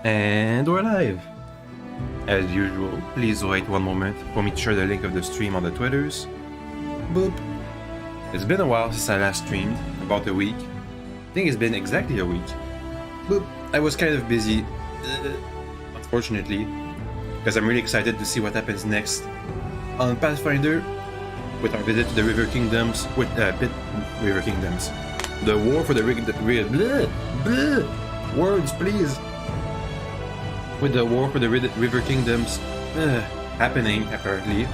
And we're live! As usual, please wait one moment for me to share the link of the stream on the Twitters. Boop! It's been a while since I last streamed, about a week. I think it's been exactly a week. Boop! I was kind of busy, unfortunately, because I'm really excited to see what happens next on Pathfinder with our visit to the River Kingdoms, River Kingdoms. The war for the words, please! With the war for the River Kingdoms happening, apparently.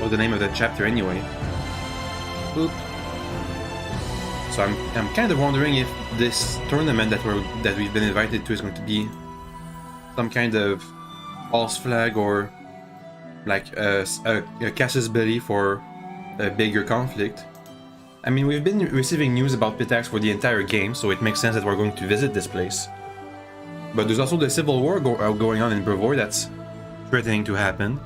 Or the name of the chapter, anyway. Boop. So I'm kind of wondering if this tournament that we've been invited to is going to be some kind of false flag or like a casus belli for a bigger conflict. I mean, we've been receiving news about Pitax for the entire game, so it makes sense that we're going to visit this place. But there's also the civil war going on in Brevoort that's threatening to happen.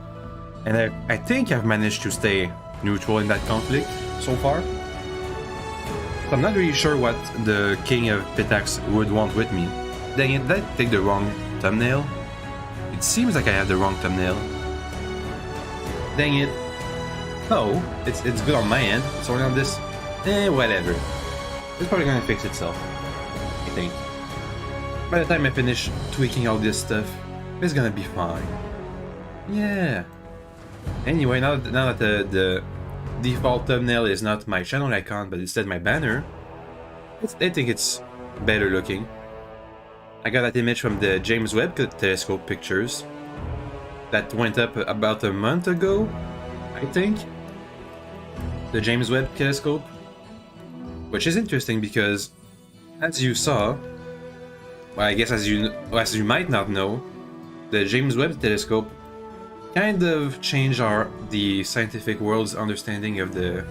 And I think I've managed to stay neutral in that conflict so far. So I'm not really sure what the king of Pitax would want with me. Dang it, did I take the wrong thumbnail? It seems like I have the wrong thumbnail. Dang it. No, it's good on my end. It's only on this. Whatever. It's probably gonna fix itself, I think. By the time I finish tweaking all this stuff, it's gonna be fine. Yeah. Anyway, now that the default thumbnail is not my channel icon, but instead my banner, I think it's better looking. I got that image from the James Webb Telescope pictures that went up about a month ago, I think. The James Webb Telescope. Which is interesting because, as you saw, well, I guess as you might not know, the James Webb Telescope kind of changed the scientific world's understanding of the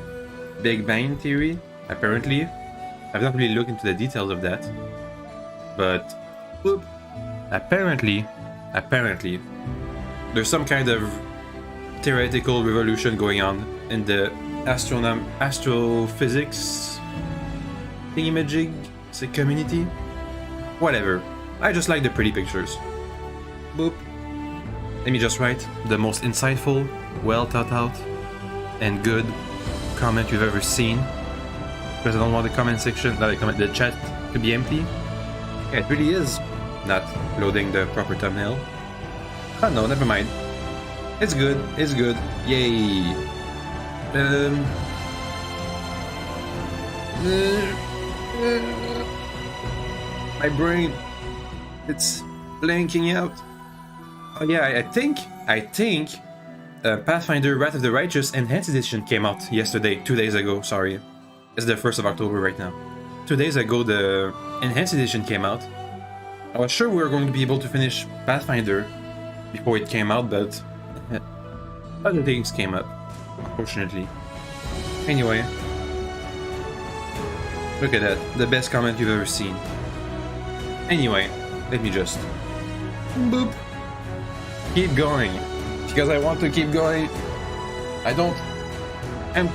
Big Bang Theory, apparently. I've not really looked into the details of that. But, whoop, apparently, there's some kind of theoretical revolution going on in the astrophysics thingamajig community. Whatever. I just like the pretty pictures. Boop. Let me just write the most insightful, well thought out, and good comment you've ever seen. Because I don't want the comment section, the chat to be empty. Yeah, it really is not loading the proper thumbnail. Oh no, never mind. It's good, it's good. Yay. My brain, it's blanking out. Oh yeah, I think Pathfinder Wrath of the Righteous Enhanced Edition came out yesterday, 2 days ago, sorry. It's the 1st of October right now. 2 days ago the Enhanced Edition came out. I was sure we were going to be able to finish Pathfinder before it came out, but other things came up, unfortunately. Anyway, look at that, the best comment you've ever seen. Anyway, let me just boop, keep going, because I want to keep going. I'm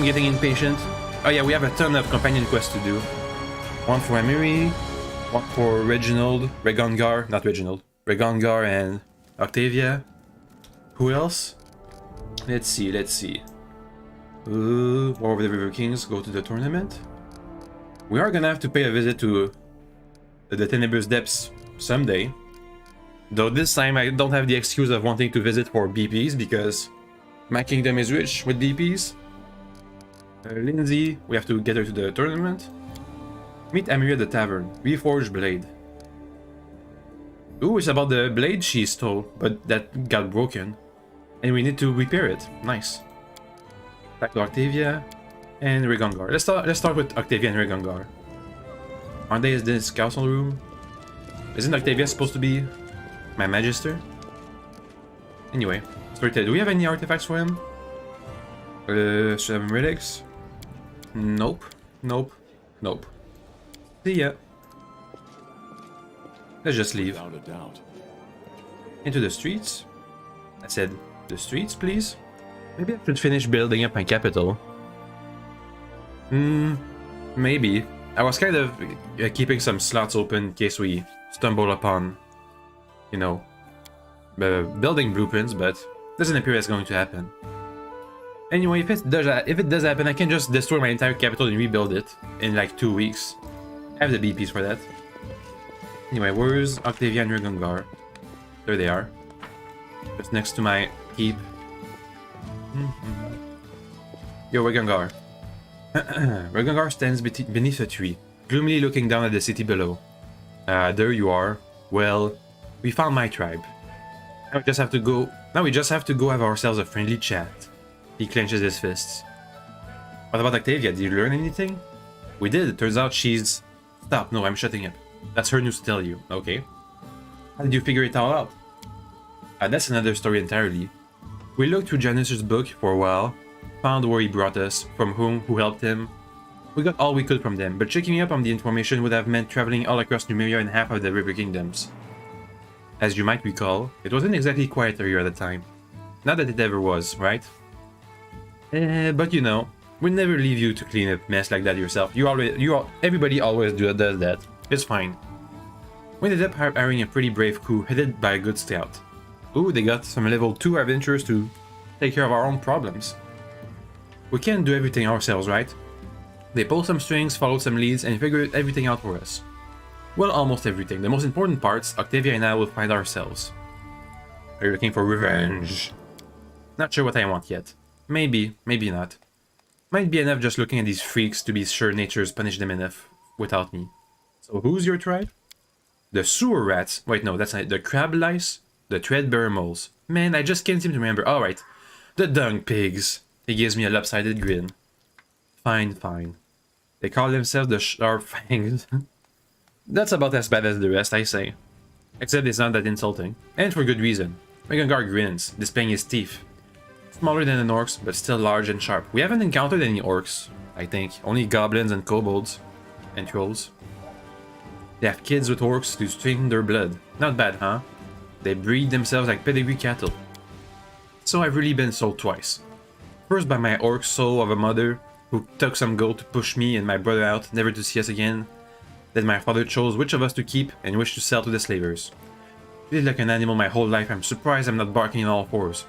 getting impatient. Oh yeah, we have a ton of companion quests to do. One for Emery, one for Regongar and Octavia. Who else? Let's see. War of the River Kings, go to the tournament. We are gonna have to pay a visit to the Tenebrous Depths someday. Though this time I don't have the excuse of wanting to visit for BPs because my kingdom is rich with BPs. Lindsay, we have to get her to the tournament. Meet Amiri at the tavern. Reforged blade. Ooh, it's about the blade she stole, but that got broken. And we need to repair it. Nice. Back to Octavia and Regongar. Let's start with Octavia and Regongar. Aren't they in this council room? Isn't Octavia supposed to be my magister? Anyway, storyteller. Do we have any artifacts for him? Some relics? Nope. See ya. Let's just leave. Without a doubt. Into the streets? I said, the streets, please? Maybe I should finish building up my capital. Maybe. I was kind of keeping some slots open in case we stumble upon you know, building blueprints, but doesn't appear that's going to happen. Anyway, if it does happen, I can just destroy my entire capital and rebuild it in like 2 weeks. I have the BPs for that. Anyway, where's Octavia and Regungar? There they are. Just next to my keep. Yo, Regungar. Regungar stands beneath a tree, gloomily looking down at the city below. There you are. Well, we found my tribe. Now we just have to go have ourselves a friendly chat. He clenches his fists. What about Octavia? Did you learn anything? We did. It turns out she's... Stop. No, I'm shutting up. That's her news to tell you. Okay. How did you figure it all out? That's another story entirely. We looked through Janus's book for a while, found where he brought us, from who helped him. We got all we could from them, but checking up on the information would have meant traveling all across Numeria and half of the River Kingdoms. As you might recall, it wasn't exactly quiet here at the time. Not that it ever was, right? But you know, we'll never leave you to clean a mess like that yourself. Everybody always does that. It's fine. We ended up hiring a pretty brave crew headed by a good scout. Ooh, they got some level 2 adventurers to take care of our own problems. We can't do everything ourselves, right? They pulled some strings, followed some leads, and figured everything out for us. Well, almost everything. The most important parts, Octavia and I will find ourselves. Are you looking for revenge? Not sure what I want yet. Maybe, maybe not. Might be enough just looking at these freaks to be sure nature's punished them enough without me. So who's your tribe? The sewer rats. Wait, no, that's not the crab lice? The threadbare moles. Man, I just can't seem to remember. Alright. The dung pigs. He gives me a lopsided grin. Fine, fine. They call themselves the sharp fangs. That's about as bad as the rest, I say. Except it's not that insulting. And for good reason. Regungar grins, displaying his teeth. Smaller than an orcs, but still large and sharp. We haven't encountered any orcs, I think. Only goblins and kobolds. And trolls. They have kids with orcs to strain their blood. Not bad, huh? They breed themselves like pedigree cattle. So I've really been sold twice. First by my orc soul of a mother, who took some gold to push me and my brother out, never to see us again. Then my father chose which of us to keep and which to sell to the slavers. Lived like an animal my whole life. I'm surprised I'm not barking on all fours.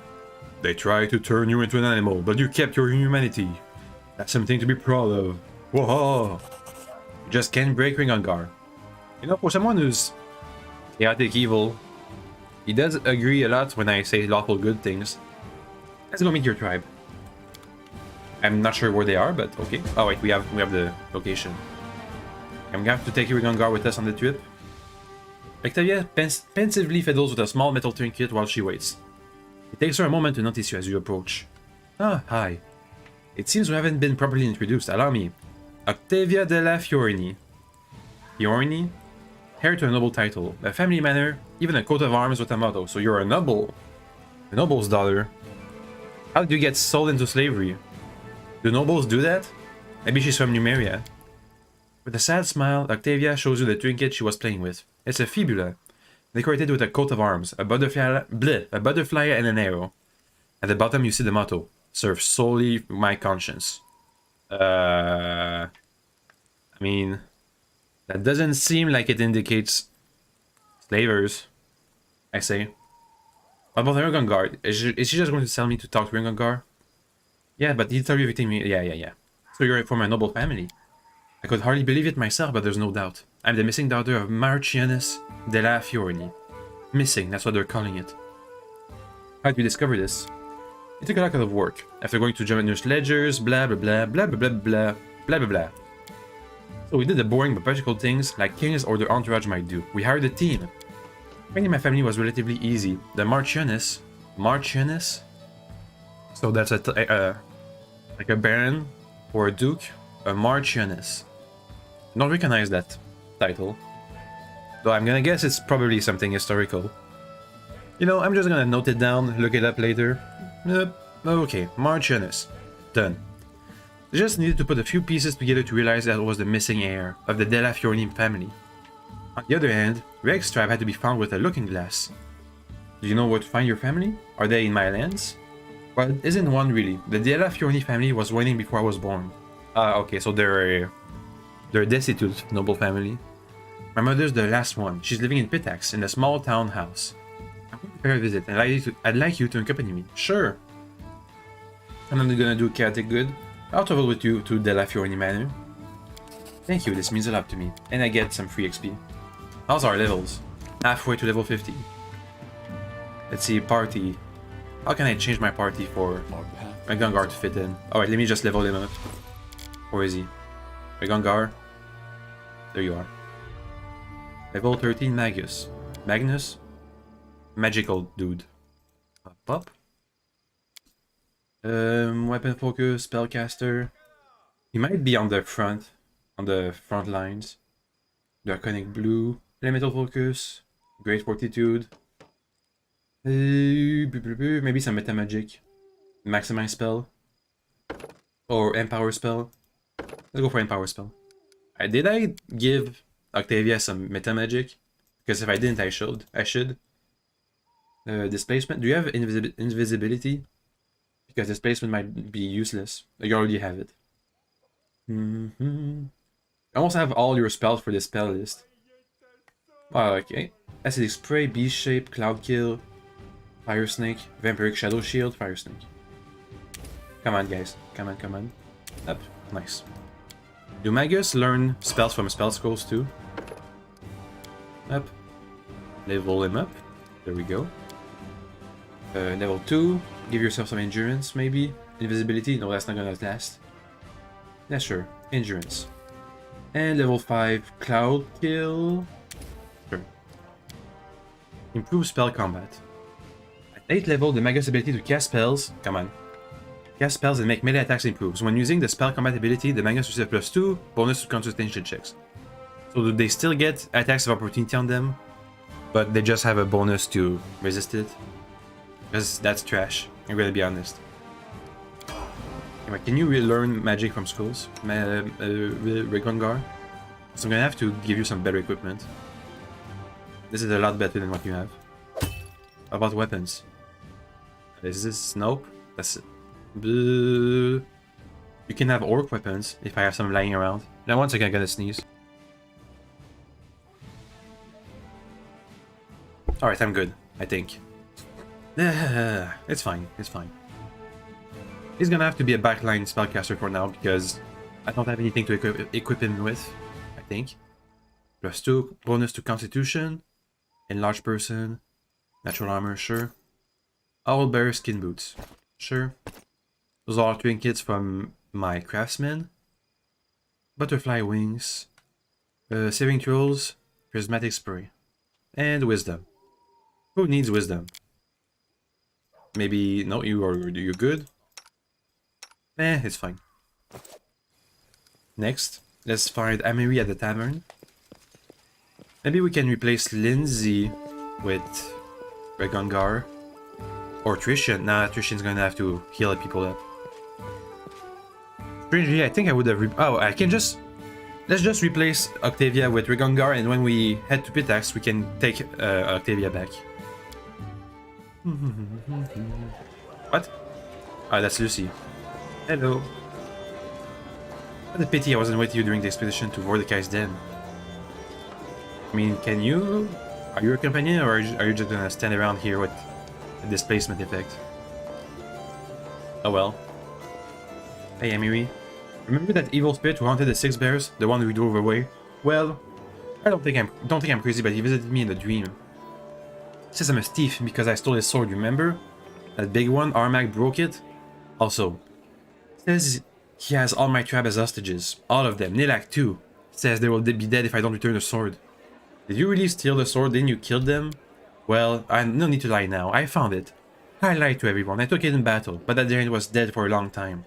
They tried to turn you into an animal, but you kept your humanity. That's something to be proud of. Whoa! You just can't break Regungar. You know, for someone who's chaotic evil, he does agree a lot when I say lawful good things. Let's go meet your tribe. I'm not sure where they are, but okay. Oh wait, we have the location. I'm gonna have to take Regungar with us on the trip. Octavia pensively fiddles with a small metal trinket while she waits. It takes her a moment to notice you as you approach. Ah, hi. It seems we haven't been properly introduced. Allow me. Octavia della Fiorni. Fiorni? Heir to a noble title, a family manor, even a coat of arms with a motto. So you're a noble. A noble's daughter. How did you get sold into slavery? Do nobles do that? Maybe she's from Numeria. With a sad smile, Octavia shows you the trinket she was playing with. It's a fibula, decorated with a coat of arms, a butterfly and an arrow. At the bottom you see the motto, serve solely my conscience. I mean, that doesn't seem like it indicates slavers, I say. What about Regungar? Is she just going to tell me to talk to Regungar? Yeah, but he'll tell you everything. Yeah. So you're from a noble family. I could hardly believe it myself, but there's no doubt. I'm the missing daughter of Marcianus della Fiorni. Missing, that's what they're calling it. How did you discover this? It took a lot of work. After going to Janus's ledgers, blah blah blah blah blah blah blah blah blah blah. So we did the boring but practical things like kings or their entourage might do. We hired a team. Finding my family was relatively easy. The Marcianus? So that's like a baron or a duke? A Marcianus. Don't recognize that title. Though I'm gonna guess it's probably something historical. You know, I'm just gonna note it down, look it up later. Okay, Marcianus. Done. They just needed to put a few pieces together to realize that was the missing heir of the Della Fiorni family. On the other hand, Reg's tribe had to be found with a looking glass. Do you know where to find your family? Are they in my lands? Well, it isn't one really. The Della Fiorni family was reigning before I was born. Okay, so they're a destitute noble family. My mother's the last one. She's living in Pitax, in a small town house. I'm going to pay her a visit, and I'd like you to accompany me. Sure. I'm not gonna do chaotic good. I'll travel with you to De La Fiorni Manor. Thank you, this means a lot to me. And I get some free XP. How's our levels? Halfway to level 50. Let's see, party. How can I change my party for a Gungar to fit in? Alright, let me just level him up. Where is he? A Gungar. There you are. Level 13 Magus. Magnus? Magical dude. Up. Weapon focus, spellcaster. He might be on the front lines. Draconic blue, elemental focus, great fortitude. Maybe some meta magic, maximize spell, or empower spell. Let's go for empower spell. Did I give Octavia some meta magic? Because if I didn't, I should. Displacement. Do you have invisibility? Because displacement might be useless. You already have it. I almost have all your spells for this spell list. Oh, okay. Acidic Spray, Beast Shape, Cloud Kill, Fire Snake, Vampiric Shadow Shield, Fire Snake. Come on, guys. Come on. Up. Nice. Do Magus learn spells from spell scrolls too? Up. Level him up. There we go. Level 2. Give yourself some endurance, maybe. Invisibility? No, that's not gonna last. Yeah, sure. Endurance. And level 5. Cloud Kill. Sure. Improve spell combat. At 8th level, the Magus ability to cast spells. Come on. Cast spells and make melee attacks improves. When using the spell combat ability, the Magus receives +2 bonus to concentration checks. So do they still get attacks of opportunity on them? But they just have a bonus to resist it? Because that's trash. I'm gonna be honest. Anyway, can you relearn magic from schools? Regongar? So I'm gonna have to give you some better equipment. This is a lot better than what you have. How about weapons? Is this? Nope. That's it. You can have orc weapons if I have some lying around. Now once again I'm gonna sneeze. Alright, I'm good, I think. It's fine. He's gonna have to be a backline spellcaster for now because I don't have anything to equip him with, I think. +2 bonus to constitution, enlarged person, natural armor, sure. Owlbear skin boots, sure. Those are trinkets from my craftsman. Butterfly wings, saving throws, prismatic spray, and wisdom. Who needs wisdom? Maybe no, you're good. It's fine. Next, let's find Amery at the tavern. Maybe we can replace Lindsay with Regongar or Trishan. Nah, Trishan's gonna have to heal people up. Strangely, I think I would have. I can just. Let's just replace Octavia with Regongar, and when we head to Pitax, we can take Octavia back. What? Ah, that's Lucy. Hello. What a pity I wasn't with you during the expedition to Mordecai's den. I mean, can you... Are you a companion, or are you just gonna stand around here with a displacement effect? Oh well. Hey, Amiri. Remember that evil spirit who haunted the Six Bears? The one we drove away? Well, I don't think I'm crazy, but he visited me in a dream. Says I'm a thief because I stole his sword, remember? That big one, Armag broke it. Also, says he has all my tribe as hostages. All of them. Nilak too. Says they will be dead if I don't return the sword. Did you really steal the sword? Didn't you kill them? Well, I no need to lie now. I found it. I lied to everyone. I took it in battle, but at the end it was dead for a long time.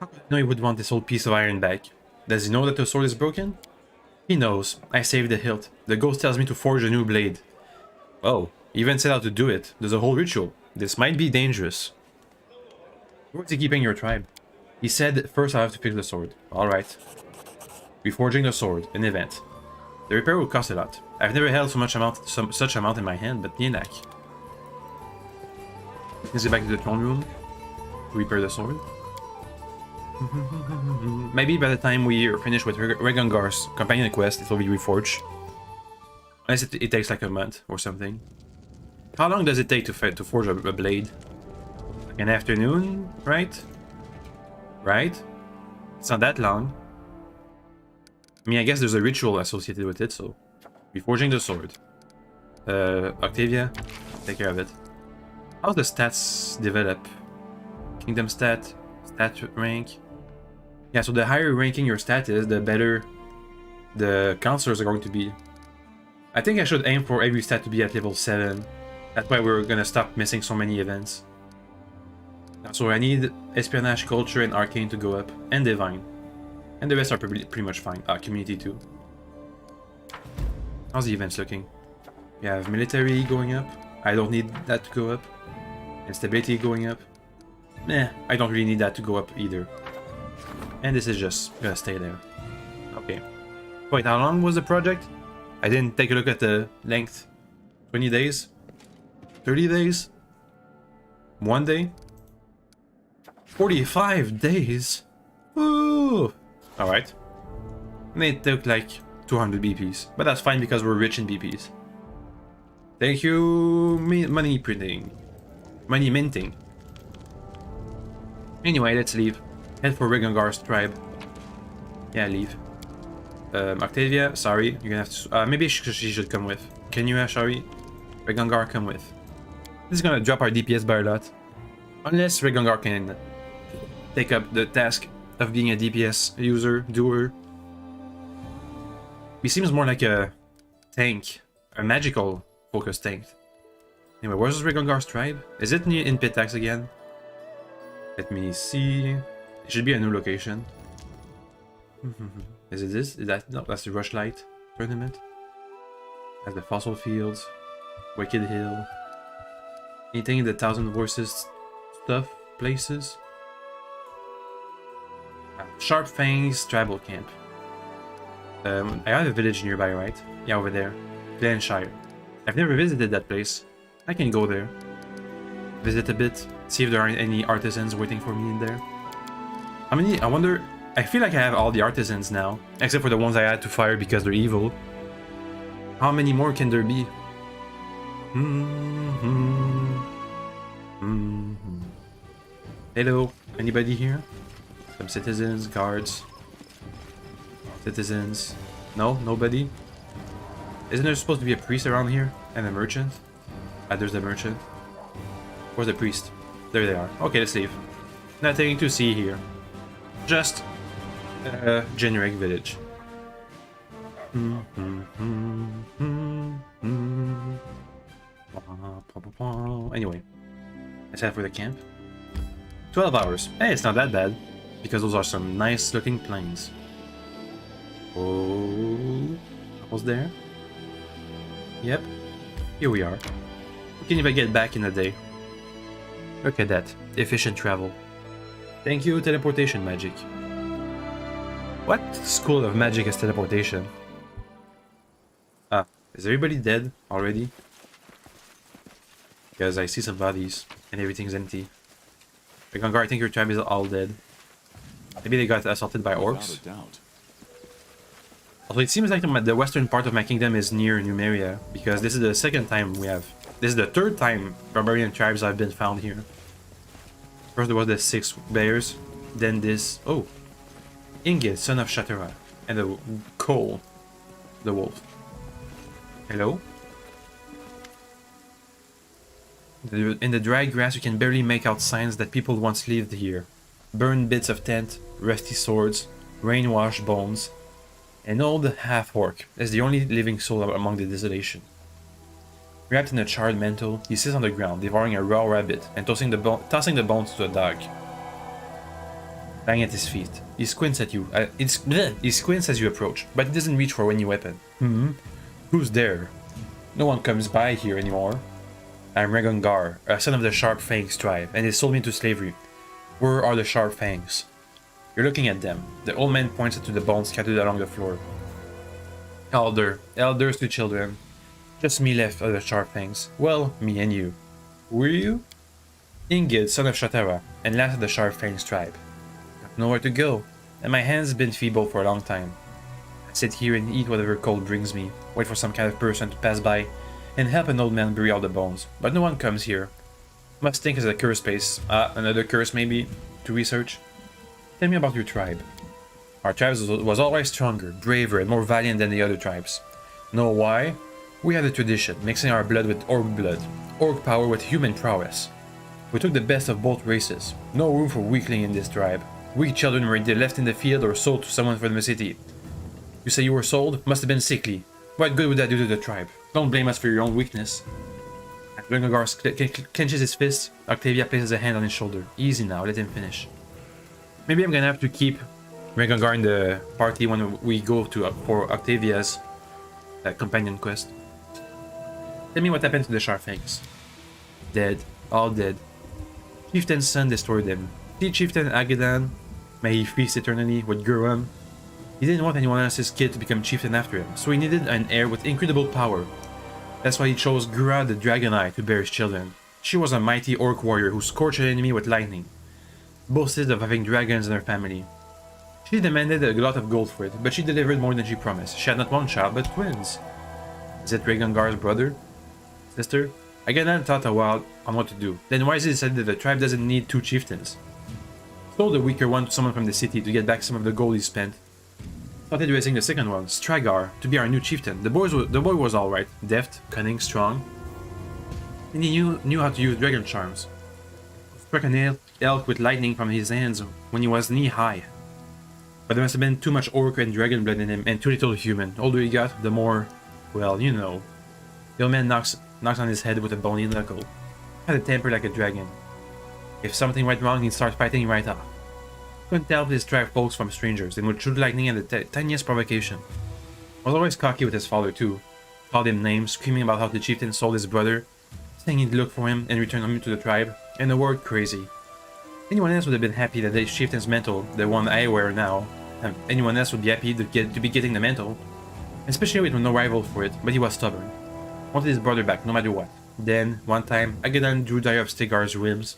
How could I know he would want this old piece of iron back? Does he know that the sword is broken? He knows. I saved the hilt. The ghost tells me to forge a new blade. Oh, he even set out to do it. There's a whole ritual. This might be dangerous. Where's he keeping your tribe? He said first I have to fix the sword. Alright. Reforging the sword. An event. The repair will cost a lot. I've never held such amount in my hand, but Nienak. Let's get back to the throne room to repair the sword. Maybe by the time we are finished with Regongar's companion quest, it will be reforged. Unless it takes like a month or something. How long does it take to forge a blade? Like an afternoon, right? Right? It's not that long. I mean, I guess there's a ritual associated with it, so... Be forging the sword. Octavia, take care of it. How's the stats develop? Kingdom stat rank. Yeah, so the higher ranking your stat is, the better the counselors are going to be. I think I should aim for every stat to be at level 7. That's why we're gonna stop missing so many events. So I need Espionage, Culture, and Arcane to go up, and Divine. And the rest are pretty much fine. Community too. How's the events looking? We have Military going up. I don't need that to go up. And Stability going up. I don't really need that to go up either. And this is just gonna stay there. Okay. Wait, how long was the project? I didn't take a look at the length. 20 days? 30 days? 1 day? 45 days? Woo! Alright. And it took like 200 BPs. But that's fine because we're rich in BPs. Thank you, money printing. Money minting. Anyway, let's leave. Head for Regangar's tribe. Yeah, leave. Octavia, sorry, you're gonna have to... maybe she should come with. Can you, Shari? Regangar, come with. This is gonna drop our DPS by a lot. Unless Regangar can take up the task of being a DPS user, doer. He seems more like a tank. A magical focused tank. Anyway, where's Regangar's tribe? Is it in Pitax again? Let me see. It should be a new location. Is it this? Is that... No, that's the Rushlight tournament. That's the Fossil Fields. Wicked Hill. Anything in the Thousand Voices stuff places? Sharp Fangs Tribal Camp. I have a village nearby, right? Yeah, over there. Glenshire. I've never visited that place. I can go there. Visit a bit. See if there aren't any artisans waiting for me in there. How many? I wonder... I feel like I have all the artisans now. Except for the ones I had to fire because they're evil. How many more can there be? Hello? Anybody here? Some citizens, guards. Citizens. No? Nobody? Isn't there supposed to be a priest around here? And a merchant? Ah, there's the merchant. Where's the priest? There they are. Okay, let's leave. Nothing to see here. Just a generic village. Anyway, let's head for the camp. 12 hours. Hey, it's not that bad. Because those are some nice looking plains. Oh, almost there. Yep, here we are. We can even get back in a day. Look at that, efficient travel. Thank you, teleportation magic. What school of magic is teleportation? Ah, is everybody dead already? Because I see some bodies and everything's empty. Regangar, I think your tribe is all dead. Maybe they got assaulted by orcs. Also, it seems like the western part of my kingdom is near Numeria, because this is the second time we have... This is the third time barbarian tribes have been found here. First there was the 6 bears, then this... Oh! Ingid, son of Shatera, and the Cole, the wolf. Hello? In the dry grass you can barely make out signs that people once lived here. Burned bits of tent, rusty swords, rain-washed bones. An old half-orc is the only living soul among the desolation. Wrapped in a charred mantle, he sits on the ground, devouring a raw rabbit and tossing the bones to a dog. Lying at his feet, he squints at you. He squints as you approach, but he doesn't reach for any weapon. Who's there? No one comes by here anymore. I'm Regangar, a son of the Sharp Fangs tribe, and they sold me into slavery. Where are the Sharp Fangs? You're looking at them. The old man points to the bones scattered along the floor. Elders to children. Just me left of the Sharp Fangs. Well, me and you. Who are you? Ingid, son of Shatera, and last of the Sharp Fangs tribe. Got nowhere to go, and my hands have been feeble for a long time. Sit here and eat whatever cold brings me. Wait for some kind of person to pass by and help an old man bury all the bones. But no one comes here. Must think it's a curse place. Another curse maybe to research. Tell me about your tribe. Our tribe was always stronger, braver, and more valiant than the other tribes. Know why? We had a tradition, mixing our blood with orc blood. Orc power with human prowess. We took the best of both races. No room for weakling in this tribe. Weak children were either left in the field or sold to someone from the city. You say you were sold? Must have been sickly. What good would that do to the tribe? Don't blame us for your own weakness. Rengogar clenches his fist. Octavia places a hand on his shoulder. Easy now, let him finish. Maybe I'm gonna have to keep Rengogar in the party when we go to for Octavia's companion quest. Tell me what happened to the Sharfangs. Dead. All dead. Chieftain's son destroyed them. See Chieftain Agadan, may he feast eternally with Guram. He didn't want anyone else's kid to become chieftain after him, so he needed an heir with incredible power. That's why he chose Gura the Dragon Eye to bear his children. She was a mighty orc warrior who scorched an enemy with lightning. Boasted of having dragons in her family. She demanded a lot of gold for it, but she delivered more than she promised. She had not one child, but twins. Is it Rhaegongar's brother? Sister? Agadan thought a while on what to do, then wisely decided that the tribe doesn't need 2 chieftains. Sold the weaker one to someone from the city to get back some of the gold he spent. Started raising the second one, Stragar, to be our new chieftain. The boy was alright, deft, cunning, strong. And he knew how to use dragon charms. Struck an elk with lightning from his hands when he was knee-high. But there must have been too much orc and dragon blood in him, and too little human. The older he got, the more, well, you know. The old man knocks on his head with a bony knuckle. Had a temper like a dragon. If something went wrong, he'd start fighting right off. Couldn't tell his tribe folks from strangers, and would shoot lightning at the tiniest provocation. Was always cocky with his father too. Called him names, screaming about how the chieftain sold his brother, saying he'd look for him and return him to the tribe, and the word crazy. Anyone else would have been happy that the chieftain's mantle, the one I wear now, anyone else would be happy to be getting the mantle, especially with no rival for it, but he was stubborn. Wanted his brother back, no matter what. Then, one time, Agadan drew dry of Stigar's ribs,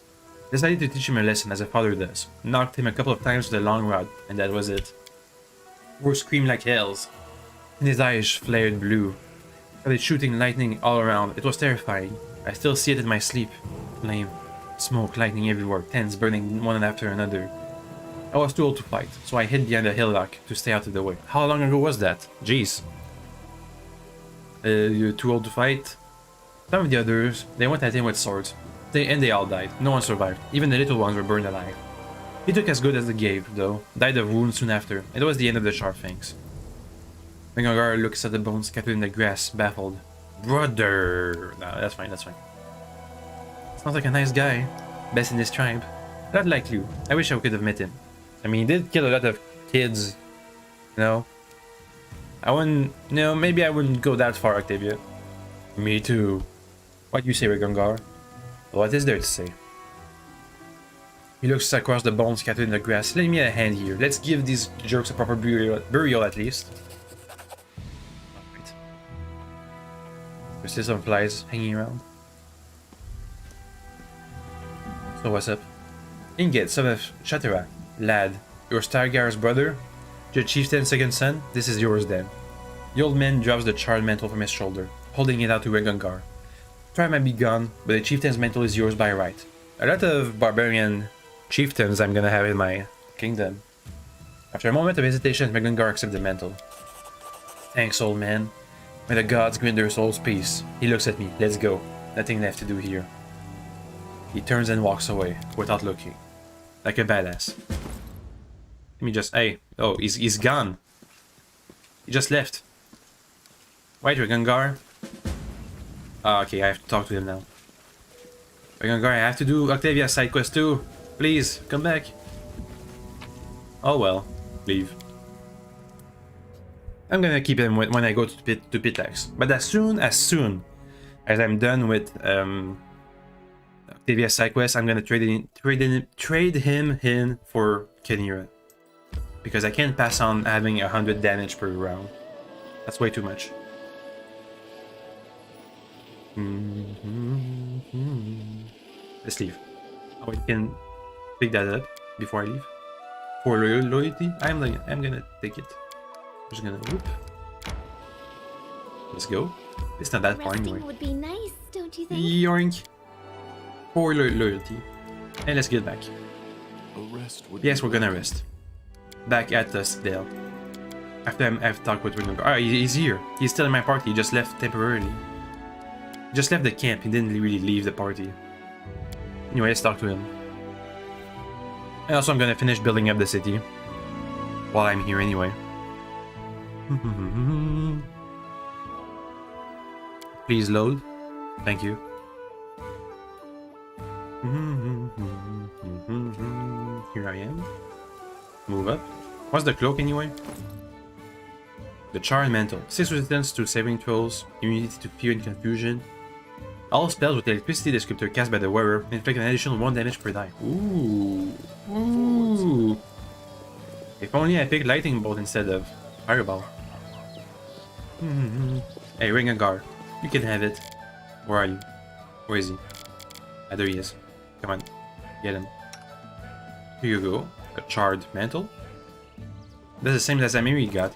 decided to teach him a lesson as a father does, knocked him a couple of times with a long rod, and that was it. War screamed like hells, and his eyes flared blue. Started shooting lightning all around. It was terrifying. I still see it in my sleep. Flame, smoke, lightning everywhere, tents burning one after another. I was too old to fight, so I hid behind a hillock to stay out of the way. How long ago was that? Jeez. You're too old to fight? Some of the others, they went at him with swords. They all died. No one survived. Even the little ones were burned alive. He took as good as they gave, though. Died of wounds soon after. It was the end of the Sharfangs. Rengogar looks at the bones scattered in the grass, baffled. Brother! No, that's fine, that's fine. Sounds like a nice guy. Best in his tribe. Not like you. I wish I could have met him. I mean, he did kill a lot of kids. You know? I wouldn't... No, maybe I wouldn't go that far, Octavia. Me too. What do you say, Rengogar? What is there to say? He looks across the bones scattered in the grass. Lend me a hand here. Let's give these jerks a proper burial at least. Right. There's still some flies hanging around. So what's up? Inged, son of Shatera. Lad, your Stargar's brother? The chieftain's second son? This is yours then. The old man drops the charred mantle from his shoulder, holding it out to Rengogar. Tribe might be gone, but the chieftain's mantle is yours by right. A lot of barbarian chieftains I'm gonna have in my kingdom. After a moment of hesitation, Rengogar accepts the mantle. Thanks, old man. May the gods grant their souls peace. He looks at me. Let's go. Nothing left to do here. He turns and walks away, without looking. Like a badass. Let me just... Hey. Oh, he's gone. He just left. Wait, Rengogar. Okay, I have to talk to him now. Rengogar, I have to do Octavia's side quest too. Please, come back. Oh well, leave. I'm gonna keep him when I go to Pitax. But as soon as I'm done with Octavia's side quest, I'm gonna trade him in for Kenira. Because I can't pass on having 100 damage per round. That's way too much. Let's leave. Oh, I can pick that up before I leave. For loyalty, I'm gonna take it. Just gonna whoop. Let's go. It's not that far anyway. Resting would be nice, don't you think? Yoink. For loyalty. And let's get back. Yes, we're gonna rest. Back at the Citadel. After I've talked with Ringo. Ah, he's here. He's still in my party. He just left temporarily. He just left the camp. He didn't really leave the party. Anyway, let's talk to him. And also, I'm gonna finish building up the city. While I'm here anyway. Please load. Thank you. Here I am. Move up. What's the cloak anyway? The Charred Mantle. 6 resistance to saving throws, immunity to fear and confusion. All spells with electricity descriptor cast by the wearer inflict an additional 1 damage per die. Ooh. Ooh. If only I picked Lightning Bolt instead of Fireball. Hey, Ringagar. You can have it. Where are you? Where is he? Ah, there he is. Come on. Get him. Here you go. A Charred Mantle. That's the same as Amiri got.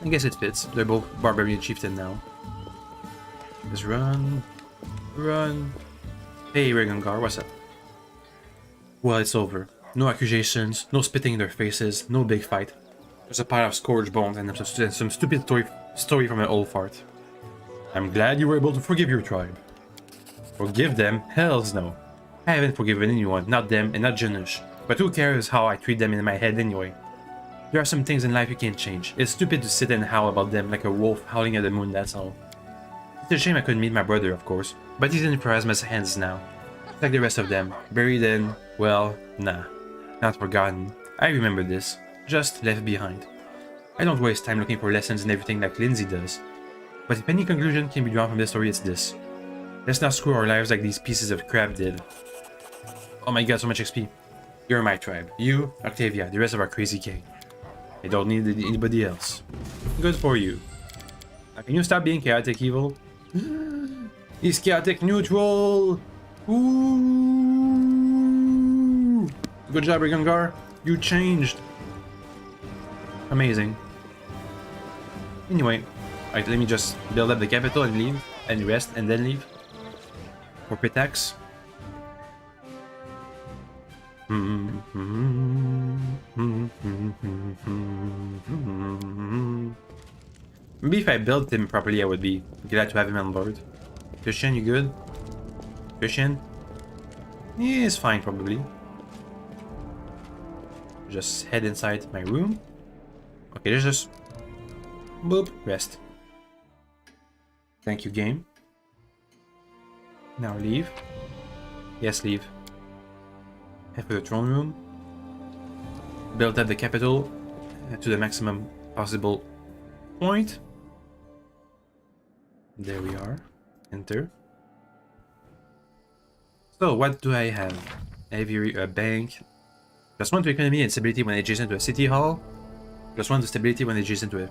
I guess it fits. They're both Barbarian Chieftain now. Just run. Run. Hey, Ringagar, what's up? Well, it's over. No accusations, no spitting in their faces, no big fight. Just a pile of scourge bones and some stupid story from an old fart. I'm glad you were able to forgive your tribe. Forgive them? Hells no. I haven't forgiven anyone, not them and not Janusz. But who cares how I treat them in my head anyway? There are some things in life you can't change. It's stupid to sit and howl about them like a wolf howling at the moon, that's all. It's a shame I couldn't meet my brother, of course, but he's in Pharasma's hands now. Like the rest of them, buried in, well, nah. Not forgotten. I remember this. Just left behind. I don't waste time looking for lessons in everything like Lindsay does. But if any conclusion can be drawn from this story, it's this. Let's not screw our lives like these pieces of crap did. Oh my god, so much XP. You're my tribe. You, Octavia, the rest of our crazy gang. I don't need anybody else. Good for you. Now, can you stop being chaotic evil? He's chaotic neutral! Ooh! Good job, Ringagar. You changed. Amazing. Anyway, alright, let me just build up the capital and leave, and rest, and then leave. For Pitax. Maybe if I built him properly, I would be glad to have him on board. Christian, you good? Christian? Yeah, it's fine, probably. Just head inside my room. Okay, let's just... boop, rest. Thank you, game. Now leave. Yes, leave. Head for the throne room. Build up the capital to the maximum possible point. There we are. Enter. So, what do I have? A bank. +1 to economy and stability when adjacent to a city hall. +1 to stability when adjacent to a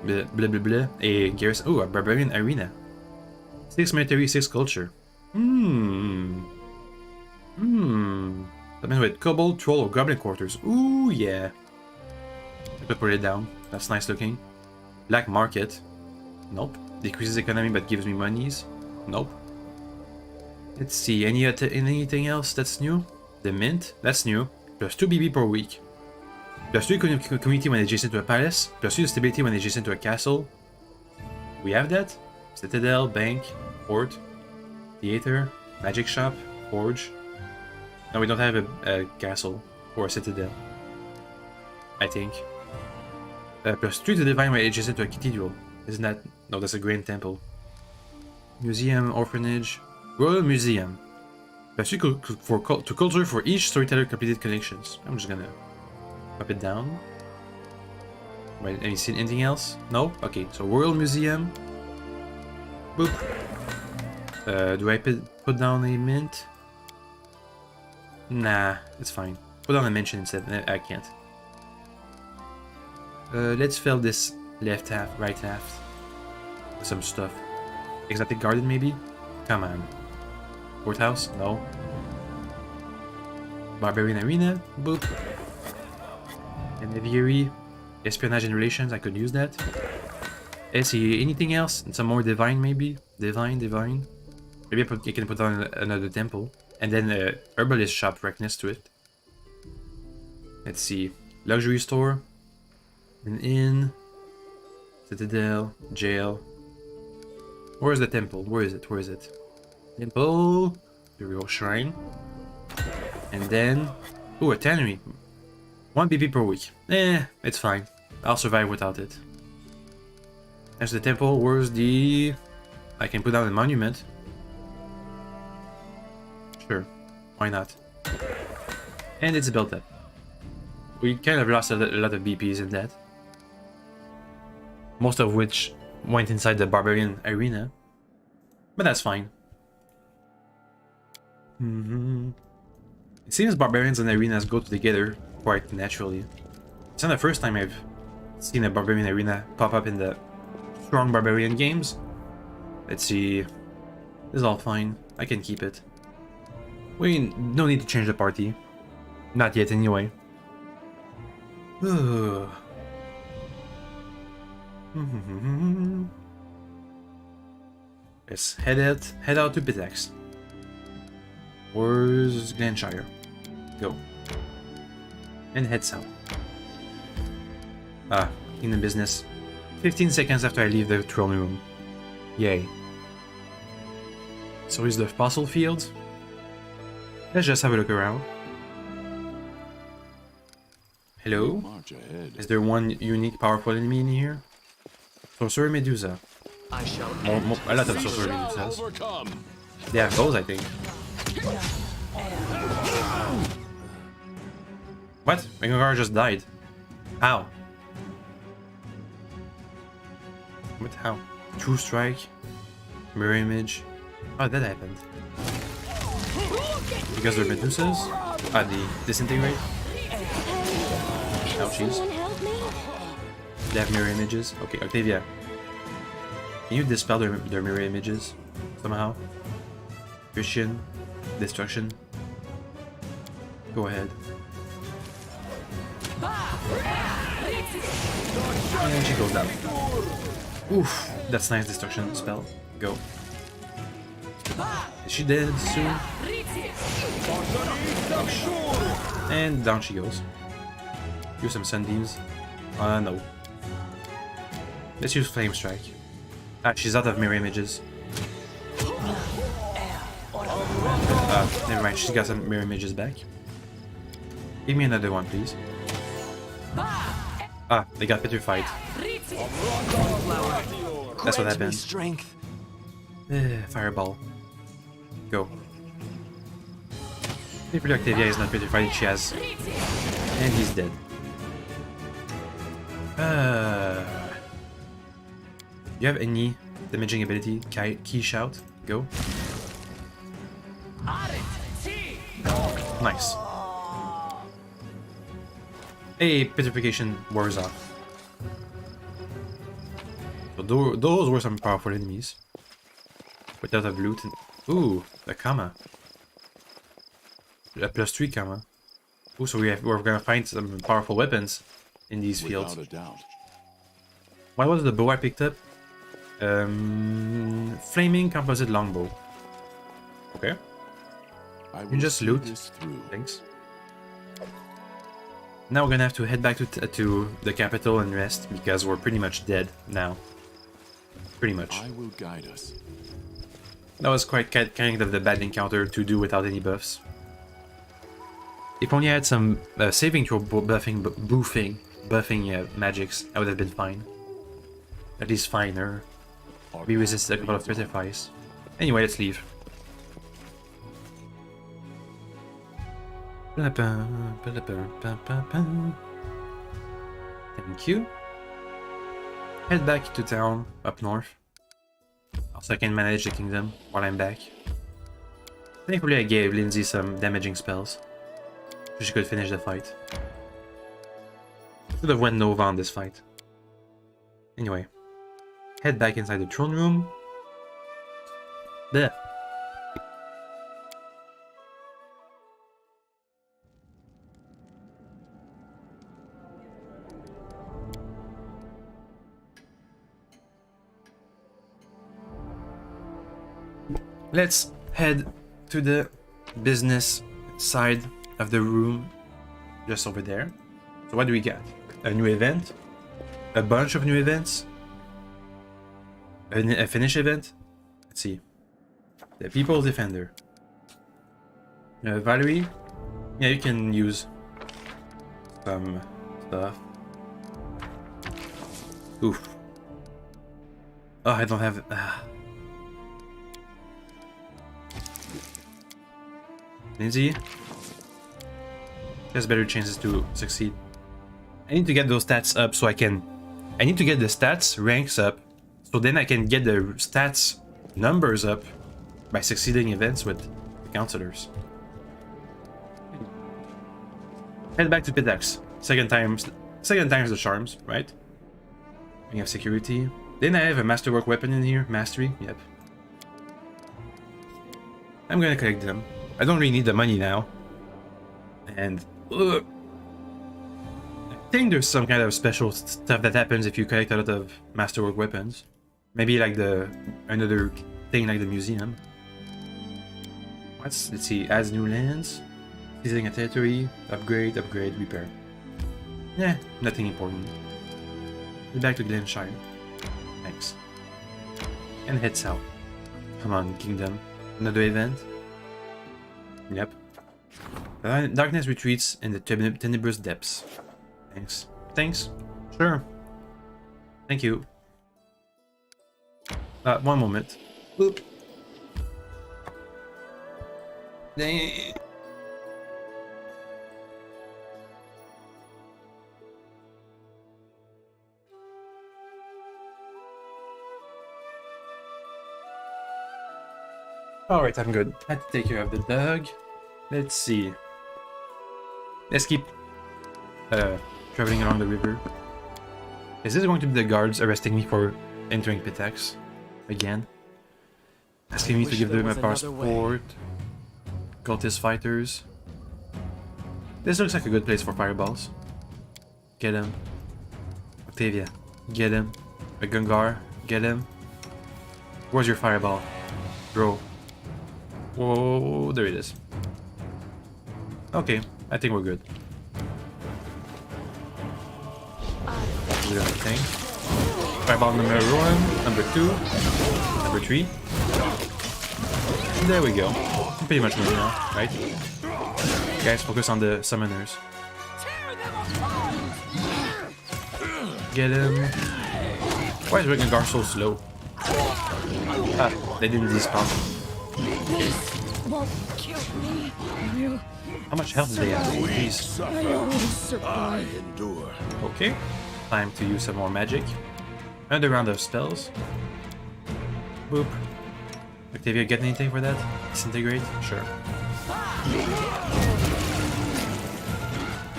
blah blah blah. A garrison. Oh, a barbarian arena. 6 military, 6 culture. Something with kobold, troll, or goblin quarters. Ooh, yeah. I could put it down. That's nice looking. Black market. Nope. Decreases economy but gives me monies. Nope. Let's see. Anything else that's new? The mint. That's new. +2 BB per week. +2 community when adjacent to a palace. +2 stability when adjacent to a castle. We have that. Citadel, bank, port, theater, magic shop, forge. No, we don't have a castle or a citadel. I think. +3 to divine when adjacent to a cathedral. Isn't that? No, that's a grand temple. Museum, orphanage, royal museum. +3 to culture for each storyteller completed connections. I'm just gonna pop it down. Wait, have you seen anything else? No? Okay, so royal museum. Boop. Do I put down a mint? Nah, it's fine. Put down a mention instead. I can't. Let's fill this left half, right half with some stuff. Exotic garden, maybe? Come on. Courthouse? No. Barbarian arena? Boop. And aviary? Espionage and relations, I could use that. Let's see, anything else? Some more divine, maybe? Divine. Maybe I can put on another temple. And then herbalist shop right next to it. Let's see. Luxury store. An inn. Citadel. Jail. Where's the temple? Where is it? Temple. Here we go. Shrine. And then... Ooh, a tannery. 1 PP per week. It's fine. I'll survive without it. There's the temple. Where's the... I can put down a monument. Sure. Why not? And it's built up. We kind of lost a lot of BPs in that. Most of which went inside the barbarian arena. But that's fine. It seems barbarians and arenas go together quite naturally. It's not the first time I've seen a barbarian arena pop up in the strong barbarian games. Let's see. This is all fine. I can keep it. We no need to change the party. Not yet anyway. Let's head out to Pitax. Where's Glenshire? Go. And head south. In the business. 15 seconds after I leave the throne room. Yay. So is the fossil field? Let's just have a look around. Hello? Is there one unique powerful enemy in here? Sorcerer Medusa. A lot of Sorcerer Medusas. They have those, I think. What? Rengar just died. How? What? How? True Strike? Mirror Image? Oh, that happened. Because they're Medusas? The Disintegrate? Ouchies. They have mirror images? Okay, Octavia. Can you dispel their mirror images? Somehow? Christian? Destruction? Go ahead. And she goes down. Oof, that's nice destruction spell. Go. Is she dead soon? And down she goes. Use some sunbeams. No. Let's use Flame Strike. She's out of mirror images. Never mind, she's got some mirror images back. Give me another one, please. They got petrified. That's what happened. Fireball. Go. If Octavia is not petrified, she has. And he's dead. Do you have any damaging ability? Key Shout? Go. Nice. Hey, petrification wears off. So those were some powerful enemies. With a lot of loot. Ooh, a Kama. A +3 Kama. Ooh, so we're gonna find some powerful weapons in these fields. What was the bow I picked up? Flaming composite longbow. Okay. You just loot. Thanks. Now we're gonna have to head back to the capital and rest because we're pretty much dead now. Pretty much. I will guide us. That was quite kind of the bad encounter to do without any buffs. If only I had some saving throw buffing magics, I would have been fine. At least finer. We resisted a couple of sacrifice. Anyway, let's leave. Thank you. Head back to town, up north. Also, I can manage the kingdom while I'm back. Thankfully, I gave Lindsay some damaging spells, so she could finish the fight. Should have went Nova on this fight. Anyway, head back inside the throne room. There. let's head to the business side of the room, just over there. So what do we got? A new event, a bunch of new events, a finish event. Let's see. The People's Defender. Valerie. Yeah, you can use some stuff. Oof. Oh, I don't have. Lindsay has better chances to succeed. I need to get those stats up so I can. I need to get the stats ranks up so then I can get the stats numbers up by succeeding events with the counselors. Head back to Pitax. Second time's the charms, right? We have security. Then I have a masterwork weapon in here. Mastery, yep. I'm gonna collect them. I don't really need the money now. And I think there's some kind of special stuff that happens if you collect a lot of masterwork weapons. Maybe like another thing like the museum. Let's see, adds new lands, seizing a territory, upgrade, repair. Yeah, nothing important. Head back to Glenshire. Thanks. And head south. Come on, Kingdom. Another event? Yep. Darkness retreats in the tenebrous depths. Thanks. Thanks. Sure. Thank you. One moment. Boop. Dang. Alright, I'm good. Had to take care of the dog. Let's see. Let's keep traveling along the river. Is this going to be the guards arresting me for entering Pitax? Again? Asking me to give them a passport. Cultist fighters. This looks like a good place for fireballs. Get him. Octavia. Get him. A Gungar. Get him. Where's your fireball? Bro. Whoa, there it is. Okay, I think we're good. Thing. Fireball number 1, number 2, number 3. There we go. I'm pretty much good now, right? Guys, focus on the summoners. Get him. Why is Gungar so slow? Ah, they didn't despawn. Won't kill me. You. How much health do they have? Jeez. I endure. Okay, time to use some more magic. Another round of spells. Boop. Octavia, get anything for that? Disintegrate? Sure.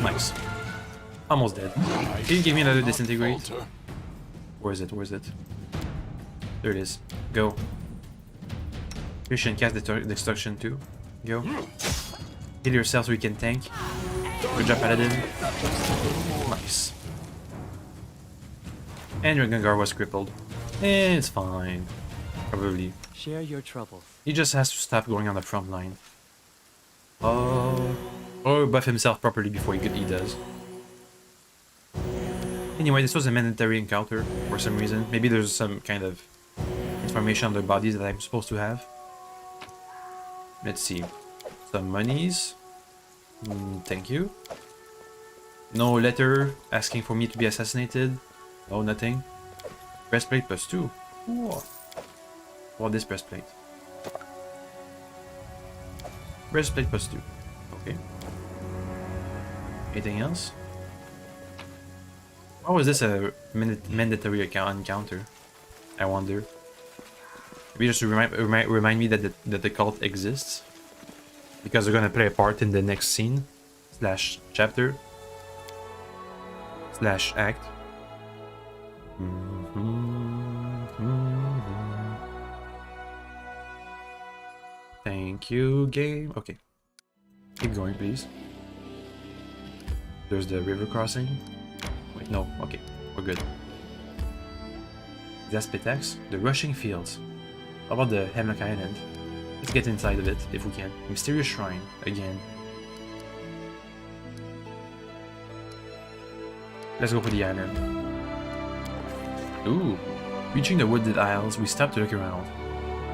Nice. Almost dead. Can you give me another disintegrate? Where is it? Where is it? There it is. Go. Christian, cast destruction too. Go. Heal yourself so you can tank. Good job, Paladin. Nice. And your Gungar was crippled. It's fine. Probably. Share your troubles. He just has to stop going on the front line. Oh. Or buff himself properly before he does. Anyway, this was a mandatory encounter for some reason. Maybe there's some kind of information on their bodies that I'm supposed to have. Let's see. Some monies. Thank you. No letter asking for me to be assassinated. No, nothing. Breastplate plus 2. Whoa. What this breastplate? Breastplate plus 2. Okay. Anything else? How was this a mandatory encounter? I wonder. Maybe just to remind me that the cult exists. Because they're gonna play a part in the next scene. / chapter. / act. Thank you, game. Okay. Keep going, please. There's the river crossing. Wait, no. Okay, we're good. That's Pitax. The rushing fields. How about the Hemlock Island? Let's get inside of it, if we can. Mysterious Shrine, again. Let's go for the island. Ooh. Reaching the wooded isles, we stopped to look around.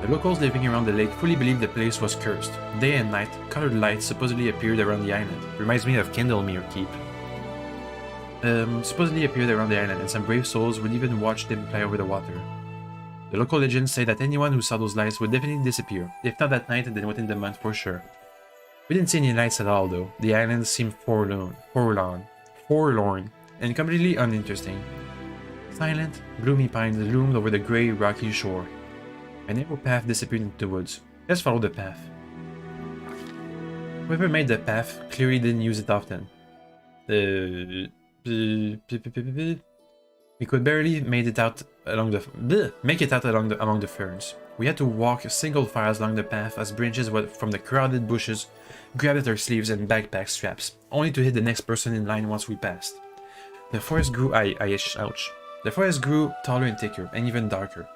The locals living around the lake fully believed the place was cursed. Day and night, colored lights supposedly appeared around the island. Reminds me of Kindlemere Keep. Supposedly appeared around the island, and some brave souls would even watch them fly over the water. The local legends say that anyone who saw those lights would definitely disappear, if not that night, then within the month for sure. We didn't see any lights at all though. The island seemed forlorn, and completely uninteresting. Silent, gloomy pines loomed over the grey, rocky shore. A narrow path disappeared into the woods. Let's follow the path. Whoever made the path clearly didn't use it often. We could barely make it out among the ferns. We had to walk single files along the path as branches from the crowded bushes grabbed at our sleeves and backpack straps, only to hit the next person in line once we passed. The forest grew The forest grew taller and thicker, and even darker.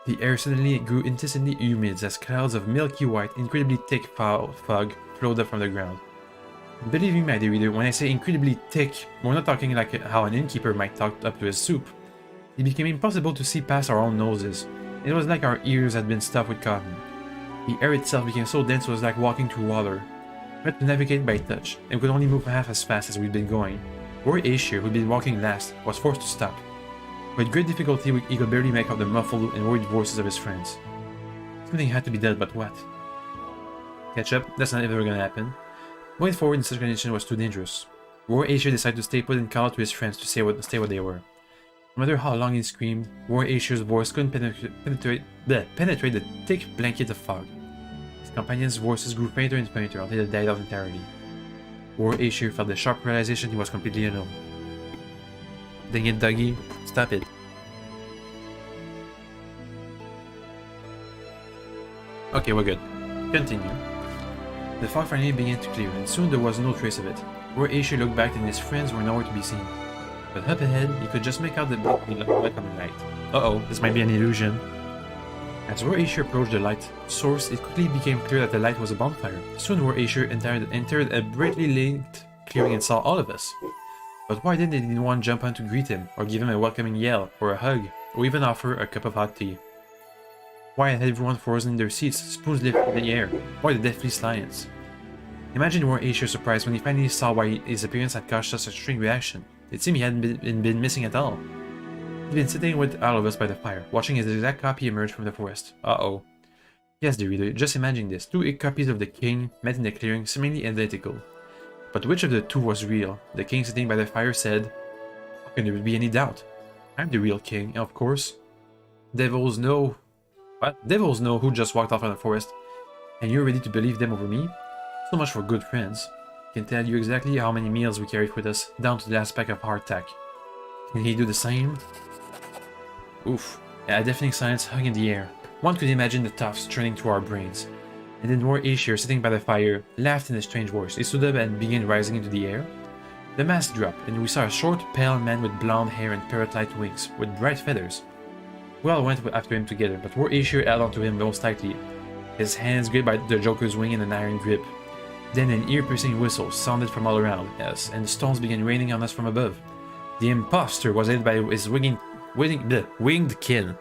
The air suddenly grew intensely humid as clouds of milky white, incredibly thick fog flowed up from the ground. Believe me, my dear reader, when I say incredibly thick, we're not talking like how an innkeeper might talk up to his soup. It became impossible to see past our own noses. It was like our ears had been stuffed with cotton. The air itself became so dense it was like walking through water. We had to navigate by touch, and could only move half as fast as we'd been going. Roy Aesir, who'd been walking last, was forced to stop. With great difficulty, he could barely make out the muffled and worried voices of his friends. Something had to be done, but what? Catch up, that's not ever gonna happen. Going forward in such a condition was too dangerous. Roy Aesir decided to stay put and call out to his friends to stay what they were. No matter how long he screamed, Roy Aesir's voice couldn't penetrate the thick blanket of fog. His companions' voices grew fainter and fainter until they died out entirely. Roy Aesir felt the sharp realization he was completely alone. Dang it, Dougie. Stop it. Okay, we're good. Continue. The fog finally began to clear, and soon there was no trace of it. Roy Aesir looked back and his friends were nowhere to be seen. But up ahead, he could just make out the welcoming light. Uh-oh, this might be an illusion. As Roy Aesir approached the light source, it quickly became clear that the light was a bonfire. Soon Roy Aesir entered a brightly lit clearing and saw all of us. But why didn't anyone jump on to greet him, or give him a welcoming yell, or a hug, or even offer a cup of hot tea? Why had everyone frozen in their seats, spoons lifted in the air? Why the deathly silence? Imagine Roy Aesir's surprise when he finally saw why his appearance had caused such a strange reaction. It seemed he hadn't been missing at all. He'd been sitting with all of us by the fire, watching his exact copy emerge from the forest. Uh-oh. Yes, dear reader, just imagine this. Two copies of the king met in the clearing, seemingly identical. But which of the two was real? The king sitting by the fire said, "How can there be any doubt? I'm the real king, and of course, devils know..." What? Devils know who just walked off in the forest, and you're ready to believe them over me? So much for good friends. I can tell you exactly how many meals we carried with us, down to the last pack of hardtack. Can he do the same? Oof. A deafening silence hung in the air. One could imagine the thoughts churning through our brains. And then Roy Aesir, sitting by the fire, laughed in a strange voice. He stood up and began rising into the air. The mask dropped, and we saw a short, pale man with blonde hair and parrot-like wings, with bright feathers. We all went after him together, but Roy Aesir held onto him most tightly, his hands gripped by the Joker's wing in an iron grip. Then an ear-piercing whistle sounded from all around us, and stones began raining on us from above. The impostor was hit by his winged kin,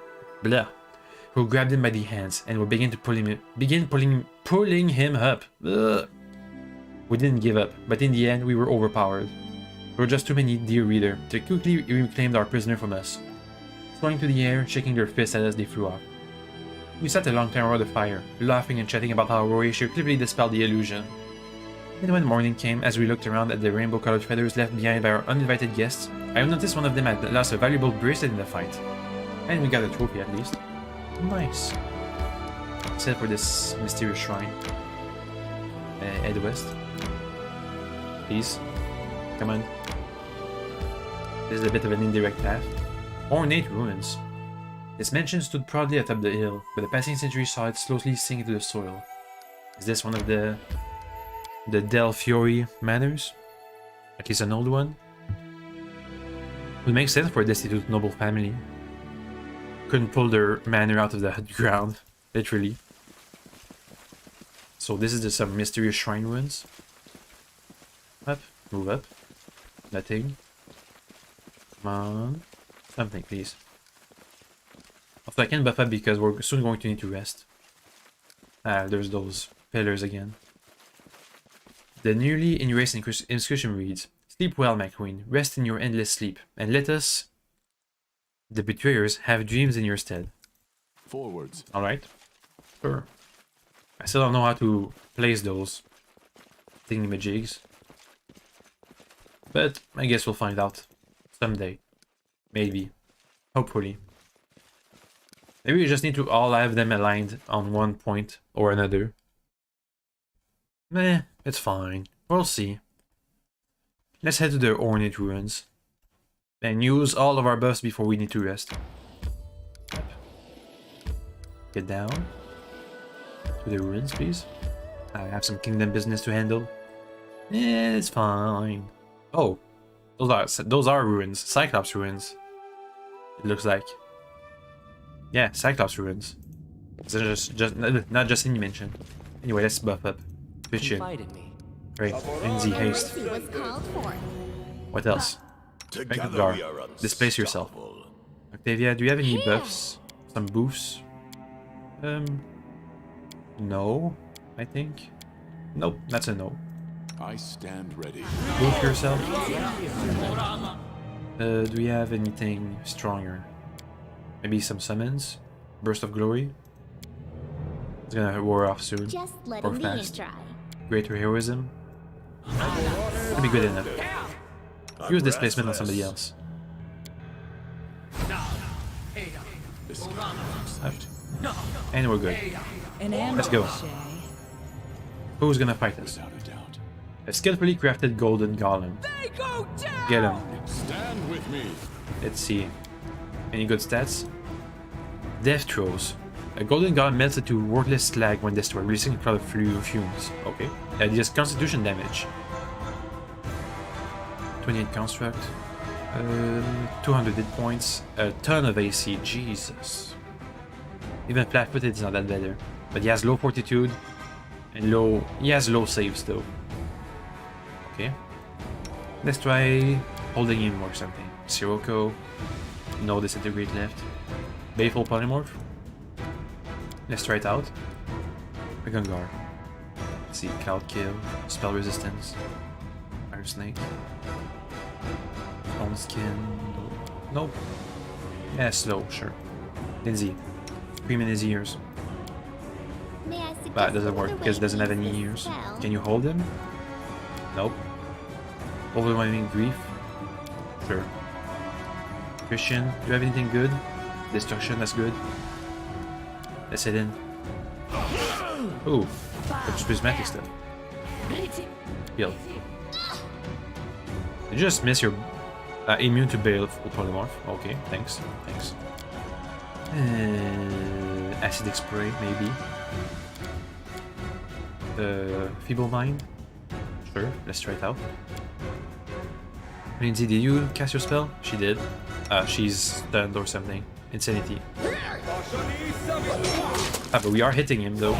who grabbed him by the hands and would begin pulling him up. Ugh. We didn't give up, but in the end we were overpowered. There were just too many, dear reader. They quickly reclaimed our prisoner from us. Flying through the air, shaking their fists at us, they flew off. We sat a long time around the fire, laughing and chatting about how Roy Aesir cleverly dispelled the illusion. Then when morning came, as we looked around at the rainbow-colored feathers left behind by our uninvited guests, I noticed one of them had lost a valuable bracelet in the fight. And we got a trophy at least. Nice. Except for this mysterious shrine. Head west. Please. Come on. This is a bit of an indirect path. Ornate ruins. This mansion stood proudly atop the hill, but the passing century saw it slowly sink into the soil. Is this one of the Del Fiori manors? At least an old one? Would make sense for a destitute noble family. Couldn't pull their manor out of the ground, literally. So this is some mysterious shrine ruins. Up, move up. Nothing. Come on. Something, please. Also, I can buff up because we're soon going to need to rest. Ah, there's those pillars again. The nearly erased inscription reads, "Sleep well, my queen. Rest in your endless sleep, and let us, the betrayers, have dreams in your stead." Forwards. Alright. Sure. I still don't know how to place those thingamajigs. But I guess we'll find out someday. Maybe. Hopefully. Maybe we just need to all have them aligned on one point or another. Meh, it's fine. We'll see. Let's head to the Ornate Ruins. And use all of our buffs before we need to rest. Get down. To the ruins, please. I have some kingdom business to handle. Yeah, it's fine. Oh, those are ruins. Cyclops ruins. It looks like. Yeah, Cyclops ruins. It's not just any mention. Anyway, let's buff up. Switch in. Great. NZ haste. Mercy was called for. What else? Together we Gar. are Displace yourself. unstoppable. Octavia, do you have any buffs? Some boosts? No, I think. Nope, that's a no. I stand ready. Boost yourself. Do we have anything stronger? Maybe some summons? Burst of Glory? It's gonna wear off soon. Just Or letting the ink fast. dry. Greater Heroism? That'd be good enough. Use displacement on somebody else. Left. And we're good. Let's go. Who's gonna fight us? Without a doubt. A skillfully crafted golden golem. Get him. Stand with me. Let's see. Any good stats? Death throws. A golden golem melts into worthless slag when destroyed, releasing a cloud of fumes. Okay. It deals constitution damage. 28 construct. 200 hit points. A ton of AC. Jesus. Even flat-footed is not that better. But he has low fortitude. And low... He has low saves though. Okay. Let's try holding him or something. Sirocco. No disintegrate left. Baleful polymorph. Let's try it out. Gungar. Let's see. Cloud kill. Spell resistance. Iron snake. Stone skin. Nope. Yeah, slow, sure. Lindsay. Scream in his ears. May I suggest But it doesn't work another because it way doesn't to have use any this ears. spell? Can you hold him? Nope. Overwhelming grief? Sure. Christian, do you have anything good? Destruction, that's good. Let's hit in. Ooh, that's prismatic stuff. Heal. You just miss your immune to baleful polymorph. Okay, thanks. Thanks. Acidic spray, maybe. Feeble mind? Sure, let's try it out. Lindsay, did you cast your spell? She did. She's stunned or something. Insanity. Ah, but we are hitting him though.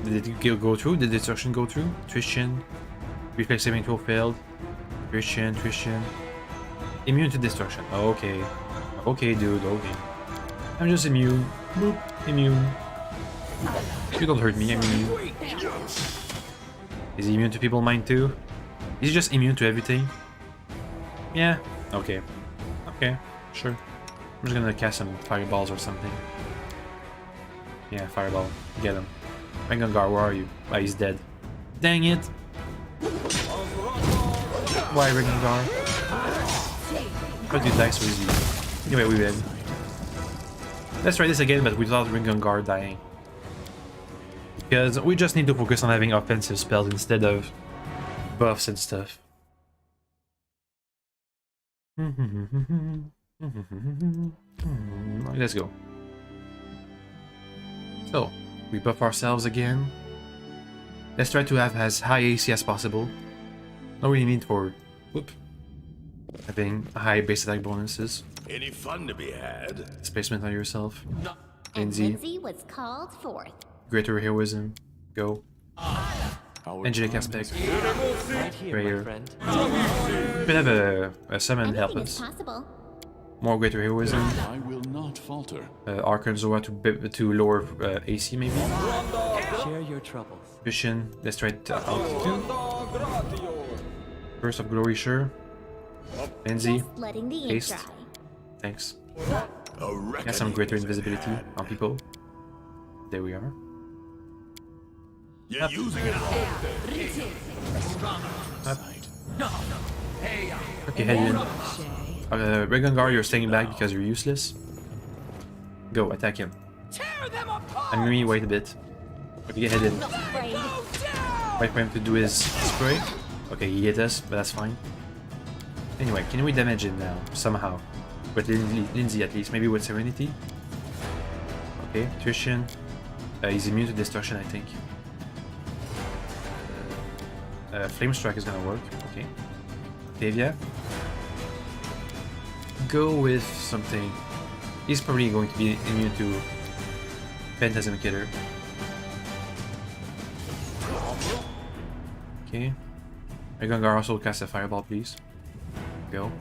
Did it go through? Did the destruction go through? Tristan. Reflex saving throw failed. Tristan. Immune to destruction. Okay. Okay, dude, okay. I'm just immune. Boop. Immune. You don't hurt me, I'm immune. Is he immune to people mind too? Is he just immune to everything? Yeah. Okay. Okay. Sure. I'm just gonna cast some fireballs or something. Yeah, fireball. Get him. Rengangar, where are you? Ah, he's dead. Dang it! Why, Rengangar? How do you die so easily? Anyway, we win. Let's try this again, but without Rengangar dying. Because we just need to focus on having offensive spells instead of buffs and stuff. Let's go. So, we buff ourselves again. Let's try to have as high AC as possible. No really need for having high base attack bonuses. Any fun to be had? Displacement on yourself. And Lindsay. Lindsay was called forth. Greater heroism. Go. Our Angelic time aspect. has Right here, Prayer. my friend. Could have a summon help Anything is us. possible. More greater heroism. I will not falter. Arcane Zora to lower AC maybe. Share your troubles. Vision. Let's try altitude. Burst of glory, sure. Lindsay. Just letting the ink Haste. dry. Thanks. A Got some greater reckoning invisibility on people. There we are. You're using it all. Okay, head in. Regangar, you're staying back because you're useless. Go, attack him. Enemy, wait a bit. Okay, head in. Wait for him to do his spray. Okay, he hit us, but that's fine. Anyway, can we damage him now? Somehow. With Lindsay at least. Maybe with Serenity. Okay, Tristian. He's immune to destruction, I think. Flame Strike is gonna work. Okay. Octavia. Go with something. He's probably going to be immune to Phantasm Killer. Okay. Regangar also cast a fireball, please. Go.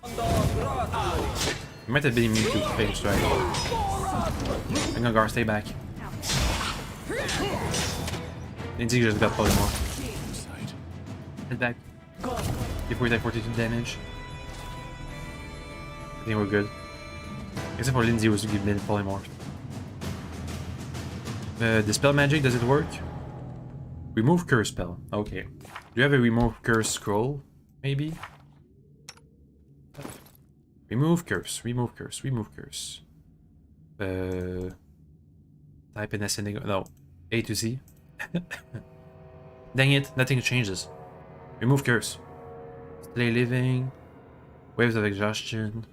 He might have been immune to Flame Strike. Regangar, stay back. Lindsay just got polymorph. Head back. Before that 42 damage. I think we're good. Except for Lindsay was been polymorphed. Dispel magic, does it work? Remove curse spell. Okay. Do you have a remove curse scroll? Maybe? Remove curse, remove curse, remove curse. Type in ascending. No. A to Z. Dang it, nothing changes. Remove curse. Stay living. Waves of exhaustion.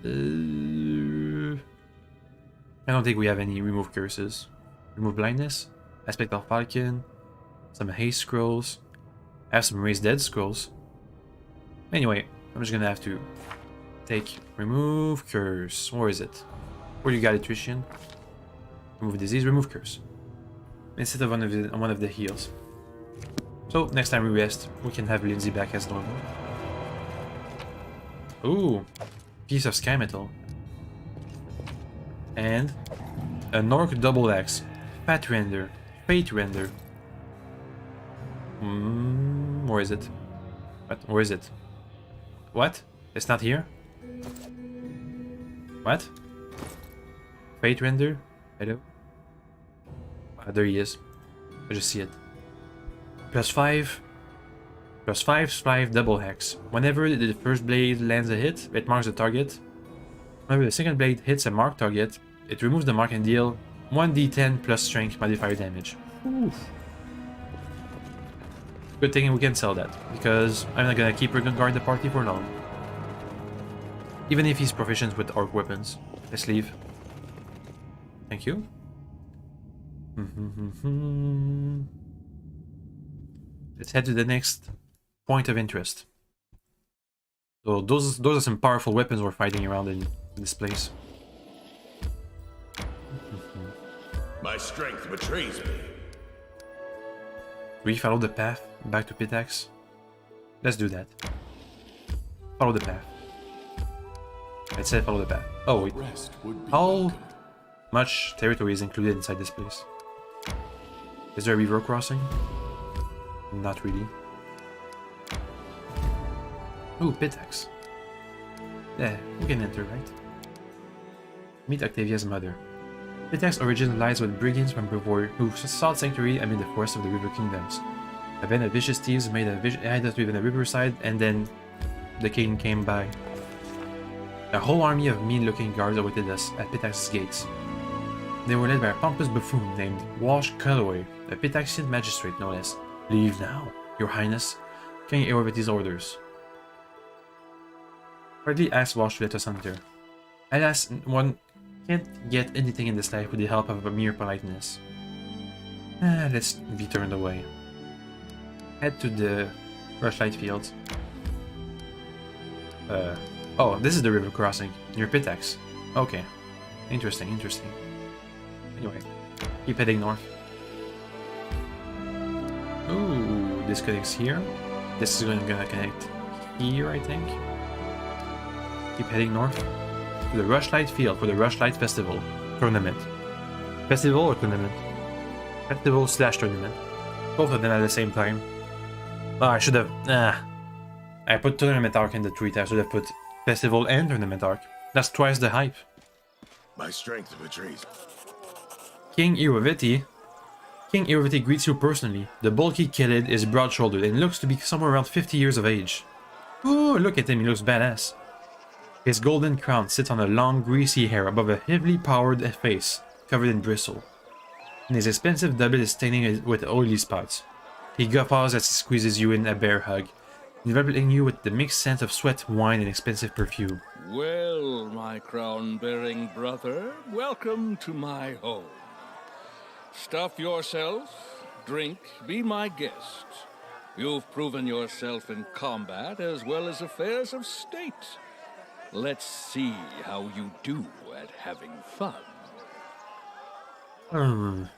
I don't think we have any remove curses. Remove blindness. Aspect of Falcon. Some haste scrolls. I have some raise dead scrolls. Anyway, I'm just gonna have to take remove curse. Where is it? Where you got it, Tristian? Remove disease, remove curse. Instead of one of the heals. So next time we rest, we can have Lindsay back as normal. Ooh, piece of sky metal. And a Nork double axe. Fat render. Fate render. Where is it? What? Where is it? What? It's not here? What? Fate render? Hello? There he is. I just see it. +5. +5 double hex. Whenever the first blade lands a hit, it marks the target. Whenever the second blade hits a marked target, it removes the mark and deal 1d10 plus strength modifier damage. Oof. Good thing we can sell that, because I'm not gonna keep Regangar in the party for long. Even if he's proficient with orc weapons. Let's leave. Thank you. Let's head to the next point of interest. So those are some powerful weapons we're fighting around in this place. My strength betrays me. We follow the path back to Pitax. Let's do that. Follow the path. I said follow the path. Oh wait. Rest would be How welcome. much territory is included inside this place? Is there a river crossing? Not really. Ooh, Pitax. Yeah, we can enter, right? Meet Octavia's mother. Pitax's origin lies with brigands from before who sought sanctuary amid the forests of the River Kingdoms. A band of vicious thieves made a hideout within the riverside, and then the king came by. A whole army of mean-looking guards awaited us at Pitax's gates. They were led by a pompous buffoon named Walsh Calloway, a Pitaxian magistrate no less. Leave now, your highness. King Eorviti's orders. Hardly asked Walsh to let us enter. Alas, one can't get anything in this life with the help of a mere politeness. Let's be turned away. Head to the rushlight fields. Oh, this is the river crossing near Pitax. Okay, interesting. Anyway, Keep heading north. Ooh, this connects here. This is gonna connect here, I think. Keep heading north to the Rushlight Field for the Rushlight Festival tournament. Festival or tournament? Festival / tournament. Both of them at the same time. Oh, I should have. I put tournament arc in the tweet. I should have put festival and tournament arc. That's twice the hype. My strength betrays me. King Iroviti greets you personally. The bulky Killid is broad-shouldered and looks to be somewhere around 50 years of age. Ooh, look at him, he looks badass. His golden crown sits on a long, greasy hair above a heavily powered face, covered in bristle. And his expensive doublet is staining with oily spots. He guffaws as he squeezes you in a bear hug, enveloping you with the mixed scent of sweat, wine, and expensive perfume. Well, my crown-bearing brother, welcome to my home. Stuff yourself, drink, be my guest. You've proven yourself in combat as well as affairs of state. Let's see how you do at having fun. I'm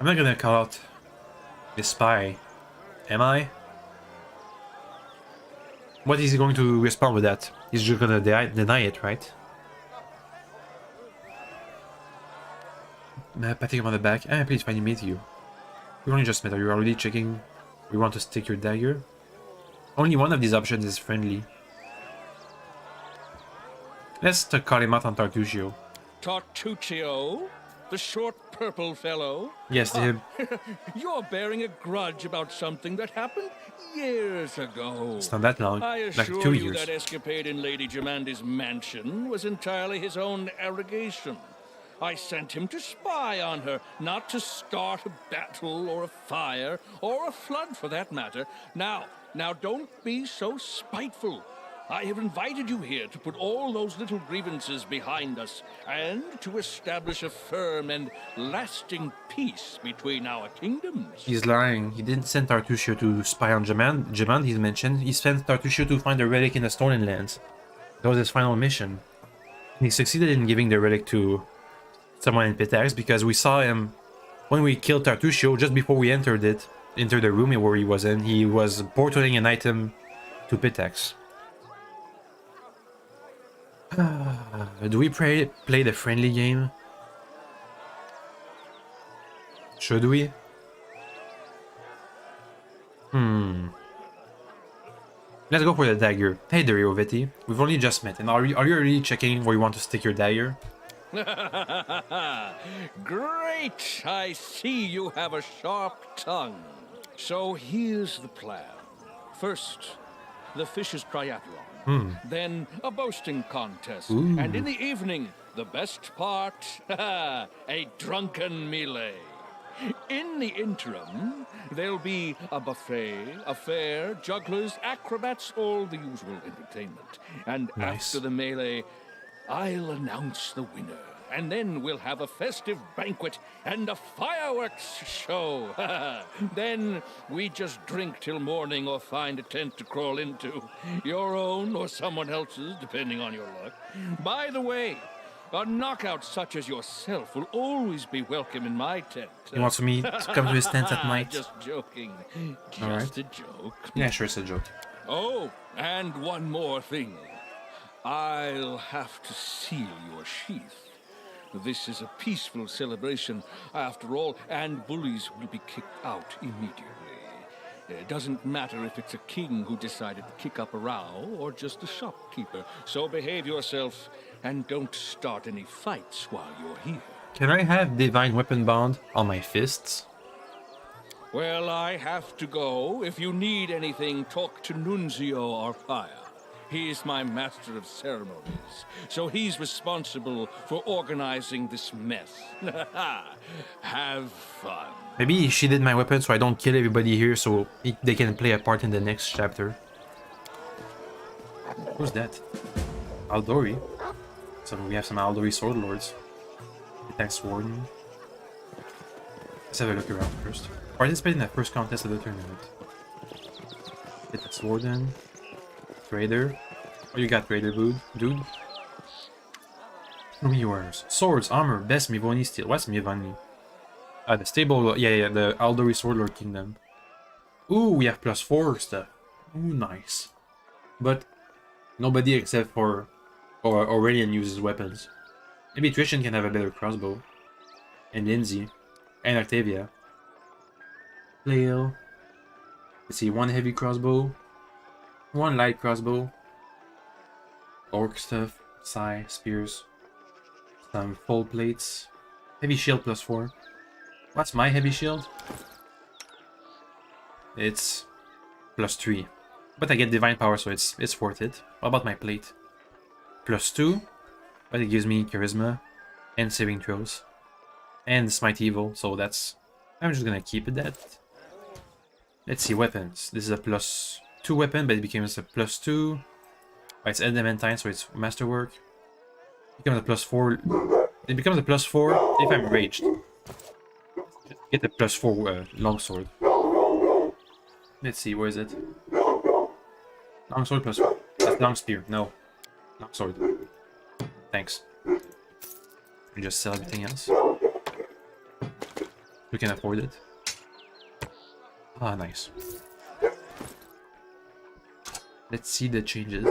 not gonna call out the spy, am I? What is he going to respond with that? He's just gonna deny it, right? Patting him on the back. Please finally meet you. We only just met. Are you already checking? We want to stick your dagger? Only one of these options is friendly. Let's call him out on Tartuccio. Tartuccio? The short purple fellow? Yes, him. You're bearing a grudge about something that happened years ago. It's not that long. I Like assure 2 you years. that escapade in Lady Jamandi's mansion was entirely his own arrogation. I sent him to spy on her, not to start a battle or a fire or a flood for that matter. Now don't be so spiteful. I have invited you here to put all those little grievances behind us and to establish a firm and lasting peace between our kingdoms. He's lying. He didn't send Tartuccio to spy on Jamand, he's mentioned. He sent Tartuccio to find a relic in the Stolen Lands. That was his final mission. He succeeded in giving the relic to someone in Pitax because we saw him when we killed Tartuccio just before we entered the room where he was in. He was portaling an item to Pitax. Do we play the friendly game? Should we? Let's go for the dagger. Hey there, Iroviti. We've only just met, and are you already checking where you want to stick your dagger? Great! I see you have a sharp tongue. So here's the plan. First, the fish's triathlon. Then a boasting contest. Ooh. And in the evening, the best part, a drunken melee. In the interim, there'll be a buffet, a fair, jugglers, acrobats, all the usual entertainment. And Nice. after the melee, I'll announce the winner. And then we'll have a festive banquet and a fireworks show. Then we just drink till morning or find a tent to crawl into. Your own or someone else's, depending on your luck. By the way, a knockout such as yourself will always be welcome in my tent. He wants me to come to his tent at night. Just joking. Just Alright. a joke. Yeah, sure, it's a joke. Oh, and one more thing. I'll have to seal your sheath. This is a peaceful celebration, after all, and bullies will be kicked out immediately. It doesn't matter if it's a king who decided to kick up a row or just a shopkeeper. So behave yourself and don't start any fights while you're here. Can I have Divine Weapon Bond on my fists? Well, I have to go. If you need anything, talk to Nunzio Arpaia. He's my master of ceremonies, so he's responsible for organizing this mess. Have fun. Maybe she did my weapon so I don't kill everybody here so they can play a part in the next chapter. Who's that? Aldori. So we have some Aldori Sword Lords. Pitax Warden. Let's have a look around first. Participate in the first contest of the tournament. Pitax Warden. Raider. What you got, Raider dude? Show me yours. Swords, armor, best Mivoni steel. What's Mivoni? Ah, the stable. Yeah, the Aldori Sword Lord Kingdom. Ooh, we have +4 stuff. Ooh, nice. But nobody except for Aurelian uses weapons. Maybe Trishan can have a better crossbow. And Lindsay. And Octavia. Flail. Let's see, 1 heavy crossbow. 1 light crossbow. Orc stuff. Sai, spears. Some full plates. Heavy shield +4. What's my heavy shield? It's +3. But I get divine power, so it's worth it. What about my plate? +2. But it gives me charisma and saving throws. And smite evil, so that's... I'm just gonna keep it that. Let's see, weapons. This is a +2 weapon, but it becomes a +2. It's adamantine, so it's masterwork. It becomes a +4. It becomes a +4 if I'm raged. Get a +4 longsword. Let's see, where is it? Longsword +4. That's long spear. No. Longsword. Thanks. We just sell everything else. We can afford it. Ah, nice. Let's see the changes.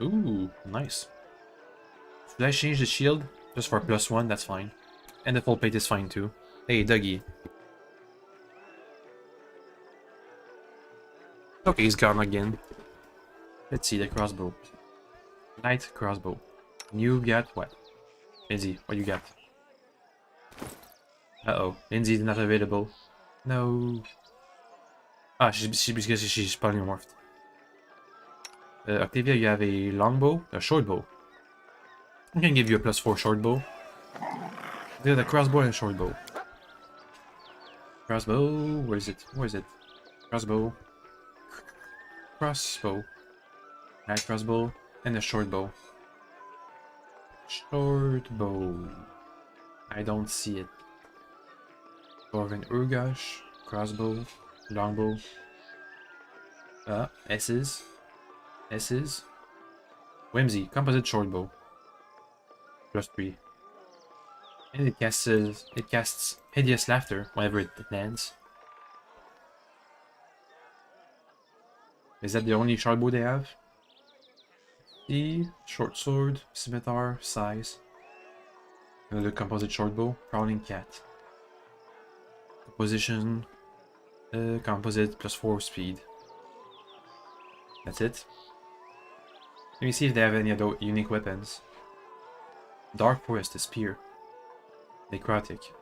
Ooh, nice. Should I change the shield? Just for +1, that's fine. And the full plate is fine too. Hey, Dougie. Okay, he's gone again. Let's see the crossbow. Light crossbow. You got what? Lindsay, what you got? Uh-oh, Lindsay's not available. No. Ah, because she's polymorphed. Octavia, you have a longbow, a short bow. I can give you a +4 short bow. There's a crossbow and a short bow. Crossbow, where is it? Where is it? Crossbow. Crossbow. Light crossbow and a short bow. Short bow. I don't see it. Dwarven Urgash, crossbow, longbow. S's. S's. Whimsy, composite short bow. +3. And it casts hideous laughter whenever it lands. Is that the only short bow they have? The short sword, scimitar, size. Another composite short bow, prowling cat. Composition, composite +4 speed. That's it. Let me see if they have any other unique weapons. Dark Forest, a spear. Necrotic.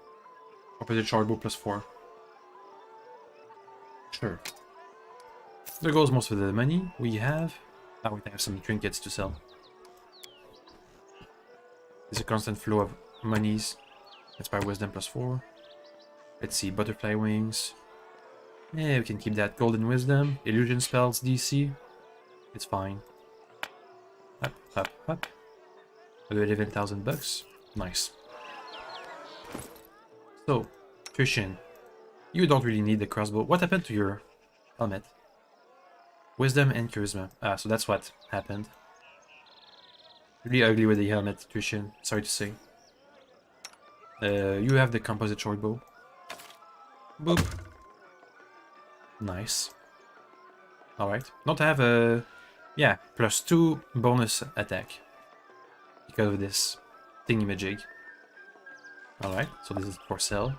Composite short bow +4. Sure. There goes most of the money we have. Now we have some trinkets to sell. There's a constant flow of monies. Inspire wisdom +4. Let's see, butterfly wings. Yeah, we can keep that. Golden wisdom. Illusion spells DC. It's fine. Up, up, up. Another 11,000 bucks. Nice. So, Trishan, you don't really need the crossbow. What happened to your helmet? Wisdom and charisma. Ah, so that's what happened. Really ugly with the helmet, Trishan. Sorry to say. You have the composite short bow. Boop. Nice. Alright. Don't have a... Yeah, +2 bonus attack. Because of this thingy-majig. Alright, so this is for sale.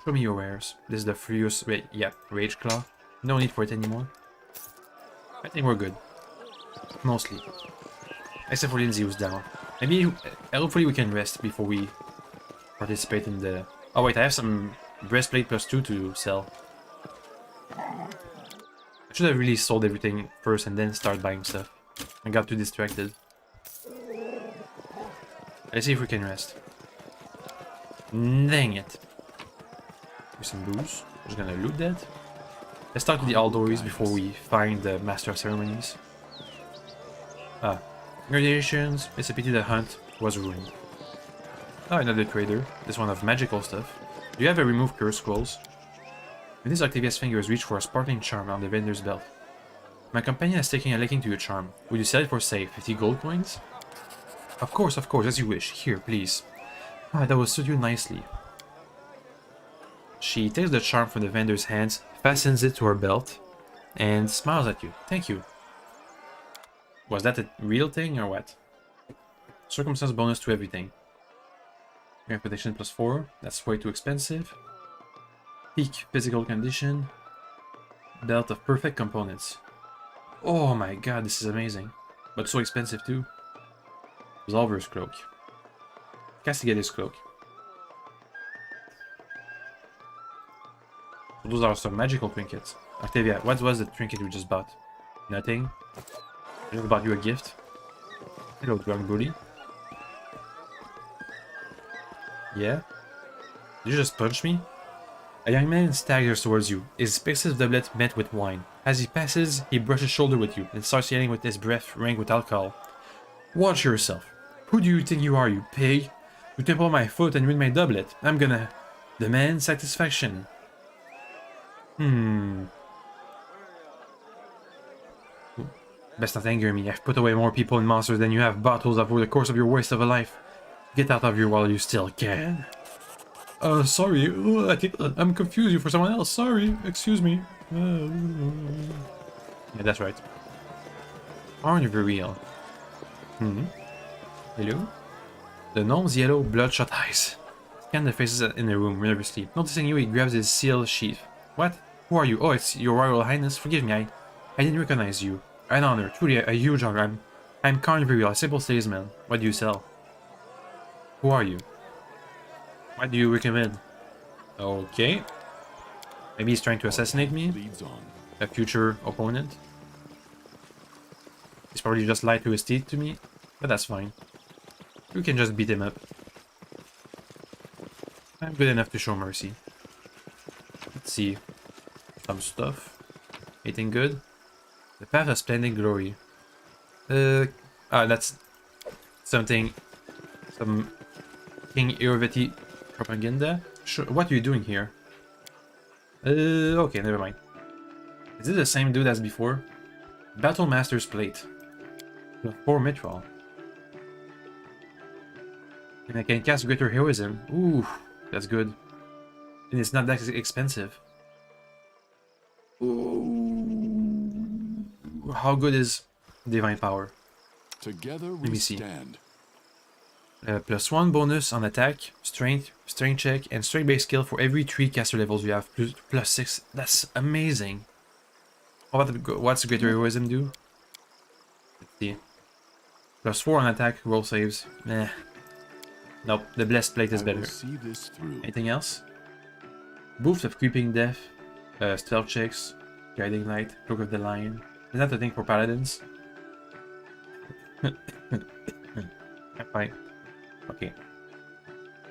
Show me your wares. This is the Furious... yeah, Rage Claw. No need for it anymore. I think we're good. Mostly. Except for Lindsay who's down. Maybe... hopefully we can rest before we participate in the... Oh wait, I have some breastplate +2 to sell. I should have really sold everything first and then start buying stuff. I got too distracted. Let's see if we can rest. Dang it. Here's some booze. I'm just gonna loot that. Let's talk to the Aldoris before we find the Master of Ceremonies. Ah. Congratulations. It's a pity the hunt was ruined. Oh, another trader. This one of magical stuff. Do you have a remove curse scrolls? When this Octavia's fingers reach for a sparkling charm on the vendor's belt. My companion is taking a liking to your charm. Would you sell it for, say, 50 gold coins? Of course, as you wish. Here, please. Ah, that will suit you nicely. She takes the charm from the vendor's hands, fastens it to her belt, and smiles at you. Thank you. Was that a real thing or what? Circumstance bonus to everything. Grand protection plus 4. That's way too expensive. Peak physical condition. Belt of perfect components. Oh my god, this is amazing. But so expensive too. Resolver's cloak. Castigator's cloak. So those are some magical trinkets. Octavia, what was the trinket you just bought? Nothing. I just bought you a gift. Hello, drunk bully. Yeah? Did you just punch me? A young man staggers towards you, his expensive doublet met with wine. As he passes, he brushes shoulder with you and starts yelling with his breath rank with alcohol. Watch yourself. Who do you think you are, you pig? You trample my foot and ruin my doublet. I'm gonna demand satisfaction. Best not anger me. I've put away more people and monsters than you have bottles over the course of your waste of a life. Get out of here while you still can. Sorry. I think I'm confused you for someone else. Sorry. Excuse me. Yeah, that's right. Aren't you real? Hello? The gnome's yellow, bloodshot eyes scan the faces in the room nervously. Noticing you, he grabs his seal sheath. What? Who are you? Oh, it's your Royal Highness. Forgive me, I didn't recognize you. An honor, truly a huge honor. I'm Carnival, a simple salesman. What do you sell? Who are you? What do you recommend? Okay. Maybe he's trying to assassinate me? Leads on. A future opponent? He's probably just lied to his teeth to me, but that's fine. We can just beat him up. I'm good enough to show mercy. Let's see. Some stuff. Anything good? The Path of Splendid Glory. That's something. Some King Irveti propaganda. Sure, what are you doing here? Okay, never mind. Is it the same dude as before? Battle Master's Plate. For Mithril. And I can cast Greater Heroism. Ooh, that's good. And it's not that expensive. Ooh. How good is Divine Power? Together Let me we see. stand. +1 bonus on attack, strength check, and strength based skill for every 3 caster levels you have. +6. That's amazing. What's Greater Heroism do? Let's see. +4 on attack, roll saves. Nah. Nope, the Blessed Plate is I better. will see this through. Anything else? Boost of Creeping Death, stealth checks, Guiding Light, Cloak of the Lion. Is that a thing for paladins? Fine. Okay.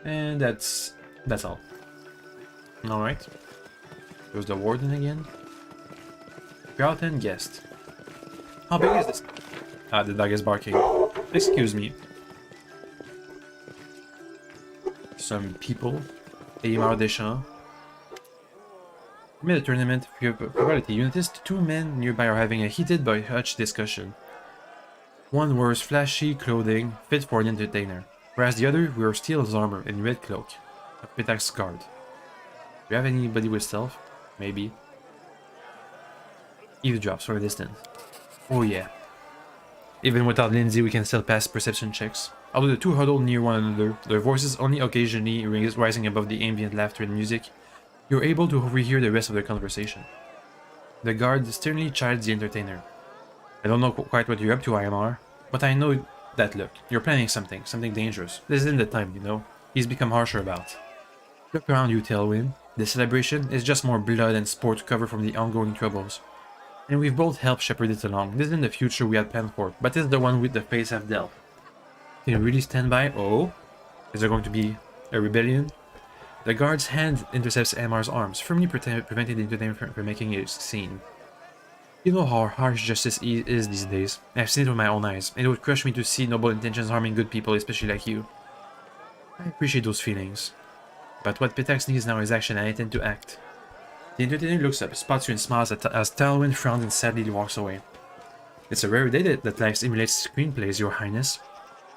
And that's all. Alright. There's the Warden again. Skeleton Guest. How big is this? Ah, the dog is barking. Excuse me. Some people. Aymar Deschamps. Mid tournament probability. You noticed 2 men nearby are having a heated but hushed discussion. One wears flashy clothing fit for an entertainer, whereas the other wears steel armor and red cloak, a Pitax guard. Do you have anybody with stealth? Maybe. Eavesdrops from a distance. Oh yeah. Even without Lindsay, we can still pass perception checks. Although the two huddle near one another, their voices only occasionally rising above the ambient laughter and music, you're able to overhear the rest of their conversation. The guard sternly chides the entertainer. I don't know quite what you're up to, IMR, but I know that look. You're planning something dangerous. This isn't the time, you know. He's become harsher about. Look around you, Tailwind. The celebration is just more blood and sport to cover from the ongoing troubles. And we've both helped shepherd it along. This isn't the future we had planned for, but it's the one with the fates have dealt. Can you really stand by? Oh? Is there going to be a rebellion? The guard's hand intercepts Amar's arms, firmly preventing the entertainer from making a scene. You know how harsh justice is these days. I've seen it with my own eyes, and it would crush me to see noble intentions harming good people, especially like you. I appreciate those feelings. But what Pitax needs now is action, and I intend to act. The entertainer looks up, spots you and smiles as Talwyn frowns and sadly walks away. It's a rare day that life simulates screenplays, Your Highness.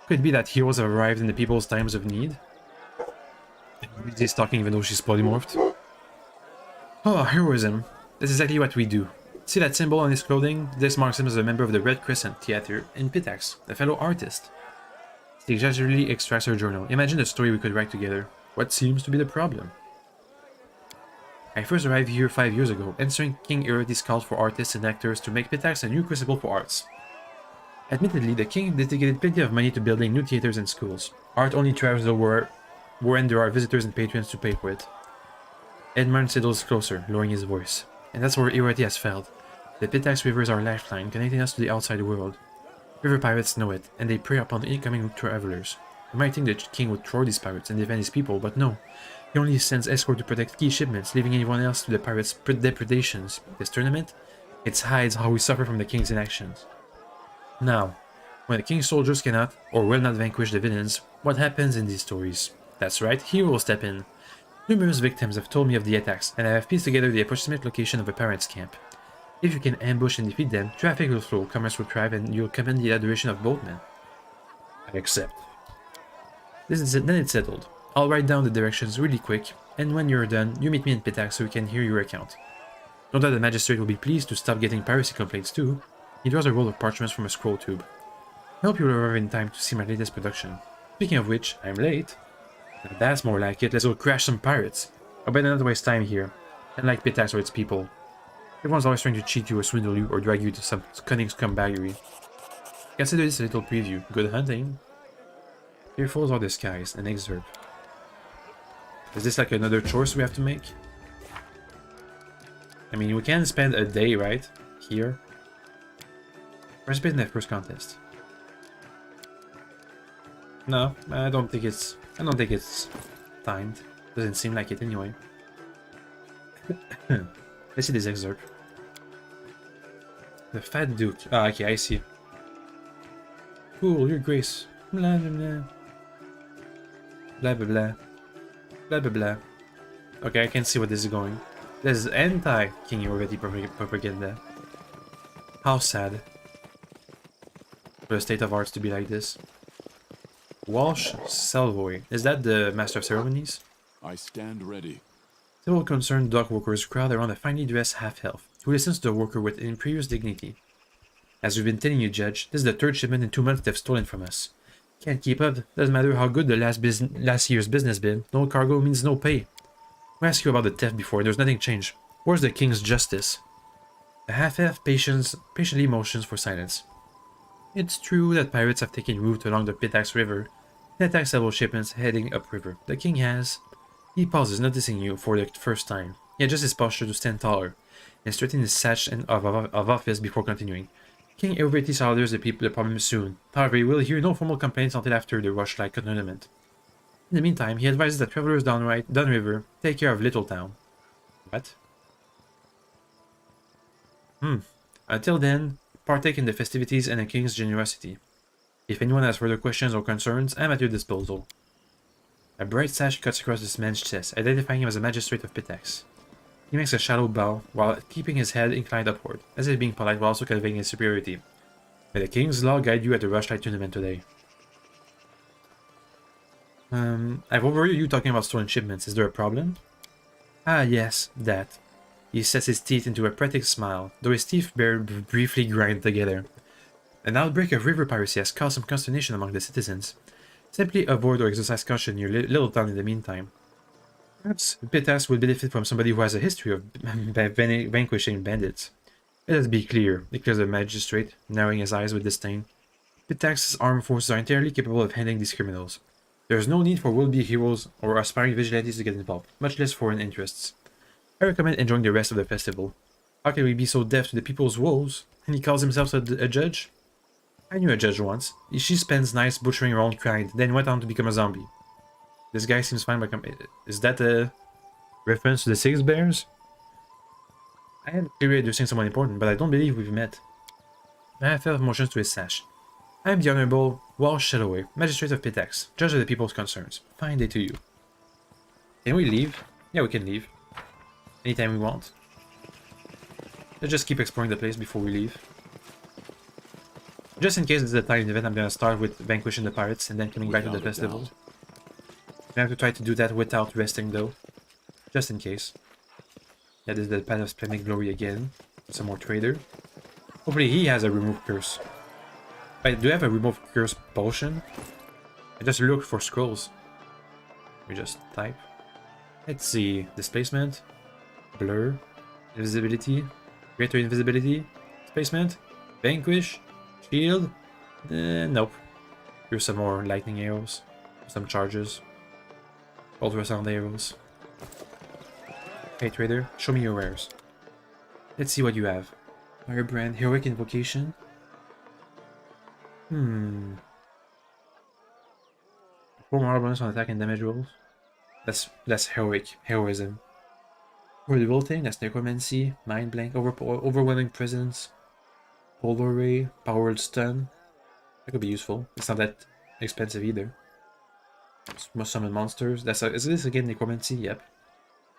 Could it be that heroes have arrived in the people's times of need? She's talking even though she's polymorphed. Oh, heroism. That's exactly what we do. See that symbol on his clothing? This marks him as a member of the Red Crescent Theatre in Pitax, a fellow artist. She exaggeratedly extracts her journal. Imagine the story we could write together. What seems to be the problem? I first arrived here 5 years ago, answering King Erodi's call for artists and actors to make Pitax a new crucible for arts. Admittedly, the king dedicated plenty of money to building new theaters and schools. Art only thrives when there are visitors and patrons to pay for it. Edmund sidles closer, lowering his voice. And that's where Erodi has failed. The Pitax River is our lifeline, connecting us to the outside world. River pirates know it, and they prey upon incoming travelers. You might think the king would throw these pirates and defend his people, but no. He only sends escort to protect key shipments, leaving anyone else to the pirates' depredations. This tournament? It hides how we suffer from the king's inactions. Now, when the king's soldiers cannot, or will not vanquish the villains, what happens in these stories? That's right, heroes step in. Numerous victims have told me of the attacks, and I have pieced together the approximate location of a pirate's camp. If you can ambush and defeat them, traffic will flow, commerce will thrive, and you'll command the adoration of boatmen. I accept. Then it's settled. I'll write down the directions really quick, and when you're done, you meet me in Pitax so we can hear your account. Note that the magistrate will be pleased to stop getting piracy complaints too. He draws a roll of parchments from a scroll tube. I hope you'll arrive in time to see my latest production. Speaking of which, I'm late. That's more like it. Let's go crash some pirates. I better not waste time here. Unlike Pitax or its people. Everyone's always trying to cheat you or swindle you or drag you to some cunning scumbaggery. Consider this a little preview. Good hunting. Fearful are the skies. An excerpt. Is this like another choice we have to make? I mean, we can spend a day, right? Here. Participate in that first contest. No, I don't think it's timed. Doesn't seem like it anyway. Let's see this excerpt. The Fat Duke. Ah, okay, I see. Cool, your grace. Blah blah blah. Blah blah blah. Blah blah blah. Okay, I can see what this is going. This is anti-King already propaganda. How sad. For the state of arts to be like this. Walsh Selvoy. Is that the Master of Ceremonies? I stand ready. Several concerned dock workers crowd around a finely dressed half-elf, who listens to the worker with imperious dignity. As we've been telling you, Judge, this is the third shipment in 2 months they've stolen from us. Can't keep up. Doesn't matter how good the last year's business been. No cargo means no pay. We asked you about the theft before, there's nothing changed. Where's the king's justice? The half-elf patiently motions for silence. It's true that pirates have taken root along the Pitax River and attacked several shipments heading upriver. The king has... He pauses, noticing you for the first time. He adjusts his posture to stand taller, and straightens his sash of office before continuing. King Everett orders the problem soon. However, he will hear no formal complaints until after the Rushlight tournament. In the meantime, he advises that travelers downriver take care of Little Town. What? Until then, partake in the festivities and the king's generosity. If anyone has further questions or concerns, I am at your disposal. A bright sash cuts across this man's chest, identifying him as a magistrate of Pitax. He makes a shallow bow, while keeping his head inclined upward, as if being polite while also conveying his superiority. May the king's law guide you at the Rushlight tournament today. I've overheard you talking about stolen shipments. Is there a problem? Ah, yes, that. He sets his teeth into a pratic smile, though his teeth briefly grind together. An outbreak of river piracy has caused some consternation among the citizens. Simply avoid or exercise caution in your little town in the meantime. Perhaps Pitax will benefit from somebody who has a history of vanquishing bandits. Let us be clear, declares the magistrate, narrowing his eyes with disdain. Pitax's armed forces are entirely capable of handling these criminals. There is no need for will-be heroes or aspiring vigilantes to get involved, much less foreign interests. I recommend enjoying the rest of the festival. How can we be so deaf to the people's woes? And he calls himself a judge? I knew a judge once. She spends nights butchering her own kind, then went on to become a zombie. This guy seems fine by Is that a reference to the Six Bears? I am clearly addressing someone important, but I don't believe we've met. I felt motions to his sash. I am the Honorable Walsh Shelloway, Magistrate of Pitax, Judge of the People's Concerns. Fine day to you. Can we leave? Yeah, we can leave. Anytime we want. Let's just keep exploring the place before we leave. Just in case it's a tiny event, I'm gonna start with vanquishing the pirates and then coming back to the Without a festival. doubt. I have to try to do that without resting though. Just in case. Yeah, this is the Path of Splendid Glory again. Some more trader. Hopefully he has a remove curse. Wait, do I have a remove curse potion? I just look for scrolls. We just type. Let's see. Displacement. Blur. Invisibility. Greater invisibility. Displacement. Vanquish. Shield. Nope. Here's some more lightning arrows. Some charges. Ultrasound arrows. Hey trader, show me your wares. Let's see what you have. Firebrand, Heroic Invocation. 4 more bonus on attack and damage rolls. That's heroism. Revolting, that's Necromancy, Mind Blank, Overwhelming Presence, Polar Ray, Powered Stun. That could be useful. It's not that expensive either. Must summon monsters. Is this again Necromancy? Yep.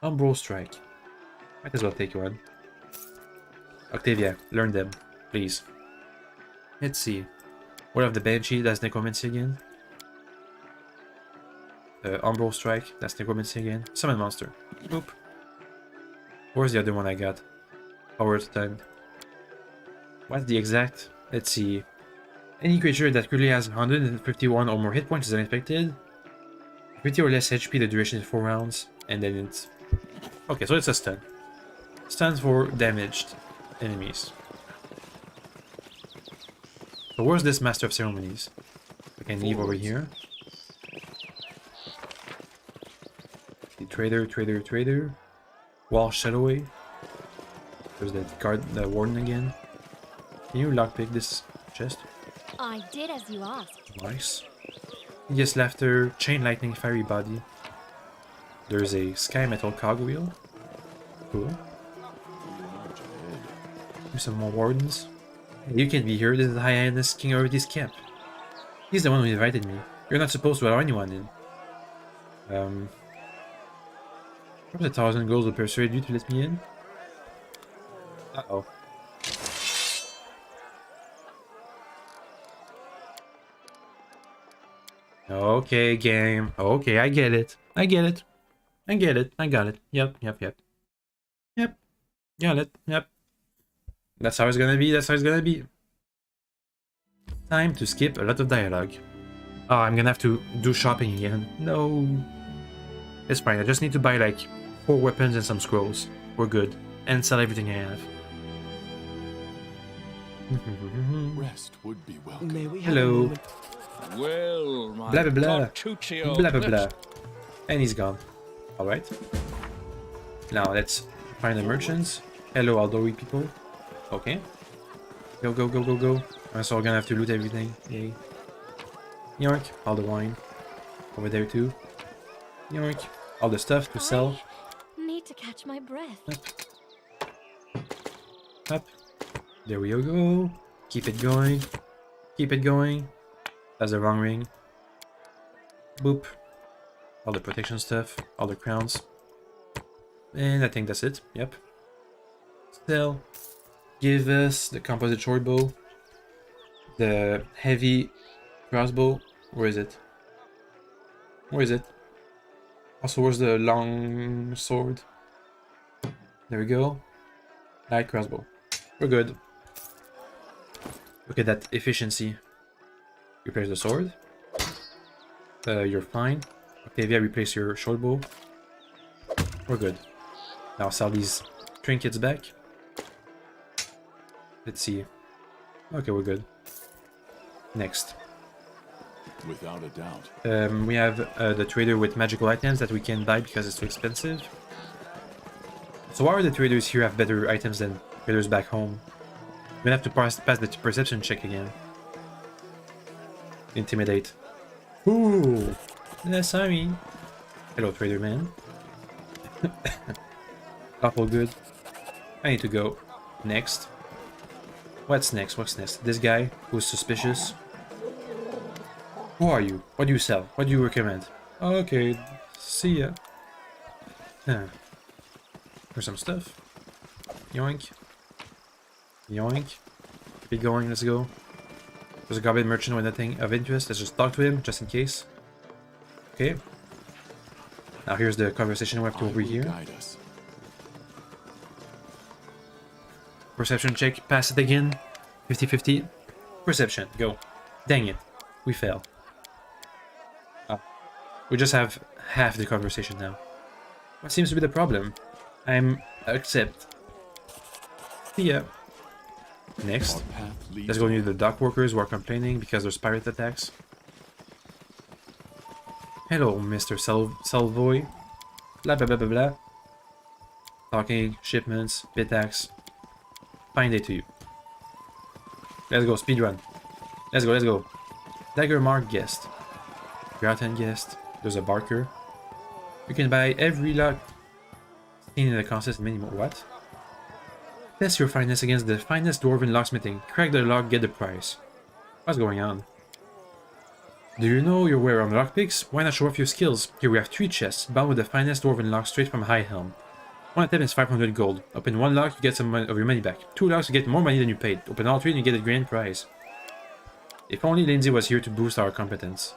Umbral Strike. Might as well take one. Octavia, learn them, please. Let's see. What of the Banshee? That's Necromancy again. Umbral Strike. That's Necromancy again. Summon monster. Oop. Where's the other one I got? Powered Stun. What's the exact? Let's see. Any creature that currently has 151 or more hit points is unaffected. 50 or less HP, the duration is 4 rounds. And then it's... Okay, so it's a stun. Stands for damaged enemies. So where's this Master of Ceremonies? We can leave over here. The trader. Wall Shadowway. There's the warden again. Can you lockpick this chest? I did as you asked. Nice. Yes, laughter, chain lightning, fiery body. There's a sky metal cogwheel. Cool. Here's some more wardens. Hey, you can't be here. This is the High Highness King Ority's camp. He's the one who invited me. You're not supposed to allow anyone in. Perhaps 1,000 gold will persuade you to let me in. Uh-oh. Okay, game. Okay, I get it. I got it. Yep. Got it. Yep. That's how it's gonna be. Time to skip a lot of dialogue. Oh, I'm gonna have to do shopping again. No. It's fine, I just need to buy like 4 weapons and some scrolls. We're good. And sell everything I have. Rest would be welcome. May we have a Hello. moment? Well, my Blah blah blah. Tortuccio, Blah blah let's blah. And he's gone. Alright. Now let's find the merchants. Hello, outdoory people. Okay. Go. So we're gonna have to loot everything. Yay. Yoink. All the wine. Over there too. Yoink. All the stuff to sell. I need to catch my breath. Up. There we go. Keep it going. That's the wrong ring. Boop. All the protection stuff. All the crowns. And I think that's it. Yep. Still. Give us the composite short bow. The heavy crossbow. Where is it? Also, where's the long sword? There we go. Light crossbow. We're good. Look at that efficiency. Replace the sword. You're fine. Octavia, replace your short bow. We're good. Now sell these trinkets back. Let's see. Okay, we're good. Next. Without a doubt. We have the trader with magical items that we can buy because it's too expensive. So why are the traders here have better items than traders back home? We're gonna have to pass the perception check again. Intimidate. Ooh! Sorry. Hello, trader man. Awful good. I need to go. Next. What's next? This guy who's suspicious. Who are you? What do you sell? What do you recommend? Okay, see ya. Here's some stuff. Yoink. Keep it going, let's go. There's a goblin merchant with nothing of interest. Let's just talk to him, just in case. Okay. Now here's the conversation we have to overhear. Guide us. Perception check. Pass it again. 50-50. Perception. Go. Dang it. We fail. Oh. We just have half the conversation now. What seems to be the problem? I'm... accept. Yeah. Next. Let's go near the dock workers who are complaining because there's pirate attacks. Hello, Mr. Salvoy. Blah blah blah blah blah. Talking, shipments, Pitax. Fine day to you. Let's go, speedrun. Let's go, let's go. Dagger Mark guest. Gratin guest. There's a barker. You can buy every lock seen in the contest minimum. What? Test your fineness against the finest dwarven locksmithing. Crack the lock, get the prize. What's going on? Do you know your way around lockpicks? Why not show off your skills? Here we have 3 chests, bound with the finest dwarven lock straight from High Helm. One item is 500 gold. Open 1 lock, you get some of your money back. 2 locks, you get more money than you paid. Open all 3 and you get a grand prize. If only Lindsay was here to boost our competence.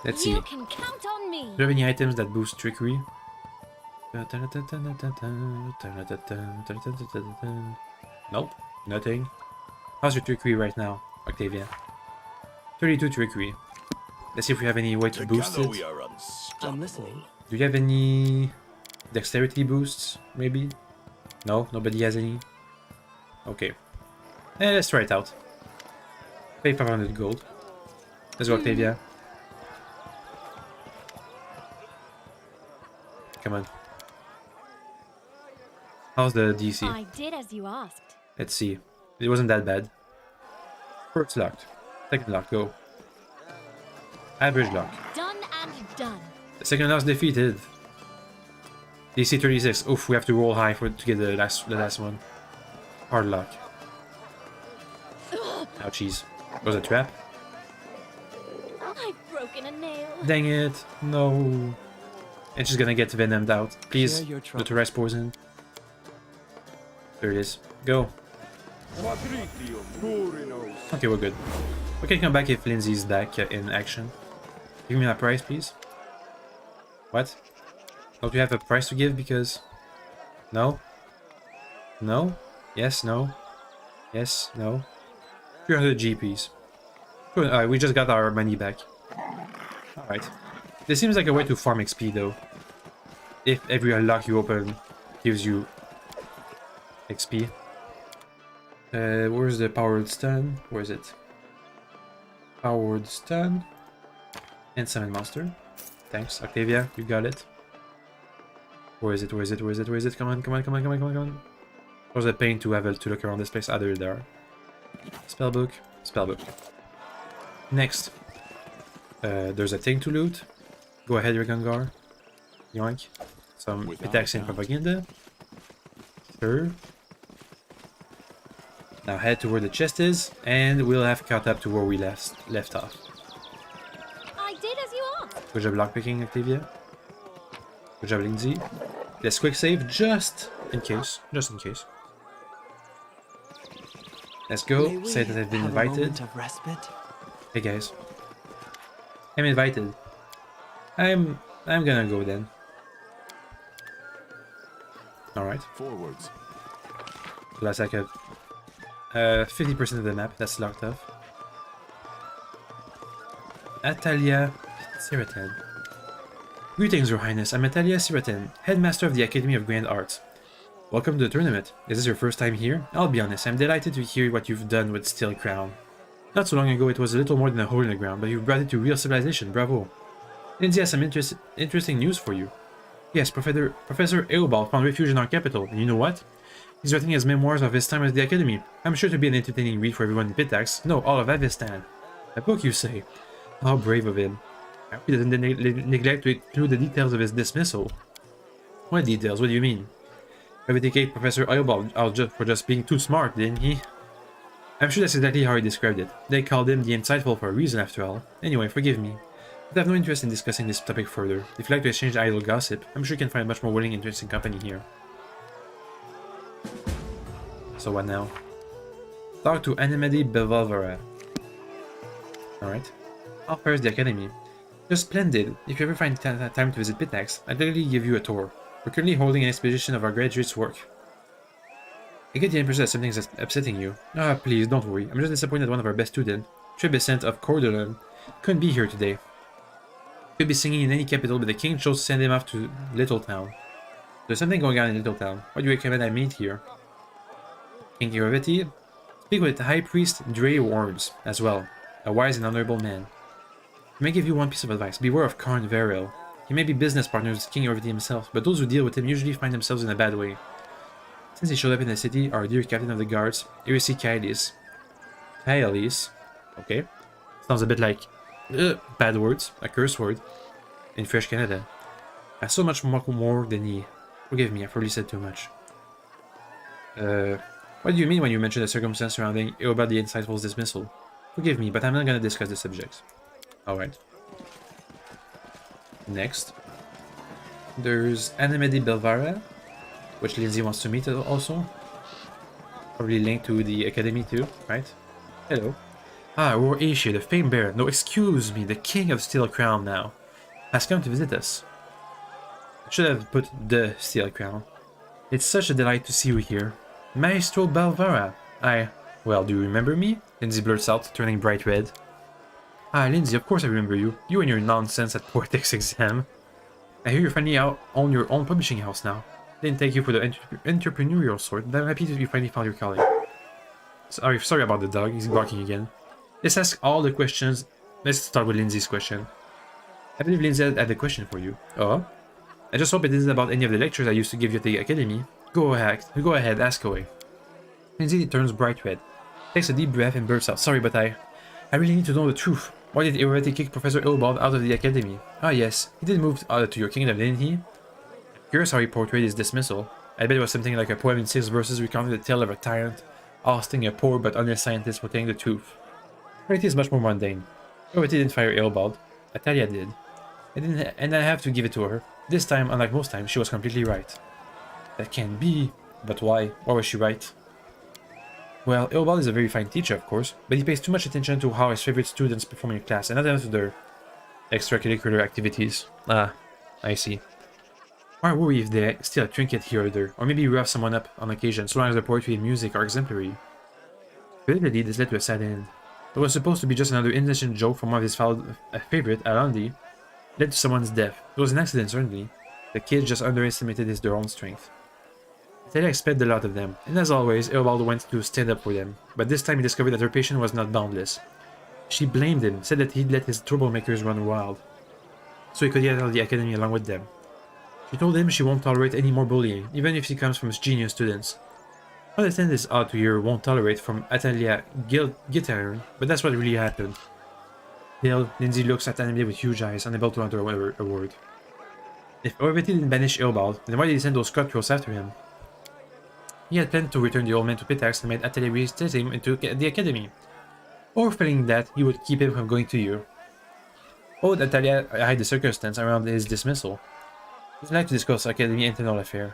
Let's see. You can count on me. Do you have any items that boost trickery? Nope, nothing. How's your trickery right now, Octavia? 32 trickery. Let's see if we have any way to boost it. we are I'm unstoppable. listening. Do you have any dexterity boosts, maybe? No, nobody has any? Okay. Let's try it out. Pay 500 gold. Let's go, Octavia. Come on. How's the DC? I did as you asked. Let's see. It wasn't that bad. First locked. Second lock, go. Average lock. Done and done. The second lock's defeated. DC 36. Oof, we have to roll high to get the last one. Hard lock. Ouchies. Was a trap? I've broken a nail. Dang it. No. And she's gonna get venomed out. Please, Share your go to rest poison. There it is. Go. Okay, we're good. We can come back if Lindsay's back in action. Give me that price, please. What? Don't you have a price to give because... No? No? Yes, no? Yes, no? 300 GPs. Alright, we just got our money back. Alright. This seems like a way to farm XP though. If every unlock you open gives you XP. Where's the powered stun? Where is it? Powered stun. And summon monster. Thanks, Octavia, you got it. Where is it? Where is it? Where is it? Where is it? Come on, come on, come on, come on, come on, come on. It was a pain to have to look around this place. There they are. Spellbook. Spellbook. Next. There's a thing to loot. Go ahead, Regangar. Yoink. Some Pitax and propaganda. Sure. Now head to where the chest is, and we'll have caught up to where we left off. I did as you asked. Good job lockpicking, Octavia. Good job, Lindsay. Let's quick save just in case. Just in case. Let's go. May we Say that I've been have a invited. moment of respite? Hey guys. I'm invited. I'm gonna go then. Alright. Forwards. So that's like a 50% of the map that's locked off. Atalia Siratan. Greetings, Your Highness. I'm Atalia Siratan, Headmaster of the Academy of Grand Arts. Welcome to the tournament. Is this your first time here? I'll be honest, I'm delighted to hear what you've done with Steel Crown. Not so long ago, it was a little more than a hole in the ground, but you've brought it to real civilization. Bravo. Lindsay has some interesting news for you. Yes, Professor Eobal found refuge in our capital, and you know what? He's writing his memoirs of his time at the Academy. I'm sure to be an entertaining read for everyone in Pitax. No, all of Avistan. A book, you say? How brave of him. I hope he doesn't neglect to include the details of his dismissal. What details? What do you mean? Eradicate Professor Eobal for just being too smart, didn't he? I'm sure that's exactly how he described it. They called him the Insightful for a reason, after all. Anyway, forgive me. But I have no interest in discussing this topic further. If you'd like to exchange idle gossip, I'm sure you can find much more willing and interesting company here. So what now? Talk to Animedi Bevalvera. Alright. How far is the academy? Just splendid. If you ever find time to visit Pitax, I'd gladly give you a tour. We're currently holding an exposition of our graduates' work. I get the impression that something's upsetting you. Ah, please, don't worry. I'm just disappointed that one of our best students, Trebescent of Cordolan, couldn't be here today. He could be singing in any capital, but the king chose to send him off to Little Town. There's something going on in Little Town. What do you recommend I meet here? King Iroveti? Speak with High Priest Dre Wards as well, a wise and honorable man. I may give you one piece of advice. Beware of Karn Varel. He may be business partners with King Iroveti himself, but those who deal with him usually find themselves in a bad way. Since he showed up in the city, our dear captain of the guards, Irisi Kailis, okay, sounds a bit like bad words, a curse word, in fresh Canada. Has so much more than he. Forgive me, I probably said too much. What do you mean when you mention the circumstance surrounding about the insightful dismissal? Forgive me, but I'm not gonna discuss the subject. Alright. Next. There's Anemedi Belvara, which Lindsay wants to meet also. Probably linked to the academy too, right? Hello. Ah, Roar Asia, the famed bear. No, excuse me, the king of Steel Crown now. Has come to visit us. I should have put the Steel Crown. It's such a delight to see you here. Maestro Belvara. Well, do you remember me? Lindsay blurts out, turning bright red. Ah, Lindsay, of course I remember you. You and your nonsense at Pitax exam. I hear you're finally out on your own publishing house now. Didn't take you for the entrepreneurial sort, but I'm happy that you finally found your calling. Sorry about the dog, he's barking again. Let's ask all the questions. Let's start with Lindsay's question. I believe Lindsay had a question for you. Oh? I just hope it isn't about any of the lectures I used to give you at the academy. Go ahead, ask away. Lindsay turns bright red, takes a deep breath and bursts out. Sorry, but I really need to know the truth. Why did Iroveti kick Professor Eobald out of the academy? Ah yes, he did move to your kingdom, didn't he? Curious how he portrayed his dismissal. I bet it was something like a poem in 6 verses recounting the tale of a tyrant, ousting a poor but honest scientist for telling the truth. Reality is much more mundane. Iroveti didn't fire Eobald. Atalia did. And I have to give it to her. This time, unlike most times, she was completely right. That can't be. But why? Why was she right? Well, Eobald is a very fine teacher, of course, but he pays too much attention to how his favorite students perform in class and not enough to their extracurricular activities. Ah, I see. Why worry if they steal a trinket here or there, or maybe rough someone up on occasion, so long as the poetry and music are exemplary? Repeatedly, this led to a sad end. It was supposed to be just another innocent joke from one of his favorite, Alandi, led to someone's death. It was an accident, certainly. The kids just underestimated their own strength. Talia expected a lot of them, and as always, Eobald went to stand up for them, but this time he discovered that her patience was not boundless. She blamed him, said that he'd let his troublemakers run wild, so he could get out of the academy along with them. She told him she won't tolerate any more bullying, even if she comes from genius students. I understand this odd to hear won't tolerate from Atalia Gittern, but that's what really happened. Still, Lindsay looks at Anemedi with huge eyes, unable to utter a word. If Iroveti didn't banish Eobald, then why did he send those cutthroats after him? He had planned to return the old man to Pitax and made Atalia reinstate him into the academy. Or failing that, he would keep him from going to you. How would Atalia hide the circumstance around his dismissal? We'd like to discuss academy internal affair.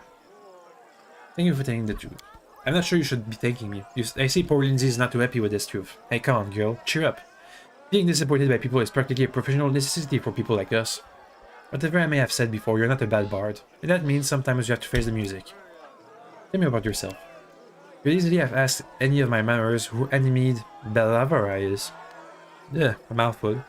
Thank you for telling the truth. I'm not sure you should be thanking me. I see poor Lindsay is not too happy with this truth. Hey, come on, girl. Cheer up. Being disappointed by people is practically a professional necessity for people like us. Whatever I may have said before, you're not a bad bard, and that means sometimes you have to face the music. Tell me about yourself. You could easily have asked any of my mannerers who Anemedi Belvara is. Ugh, a mouthful.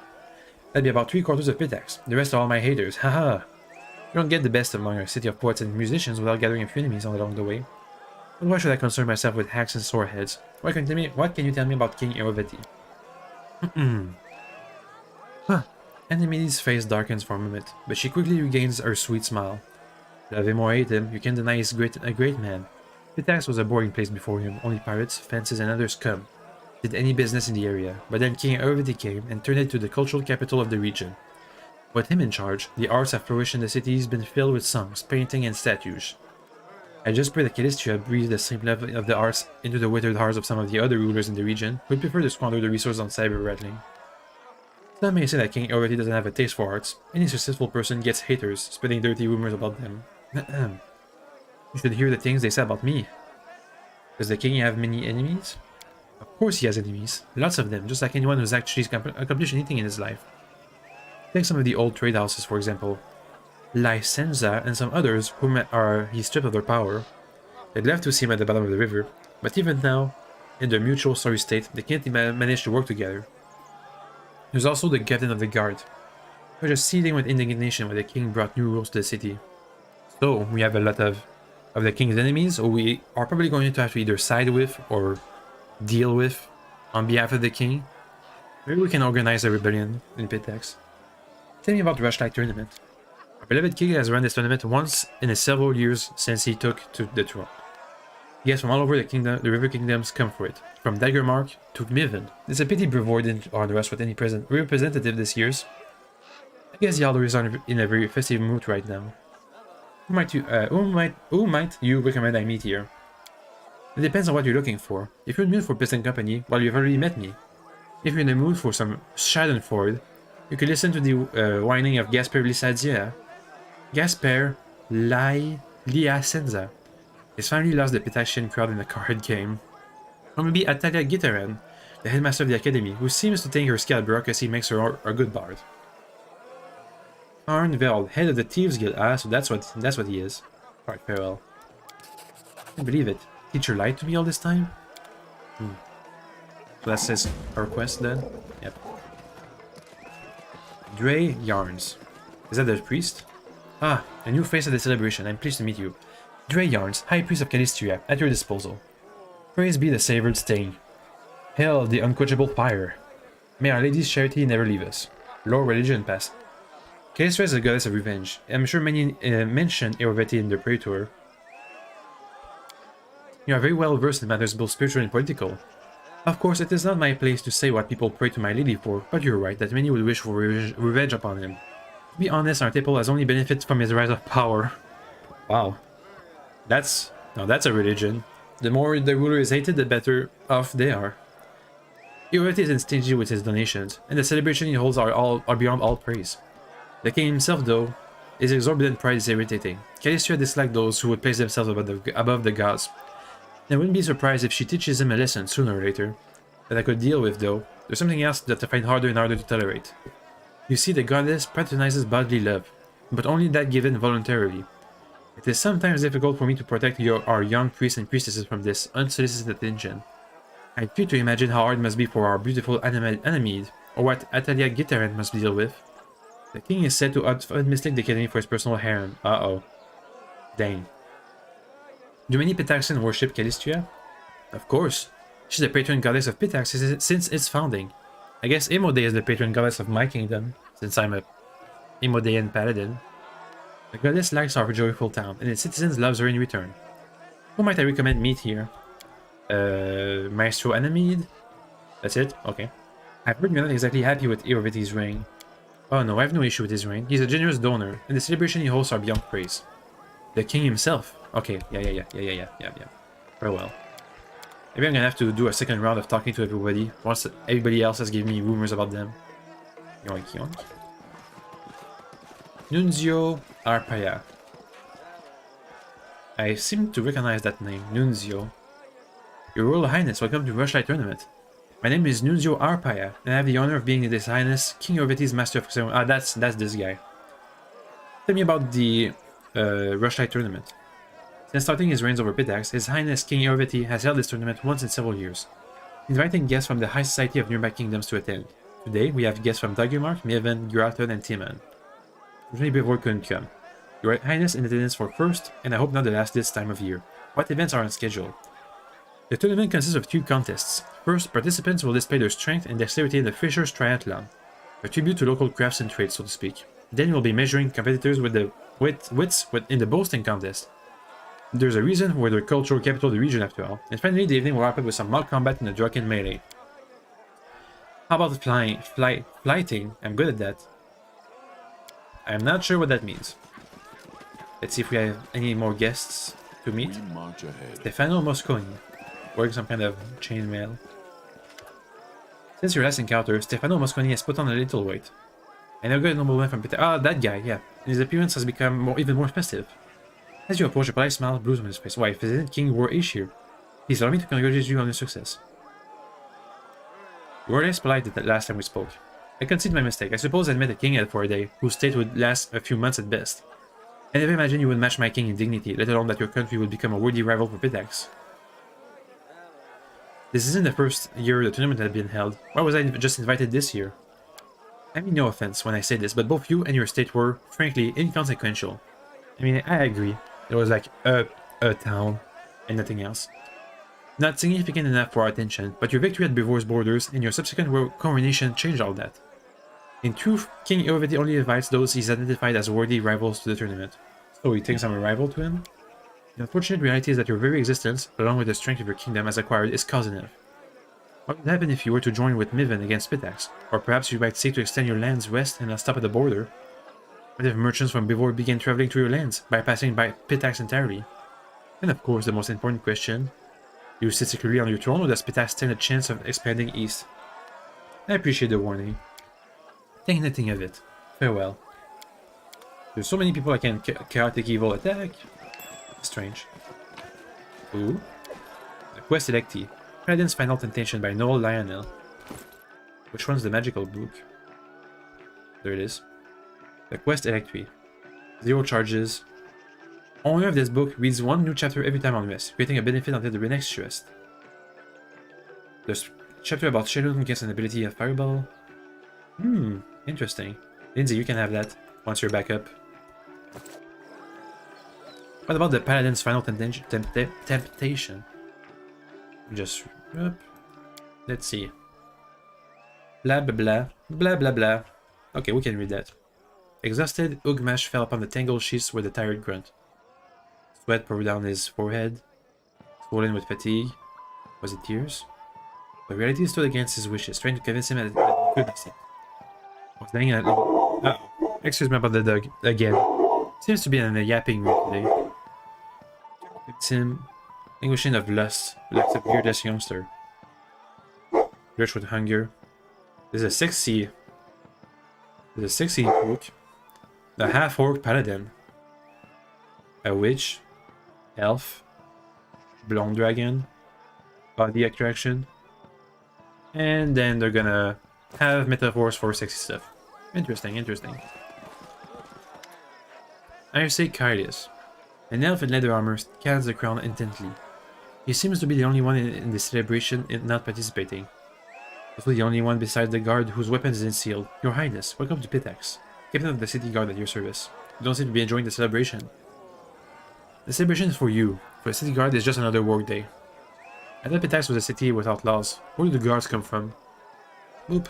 That'd be about 3/4 of Pitax. The rest are all my haters, haha. You don't get the best among our city of poets and musicians without gathering a few enemies along the way. But why should I concern myself with hacks and soreheads? What can you tell me about King Iroveti? Huh. Anemedi's face darkens for a moment, but she quickly regains her sweet smile. Love him or hate him, you can't deny he's a great man. Pitax was a boring place before him, only pirates, fences, and other scum did any business in the area, but then King Iroveti came and turned it to the cultural capital of the region. With him in charge, the arts have flourished and the city's been filled with songs, painting, and statues. I just pray that Calistria breathed the same level of the arts into the withered hearts of some of the other rulers in the region who would prefer to squander the resources on cyber rattling. Some may say that King Iroveti doesn't have a taste for arts. Any successful person gets haters, spreading dirty rumors about them. You should hear the things they say about me. Does the king have many enemies? Of course he has enemies, lots of them, just like anyone who's actually accomplished anything in his life. Take some of the old trade houses, for example. Licenza and some others whom are he stripped of their power. They'd love to see him at the bottom of the river, but even now, in their mutual sorry state, they can't manage to work together. There's also the captain of the guard. They're just seething with indignation when the king brought new rules to the city. So, we have a lot of the king's enemies, who we are probably going to have to either side with or deal with on behalf of the king. Maybe we can organize a rebellion in Pitax. Tell me about the Rushlight tournament. Our beloved king has run this tournament once in the several years since he took to the throne. Guests from all over the kingdom, the river kingdoms come for it, from Daggermark to Miven. It's a pity Brevoort didn't honor us with any representative this year's. I guess the elders are in a very festive mood right now. Who might you recommend I meet here? It depends on what you're looking for. If you're in the mood for Piston Company, well, you've already met me. If you're in the mood for some Schadenfreude, you could listen to the whining of Gasper Lissadia. Gasper Liasenza. His family lost the Pitaxian crowd in a card game. Or maybe Atalia Gitaran, the headmaster of the academy, who seems to think her skill bureaucracy makes her a good bard. Arnveld, head of the Thieves Guild. Ah, so that's what he is. Alright, farewell. I can't believe it. Teacher lied to me all this time? So that says our quest then? Yep. Dre Yarns. Is that the priest? Ah, a new face at the celebration. I'm pleased to meet you. Dre Yarns, High Priest of Calistria, at your disposal. Praise be the savored stain. Hail the unquenchable fire. May Our Lady's charity never leave us. Lore, religion, past. Calistria is a goddess of revenge. I'm sure many mention Eorveti in their praetor. You are very well versed in matters both spiritual and political. Of course, it is not my place to say what people pray to my lady for, but you're right that many would wish for revenge upon him. To be honest, our temple has only benefited from his rise of power. Wow. That's a religion. The more the ruler is hated, the better off they are. Eorveti isn't stingy with his donations, and the celebration he holds are beyond all praise. The king himself, though, his exorbitant pride is irritating. Calistria dislikes those who would place themselves above the gods. I wouldn't be surprised if she teaches him a lesson sooner or later. That I could deal with, though. There's something else that I find harder and harder to tolerate. You see, the goddess patronizes bodily love, but only that given voluntarily. It is sometimes difficult for me to protect our young priests and priestesses from this unsolicited attention. I try to imagine how hard it must be for our beautiful Anamid, or what Atalia Gitaran must deal with. The king is said to unmistake the academy for his personal harem. Uh-oh. Dang. Do many Pitaxians worship Calistria? Of course. She's the patron goddess of Pitax since its founding. I guess Imode is the patron goddess of my kingdom, since I'm a Imodean paladin. The goddess likes our joyful town, and its citizens loves her in return. Who might I recommend meet here? Maestro Anamid? That's it? Okay. I've heard you're not exactly happy with Eorveti's reign. Oh no, I have no issue with his reign. He's a generous donor, and the celebration he hosts are beyond praise. The king himself. Okay, yeah. Very well. Maybe I'm gonna have to do a second round of talking to everybody, once everybody else has given me rumors about them. Yoink, yoink. Nunzio Arpaia. I seem to recognize that name, Nunzio. Your Royal Highness, welcome to Rushlight Tournament. My name is Nunzio Arpaia, and I have the honor of being His Highness King Eorveti's Master of Ceremony. Ah, that's this guy. Tell me about the Rushlight Tournament. Since starting his reigns over Pitax, His Highness King Eorveti has held this tournament once in several years, inviting guests from the high society of nearby kingdoms to attend. Today, we have guests from Daggermark, Miven, Guraton, and Timan. Unfortunately, Brevoort couldn't come. Your Highness in attendance for first, and I hope not the last this time of year. What events are on schedule? The tournament consists of 2 contests. First, participants will display their strength and dexterity in the Fisher's Triathlon, a tribute to local crafts and trades, so to speak. Then we'll be measuring competitors with the wits in the boasting contest. There's a reason we're the cultural capital of the region after all. And finally, the evening will wrap up with some mock combat in the Draken melee. How about flighting? I'm good at that. I'm not sure what that means. Let's see if we have any more guests to meet. Stefano Mosconi, wearing some kind of chainmail. Since your last encounter, Stefano Mosconi has put on a little weight. And a good nobleman from Pitax. Ah, that guy, yeah. His appearance has become even more festive. As you approach, a polite smile brews on his face. Why, if President King wore a shear. Please allow me to congratulate you on your success. You were less polite the last time we spoke. I concede my mistake. I suppose I met a king for a day, whose state would last a few months at best. I never imagined you would match my king in dignity, let alone that your country would become a worthy rival for Pitax. This isn't the first year the tournament had been held. Why was I just invited this year? I mean no offense when I say this, but both you and your state were, frankly, inconsequential. I mean, I agree. It was like a town and nothing else. Not significant enough for our attention, but your victory at Bevor's borders and your subsequent coronation changed all that. In truth, King Iorveti only invites those he's identified as worthy rivals to the tournament. So he thinks I'm a rival to him? The unfortunate reality is that your very existence, along with the strength of your kingdom as acquired, is cause enough. What would happen if you were to join with Miven against Pitax? Or perhaps you might seek to extend your lands west and not stop at the border? What if merchants from Bivor began traveling through your lands, bypassing by Pitax entirely? And of course, the most important question, do you sit securely on your throne, or does Pitax stand a chance of expanding east? I appreciate the warning. Think nothing of it. Farewell. There's so many people I can chaotic evil attack. Strange. Ooh. The Quest Electi. Paladin's Final Temptation by Noel Lionel. Which one's the magical book? There it is. The Quest Electri. 0 charges. Owner of this book reads 1 new chapter every time on rest, creating a benefit until the next rest. There's a chapter about Shadowrun gets an ability of Fireball. Interesting. Lindsay, you can have that once you're back up. What about the Paladin's Final Temptation? Just... let's see. Blah blah blah. Blah blah blah. Okay, we can read that. Exhausted, Ugmash fell upon the tangled sheets with a tired grunt. Sweat poured down his forehead. Swollen with fatigue. Was it tears? But reality stood against his wishes, trying to convince him that he could accept. I was laying at... Uh-oh. Excuse me about the dog. Again. Seems to be in a yapping mood today. It's him, languishing of lust, like a beardless youngster. Lurched with hunger. There's a sexy book. The half-orc paladin. A witch. Elf. Blonde dragon. Body attraction. And then they're gonna have metaphors for sexy stuff. Interesting, interesting. I say Kylius. An elf in leather armor scans the crowd intently. He seems to be the only one in the celebration not participating. Also the only one besides the guard whose weapon isn't sealed. Your Highness, welcome to Pitax. Captain of the city guard at your service. You don't seem to be enjoying the celebration. The celebration is for you. For the city guard, it's just another work day. I thought Pitax was a city without laws. Where do the guards come from? Oop.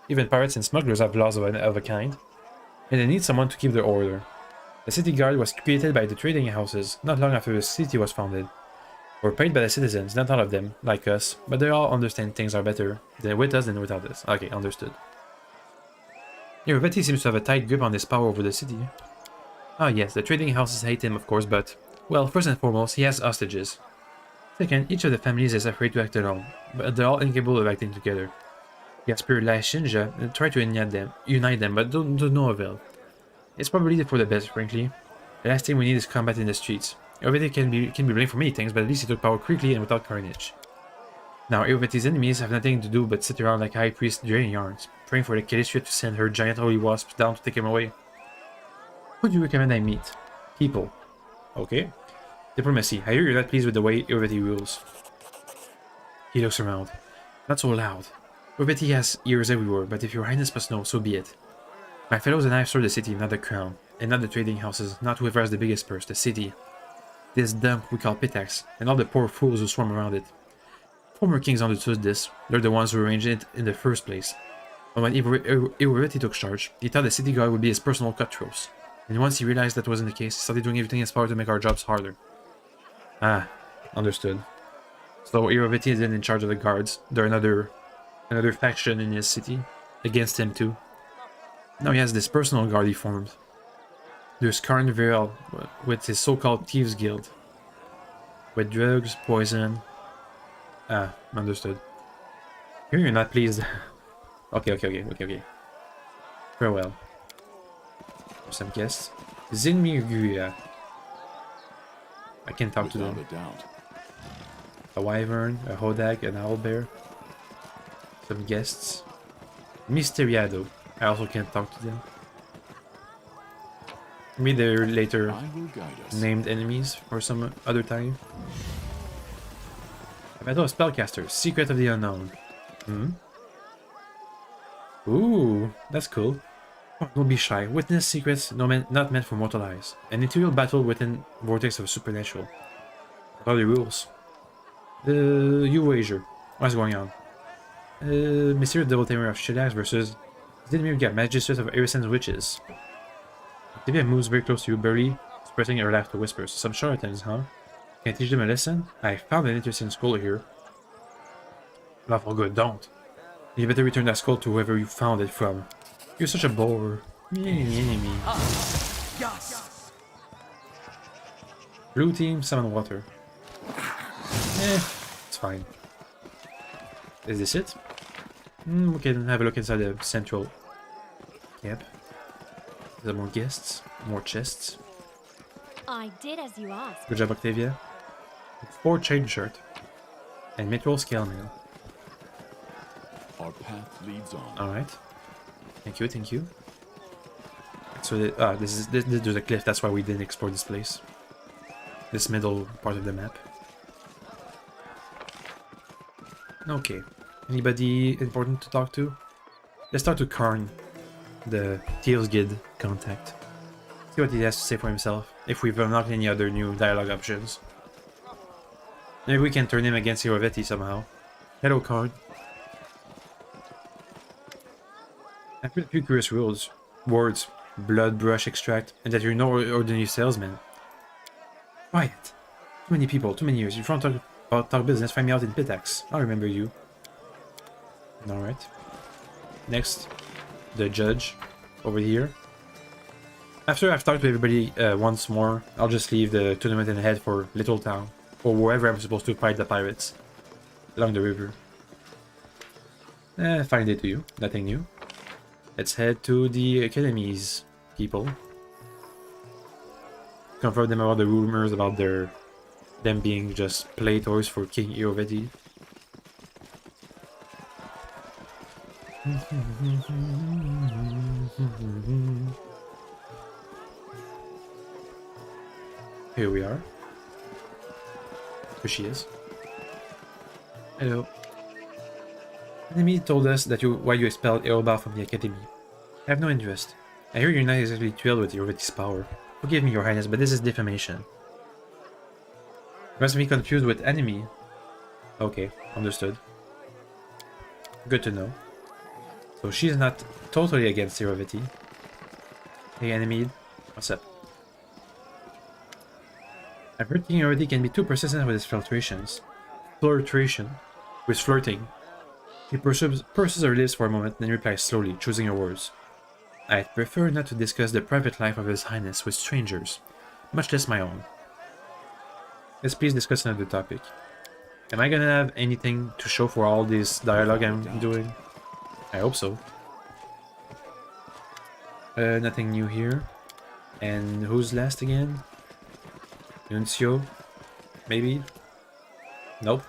Even pirates and smugglers have laws of a kind. And they need someone to keep their order. The city guard was created by the trading houses, not long after the city was founded. We're paid by the citizens, not all of them, like us, but they all understand things are better with us than without us. Okay, understood. Iorveti seems to have a tight grip on his power over the city. Ah yes, the trading houses hate him of course, but, well, first and foremost, he has hostages. Second, each of the families is afraid to act alone, but they're all incapable of acting together. Jasper Lashinja tried to unite them, but to no avail. It's probably for the best, frankly. The last thing we need is combat in the streets. Iorveti can be blamed for many things, but at least he took power quickly and without carnage. Now, Iorveti's enemies have nothing to do but sit around like High Priest draining yarns, praying for the Calistria to send her giant holy wasps down to take him away. Who do you recommend I meet? People. Okay. Diplomacy. I hear you're not pleased with the way Iorveti rules. He looks around. Not so loud. Iorveti has ears everywhere, but if your highness must know, so be it. My fellows and I serve the city, not the crown, and not the trading houses, not whoever has the biggest purse, the city. This dump we call Pitax, and all the poor fools who swarm around it. Former kings understood this. They're the ones who arranged it in the first place. But when Iorveti took charge, he thought the city guard would be his personal cutthroats. And once he realized that wasn't the case, he started doing everything in his power to make our jobs harder. Ah, understood. So Iorveti isn't in charge of the guards. They're another faction in his city. Against him too. Now he has this personal guard he formed. There's Karn Viral with his so-called Thieves Guild. With drugs, poison... Ah, understood. Here you're not pleased. Okay. Farewell. Some guests. Zinmiguya. I can talk to them. A wyvern, a hodag, an owlbear. Some guests. Mysteriado. I also can't talk to them. Maybe they're later I will guide us. named enemies for some other time. Battle of Spellcaster. Secret of the Unknown. Hmm? Ooh, that's cool. Oh, don't be shy. Witness secrets not meant for mortal eyes. An interior battle within vortex of supernatural. What are the rules? You wager. What's going on? Mysterious Double Tamer of Pitax versus Didmir Gap, Magistrate of Irison's Witches. Activia moves very close to you, barely expressing her laughter whispers. Some charlatans, huh? Can I teach them a lesson? I found an interesting scroll here. Not for good, don't. You better return that scroll to whoever you found it from. You're such a bore. Blue team, summon water. It's fine. Is this it? We can have a look inside the central camp. There are more guests, more chests. I did as you asked. Good job, Octavia. 4 chain shirt. And mithril scale mail. Our path leads on. Alright. Thank you, thank you. So, this is a cliff, that's why we didn't explore this place. This middle part of the map. Okay. Anybody important to talk to? Let's talk to Karn, the Teal's Guide contact. See what he has to say for himself, if we've unlocked any other new dialogue options. Maybe we can turn him against Hirovetti somehow. Hello, Karn. I've heard a few curious words. Blood brush extract, and that you're no ordinary salesman. Quiet. Too many people, too many years. If you want to talk business, find me out in Pitax. I'll remember you. Alright. Next, the judge over here. After I've talked to everybody once more, I'll just leave the tournament and head for Little Town, or wherever I'm supposed to fight the pirates along the river. Fine day to you. Nothing new. Let's head to the Academy's people. Confront them about the rumors about them being just play toys for King Hirovetti. Here we are. Here she is. Hello. Enemy told us that why you expelled Eoba from the Academy. I have no interest. I hear you're not exactly thrilled with Hirovetti's power. Forgive me, Your Highness, but this is defamation. You must be confused with enemy. Okay, understood. Good to know. So she's not totally against Hirovetti. Hey, enemy. What's up? I've heard King Hirovetti can be too persistent with his filtrations. Flirting. He purses her lips for a moment, then replies slowly, choosing her words. I'd prefer not to discuss the private life of His Highness with strangers, much less my own. Let's please discuss another topic. Am I gonna have anything to show for all this dialogue I'm doing? I hope so. Nothing new here. And who's last again? Nuncio? Maybe? Nope.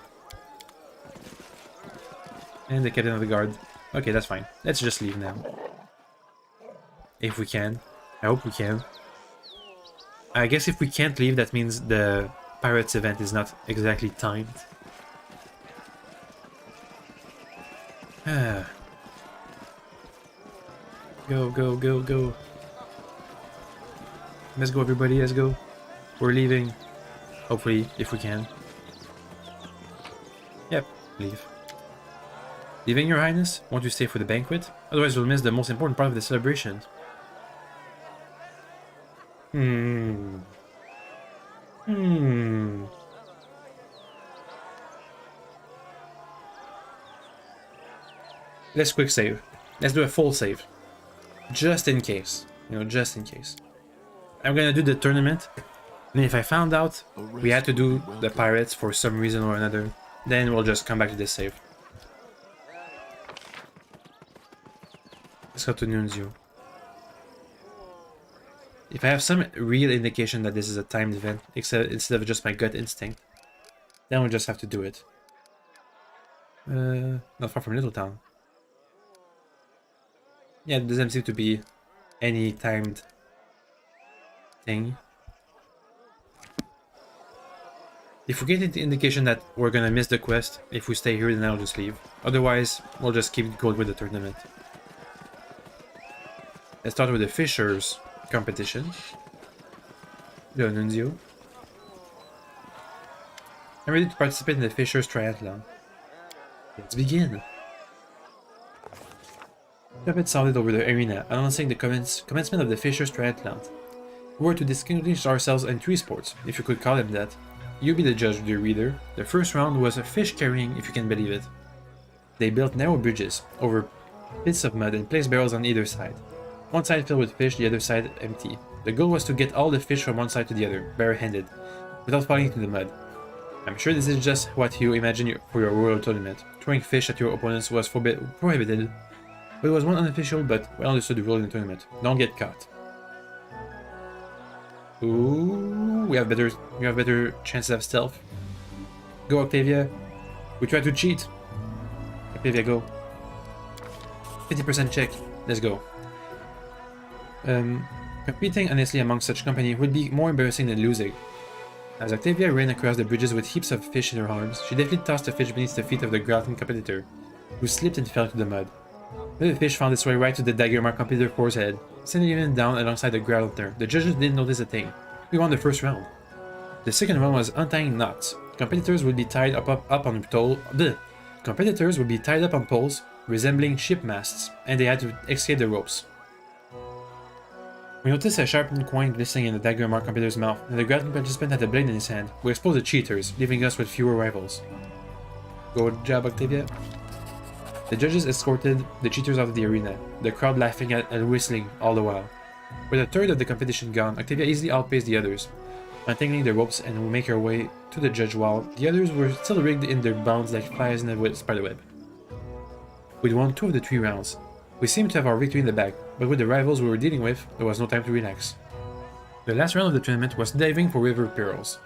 And the captain of the guard. Okay, that's fine. Let's just leave now. If we can. I hope we can. I guess if we can't leave, that means the Pirates event is not exactly timed. Go, go, go, go. Let's go, everybody, let's go. We're leaving. Hopefully, if we can. Yep, leave. Leaving, Your Highness? Won't you stay for the banquet? Otherwise we'll miss the most important part of the celebration. Let's quick save. Let's do a full save. Just in case. You know, just in case. I'm gonna do the tournament. And if I found out we had to do the pirates for some reason or another, then we'll just come back to this save. Let's go to Nunzio. If I have some real indication that this is a timed event, instead of just my gut instinct, then we'll just have to do it. Not far from Little Town. Yeah, it doesn't seem to be any timed thing. If we get the indication that we're gonna miss the quest, if we stay here, then I'll just leave. Otherwise, we'll just keep going with the tournament. Let's start with the Fishers competition. The Nunzio. I'm ready to participate in the Fishers Triathlon. Let's begin! Trumpet sounded over the arena, announcing the commencement of the Fishers Triathlon. We were to distinguish ourselves in 3 sports, if you could call them that. You be the judge, dear reader. The first round was a fish carrying, if you can believe it. They built narrow bridges over pits of mud and placed barrels on either side. One side filled with fish, the other side empty. The goal was to get all the fish from one side to the other, barehanded, without falling into the mud. I'm sure this is just what you imagine for your royal tournament. Throwing fish at your opponents was prohibited, but it was one unofficial but well understood rule in the tournament. Don't get caught. Ooh, we have better chances of stealth. Go, Octavia. We try to cheat. Octavia, go. 50% check. Let's go. Competing honestly among such company would be more embarrassing than losing. As Octavia ran across the bridges with heaps of fish in her arms, she deftly tossed a fish beneath the feet of the Grauton competitor, who slipped and fell into the mud. Then the fish found its way right to the Daggermark competitor forehead, sending him down alongside the Grautoner. The judges didn't notice a thing. We won the first round. The second round was untying knots. Competitors would be tied up on Competitors would be tied up on poles, resembling ship masts, and they had to escape the ropes. We noticed a sharpened coin glistening in the Daggermark competitor's mouth, and the Grauton participant had a blade in his hand. We exposed the cheaters, leaving us with fewer rivals. Good job, Octavia. The judges escorted the cheaters out of the arena, the crowd laughing and whistling all the while. With a third of the competition gone, Octavia easily outpaced the others, untangling the ropes and will make her way to the judge while the others were still rigged in their bounds like flies in a spiderweb. We'd won 2 of the 3 rounds. We seemed to have our victory in the bag, but with the rivals we were dealing with, there was no time to relax. The last round of the tournament was diving for river pearls.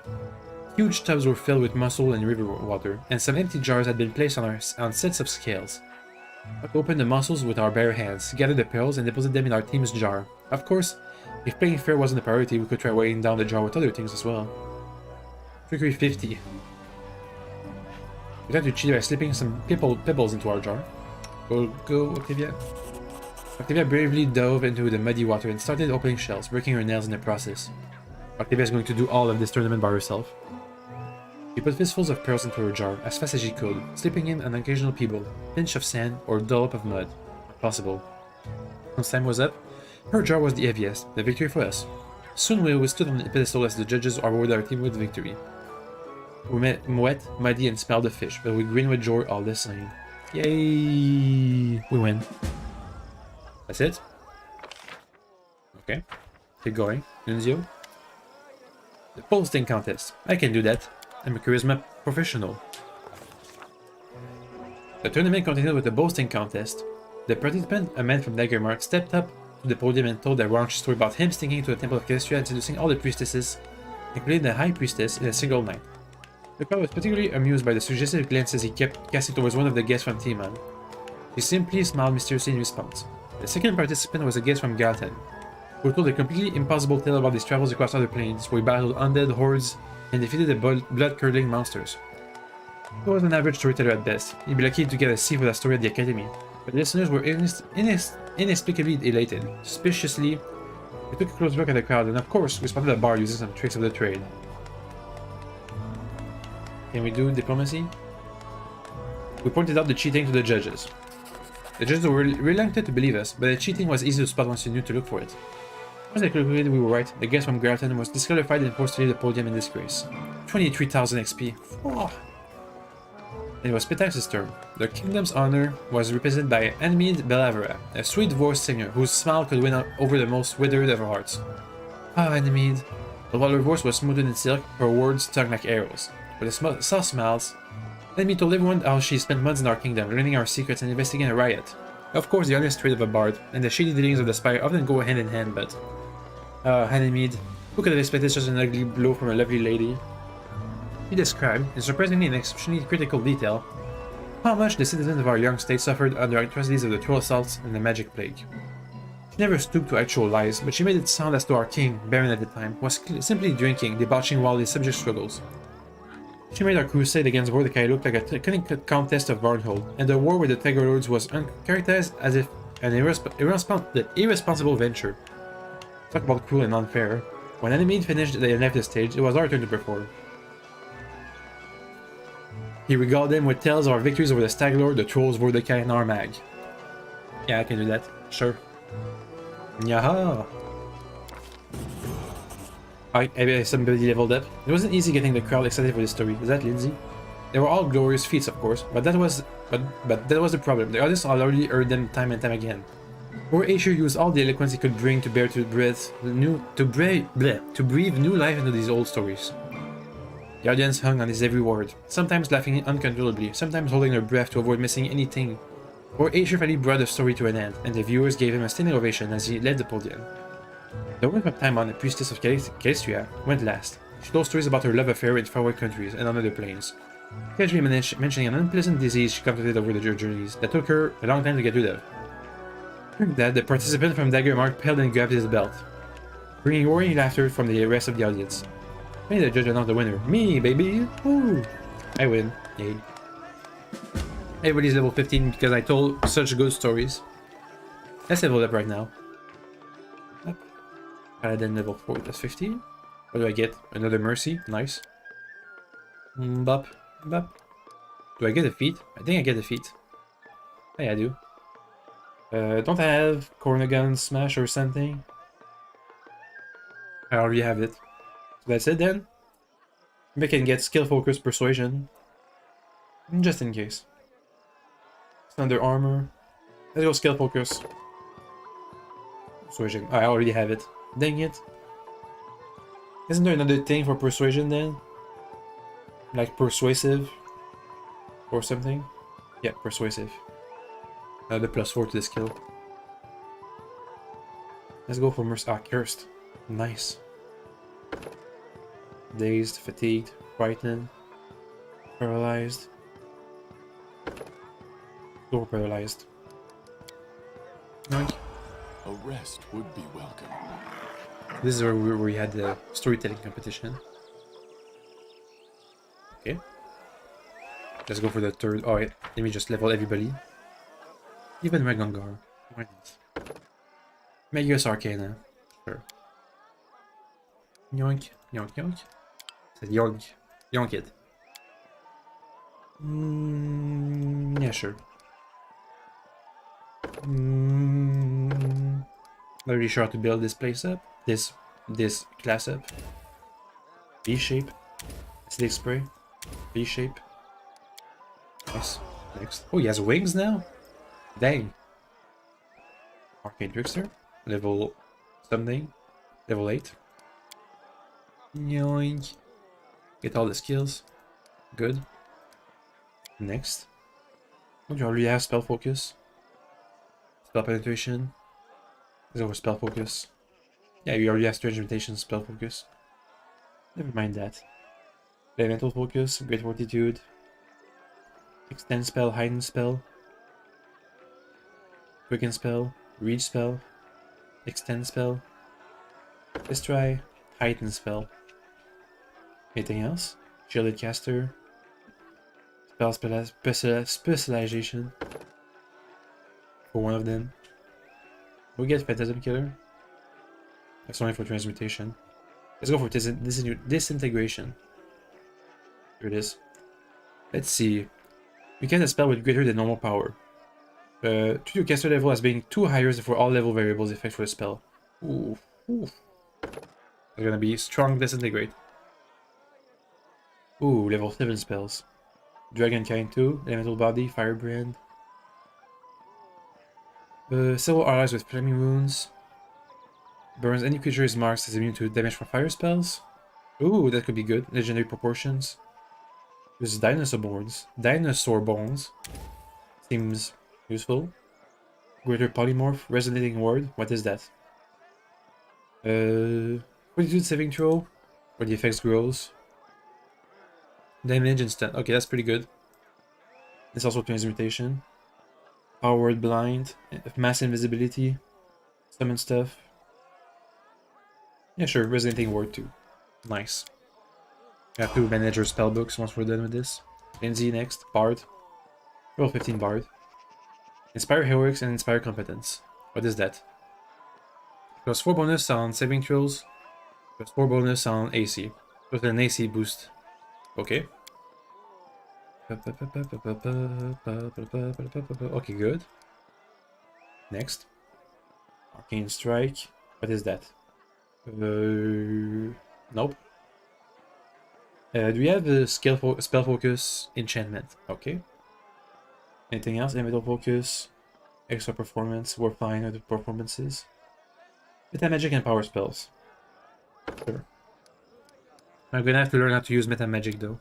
Huge tubs were filled with mussel and river water, and some empty jars had been placed on sets of scales. We opened the mussels with our bare hands, gathered the pearls, and deposited them in our team's jar. Of course, if playing fair wasn't a priority, we could try weighing down the jar with other things as well. Trickery 50. We tried to cheat by slipping some pebbles into our jar. We'll go, Octavia. Octavia bravely dove into the muddy water and started opening shells, breaking her nails in the process. Octavia is going to do all of this tournament by herself. She put fistfuls of pearls into her jar as fast as she could, slipping in an occasional pebble, pinch of sand, or dollop of mud. Possible. Once time was up, her jar was the heaviest, the victory for us. Soon we stood on the pedestal as the judges awarded our team with victory. We met wet, muddy, and smelled the fish, but we grinned with joy all the same. Yay! We win. That's it? Okay. Keep going. Nunzio. The posting contest. I can do that. I'm a charisma professional. The tournament continued with a boasting contest. The participant, a man from Daggermark, stepped up to the podium and told a raunchy story about him sneaking into the Temple of Calistria and seducing all the priestesses, including the High Priestess, in a single night. The crowd was particularly amused by the suggestive glances he kept casting towards one of the guests from Tiamat. He simply smiled mysteriously in response. The second participant was a guest from Grauton, who told a completely impossible tale about his travels across other planes, where he battled undead hordes and defeated the blood-curdling monsters. He was an average storyteller at best. He'd be lucky to get a C for that story at the Academy, but the listeners were inexplicably elated. Suspiciously, we took a close look at the crowd, and of course, we spotted a bar using some tricks of the trade. Can we do diplomacy? We pointed out the cheating to the judges. The judges were reluctant to believe us, but the cheating was easy to spot once you knew to look for it. Once they concluded we were right, the guest from Grauton was disqualified and forced to leave the podium in disgrace. 23,000 XP. Oh. It was Pitax's turn. The kingdom's honor was represented by Anmid Belavera, a sweet-voiced singer whose smile could win over the most withered of hearts. Ah, Anmid. But while her voice was smoothed in silk, her words stung like arrows. With a soft smiles, Anmid told everyone how she spent months in our kingdom, learning our secrets and investigating a riot. Of course, the honest trade of a bard and the shady dealings of the spire often go hand in hand, but... Anmid, who could have expected such an ugly blow from a lovely lady? He described, in surprisingly and exceptionally critical detail, how much the citizens of our young state suffered under atrocities of the troll assaults and the magic plague. She never stooped to actual lies, but she made it sound as though our king, Baron at the time, was simply drinking, debauching while his subjects struggled. She made our crusade against Mordecai look like a cunning contest of barnhold, and the war with the Tiger Lords was characterized as if an irresponsible venture. Talk about cruel and unfair. When enemy finished and left the stage, it was our turn to perform. He regaled them with tales of our victories over the Stag Lord, the Trolls, Mordecai, and our mag. Yeah, I can do that. Sure. Yaha! Somebody leveled up. It wasn't easy getting the crowd excited for this story. Is that Lindsay? They were all glorious feats, of course, but that was the problem. The artists had already heard them time and time again. Poor Asher used all the eloquence he could bring to bear to breathe new life into these old stories. The audience hung on his every word, sometimes laughing uncontrollably, sometimes holding their breath to avoid missing anything. Poor Asher finally brought the story to an end, and the viewers gave him a standing ovation as he led the podium. The work of Timon, the priestess of Calistria, went last. She told stories about her love affair in faraway countries and on other planes, casually mentioning an unpleasant disease she contracted over the journeys that took her a long time to get rid of. During that, the participant from Daggermark paled and grabbed his belt, bringing roaring laughter from the rest of the audience. Finally, the judge announced the winner. Me, baby! Woo! I win. Yay. Everybody's level 15 because I told such good stories. Let's level up right now. Up. Paladin level 4, that's 50. What do I get? Another mercy. Nice. Bop. Bop. Do I get a feat? I think I get a feat. Oh, yeah, I do. Don't I have Cornagon Smash or something? I already have it. So that's it then? Maybe I can get Skill Focus Persuasion. Just in case. Thunder Armor. Let's go Skill Focus. Persuasion. Oh, I already have it. Dang it. Isn't there another thing for Persuasion then? Like Persuasive? Or something? Yeah, Persuasive. Another +4 to the skill. Let's go for Cursed. Nice. Dazed, fatigued, frightened, paralyzed. Or paralyzed. Nice. A rest would be welcome. This is where we had the storytelling competition. Okay. Let's go for the third. Oh, yeah. Let me just level everybody. Even Regongar. Why not? Magus Arcana. Sure. Yoink. Yoink, yoink. Said yoink. Yoink it. Yeah, sure. Not really sure how to build this place up. This class up. V-shape. Acidic spray. V-shape. Nice. Next. Oh, he has wings now? Dang. Arcane Trickster. Level something. Level 8. Yoink. Get all the skills. Good. Next. Oh, you already have Spell Focus. Spell Penetration. Let's go for Spell Focus. Yeah, you already have Strange Invitation, Spell Focus. Never mind that. Elemental Focus, Great Fortitude. Extend Spell, Heighten Spell. Quicken Spell, Reach Spell. Extend Spell. Let's try Heighten Spell. Anything else? Shielded Caster. Specialization. For one of them. We get Phantasm Killer. That's only for transmutation. Let's go for disintegration. Here it is. Let's see. We cast a spell with greater than normal power. Treat your caster level as being 2 higher for all level variables effect for the spell. Ooh. Ooh. It's gonna be strong disintegrate. Ooh, level 7 spells. Dragonkind 2, Elemental Body, Firebrand. Several allies with flaming wounds. Burns any creature is marked as immune to damage from fire spells. Ooh, that could be good. Legendary proportions. This is Dinosaur Bones. Seems useful. Greater Polymorph. Resonating Word. What is that? Fortitude saving throw. Where the effects grows. Damage instant. Okay, that's pretty good. It's also transmutation. Powered blind. Mass invisibility. Summon stuff. Yeah, sure. Resonating word too. Nice. We have to manage our spellbooks once we're done with this. Lindsay next. Bard. Roll 15 Bard. Inspire Heroics and Inspire Competence. What is that? Plus 4 bonus on saving throws. Plus 4 bonus on AC. Plus an AC boost. Okay. Okay, good. Next. Arcane Strike. What is that? Nope. Do we have a spell focus enchantment? Okay. Anything else? Elemental focus, extra performance, we're fine with the performances. Meta magic and power spells. Sure. I'm gonna have to learn how to use meta magic though.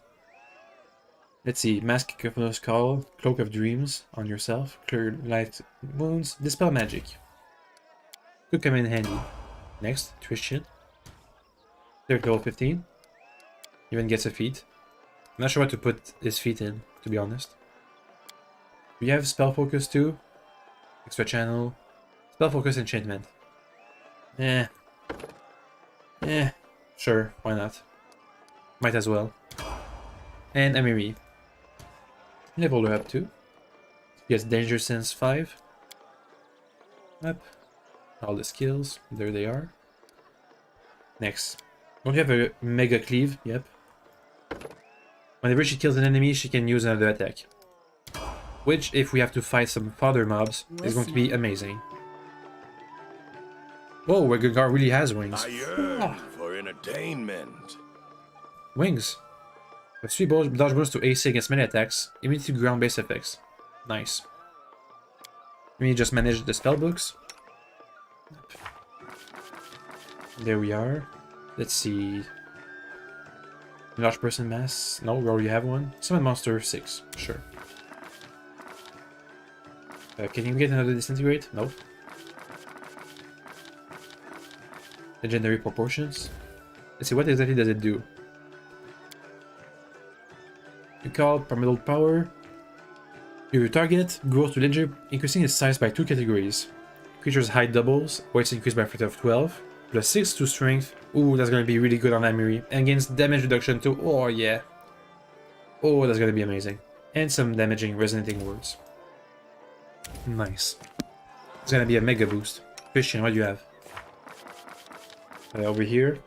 Let's see. Mask of the Skull, Cloak of Dreams on yourself, clear light wounds, dispel magic. Could come in handy. Next, Twist Shit. Third level 15. Even gets a feat. I'm not sure what to put his feat in, to be honest. We have Spell Focus too. Extra Channel. Spell Focus Enchantment. Sure, why not? Might as well. And Amiri. Level her up too. Gets Danger Sense 5. Up. All the skills. There they are. Next. Don't you have a Mega Cleave? Yep. Whenever she kills an enemy, she can use another attack. Which, if we have to fight some fodder mobs, is going to be amazing. Whoa, Regengar really has wings. I yearn for entertainment. Wings. With 3 dodge boosts to AC against melee attacks, immunity to ground-based effects. Nice. Let me just manage the spellbooks. There we are. Let's see. Large person mass. No, we already have one. Summon monster 6. Sure. Can you get another disintegrate? No. Legendary proportions. Let's see, what exactly does it do? You call Pyramidal Power. Your target grows to legendary, increasing its size by 2 categories. Creature's height doubles, weights increased by a factor of 12. Plus 6 to strength. Ooh, that's gonna be really good on Amiri. And gains damage reduction too. Oh yeah. Oh, that's gonna be amazing. And some damaging resonating words. Nice. It's gonna be a mega boost. Christian, what do you have? Over here.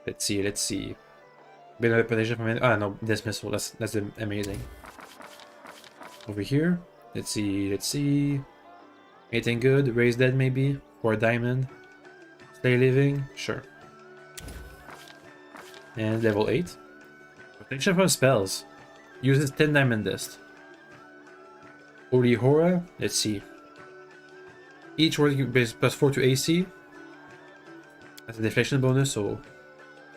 Let's see. Bit of protection from no, dismissal. That's amazing. Over here. Let's see. Anything good? Raise dead maybe? For a diamond. Stay living? Sure. And level 8. Protection from spells. Uses 10 diamond dust. Holy Horror. Let's see. Each word is plus 4 to AC. That's a deflection bonus, so we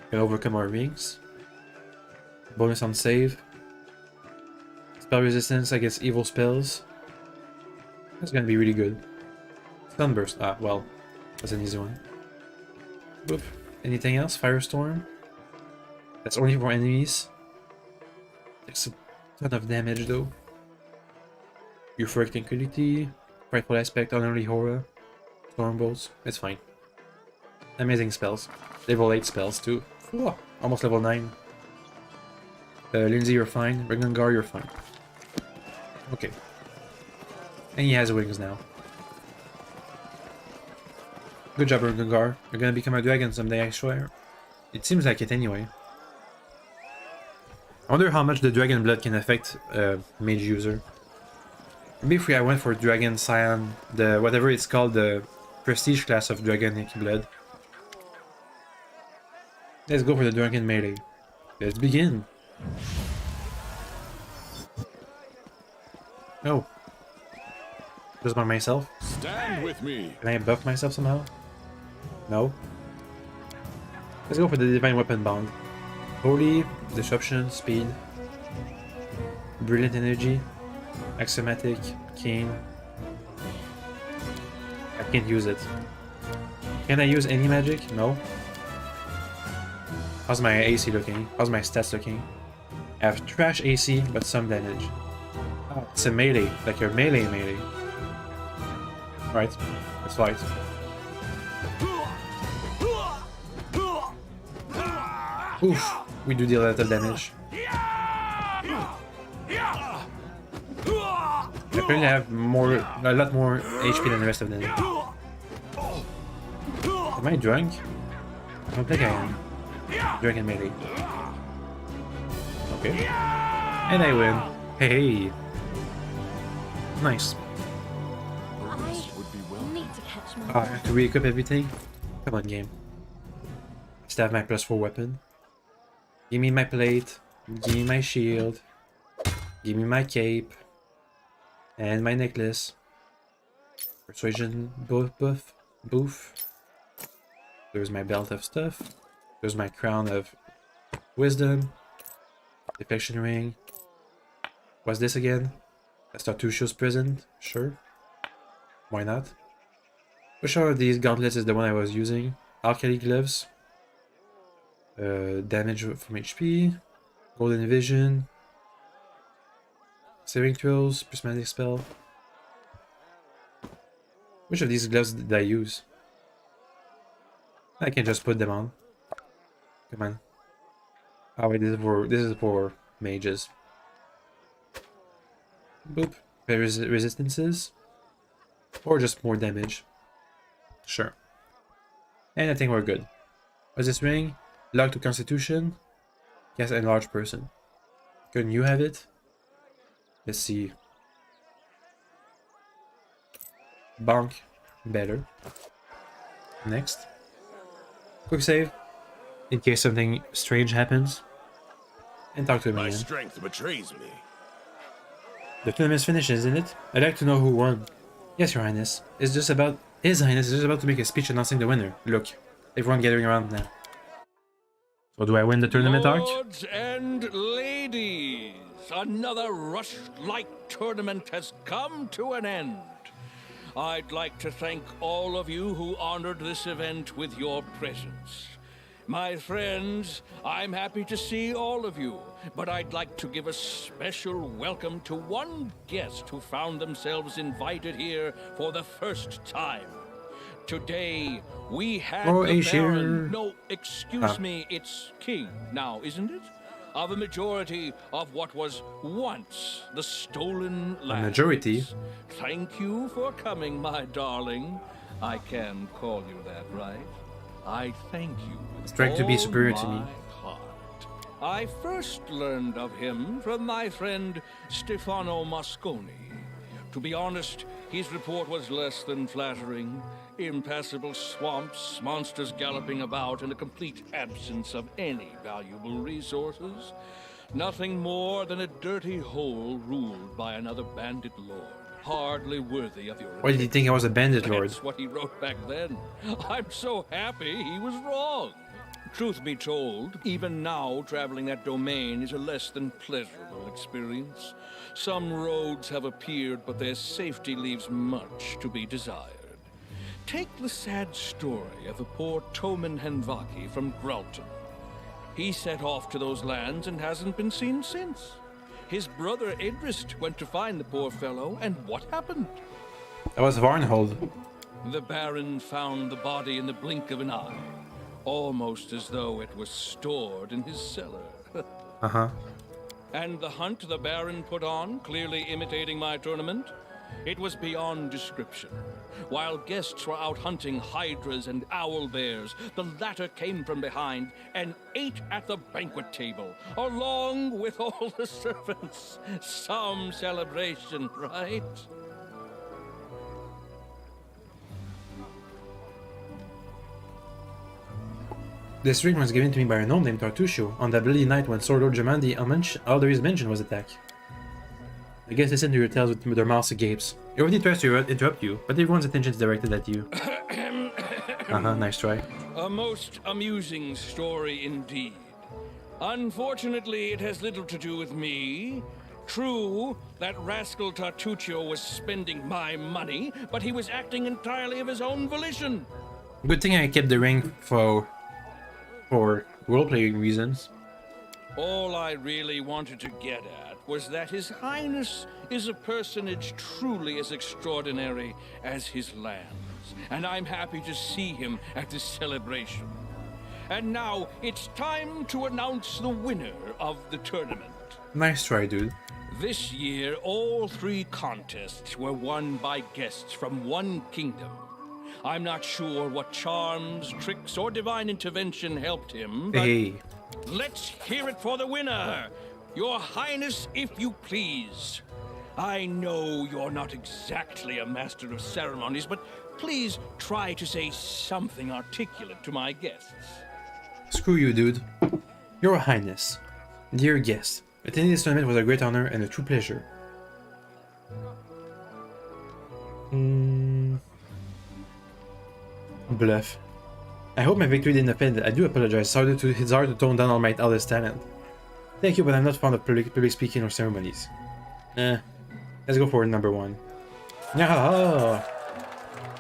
can overcome our rings. Bonus on save. Spell resistance against evil spells. That's gonna be really good. Sunburst. Ah, well, that's an easy one. Boop. Anything else? Firestorm. That's only for enemies. Takes a ton of damage though. Euphoric Tranquility. Frightful Aspect. Unholy Horror. Storm Bolts. It's fine. Amazing spells. Level 8 spells too. Ooh, almost level 9. Lindsay, you're fine. Regengar, you're fine. Okay. And he has wings now. Good job, Regengar. You're gonna become a dragon someday, I swear. It seems like it anyway. I wonder how much the dragon blood can affect a mage user. Maybe if I went for Dragon Scion, the whatever it's called, the prestige class of Dragonic blood. Let's go for the Dragon melee. Let's begin. Oh. Just by myself? Stand with me. Can I buff myself somehow? No. Let's go for the Divine Weapon Bond. Holy, Disruption, Speed, Brilliant Energy, Axiomatic, Keen. I can't use it. Can I use any magic? No. How's my AC looking? How's my stats looking? I have trash AC, but some damage. It's a melee, like a melee. Right, let's fight. Oof, we do deal a lot of damage. Apparently I have a lot more HP than the rest of them. Am I drunk? I don't think I am. Drunk and melee. Okay. And I win. Hey. Nice. I need to catch my I have to re-equip everything? Come on, game. Still have my +4 weapon. Give me my plate. Give me my shield. Give me my cape. And my necklace. Persuasion boof. There's my belt of stuff. There's my crown of wisdom. Defection ring. What's this again? That's Tartusho's present. Sure. Why not? Which one of these gauntlets is the one I was using? Alkali gloves. Damage from HP. Golden vision. Saving throws. Prismatic spell. Which of these gloves did I use? I can just put them on. Come on. Oh wait, this is for mages. Boop. Resistances. Or just more damage. Sure. And I think we're good. What's this ring? Lock to Constitution. Yes, enlarged person. Couldn't you have it? Let's see. Bonk. Better. Next. Quick save. In case something strange happens. And talk to him My again. strength betrays me. The tournament's finished, isn't it? I'd like to know who won. Yes, Your Highness. It's just about... His Highness is just about to make a speech announcing the winner. Look, everyone gathering around now. So do I win the tournament, Ark? Lords and ladies, another rush-like tournament has come to an end. I'd like to thank all of you who honored this event with your presence. My friends, I'm happy to see all of you, but I'd like to give a special welcome to one guest who found themselves invited here for the first time. Today, we have the Baron, no, excuse me, it's King now, isn't it? Of a majority of what was once the stolen lands. A majority? Thank you for coming, my darling. I can call you that, right? I thank you. It's trying to be superior to me. Heart. I first learned of him from my friend Stefano Mosconi. To be honest, his report was less than flattering. Impassable swamps, monsters galloping about, and a complete absence of any valuable resources. Nothing more than a dirty hole ruled by another bandit lord. Hardly worthy of your Why did you think I was a bandit lord? That's what he wrote back then. I'm so happy he was wrong. Truth be told, even now traveling that domain is a less than pleasurable experience. Some roads have appeared, but their safety leaves much to be desired. Take the sad story of the poor Toman Henvaki from Gralton. He set off to those lands and hasn't been seen since. His brother Idrist went to find the poor fellow, and what happened? That was Varnhold. The Baron found the body in the blink of an eye, almost as though it was stored in his cellar. Uh-huh. And the hunt the Baron put on, clearly imitating my tournament, it was beyond description. While guests were out hunting hydras and owl bears, the latter came from behind and ate at the banquet table, along with all the servants. Some celebration, right? This ring was given to me by a gnome named Tartusho on that bloody night when Sword Lord Jamandi Alder's mention was attacked. I guess listen to your tales with their mouths gapes. Everybody tries to interrupt you, but everyone's attention is directed at you. Nice try. A most amusing story indeed. Unfortunately, it has little to do with me. True, that rascal Tartuccio was spending my money, but he was acting entirely of his own volition. Good thing I kept the ring for role-playing reasons. All I really wanted to get at was that His Highness is a personage truly as extraordinary as his lands, and I'm happy to see him at this celebration. And now it's time to announce the winner of the tournament. Nice try, dude. This year, all 3 contests were won by guests from one kingdom. I'm not sure what charms, tricks, or divine intervention helped him, but Hey. let's hear it for the winner! Your Highness, if you please. I know you're not exactly a master of ceremonies, but please try to say something articulate to my guests. Screw you, dude. Your Highness, dear guest, attending this tournament was a great honor and a true pleasure. Bluff. I hope my victory didn't offend. I do apologize. It's hard to tone down all my eldest talent. Thank you, but I'm not fond of public speaking or ceremonies. Let's go for number 1. Yeah.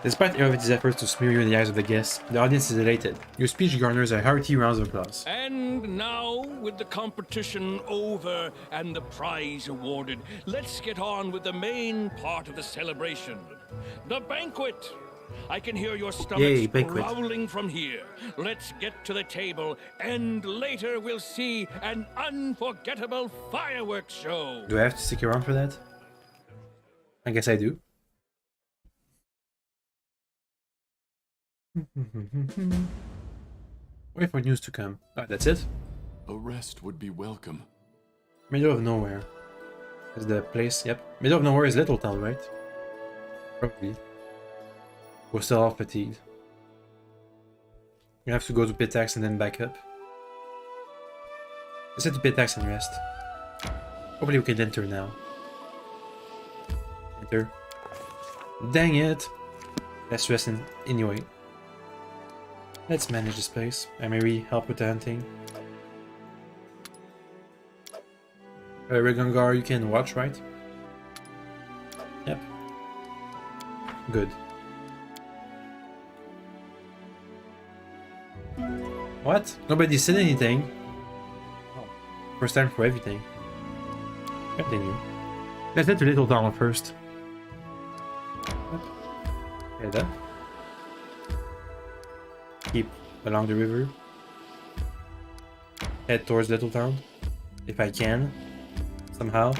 Despite everybody's efforts to smear you in the eyes of the guests, the audience is elated. Your speech garners a hearty round of applause. And now, with the competition over and the prize awarded, let's get on with the main part of the celebration. The banquet! I can hear your stomachs growling from here. Let's get to the table, and later we'll see an unforgettable fireworks show. Do I have to stick around for that? I guess I do. Wait for news to come. Ah, that's it? A rest would be welcome. Middle of nowhere. Is the place? Yep. Middle of nowhere is Little Town, right? Probably. We're still all fatigued. We have to go to Pitax and then back up. Let's head to Pitax and rest. Hopefully we can enter now. Enter. Dang it! Let's rest anyway. Let's manage this place. I may help with the hunting. Regungar, you can watch, right? Yep. Good. What? Nobody said anything. Oh. First time for everything. Continue. Let's head to Little Town first. Head up. Keep along the river. Head towards Little Town. If I can. Somehow.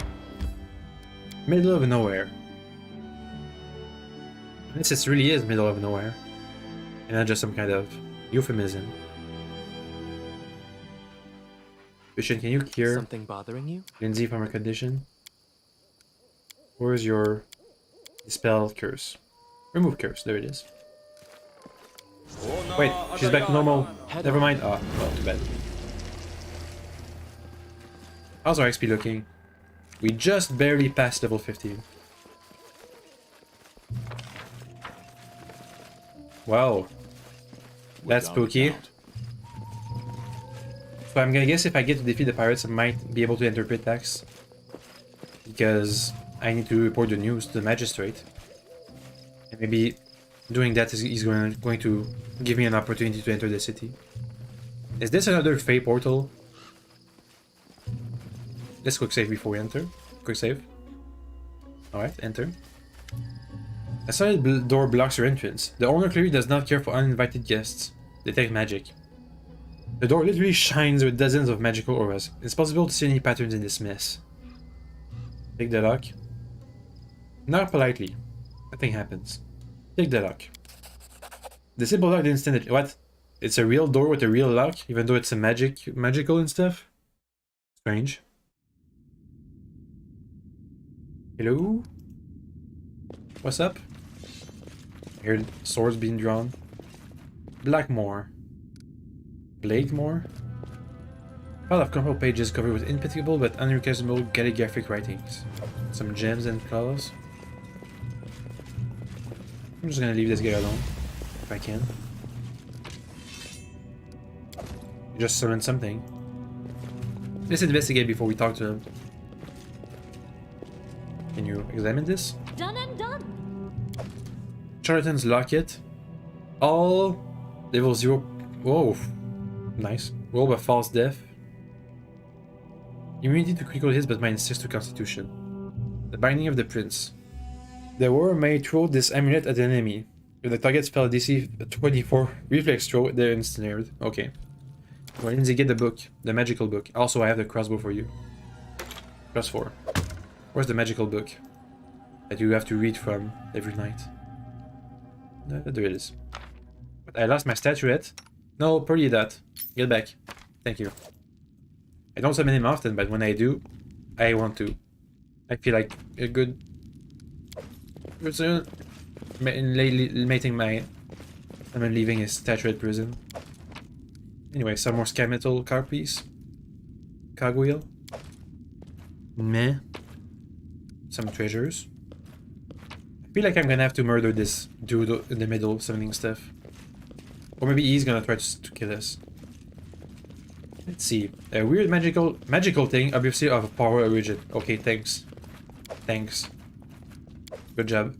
Middle of nowhere. This really is middle of nowhere. And not just some kind of euphemism. Vision, can you cure Something bothering you? Lindsay from her condition? Where's your dispel curse? Remove curse, there it is. Wait, she's back to normal. Never mind. Oh, well, too bad. How's our XP looking? We just barely passed level 15. Wow. That's spooky. So I'm gonna guess if I get to defeat the pirates, I might be able to enter Pitax. Because I need to report the news to the magistrate. And maybe doing that is going to give me an opportunity to enter the city. Is this another Fey portal? Let's quick save before we enter. Quick save. Alright, enter. A solid door blocks your entrance. The owner clearly does not care for uninvited guests. Detect magic. The door literally shines with dozens of magical auras. It's possible to see any patterns in this mess. Take the lock. Not politely. Nothing happens. Take the lock. The simple lock didn't stand it. What? It's a real door with a real lock, even though it's a magical and stuff? Strange. Hello? What's up? I heard swords being drawn. Blackmore. Blademoor? Pile of crumpled pages covered with impeccable but unrecognizable calligraphic writings. Some gems and claws. I'm just gonna leave this guy alone, if I can. Just summon something. Let's investigate before we talk to him. Can you examine this? Done and done. Charlatan's Locket. All level 0. Whoa. Nice. Roll by false death. Immunity to critical hits but minus 6 to constitution. The Binding of the Prince. The warrior may throw this amulet at an enemy. If the target spell DC 24 reflex throw, they're ensnared. Okay. Well, Lindsay, get the book. The magical book. Also, I have the crossbow for you. +4. Where's the magical book that you have to read from every night? There it is. But I lost my statuette. No, pretty that. Get back. Thank you. I don't summon him often, but when I do, I want to. I feel like a good person mating my... I'm leaving his statuette prison. Anyway, some more sky metal car piece. Cogwheel. Meh. Some treasures. I feel like I'm gonna have to murder this dude in the middle summoning stuff. Or maybe he's gonna try to kill us. Let's see. A weird magical thing, obviously of power origin. Okay, thanks. Thanks. Good job.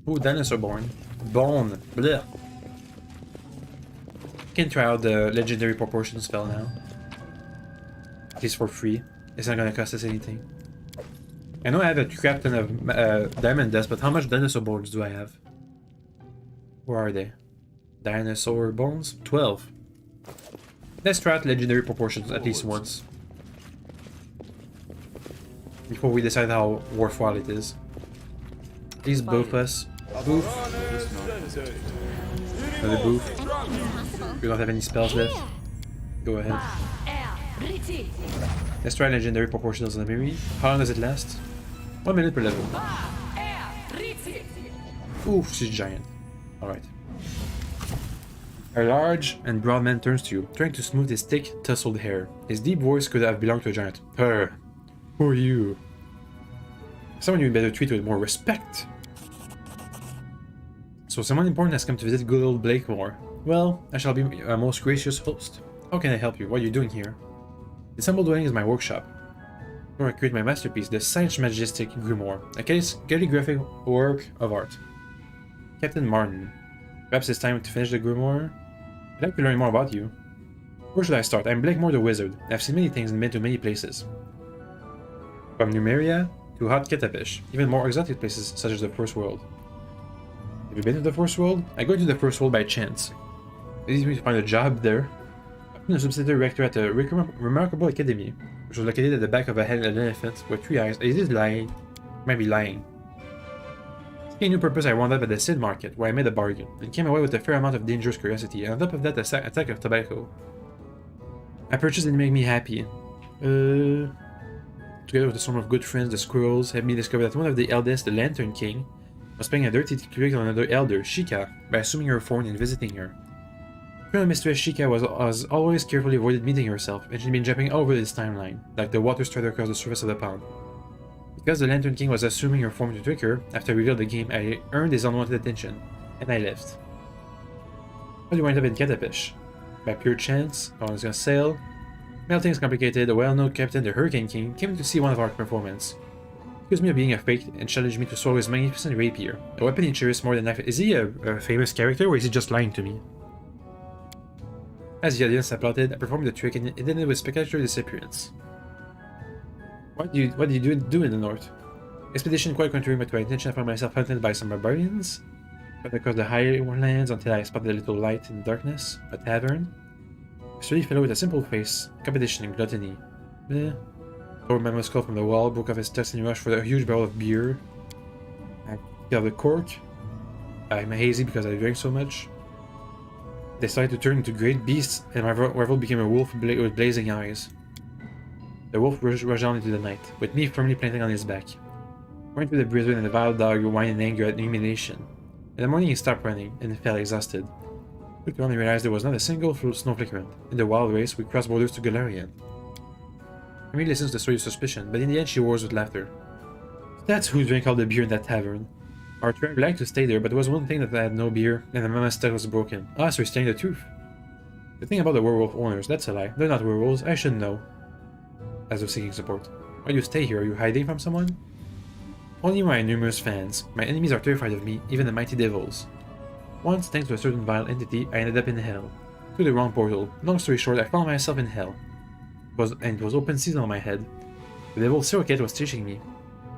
Ooh, dinosaur bone. Bone. Blech. Can try out the legendary proportion spell now. At least for free. It's not gonna cost us anything. I know I have a crap ton of diamond dust, but how much dinosaur bones do I have? Where are they? Dinosaur bones? 12. Let's try out legendary proportions at least once. Before we decide how worthwhile it is. Please buff us. Boof. Another boof. We don't have any spells left. Go ahead. Let's try legendary proportionals on the Miri. How long does it last? 1 minute per level. Oof, she's giant. Alright. A large and broad man turns to you, trying to smooth his thick, tousled hair. His deep voice could have belonged to a giant. Her. Who are you? Someone you'd better treat with more respect. So someone important has come to visit good old Blakemore. Well, I shall be a most gracious host. How can I help you? What are you doing here? This humble dwelling is my workshop, where I create my masterpiece, the Science Majestic Grimoire, a calligraphic work of art. Captain Martin. Perhaps it's time to finish the Grimoire? I'd like to learn more about you. Where should I start? I'm Blakemore the Wizard. I've seen many things and been to many places. From Numeria to Hot Katapesh, even more exotic places such as the First World. Have you been to the First World? I go to the First World by chance. It leads me to find a job there. I'm a subsidiary rector at a remarkable academy, which was located at the back of an elephant with 3 eyes. Is it lying? Might be lying. Seeking a new purpose, I wound up at the Sid Market, where I made a bargain, and came away with a fair amount of dangerous curiosity, and on top of that, a sack of tobacco. I purchased it to make me happy. Together with a swarm of good friends, the squirrels helped me discover that one of the eldest, the Lantern King, was playing a dirty trick on another elder, Shika, by assuming her form and visiting her. Colonel Mistress Shika was always carefully avoided meeting herself, and she'd been jumping all over this timeline, like the water strider across the surface of the pond. Because the Lantern King was assuming her form to trick her, after I revealed the game, I earned his unwanted attention, and I left. How do you wind up in Katapesh? By pure chance, I was gonna sail. Well, things complicated, a well-known captain, the Hurricane King, came to see one of our performances. He accused me of being a fake and challenged me to swallow his magnificent rapier, a weapon he cherished more than life. Is he a famous character, or is he just lying to me? As the audience applauded, I performed the trick and it ended with spectacular disappearance. What did you do in the north? Expedition quite contrary to my intention, I found myself hunted by some barbarians. Cut across the highlands until I spotted a little light in the darkness, a tavern. A sturdy fellow with a simple face, competition and gluttony. Tore my skull from the wall, broke off his tusk and rushed for a huge barrel of beer. I got the cork. I'm hazy because I drank so much. They started to turn into great beasts, and my rival became a wolf with blazing eyes. The wolf rushed on into the night, with me firmly planted on his back. Running through the brisbane and the wild dog whined in anger at humiliation. In the morning he stopped running, and fell exhausted. Looked around and realized there was not a single snowflake around. In the wild race, we crossed borders to Galarian. Amy listens to the story with suspicion, but in the end she roars with laughter. That's who drank all the beer in that tavern. Our tribe liked to stay there, but there was one thing that I had no beer, and the mama's stomach was broken. Ah, so you're saying the truth. The thing about the werewolf owners, that's a lie. They're not werewolves, I should know. As though seeking support. Why do you stay here? Are you hiding from someone? Only my numerous fans. My enemies are terrified of me, even the mighty devils. Once, thanks to a certain vile entity, I ended up in hell. Through the wrong portal. Long story short, I found myself in hell. It was open season on my head. The devil Siroket was chasing me,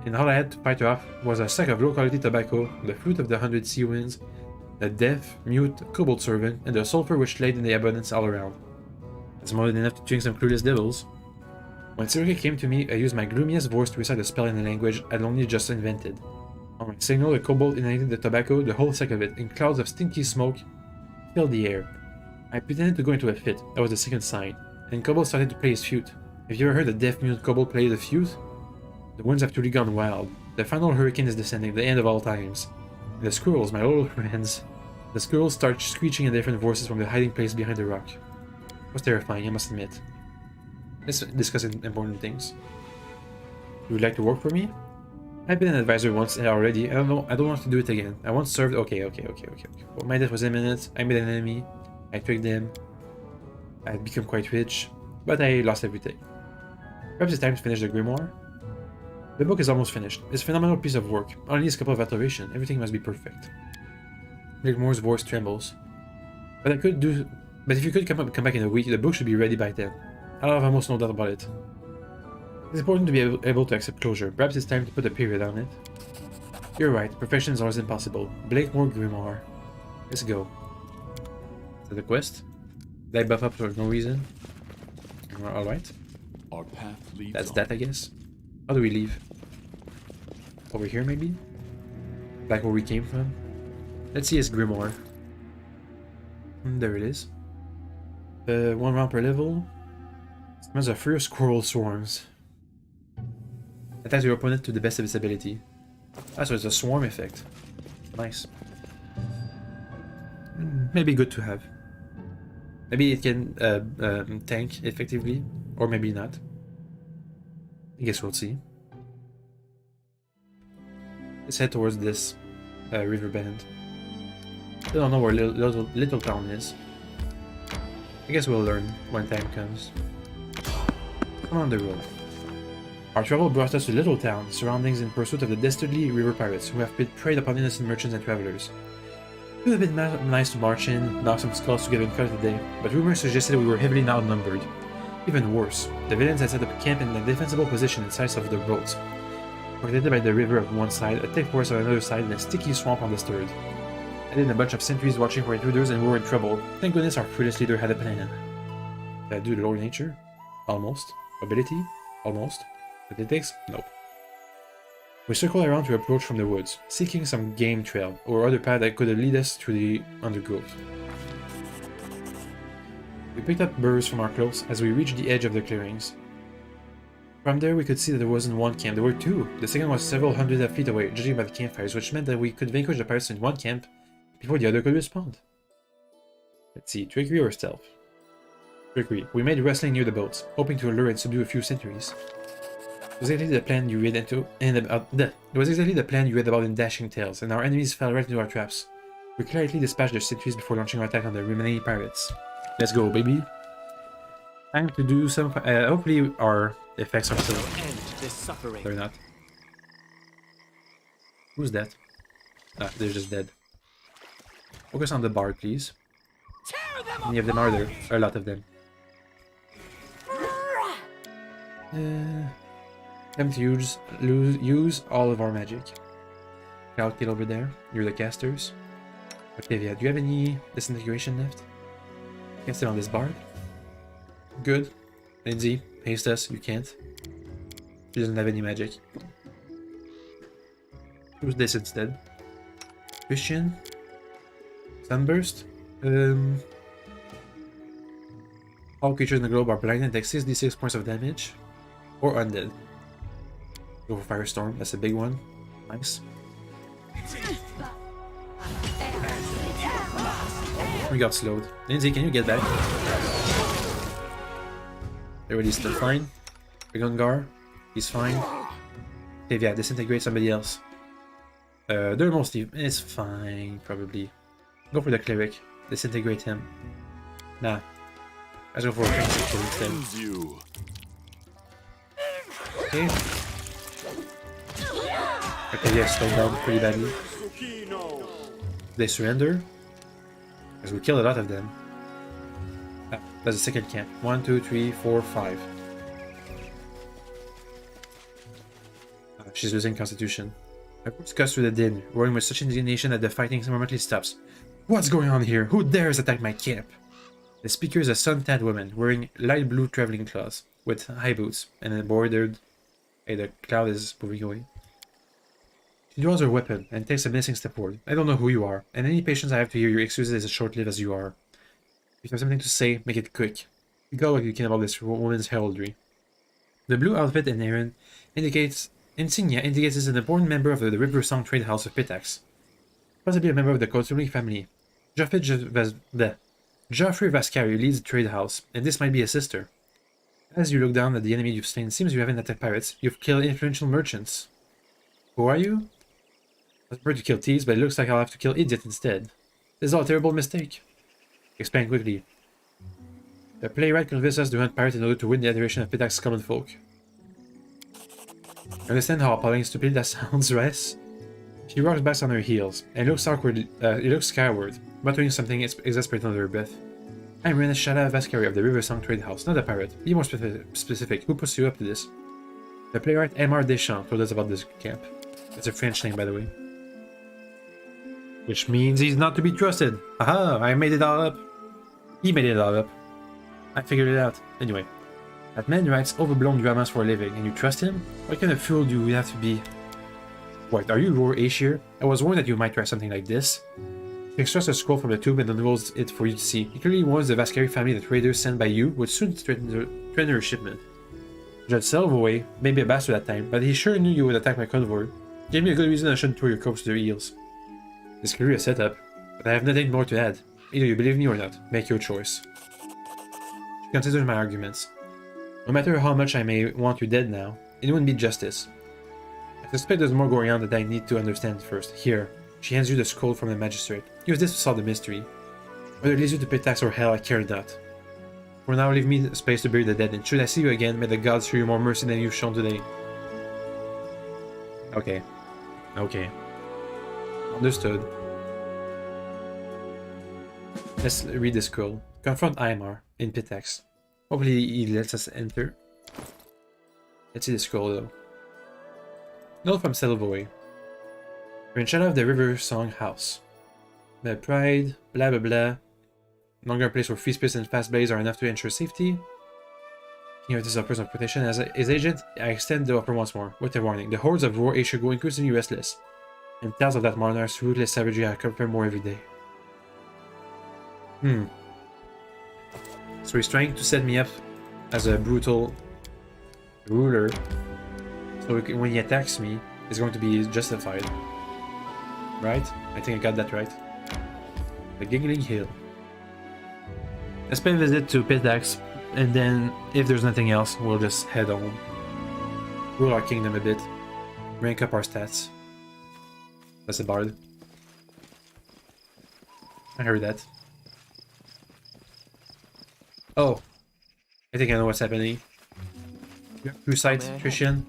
and all I had to fight off was a sack of low-quality tobacco, the fruit of the 100 sea winds, the deaf, mute kobold servant, and the sulfur which laid in the abundance all around. It's more than enough to drink some clueless devils. When Siroket came to me, I used my gloomiest voice to recite a spell in a language I'd only just invented. On my signal, the kobold inhalated the tobacco, the whole sack of it, in clouds of stinky smoke filled the air. I pretended to go into a fit. That was the second sign. And kobold started to play his flute. Have you ever heard a deaf mute kobold play the flute? The winds have truly gone wild. The final hurricane is descending, the end of all times. And the squirrels, my little friends. The squirrels start screeching in different voices from their hiding place behind the rock. It was terrifying, I must admit. Let's discuss important things. Would you like to work for me? I've been an advisor once already. I don't want to do it again. I once served. Okay. Well, my death was imminent. I made an enemy. I tricked them. I had become quite rich, but I lost everything. Perhaps it's time to finish the grimoire. The book is almost finished. It's a phenomenal piece of work. Only needs a couple of alterations. Everything must be perfect. Grimoire's voice trembles. But if you could come back in a week, the book should be ready by then. I have almost no doubt about it. It's important to be able to accept closure. Perhaps it's time to put a period on it. You're right, perfection is always impossible. Blakemore Grimoire. Let's go. Is that a quest? Did I buff up for no reason? Alright. Our path leads That's on. that, I guess. How do we leave? Over here, maybe? Back where we came from? Let's see his Grimoire. There it is. 1 round per level. Summons a few squirrel swarms. Attacks your opponent to the best of its ability. Ah, so it's a swarm effect. Nice. Maybe good to have. Maybe it can tank effectively, or maybe not. I guess we'll see. Let's head towards this river bend. I don't know where little town is. I guess we'll learn when time comes. Come on the road. Our travel brought us to Little Town, surroundings in pursuit of the dastardly river pirates who have preyed upon innocent merchants and travelers. It would have been nice to march in, knock some skulls together and call it a day, but rumors suggested we were heavily outnumbered. Even worse, the villains had set up camp in a defensible position inside of their boats, protected by the river on one side, a thick forest on another side, and a sticky swamp on the third. And then a bunch of sentries watching for intruders, and we were in trouble. Thank goodness our fearless leader had a plan. Did I do the Lord Nature? Almost. Ability? Almost. Pitax? Nope. We circled around to approach from the woods, seeking some game trail or other path that could lead us through the undergrowth. We picked up burrs from our clothes as we reached the edge of the clearings. From there we could see that there wasn't one camp, there were two. The second was several hundred feet away, judging by the campfires, which meant that we could vanquish the pirates in one camp before the other could respond. Let's see, trickery or stealth? Trickery. We made wrestling near the boats, hoping to lure and subdue a few sentries. It was exactly the plan you read about in Dashing Tales, and our enemies fell right into our traps. We quietly dispatched their sentries before launching our attack on the remaining pirates. Let's go, baby. Time to do some. Hopefully, our effects are still. End this suffering. They're not. Who's that? Ah, they're just dead. Focus on the bar, please. How many of them are there? A lot of them. Time to use all of our magic. Cloud Kill over there. You're the casters. Octavia, do you have any disintegration left? Cast it on this bard. Good. Lindsay, haste us. You can't. She doesn't have any magic. Use this instead. Christian. Sunburst. All creatures in the globe are blinded and take 6d6 points of damage. Or undead. Go for Firestorm, that's a big one. Nice. We got slowed. Lindsay, can you get back? Everybody's still fine. Rigongar, he's fine. Octavia, disintegrate somebody else. They're mostly... It's fine, probably. Go for the cleric. Disintegrate him. Nah. Let's go for a fancy kill instead. Okay. Okay, yeah, slowed down pretty badly. They surrender. Because we killed a lot of them. Ah, that's the second camp. 1, 2, 3, 4, 5. She's losing constitution. I discuss through the din, roaring with such indignation that the fighting momently stops. What's going on here? Who dares attack my camp? The speaker is a sun-tanned woman, wearing light blue traveling clothes, with high boots, and embroidered... Hey, the cloud is moving away. She draws her weapon, and takes a menacing step forward. I don't know who you are, and any patience I have to hear your excuses is as short-lived as you are. If you have something to say, make it quick. You got what you can about this woman's heraldry. The blue outfit and insignia indicates he's an important member of the River Song Trade House of Pitax. Possibly a member of the Cotulic family. Geoffrey Vascari leads the trade house, and this might be his sister. As you look down at the enemy you've slain, it seems you haven't attacked pirates, you've killed influential merchants. Who are you? I was prepared to kill thieves, but it looks like I'll have to kill idiots instead. This is all a terrible mistake. Explain quickly. The playwright convinced us to hunt pirates in order to win the adoration of Pitax's common folk. I understand how appalling stupid that sounds, right? She rocks back on her heels, and looks skyward, muttering something exasperated under her breath. I'm Rena Shala Vascari of the River Song Trade House, not a pirate. Be more specific. Who puts you up to this? The playwright M.R. Deschamps told us about this camp. It's a French name, by the way. Which means he's not to be trusted. Aha! I made it all up. He made it all up. I figured it out. Anyway. That man writes overblown dramas for a living, and you trust him? What kind of fool do you have to be? What, are you Roar Ashir? I was warned that you might try something like this. He extracts a scroll from the tube and unrolls it for you to see. He clearly warns the Vascari family that raiders sent by you would soon threaten her shipment. Judge Selvaway may be a bastard at that time, but he sure knew you would attack my convoy. Gave me a good reason I shouldn't throw your corpse to their eels. This clearly a setup, but I have nothing more to add. Either you believe me or not. Make your choice. She considers my arguments. No matter how much I may want you dead now, it wouldn't be justice. I suspect there's more going on that I need to understand first. Here, she hands you the scroll from the magistrate. Use this to solve the mystery. Whether it leads you to Pitax or hell, I care not. For now, leave me space to bury the dead, and should I see you again, may the gods show you more mercy than you've shown today. Okay. Okay. Understood. Let's read the scroll. Confront Aymar in Pitax. Hopefully he lets us enter. Let's see the scroll though. Note from Selvaway. You're in shadow of the River Song House. The pride, blah blah blah. No longer a place where free spirits and fast blades are enough to ensure safety. King of this offers of protection. As his agent, I extend the offer once more, with a warning. The hordes of Roar Asia go increasingly restless, and tales of that monarch's ruthless savagery are confirmed more every day. So he's trying to set me up as a brutal ruler, so when he attacks me, it's going to be justified. Right? I think I got that right. The Giggling Hill. Let's pay a visit to Pitax, and then, if there's nothing else, we'll just head home. Rule our kingdom a bit. Rank up our stats. That's a bard. I heard that. Oh. I think I know what's happening. Two sides, Christian.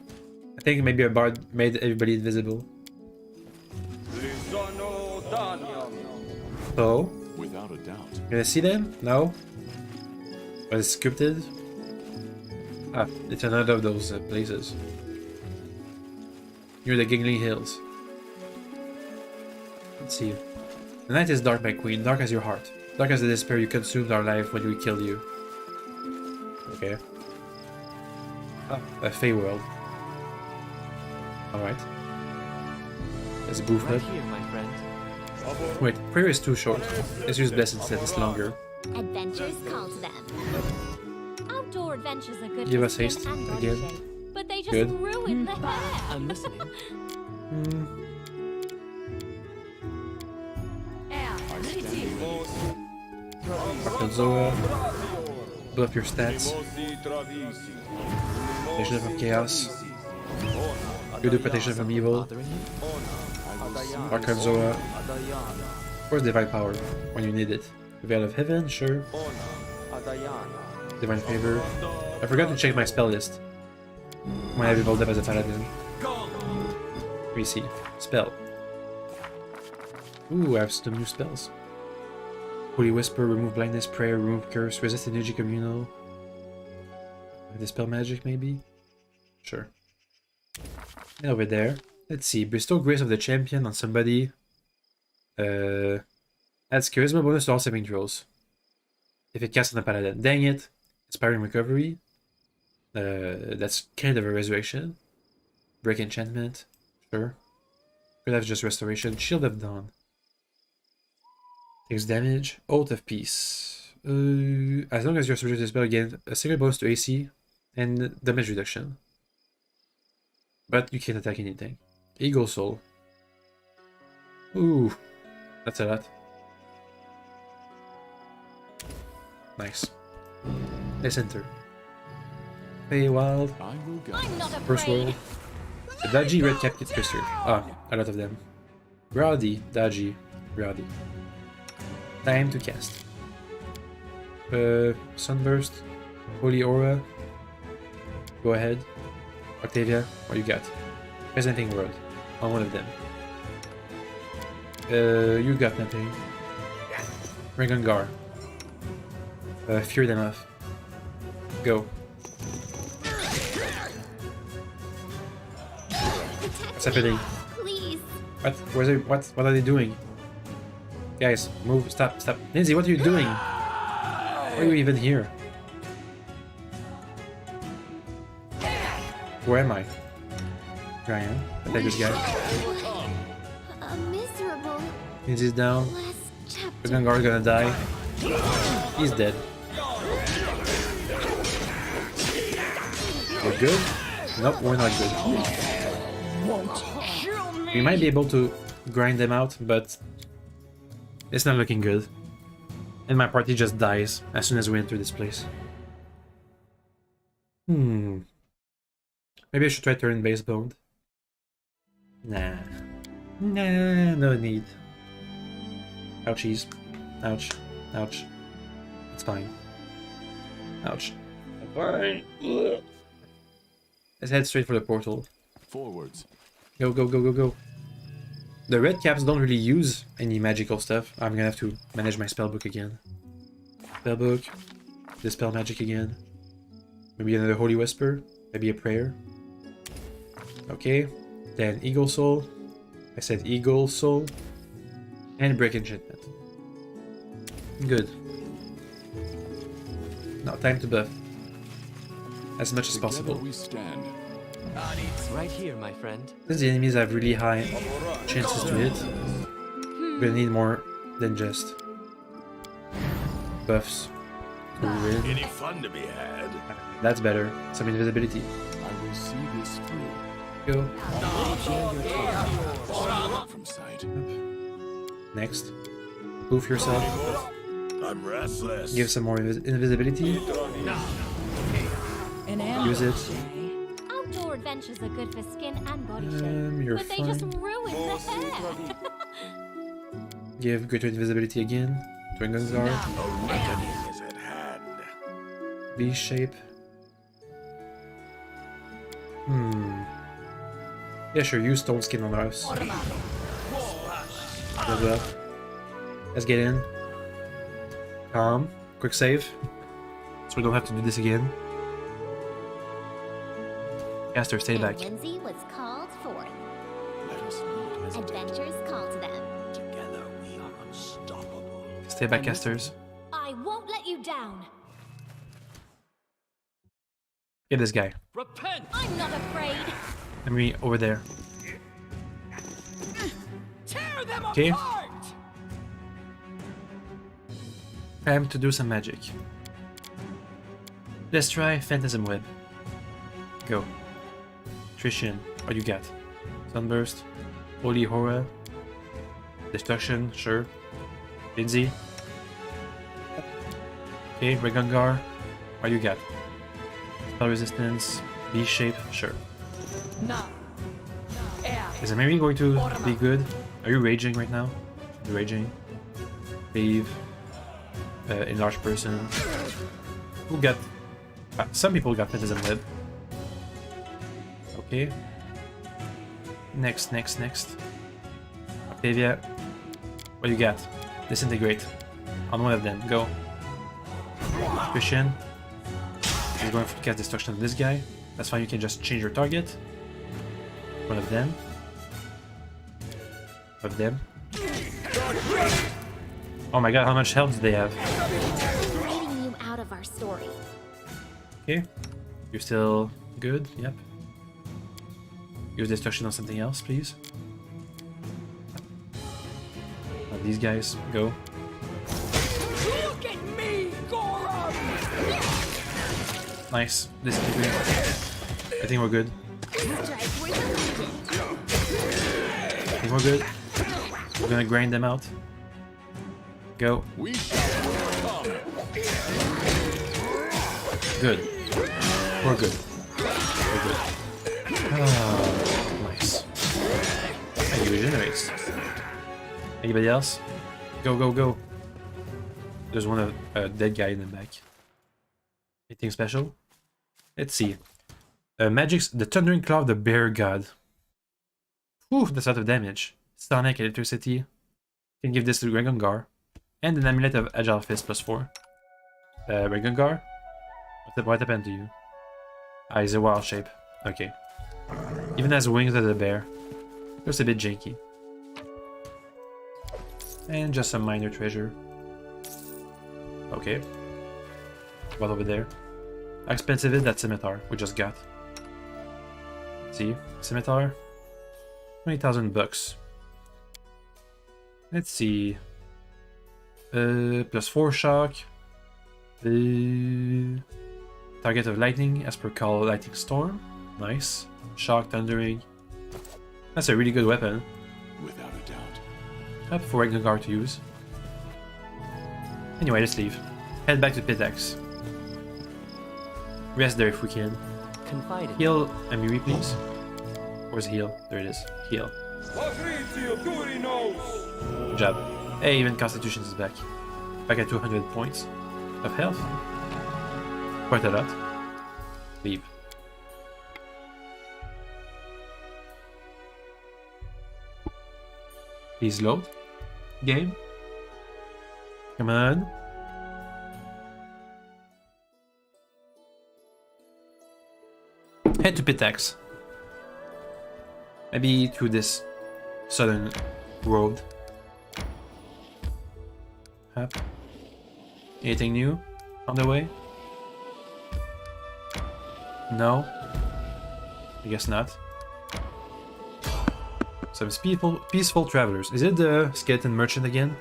I think maybe a bard made everybody invisible. So? Without a doubt. You gonna see them? No? But it's scripted? Ah, it's another of those places. Near the Giggling Hills. Let's see. The night is dark, my queen, dark as your heart. Dark as the despair you consumed our life when we killed you. Okay. Ah, a Fey world. Alright. Let's boof Right it. here, my friend. Wait, prayer is too short. Let's use bless instead, it's longer. Adventures call to them. Outdoor adventures are good Give for us skin haste and body again. shape, but they just Good. ruin the hair. I'm listening. Zoa. Buff your stats. Protection from chaos. You do protection from evil. Bothering you? Archive Zoa. Where's Divine Power? When you need it. Veil of Heaven, sure. Divine Favor. I forgot to check my spell list when I evolved up as a paladin. We see. Spell. Ooh, I have some new spells. Holy Whisper, remove blindness, prayer, remove curse, resist energy communal. Dispel magic, maybe? Sure. And over there. Let's see. Bestow Grace of the Champion on somebody. Adds Charisma bonus to all saving throws. If it casts on a Paladin. Dang it. Inspiring Recovery. That's kind of a Resurrection. Break Enchantment. Sure. Could have just Restoration. Shield of Dawn. Takes damage. Oath of Peace. As long as you're subject to the spell, gain a secret bonus to AC and damage reduction. But you can't attack anything. Eagle Soul. Ooh. That's a lot. Nice. Let's enter. Play wild. I will guide. I'm not First afraid. world. The Dodgy Red Cap Kit Twister. Ah, a lot of them. Rowdy, Dodgy, Rowdy. Time to cast. Sunburst. Holy Aura. Go ahead. Octavia, what you got? Presenting World. On one of them. You got nothing. Regangar. Fear them off. Go. What's happening? Please. What are they doing? Guys, move, stop. Lindsay, what are you doing? Why are you even here? Where am I? Here I am. Attack this guy. A miserable Lindsay's down. last chapter. Regangar's gonna die. He's dead. We're good? Nope, we're not good. We might be able to grind them out, but it's not looking good. And my party just dies as soon as we enter this place. Maybe I should try turn-based build. Nah, no need. Ouchies. Ouch. Ouch. It's fine. Ouch. Fine. Ugh. Let's head straight for the portal. Forwards. Go. The red caps don't really use any magical stuff. I'm gonna have to manage my spellbook again. Spellbook. Dispel magic again. Maybe another Holy Whisper. Maybe a prayer. Okay. Then Eagle Soul. I said Eagle Soul. And Break Enchantment. Good. Now time to buff. As much as Together possible. we stand. Right here, my friend. Since the enemies have really high chances to hit, we're gonna need more than just buffs to win. Any fun to be had? That's better. Some invisibility. I will see this through. Go. From sight. Next. Poof yourself. I'm restless. Give some more invisibility. Use it. Outdoor adventures are good for skin and body shape, You're but they just fine. ruin the hair. Give greater invisibility again. Drangangar. A reckoning is at hand. V shape. Yeah, sure. Use stone skin on us. Level up. Let's get in. Calm. Quick save. So we don't have to do this again. Caster, stay back. And Lindsay was called forth. Let us not hesitate. Adventures call to them. Together we are unstoppable. Stay back, casters. I won't let you down. Get this guy. Repent! I'm not afraid. Let me over there. Tear them Okay. apart! Time to do some magic. Let's try Phantasm Web. Go. Trishan, what you got? Sunburst, Holy Horror, Destruction, sure. Lindsay. Okay, Regangar, what you got? Spell Resistance, V-Shape, sure. Is it maybe going to be good? Are you raging right now? You're raging. Leave. Enlarged person. Who got... some people got Phantasm Web. Okay. Next. Octavia. What you got? Disintegrate. On one of them. Go. Christian. You're going to cast Destruction on this guy. That's fine, you can just change your target. One of them. Of them. Oh my god, how much health do they have? Leading you out of our story. Okay. You're still good? Yep. Use destruction on something else, please. These guys, go. Look at me, Gorum! Nice. This is good. I think we're good. Strike where the legend. I think we're good. We're gonna grind them out. Go. We shall overcome. Good. We're good. We're good. Ah, nice. And he regenerates. Anybody else? Go, go, go. There's one dead guy in the back. Anything special? Let's see. Magic's the Thundering Claw of the Bear God. Ooh, that's a lot of damage. Sonic Electricity. Can give this to Regungar. And an Amulet of Agile Fist +4. Regungar? What happened to you? Ah, he's a wild shape. Okay. Even has wings as a bear. Just a bit janky. And just some minor treasure. Okay. What over there? How expensive is that scimitar we just got? See? Scimitar? 20,000 bucks. Let's see. +4 shock. Target of lightning as per call lightning storm. Nice. Shock, thundering. That's a really good weapon. Without a doubt. Up for Regungar to use. Anyway, let's leave. Head back to Pitax. Rest there if we can. Confide in me. Heal Amiri, please. Where's heal? There it is. Heal. Good job. Hey, even Constitution is back. Back at 200 points of health. Quite a lot. Leave. Please load. Game. Come on. Head to Pitax. Maybe through this southern road. Up. Anything new on the way? No? I guess not. Some peaceful travelers. Is it the skeleton merchant again?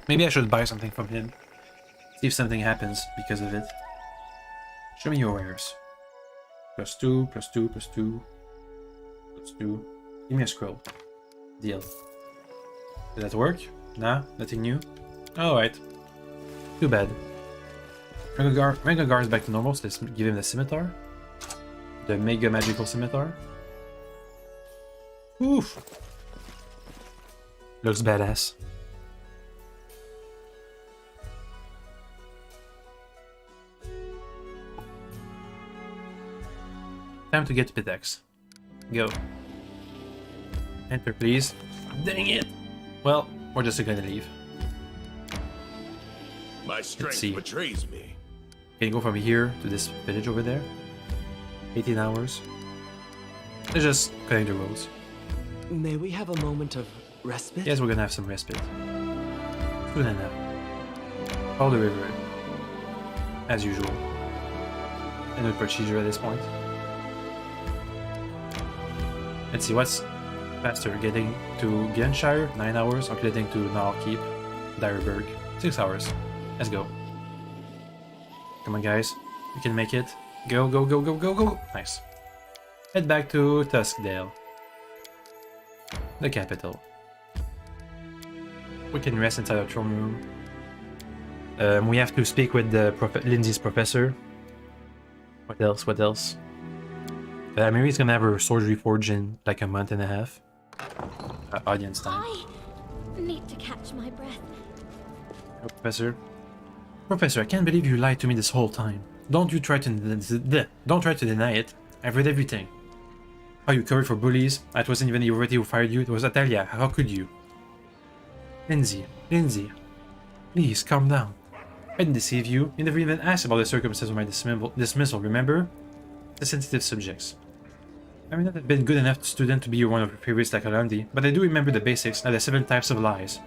Maybe I should buy something from him. See if something happens because of it. Show me your wares. +2, +2, +2. +2. Give me a scroll. Deal. Did that work? Nah, nothing new. Alright. Too bad. Regungar is back to normal, so let's give him the scimitar. The mega magical scimitar. Oof. Looks badass. Time to get to Pitax. Go. Enter, please. Dang it! Well, we're just gonna leave. My strength see. betrays me. Can you go from here to this village over there? 18 hours. Let's just cutting the roads. May we have a moment of respite? Yes, we're gonna have some respite. Soon enough. Follow the river. As usual. And no procedure at this point. Let's see, what's faster? Getting to Glenshire, 9 hours, or getting to Nalkeep, Dyerberg, 6 hours. Let's go. Come on, guys. We can make it. Go, go, go, go, go, go. Nice. Head back to Tuskdale, the capital. We can rest inside our throne room. We have to speak with the Lindsay's professor. What else? What else? Mary's gonna have her sword reforged in like a month and a half. Audience time. I need to catch my breath. Professor. Professor, I can't believe you lied to me this whole time. Don't try to deny it. I've read everything. How you covered for bullies. It wasn't even Iorveti who fired you. It was Atalia. How could you? Lindsay, please calm down. I didn't deceive you. You never even asked about the circumstances of my dismissal, remember? The sensitive subjects. I may not have been good enough student to be one of your favorites like Alandi, but I do remember the basics and the 7 types of lies.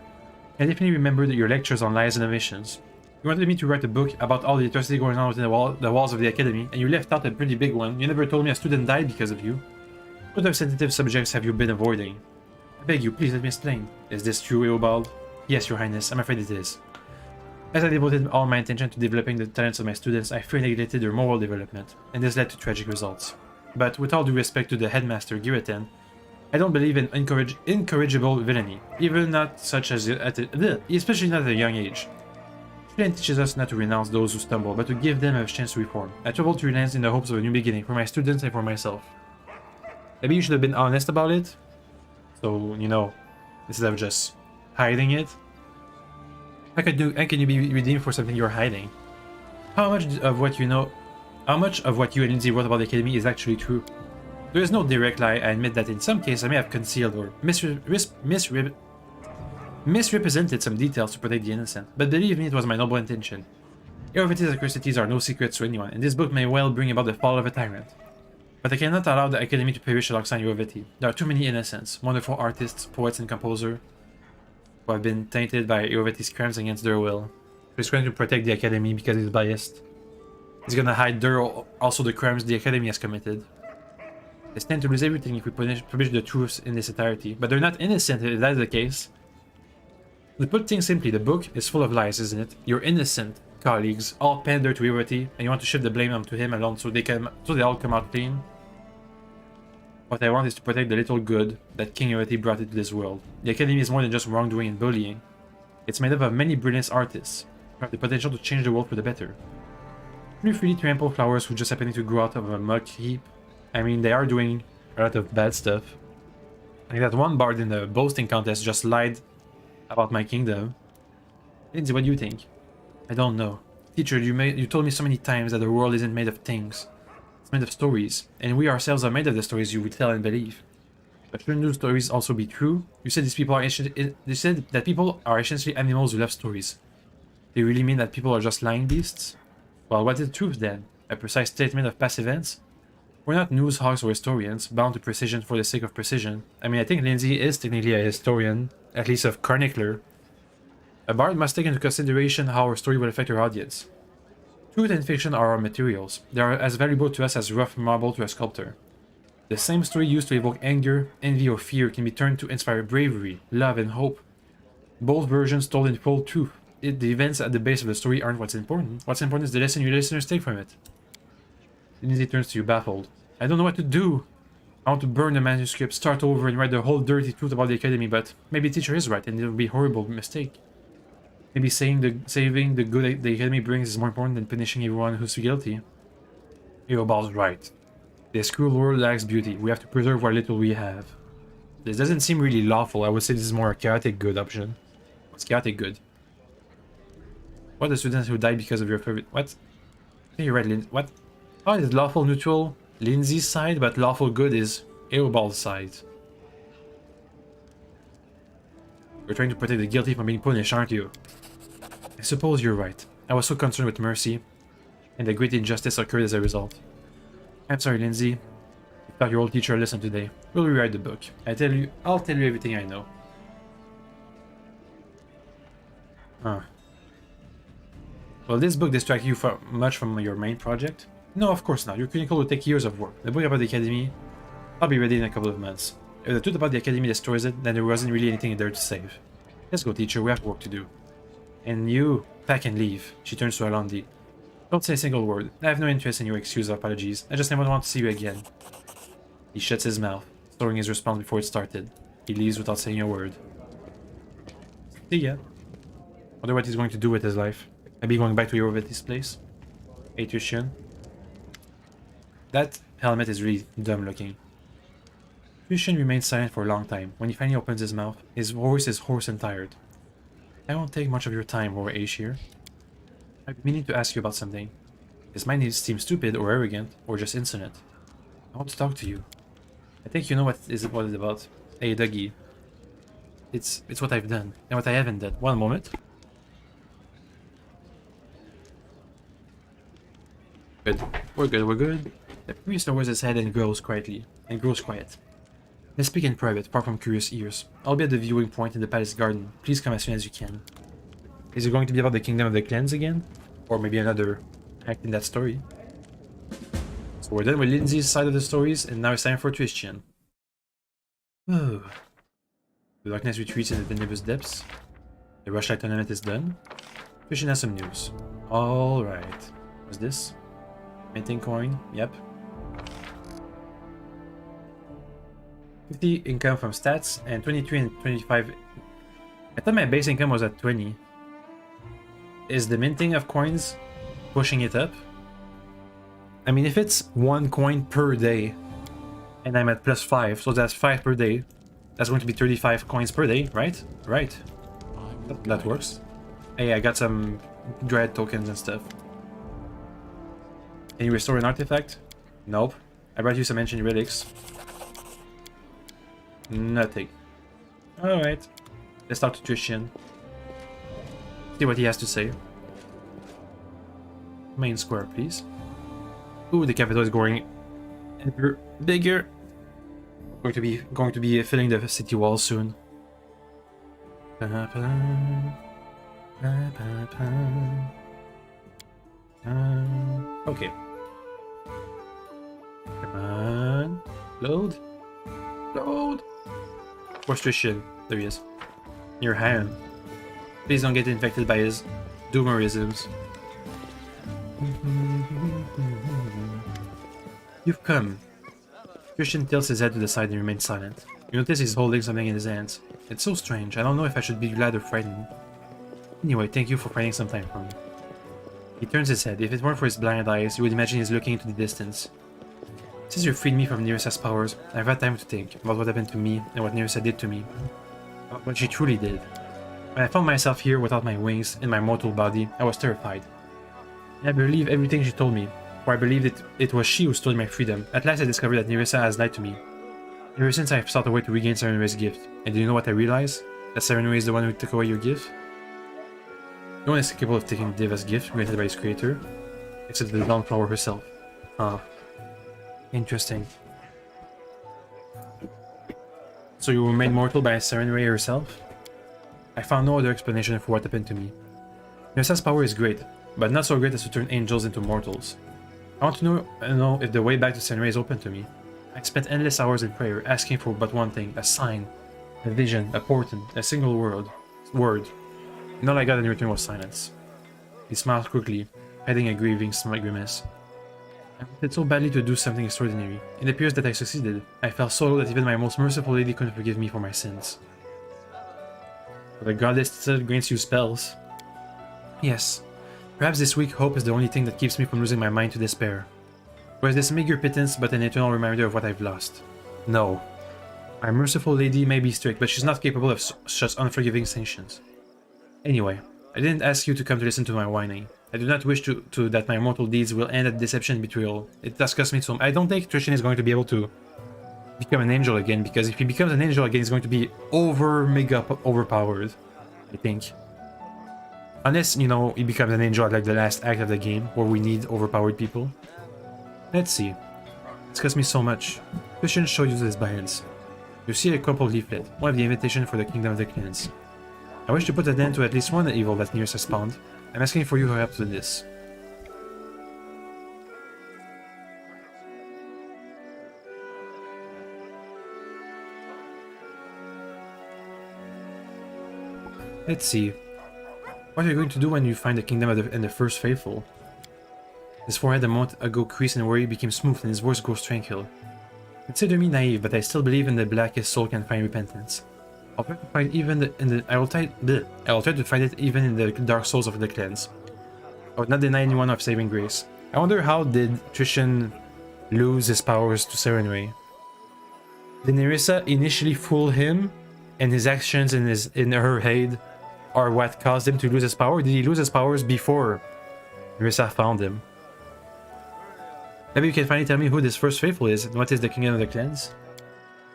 I definitely remember your lectures on lies and omissions. You wanted me to write a book about all the atrocity going on within the walls of the academy, and you left out a pretty big one. You never told me a student died because of you. What other sensitive subjects have you been avoiding? I beg you, please let me explain. Is this true, Eobald? Yes, your highness, I'm afraid it is. As I devoted all my attention to developing the talents of my students, I fear neglected their moral development, and this led to tragic results. But with all due respect to the headmaster, Giratan, I don't believe in incorrigible villainy, even not such as especially not at a young age. Julian teaches us not to renounce those who stumble, but to give them a chance to reform. I traveled to relent in the hopes of a new beginning for my students and for myself. Maybe you should have been honest about it, so, you know, instead of just hiding it. How can you be redeemed for something you're hiding? How much of what you and Lindsay wrote about the Academy is actually true? There is no direct lie. I admit that in some cases I may have concealed or misrepresented some details to protect the innocent, but believe me, it was my noble intention. Eorveti's atrocities are no secrets to anyone, and this book may well bring about the fall of a tyrant. But I cannot allow the Academy to perish alongside Eorveti. There are too many innocents, wonderful artists, poets, and composers who have been tainted by Eorveti's crimes against their will. He's trying to protect the Academy because he's biased. He's gonna hide also the crimes the Academy has committed. They stand to lose everything if we publish the truth in its entirety, but they're not innocent if that is the case. To put things simply, the book is full of lies, isn't it? Your innocent colleagues all pander to Eorveti, and you want to shift the blame onto him alone so they all come out clean. What I want is to protect the little good that King Eorveti brought into this world. The Academy is more than just wrongdoing and bullying. It's made up of many brilliant artists who have the potential to change the world for the better. Free freely trample flowers who just happen to grow out of a muck heap. I mean, they are doing a lot of bad stuff. Like that one bard in the boasting contest just lied about my kingdom. Lindsay, what do you think? I don't know. Teacher, you told me so many times that the world isn't made of things. It's made of stories, and we ourselves are made of the stories you would tell and believe. But shouldn't those stories also be true? You said you said that people are essentially animals who love stories. Do you really mean that people are just lying beasts? Well, what is the truth then? A precise statement of past events? We're not news hogs or historians, bound to precision for the sake of precision. I mean, I think Lindsay is technically a historian, at least of chronicler. A bard must take into consideration how our story will affect our audience. Truth and fiction are our materials. They are as valuable to us as rough marble to a sculptor. The same story used to evoke anger, envy, or fear can be turned to inspire bravery, love, and hope. Both versions told in full truth. The events at the base of the story aren't what's important. What's important is the lesson your listeners take from it. Lindsay turns to you baffled. I don't know what to do. I want to burn the manuscript, start over, and write the whole dirty truth about the Academy, but maybe the teacher is right, and it will be a horrible mistake. Maybe saving the good the Academy brings is more important than punishing everyone who's guilty. Eobald's right. This cruel world lacks beauty. We have to preserve what little we have. This doesn't seem really lawful. I would say this is more a chaotic good option. What's chaotic good? What the students who died because of your favorite... What? You're right, Lindsay. What? Oh, it's lawful neutral Lindsay's side, but lawful good is Eobald's side. You're trying to protect the guilty from being punished, aren't you? I suppose you're right. I was so concerned with mercy, and the great injustice occurred as a result. I'm sorry, Lindsay. I thought your old teacher listened today. We'll rewrite the book. I'll tell you everything I know. Huh. Will this book distract you much from your main project? No, of course not. Your chronicle will take years of work. The book about the Academy, I'll be ready in a couple of months. If the truth about the Academy destroys it, then there wasn't really anything there to save. Let's go, teacher. We have work to do. And you, pack and leave. She turns to Alandi. Don't say a single word. I have no interest in your excuse or apologies. I just never want to see you again. He shuts his mouth, storing his response before it started. He leaves without saying a word. See ya. Wonder what he's going to do with his life. Maybe going back to Eorveti's place. Hey, Tushian. That helmet is really dumb looking. Tushian remains silent for a long time. When he finally opens his mouth, his voice is hoarse and tired. I won't take much of your time, Roar Aeshir. I've been meaning to ask you about something. This might seem stupid or arrogant, or just insolent. I want to talk to you. I think you know what it's about. Hey, Dougie. it's what I've done and what I haven't done. One moment. Good. We're good, we're good. The priest lowers his head and grows quietly. Quiet. Let's speak in private, far from curious ears. I'll be at the viewing point in the palace garden. Please come as soon as you can. Is it going to be about the Kingdom of the Clans again? Or maybe another act in that story? So we're done with Lindsay's side of the stories, and now it's time for Christian. Oh. The darkness retreats in the tenebrous depths. The rushlight tournament is done. Christian has some news. Alright. What's this? Minting coin? Yep. 50 income from stats, and 23 and 25. I thought my base income was at 20. Is the minting of coins pushing it up? I mean, if it's 1 coin per day, and I'm at +5, so that's 5 per day, that's going to be 35 coins per day, right? Right. That works. Hey, I got some dread tokens and stuff. Can you restore an artifact? Nope. I brought you some ancient relics. Nothing. Alright. Let's talk to Christian. See what he has to say. Main square, please. Ooh, the capital is growing ever bigger. Going to be filling the city walls soon. Okay. Come on. Load. Load. Where's Christian? There he is. Your hand. Please don't get infected by his doomerisms. You've come. Christian tilts his head to the side and remains silent. You notice he's holding something in his hands. It's so strange. I don't know if I should be glad or frightened. Anyway, thank you for finding some time for me. He turns his head. If it weren't for his blind eyes, you would imagine he's looking into the distance. Since you freed me from Neresa's powers, I've had time to think about what happened to me and what Nerissa did to me. What she truly did. When I found myself here without my wings in my mortal body, I was terrified. And I believe everything she told me, for I believed it was she who stole my freedom. At last I discovered that Nerissa has lied to me. Ever since I've sought a way to regain Serenway's gift. And do you know what I realized? That Serenway is the one who took away your gift? No one is capable of taking Diva's gift granted by his creator, except the Dawnflower herself. Ah. Interesting. So you were made mortal by Serenway herself? I found no other explanation for what happened to me. Nerissa's power is great, but not so great as to turn angels into mortals. I want to know if the way back to Serenway is open to me. I spent endless hours in prayer, asking for but one thing, a sign, a vision, a portent, a single word. And all I got in return was silence. He smiled quickly, hiding a grieving grimace. I wanted so badly to do something extraordinary. It appears that I succeeded. I fell so low that even my most merciful lady couldn't forgive me for my sins. But the goddess still grants you spells. Yes. Perhaps this weak hope is the only thing that keeps me from losing my mind to despair. Was this meager pittance but an eternal reminder of what I've lost? No. My merciful lady may be strict, but she's not capable of such unforgiving sanctions. Anyway, I didn't ask you to come to listen to my whining. I do not wish to that my mortal deeds will end at deception and betrayal. It disgusts me so much. I don't think Christian is going to be able to become an angel again, because if he becomes an angel again, he's going to be mega overpowered, I think. Unless, you know, he becomes an angel at like the last act of the game, where we need overpowered people. Let's see. It disgusts me so much. Christian showed you this balance. You see a crumpled leaflet, one of the invitation for the Kingdom of the Clans. I wish to put an end to at least one evil that Nerissa spawned. I'm asking for your help to this. Let's see. What are you going to do when you find the Kingdom and the First Faithful? His forehead a moment ago creased and worry became smooth and his voice grows tranquil. Consider me naive, but I still believe in the blackest soul can find repentance. I'll try to find I will try to find it even in the dark souls of the clans. I would not deny anyone of saving grace. I wonder how did Christian lose his powers to Serenway? Did Nerissa initially fool him, and his actions in her head are what caused him to lose his power? Did he lose his powers before Nerissa found him? Maybe you can finally tell me who this First Faithful is and what is the Kingdom of the Clans?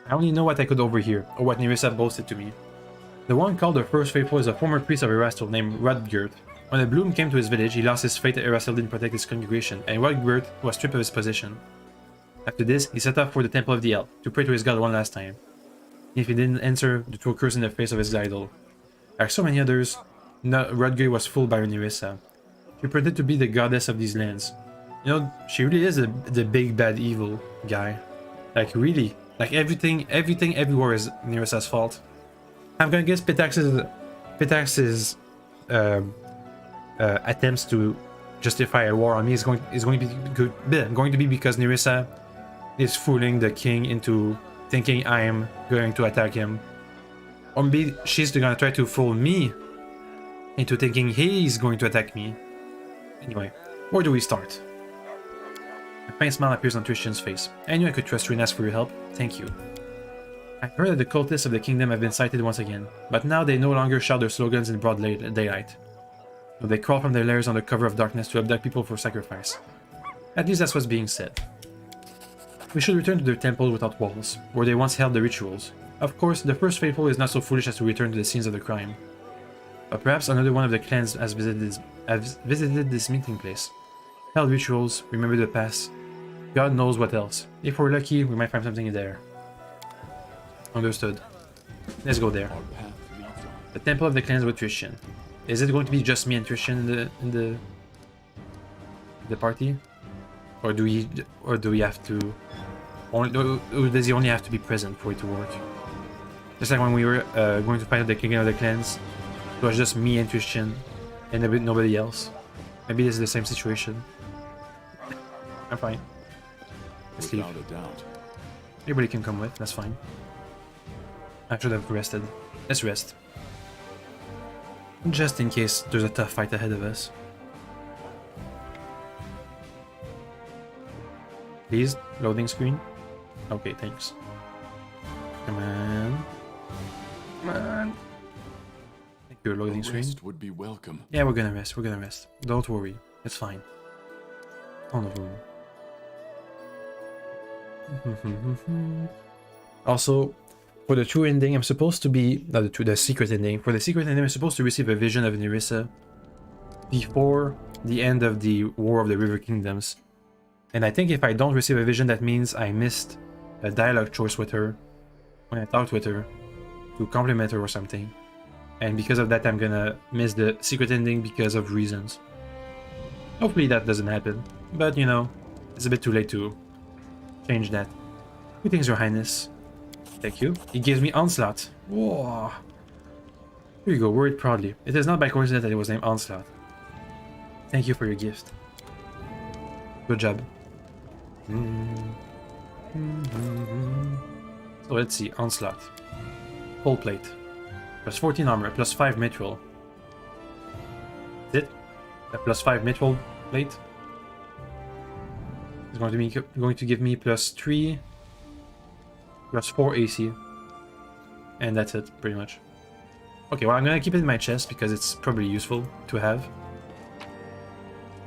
I only know what I could overhear, or what Nerissa boasted to me. The one called the First Faithful is a former priest of Erastil named Rodgert. When the Bloom came to his village, he lost his faith that Erastil didn't protect his congregation, and Rodgert was stripped of his position. After this, he set off for the Temple of the Elf to pray to his god one last time. If he didn't answer, to throw a curse in the face of his idol. Like so many others, Rodgert was fooled by Nerissa. She pretended to be the goddess of these lands. You know, she really is the big bad evil guy. Like really, like everything everywhere is Nerissa's fault. I'm gonna guess Pitax's attempts to justify a war on me is going to be because Nerissa is fooling the king into thinking I am going to attack him. Or maybe she's gonna try to fool me into thinking he's going to attack me. Anyway, where do we start? A faint smile appears on Tristan's face. I knew I could trust you and ask for your help. Thank you. I've heard that the cultists of the kingdom have been sighted once again, but now they no longer shout their slogans in broad daylight. No, they crawl from their lairs under cover of darkness to abduct people for sacrifice. At least that's what's being said. We should return to their temple without walls, where they once held the rituals. Of course, the First Faithful is not so foolish as to return to the scenes of the crime. But perhaps another one of the clans has visited this meeting place. Held rituals, remember the past. God knows what else. If we're lucky, we might find something in there. Understood. Let's go there. Our path leads on. The Temple of the Clans with Tristan. Is it going to be just me and Tristan in the party? Or do we have to or does he only have to be present for it to work? Just like when we were going to fight the King of the Clans, it was just me and Tristan and nobody else. Maybe this is the same situation. I'm fine. Let's leave. Without a doubt. Everybody can come with, that's fine. I should have rested. Let's rest. Just in case there's a tough fight ahead of us. Please, loading screen. Okay, thanks. Come on. Come on. Thank you, loading A screen. rest would be welcome. Yeah, we're gonna rest. We're gonna rest. Don't worry. It's fine. On the room. Also, for the true ending, I'm supposed to be... Not the secret ending. For the secret ending, I'm supposed to receive a vision of Nerissa before the end of the War of the River Kingdoms. And I think if I don't receive a vision, that means I missed a dialogue choice with her when I talked with her to compliment her or something. And because of that, I'm gonna miss the secret ending because of reasons. Hopefully that doesn't happen. But, you know, it's a bit too late to change that. Greetings, Your Highness. Thank you. It gives me Onslaught. Whoa. Here you go, wear it proudly. It is not by coincidence that it was named Onslaught. Thank you for your gift. Good job. So let's see, Onslaught. Full plate. Plus 14 armor, plus 5 mithril. Is it? A plus 5 mithril plate? It's going to give me plus 3, plus 4 AC. And that's it, pretty much. Okay, well I'm gonna keep it in my chest because it's probably useful to have.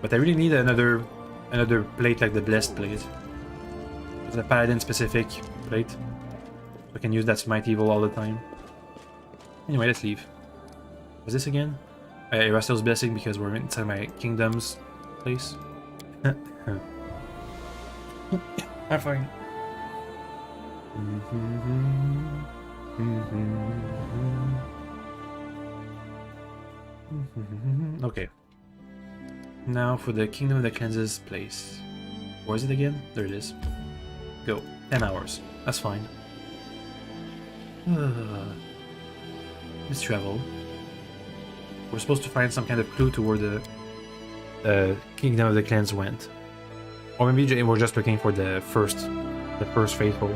But I really need another plate like the Blessed plate. It's a paladin specific plate. So I can use that Smite Evil all the time. Anyway, let's leave. What's this again? Erastil's Blessing because we're inside my kingdom's place. I'm fine. Okay. Now for the Kingdom of the Cleanses place. Where is it again? There it is. Go. 10 hours. That's fine. Let's travel. We're supposed to find some kind of clue to where the Kingdom of the Clans went. Or maybe we're just looking for the first faithful.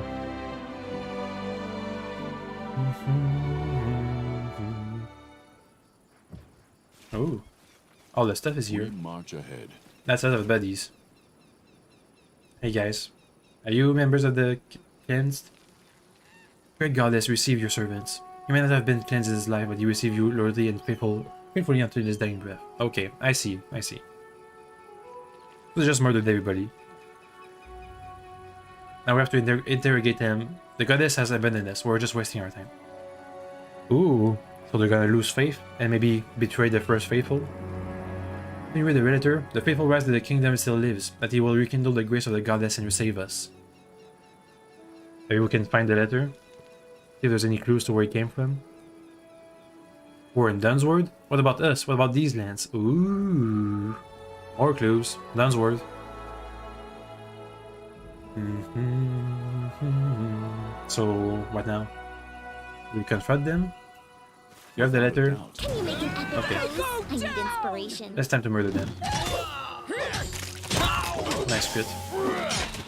Oh. All the stuff is here. We march ahead. That's out of buddies. Hey guys. Are you members of the cleansed? Great goddess, receive your servants. You may not have been cleansed in this life, but you receive you loyally and faithfully until this dying breath. Okay, I see. We just murdered everybody. Now we have to interrogate them. The goddess has abandoned us. We're just wasting our time. Ooh, So they're gonna lose faith and maybe betray the first faithful. When you read the letter, the faithful writes that the kingdom still lives, that he will rekindle the grace of the goddess and save us. Maybe we can find the letter. See if there's any clues to where it came from. We're in Dunsworth? What about us? What about these lands? Ooh. More clues. Dunsworth. So, what now? We confront them? You have the letter? Can you make an epic Okay. pose? I need inspiration. It's time to murder them. Nice crit.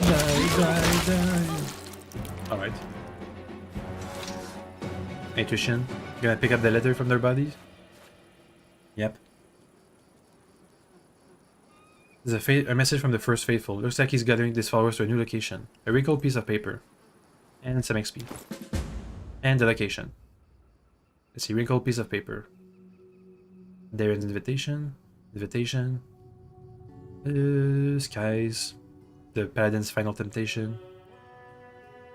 Die. Alright. Intuition. Gonna pick up the letter from their bodies? Yep. There's a message from the first faithful. Looks like he's gathering his followers to a new location. A wrinkled piece of paper. And some XP. And the location. Let's see, wrinkled piece of paper. There's an invitation. Invitation. Skies. The Paladin's final temptation.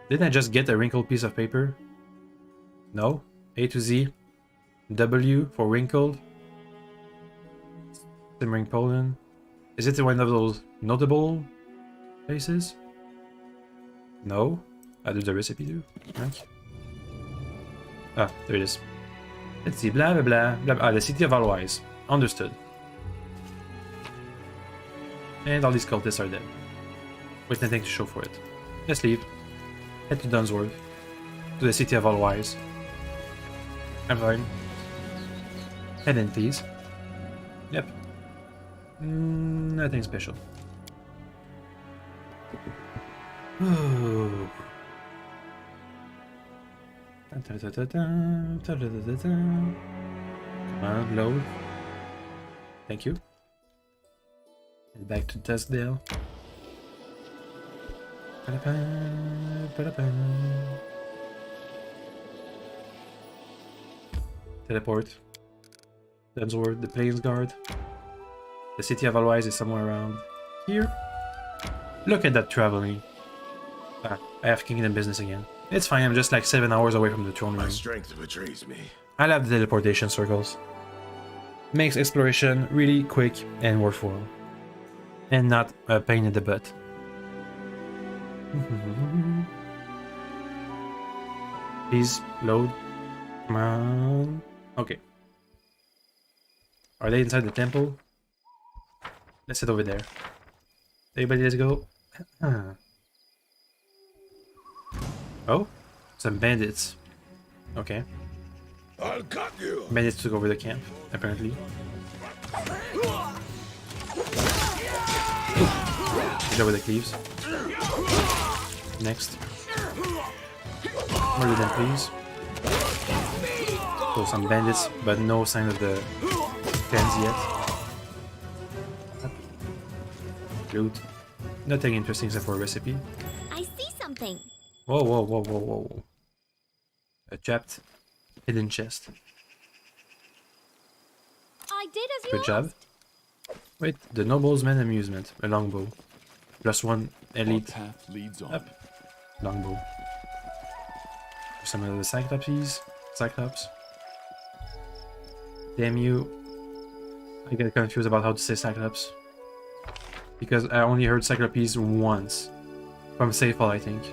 Didn't I just get a wrinkled piece of paper? No. A to Z. W for wrinkled. Simmering Poland. Is it one of those notable places? No. How does the recipe do? Right. Ah, there it is. Let's see. Blah, blah, blah, blah. Ah, the city of Alwise. Understood. And all these cultists are dead. With nothing to show for it. Let's leave. Head to Dunsworth. To the city of Alwise. I'm fine. Head in, please. Yep. Nothing special. Ooh. Come on, load. Thank you. And back to Duskdale. Teleport. Dunsworth, the Plains Guard. The city of Alwise is somewhere around here. Look at that traveling. Ah, I have kingdom business again. It's fine, I'm just like 7 hours away from the throne My room. strength betrays me. I love the teleportation circles. Makes exploration really quick and worthwhile. And not a pain in the butt. Please load. Come on. Okay. Are they inside the temple? Let's head over there. Everybody, let's go. Oh, some bandits. Okay. I'll cut you. Bandits took over the camp, apparently. Get over the cleaves. Next. Murder them, please. So some bandits, but no sign of the tens yet. Loot. Nothing interesting except for a recipe. I see something. Whoa, whoa, whoa, whoa, whoa. A trapped hidden chest. I did as you Good job. asked. Wait, the nobleman amusement. A longbow. +1 Our elite. path leads on. Up. Longbow. Some of the Cyclopses. Cyclops. Damn you. I get confused about how to say Cyclops. Because I only heard Cyclopes once. From Seyfall, I think.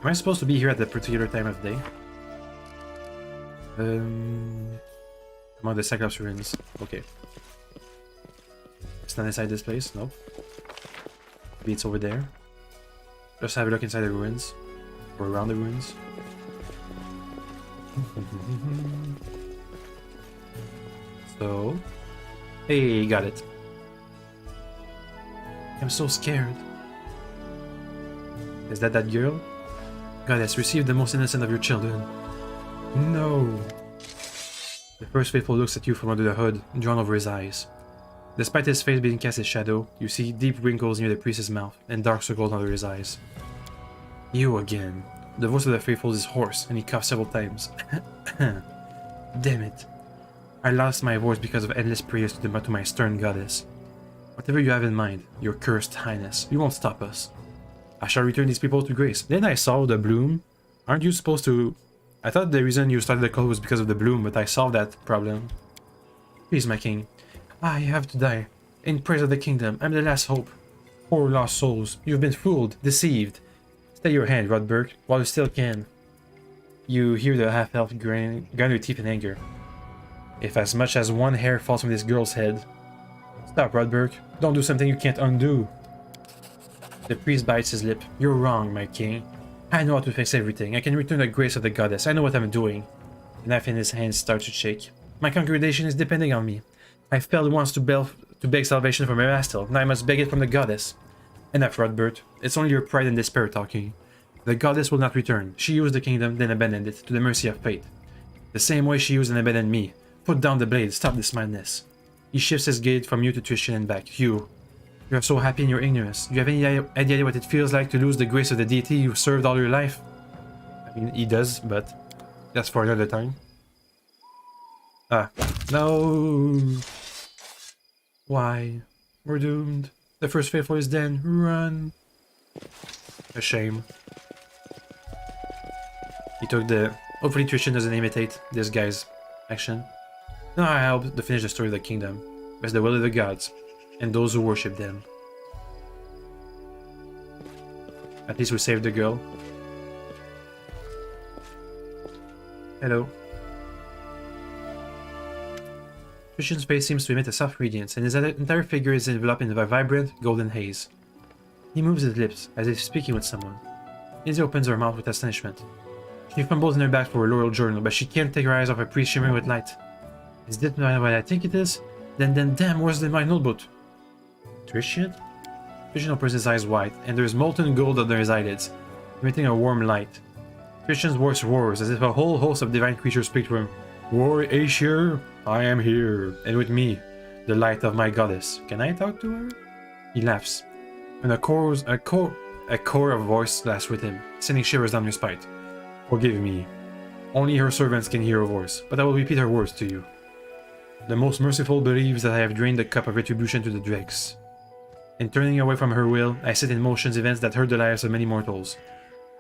Am I supposed to be here at a particular time of day? Among the Cyclops ruins. Okay. It's not inside this place, nope. Maybe it's over there. Just have a look inside the ruins. Or around the ruins. So... Hey, got it. I'm so scared. Is that girl? Goddess, receive the most innocent of your children. No. The first faithful looks at you from under the hood, drawn over his eyes. Despite his face being cast as shadow, you see deep wrinkles near the priest's mouth and dark circles under his eyes. You again. The voice of the faithful is hoarse, and he coughs several times. Damn it. I lost my voice because of endless prayers to my stern goddess. Whatever you have in mind, your cursed highness, you won't stop us. I shall return these people to grace. Then I saw the bloom. Aren't you supposed to I thought the reason you started the cult was because of the bloom, but I solved that problem. Please, my king. I have to die. In praise of the kingdom, I'm the last hope. Poor lost souls, you've been fooled, deceived. Stay your hand, Rodberg, while you still can. You hear the half-elf grind her teeth in anger. If as much as one hair falls from this girl's head... Stop, Rodberg. Don't do something you can't undo. The priest bites his lip. You're wrong, my king. I know how to fix everything. I can return the grace of the goddess. I know what I'm doing. The knife in his hand starts to shake. My congregation is depending on me. I failed once to beg salvation from Erastil. Now I must beg it from the goddess. Enough, Rodbert. It's only your pride and despair talking. The goddess will not return. She used the kingdom, then abandoned it to the mercy of fate. The same way she used and abandoned me. Put down the blade. Stop this madness. He shifts his gaze from you to Tristan and back. You are so happy in your ignorance. Do you have any idea what it feels like to lose the grace of the deity you served all your life? I mean, he does, but that's for another time. Ah, no. Why? We're doomed. The first faithful is dead. Run. A shame. He took the... Hopefully Tristan doesn't imitate this guy's action. Now I help to finish the story of the kingdom. As the will of the gods, and those who worship them. At least we saved the girl. Hello. Tristan's face seems to emit a soft radiance, and his entire figure is enveloped in a vibrant, golden haze. He moves his lips, as if speaking with someone. Izzy opens her mouth with astonishment. She fumbles in her bag for her laurel journal, but she can't take her eyes off a priest shimmering with light. Is this what I think it is? Then damn, where's my notebook? Tristan? Tristan opens his eyes wide, and there's molten gold under his eyelids, emitting a warm light. Tristan's voice roars, as if a whole host of divine creatures speak to him. War Aesir, I am here, and with me, the light of my goddess. Can I talk to her? He laughs, and a core of voice laughs with him, sending shivers down your spine. Forgive me. Only her servants can hear her voice, but I will repeat her words to you. The most merciful believes that I have drained the cup of retribution to the dregs. In turning away from her will, I set in motion events that hurt the lives of many mortals.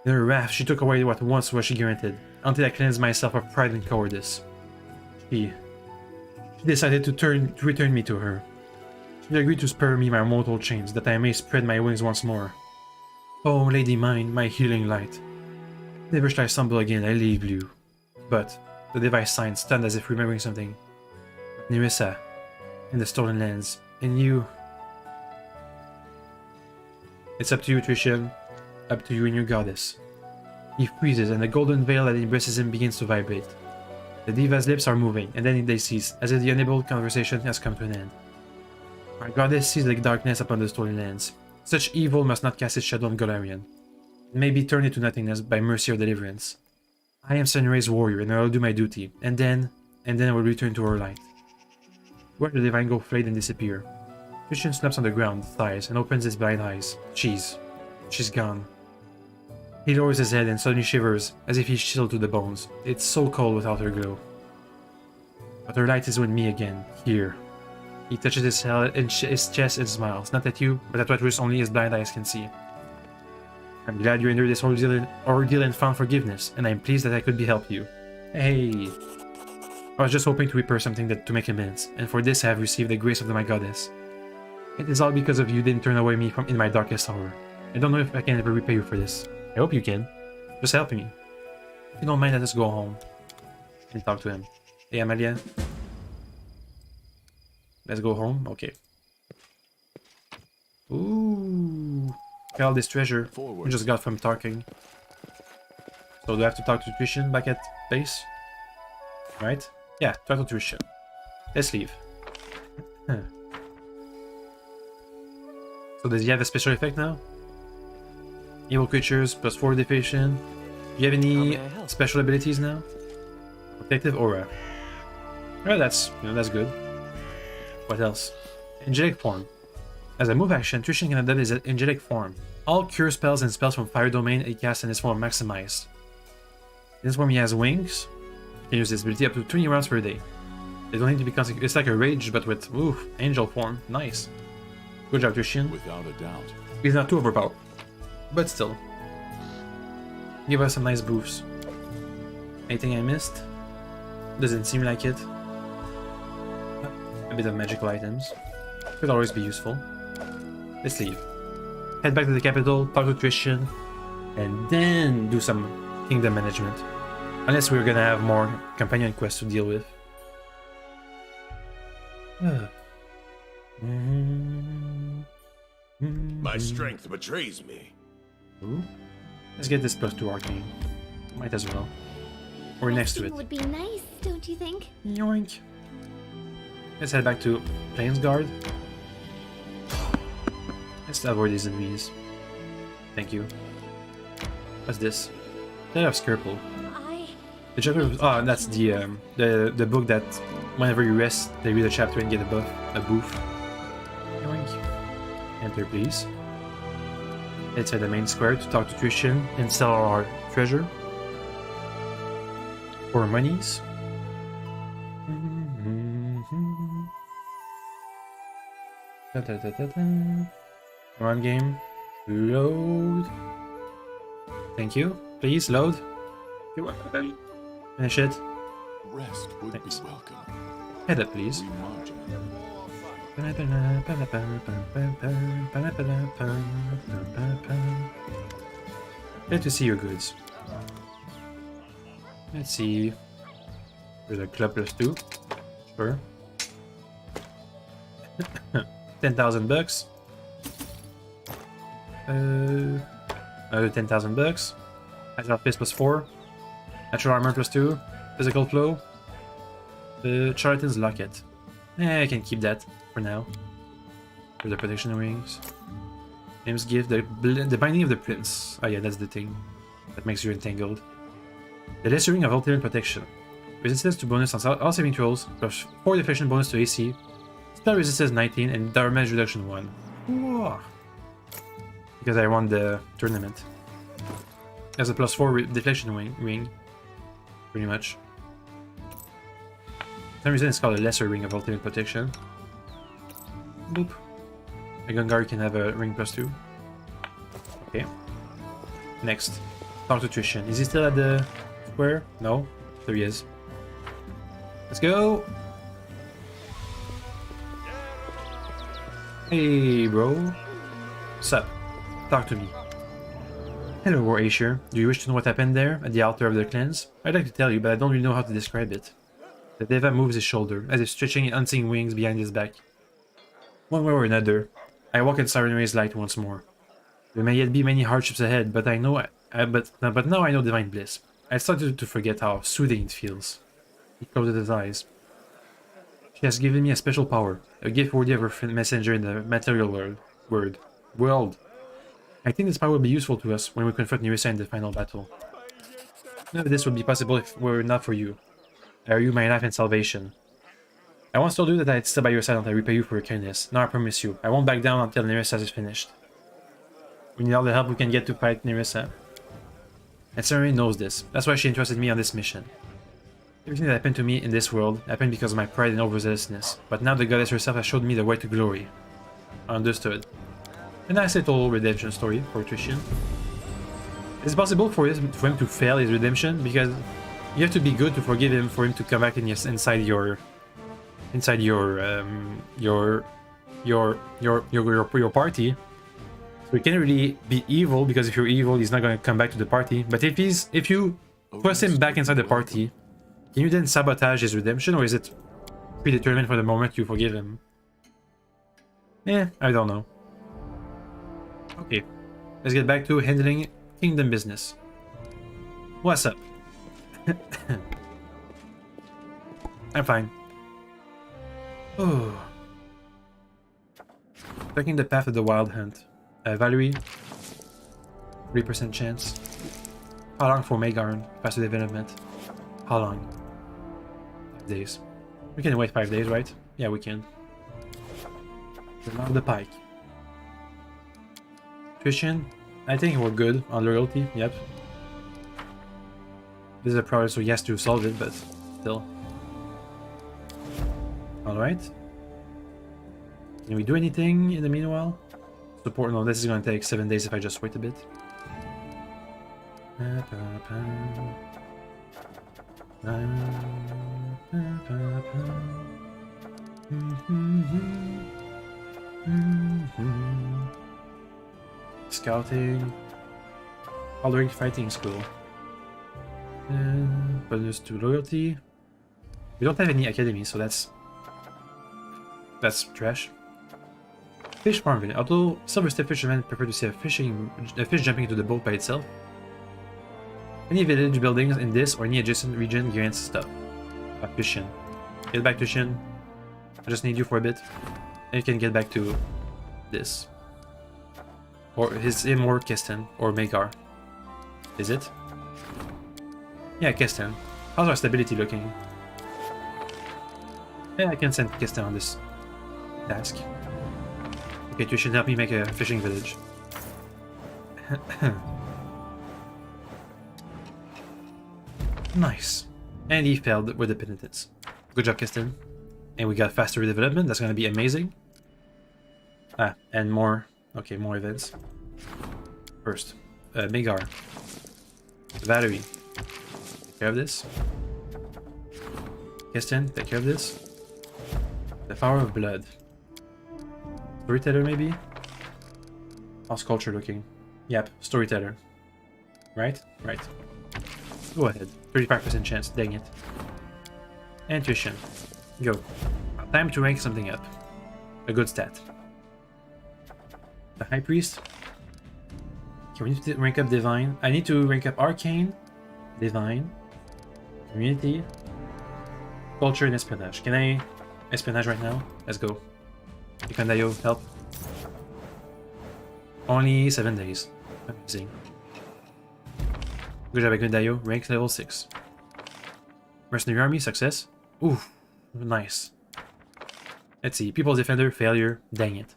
In her wrath, she took away what once was she granted, until I cleansed myself of pride and cowardice. She decided to return me to her. She agreed to spare me my mortal chains, that I may spread my wings once more. Oh, lady mine, my healing light. Never shall I stumble again, I leave you. But the device sighed, stunned as if remembering something. Nerissa, in the stolen lands, and you... It's up to you, Tristan. Up to you and your goddess. He freezes, and the golden veil that embraces him begins to vibrate. The diva's lips are moving, and then they cease, as if the unenabled conversation has come to an end. Our goddess sees the darkness upon the stolen lands. Such evil must not cast its shadow on Golarion. It may be turned into nothingness by mercy or deliverance. I am Sunray's warrior, and I will do my duty, and then I will return to her light. Where the divine go fade and disappear. Tristan slaps on the ground, thighs, and opens his blind eyes. She's gone. He lowers his head and suddenly shivers, as if he's chilled to the bones. It's so cold without her glow. But her light is with me again, here. He touches his chest and smiles, not at you, but at what only his blind eyes can see. I'm glad you endured this ordeal and found forgiveness, and I'm pleased that I could help you. Hey! I was just hoping to repair something to make amends, and for this I have received the grace of my goddess. It is all because of you didn't turn away me from in my darkest hour. I don't know if I can ever repay you for this. I hope you can. Just help me. If you don't mind, let us go home and talk to him. Hey, Amalia. Let's go home? Okay. Ooh. Look at all this treasure we just got from talking. So do I have to talk to Tristan back at base? Right? Yeah, talk to Tristan. Let's leave. Huh. So does he have a special effect now? Evil creatures, plus 4 defation. Do you have any special abilities now? Protective aura. Well, that's good. What else? Angelic form. As a move action, Tristan can adopt his angelic form. All cure spells and spells from Fire Domain he casts in this form are maximized. In this form he has wings. He can use this ability up to 20 rounds per day. They don't need to be consecrated. It's like a rage, but with angel form. Nice. Good job, Tristan. Without a doubt. He's not too overpowered, but still. Give us some nice boosts. Anything I missed? Doesn't seem like it. A bit of magical items. Could always be useful. Let's leave. Head back to the capital, talk to Christian, and then do some kingdom management. Unless we're gonna have more companion quests to deal with. My strength betrays me. Ooh. Let's get this +2 arcane. Might as well. We're next to it. Would be nice, don't you think? Yoink. Let's head back to Plains Guard. Let's avoid these enemies. Thank you. What's this? Letter of Skirple. The chapter of, oh, that's the book that whenever you rest, they read a chapter and get a buff, a booth. Yoink. Enter, please. Let's head the main square to talk to Christian and sell our treasure. For monies. Come on, game. Load. Thank you. Please load. Finish it. Rest would Thanks. be welcome. Head up, please. We margin. Glad to see your goods. Let's see. There's a club +2. Sure. 10,000 bucks. Another 10,000 bucks. Agile Fist +4. Natural Armor +2. Physical Flow. Charlatan's Locket. I can keep that for now. For the Protection Rings. Name's Gift. The Binding of the Prince. Oh yeah, that's the thing that makes you entangled. The Lesser Ring of Ultimate Protection. Resistance to bonus on all saving throws, plus 4 deflection bonus to AC. Spell resistance 19 and damage reduction 1. Whoa. Because I won the tournament. There's a +4 deflection ring. Pretty much. For some reason it's called a Lesser Ring of Ultimate Protection. Boop. A Gungar can have a ring +2. Okay. Next. Talk to Christian. Is he still at the square? No. There he is. Let's go! Hey, bro. What's up? Talk to me. Hello, War Asher. Do you wish to know what happened there, at the altar of the clans? I'd like to tell you, but I don't really know how to describe it. The Deva moves his shoulder, as if stretching unseen wings behind his back. One way or another, I walk in Siren Ray's light once more. There may yet be many hardships ahead, but I know, but now I know divine bliss. I started to forget how soothing it feels. He closed his eyes. She has given me a special power, a gift worthy of her messenger in the material world. I think this power will be useful to us when we confront Nerissa in the final battle. None of this would be possible if it were not for you. I owe you my life and salvation. I once told you that I'd stay by your side until I repay you for your kindness. Now I promise you, I won't back down until Nerissa is finished. We need all the help we can get to fight Nerissa. And Siren Ray knows this. That's why she entrusted me on this mission. Everything that happened to me in this world happened because of my pride and overzealousness, but now the goddess herself has showed me the way to glory. I understood. A nice little redemption story for Christian. It's possible for him to fail his redemption because you have to be good to forgive him for him to come back inside your party. So he can't really be evil because if you're evil, he's not going to come back to the party. But if you press him back inside the party, can you then sabotage his redemption, or is it predetermined for the moment you forgive him? I don't know. Okay, let's get back to handling kingdom business. What's up? I'm fine. Oh. Taking the path of the wild hunt. Valerie, 3% chance. How long for Maygarn? Faster development. How long? 5 days. We can wait 5 days, right? Yeah, we can. Around the pike. Christian, I think we're good on loyalty. Yep. This is a problem, so he has to solve it, but still. Alright. Can we do anything in the meanwhile? Support, no, this is gonna take 7 days if I just wait a bit. Scouting. Coloring fighting school. Bonus to loyalty. We don't have any academy, so that's trash. Fish farm village. Although silver step fishermen prefer to see a fish jumping into the boat by itself. Any village buildings in this or any adjacent region grants stuff. Tushin. Get back to Shin. I just need you for a bit. And you can get back to this. Or him or Keston or Megar. Is it? Yeah, Keston. How's our stability looking? Yeah, I can send Keston on this task. Okay, you should help me make a fishing village. Nice. And he failed with the penitence. Good job, Keston. And we got faster development. That's going to be amazing. Ah, and more. Okay, more events. First, Megar. Valerie. Take care of this. Keston, take care of this. The Power of Blood. Storyteller, maybe? How's culture looking? Yep, storyteller. Right? Right. Go ahead. 35% chance, dang it. Intuition. Go. Time to rank something up. A good stat. The High Priest. Okay, we need to rank up Divine. I need to rank up Arcane, Divine, Community, Culture, and Espionage. Can I Espionage right now? Let's go. Ikondayo, help. Only 7 days. Amazing. Good job, Ikondayo. Rank level 6. Mercenary Army, success. Ooh, nice. Let's see. People's Defender, failure. Dang it.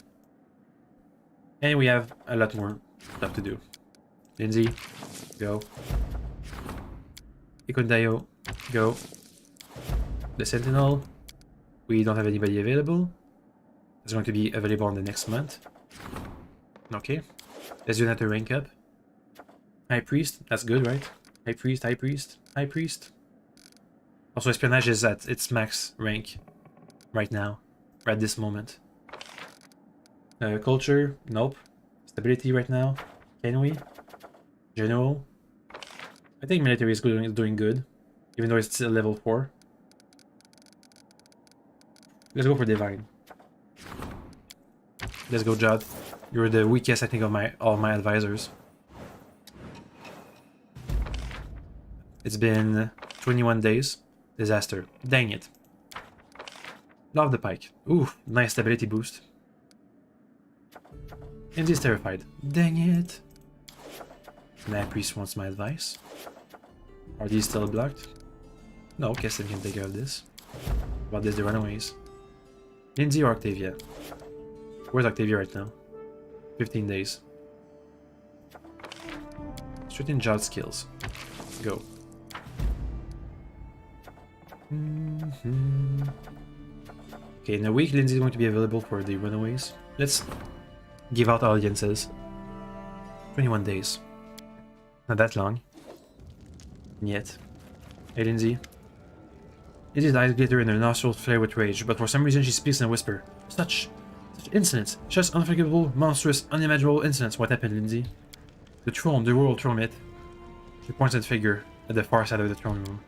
And we have a lot more stuff to do. Lindsay, go. Ikondayo, go. The Sentinel, we don't have anybody available. It's going to be available in the next month. Okay. Let's do another rank up. High Priest, that's good, right? High Priest, High Priest, High Priest. Also, Espionage is at its max rank right now, right at this moment. Culture, nope. Stability right now, can we? General. I think military is doing good, even though it's still level 4. Let's go for Divine. Let's go, Jod. You're the weakest, I think, of all my advisors. It's been 21 days. Disaster. Dang it. Love the Pike. Ooh, nice stability boost. And he's terrified. Dang it. Mad Priest wants my advice. Are these still blocked? No, Keston can take care of this. About this, the runaways. Lindsay or Octavia? Where's Octavia right now? 15 days. Straighten Jod skills. Go. Okay, in a week, Lindsay is going to be available for the runaways. Let's give out audiences. 21 days. Not that long. Yet. Hey, Lindsay. Lindsay's eyes glitter and her nostrils flare with rage, but for some reason she speaks in a whisper. Such incidents. Just unforgivable, monstrous, unimaginable incidents. What happened, Lindsay? The throne, the royal throne, it. She points at the figure at the far side of the throne room.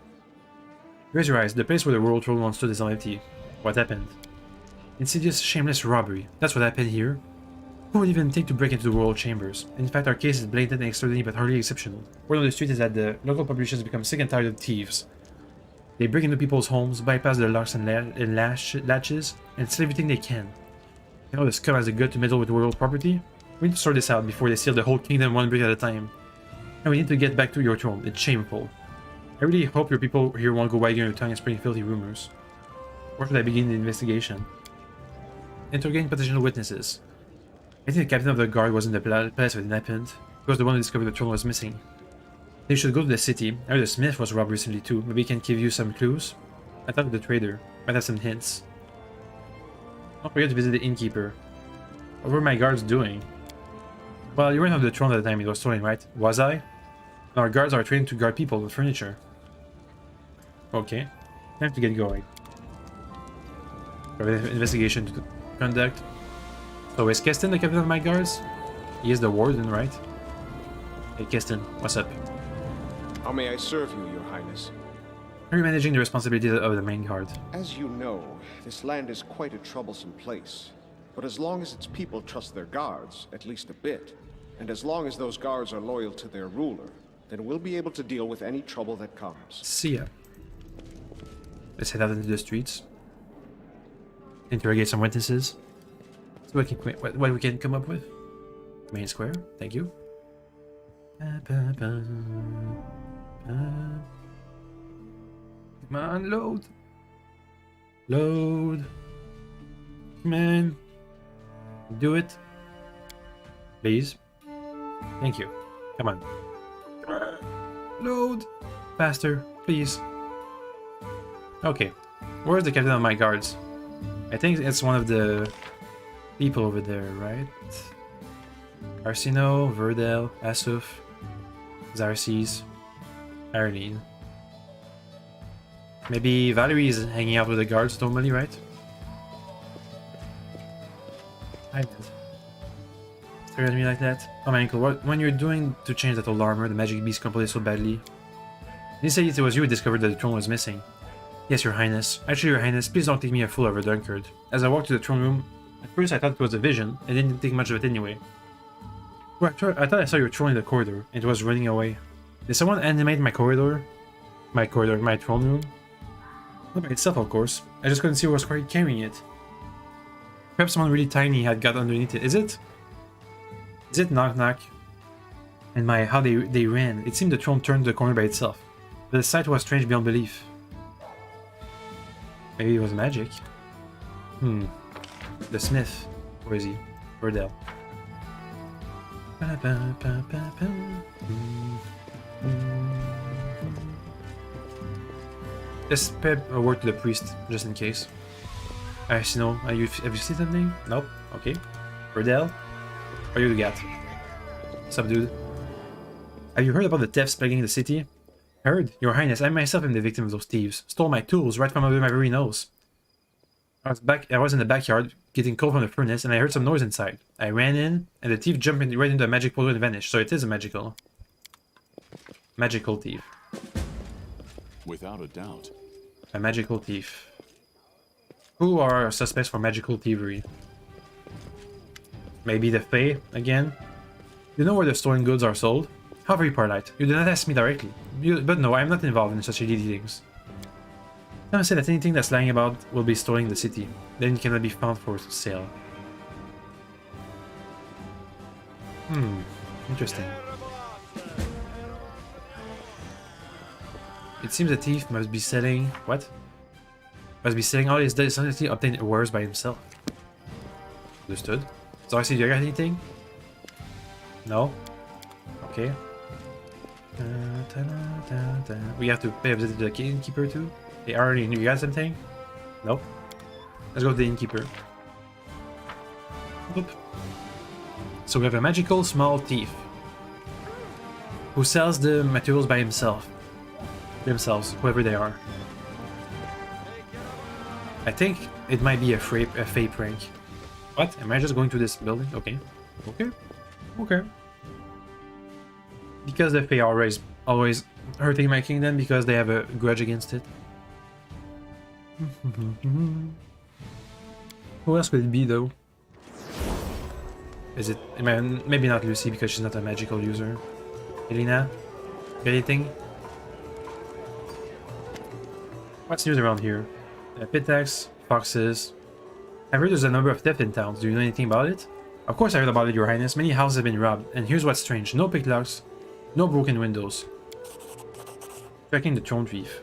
Raise your eyes. The place where the royal throne once stood is now empty. What happened? Insidious, shameless robbery. That's what happened here. Who would even think to break into the royal chambers? In fact, our case is blatant and extraordinary, but hardly exceptional. Word on the street is that the local population has become sick and tired of thieves. They break into people's homes, bypass their locks and latches, and steal everything they can. You know the scum has the gut to meddle with royal property? We need to sort this out before they steal the whole kingdom one brick at a time. And we need to get back to your throne. It's shameful. I really hope your people here won't go wagging their tongue and spreading filthy rumors. Where should I begin the investigation? Interrogating potential witnesses. I think the captain of the guard was in the place when it happened. He was the one who discovered the throne was missing. They should go to the city. I heard the smith was robbed recently too. Maybe he can give you some clues? I thought of the trader. Might have some hints. Don't forget to visit the innkeeper. What were my guards doing? Well, you weren't on the throne at the time it was stolen, right? Was I? Our guards are trained to guard people with furniture. Okay. Time to get going. Investigation to conduct. So is Keston the captain of my guards? He is the warden, right? Hey Keston, what's up? How may I serve you, Your Highness? How are you managing the responsibility of the main guard? As you know, this land is quite a troublesome place. But as long as its people trust their guards, at least a bit, and as long as those guards are loyal to their ruler, then we'll be able to deal with any trouble that comes. See ya. Let's head out into the streets. Interrogate some witnesses. See what we can come up with. Main square, thank you. Come on, load. Load. Man. Do it. Please. Thank you. Come on. Load. Faster, please. Okay. Where's the captain of my guards? I think it's one of the people over there, right? Arsino, Verdel, Asuf, Xarces, Arlene. Maybe Valerie is hanging out with the guards normally, right? I did. Stare at me like that. Oh my uncle, when you're doing to change that old armor, the magic beast complained so badly. You said it was you who discovered that the throne was missing. Yes, Your Highness. Actually, Your Highness, please don't take me a fool over Dunkard. As I walked to the throne room, at first I thought it was a vision. I didn't think much of it anyway. Well, I thought I saw your throne in the corridor, and it was running away. Did someone animate my corridor? My throne room? Not by itself, of course. I just couldn't see who was carrying it. Perhaps someone really tiny had got underneath it. Is it? Is it knock knock? And how they ran. It seemed the throne turned the corner by itself. But the sight was strange beyond belief. Maybe it was magic. The smith. Where is he? Verdel. Let's pay a word to the priest, just in case. Arsino, have you seen something? Nope. Okay. Verdel? Are you the gat? What's up, dude? Have you heard about the thefts plaguing the city? Heard? Your Highness, I myself am the victim of those thieves. Stole my tools right from under my very nose. I was in the backyard, getting coal from the furnace, and I heard some noise inside. I ran in, and the thief jumped right into a magic portal and vanished, so it is a magical thief. Without a doubt. A magical thief. Who are our suspects for magical thievery? Maybe the Fae, again? You know where the stolen goods are sold? How very polite. You did not ask me directly. But no, I am not involved in such shady dealings. Someone said that anything that's lying about will be stolen in the city. Then it cannot be found for sale. Interesting. It seems the thief must be selling... What? Must be selling all his dishonestly obtained wares by himself. Understood. So I see, do you got anything? No? Okay. We have to pay a visit to the innkeeper too? Hey, Arlene, you got something? Nope. Let's go to the innkeeper. Oop. So we have a magical small thief who sells the materials by himself. Themselves, whoever they are. I think it might be a fey prank. What? Am I just going to this building? Okay. Okay. Because the Fae are always hurting my kingdom because they have a grudge against it. Who else could it be though? Is it... maybe not Lucy because she's not a magical user. Elena? Got anything? What's news around here? Pitax, foxes. I've heard there's a number of theft in towns. Do you know anything about it? Of course I heard about it, Your Highness. Many houses have been robbed. And here's what's strange. No picklocks. No broken windows. Tracking the throne thief.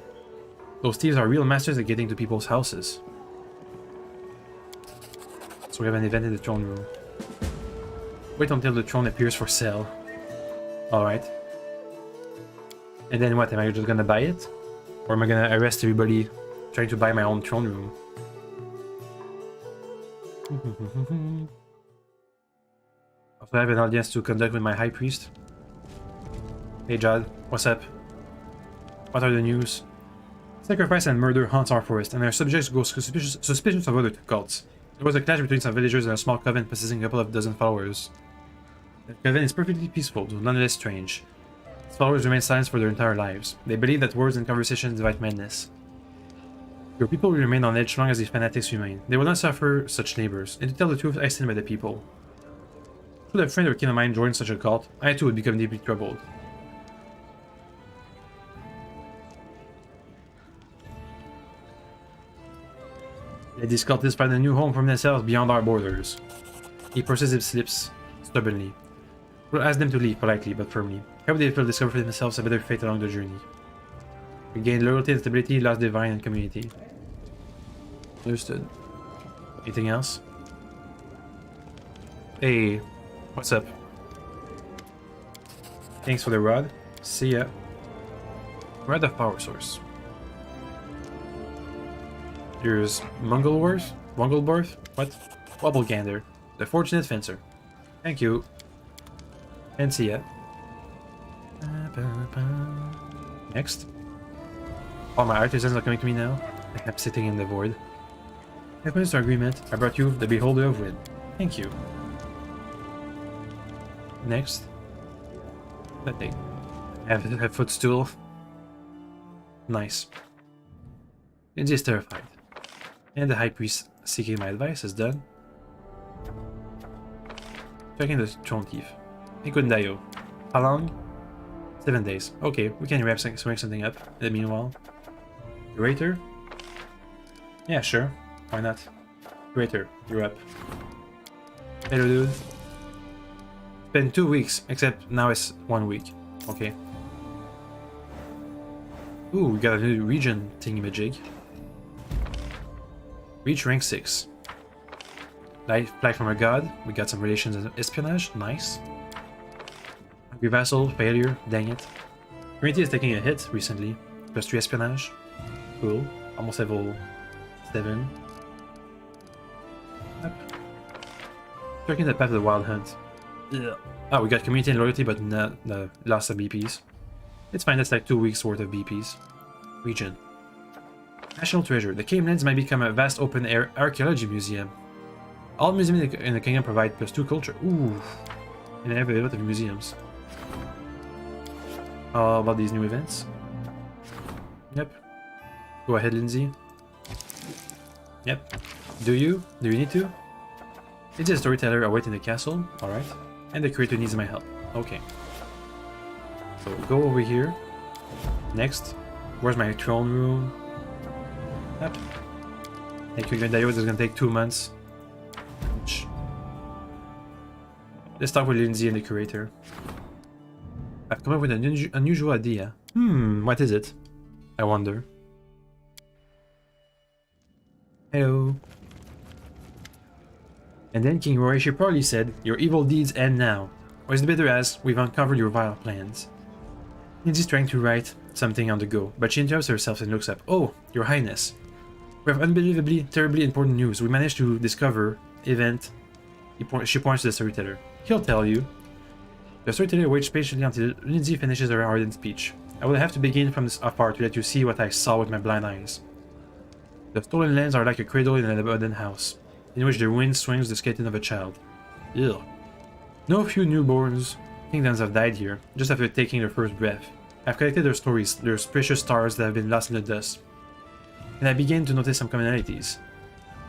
Those thieves are real masters at getting to people's houses. So we have an event in the throne room. Wait until the throne appears for sale. Alright. And then what? Am I just gonna buy it? Or am I gonna arrest everybody trying to buy my own throne room? Also, I have an audience to conduct with my high priest. Hey Jad, what's up? What are the news? Sacrifice and murder haunts our forest, and our subjects go suspicious of other cults. There was a clash between some villagers and a small coven possessing a couple of dozen followers. The coven is perfectly peaceful, though nonetheless strange. Its followers remain silent for their entire lives. They believe that words and conversations invite madness. Your people will remain on edge as long as these fanatics remain. They will not suffer such neighbors, and to tell the truth, I stand by the people. Should a friend or kin of mine join such a cult, I too would become deeply troubled. Let these cultists find a new home for themselves beyond our borders. He purses his lips stubbornly. We'll ask them to leave politely but firmly. Hope they will discover for themselves a better fate along the journey. We gain loyalty and stability, lost divine and community. Understood. Anything else? Hey, what's up? Thanks for the rod. See ya. Rod of power source. Here's Mungleworth? What? Wobblegander. The fortunate fencer. Thank you. And see ya. Next. All my artisans are coming to me now. I'm sitting in the void. According to our agreement, I brought you the Beholder of Wind. Thank you. Next. That thing. I have a footstool. Nice. Lindsay is terrified. And the High Priest seeking my advice is done. Checking the Throne Thief. Ikundayo. How long? 7 days. Okay, we can wrap something up in the meanwhile. Curator? Yeah, sure. Why not? Curator, you're up. Hello, dude. It's been 2 weeks, except now it's 1 week. Okay. Ooh, we got a new region thingamajig. Reach rank 6. Life flag from a god. We got some relations and espionage. Nice. Hungry vassal. Failure. Dang it. Community is taking a hit recently. +3 espionage. Cool. Almost level 7. Yep. Tracking the path of the wild hunt. Yeah. Oh, we got community and loyalty, but not the loss of BPs. It's fine. That's like 2 weeks worth of BPs. Region. National treasure. The Cavelands might become a vast open-air archaeology museum. All museums in the kingdom provide +2 culture. Ooh. And I have a lot of museums. How about these new events? Yep. Go ahead, Lindsay. Yep. Do you? Do you need to? Is a storyteller awaiting the castle? Alright. And the creator needs my help. Okay. So go over here. Next. Where's my throne room? Yep. Thank you, Grandayo. This is gonna take 2 months. Let's talk with Lindsay and the curator. I've come up with an unusual idea. What is it? I wonder. Hello. And then King Roishi probably said, "Your evil deeds end now." Or is it better as, "We've uncovered your vile plans"? Lindsay's trying to write something on the go, but she interrupts herself and looks up. "Oh, Your Highness. We have unbelievably, terribly important news. We managed to discover event." She points to the storyteller. "He'll tell you." The storyteller waits patiently until Lindsay finishes her ardent speech. "I will have to begin from this afar to let you see what I saw with my blind eyes. The stolen lands are like a cradle in an abandoned house, in which the wind swings the skeleton of a child. Ugh. No few newborns kingdoms have died here, just after taking their first breath. I've collected their stories, their precious stars that have been lost in the dust. And I begin to notice some commonalities.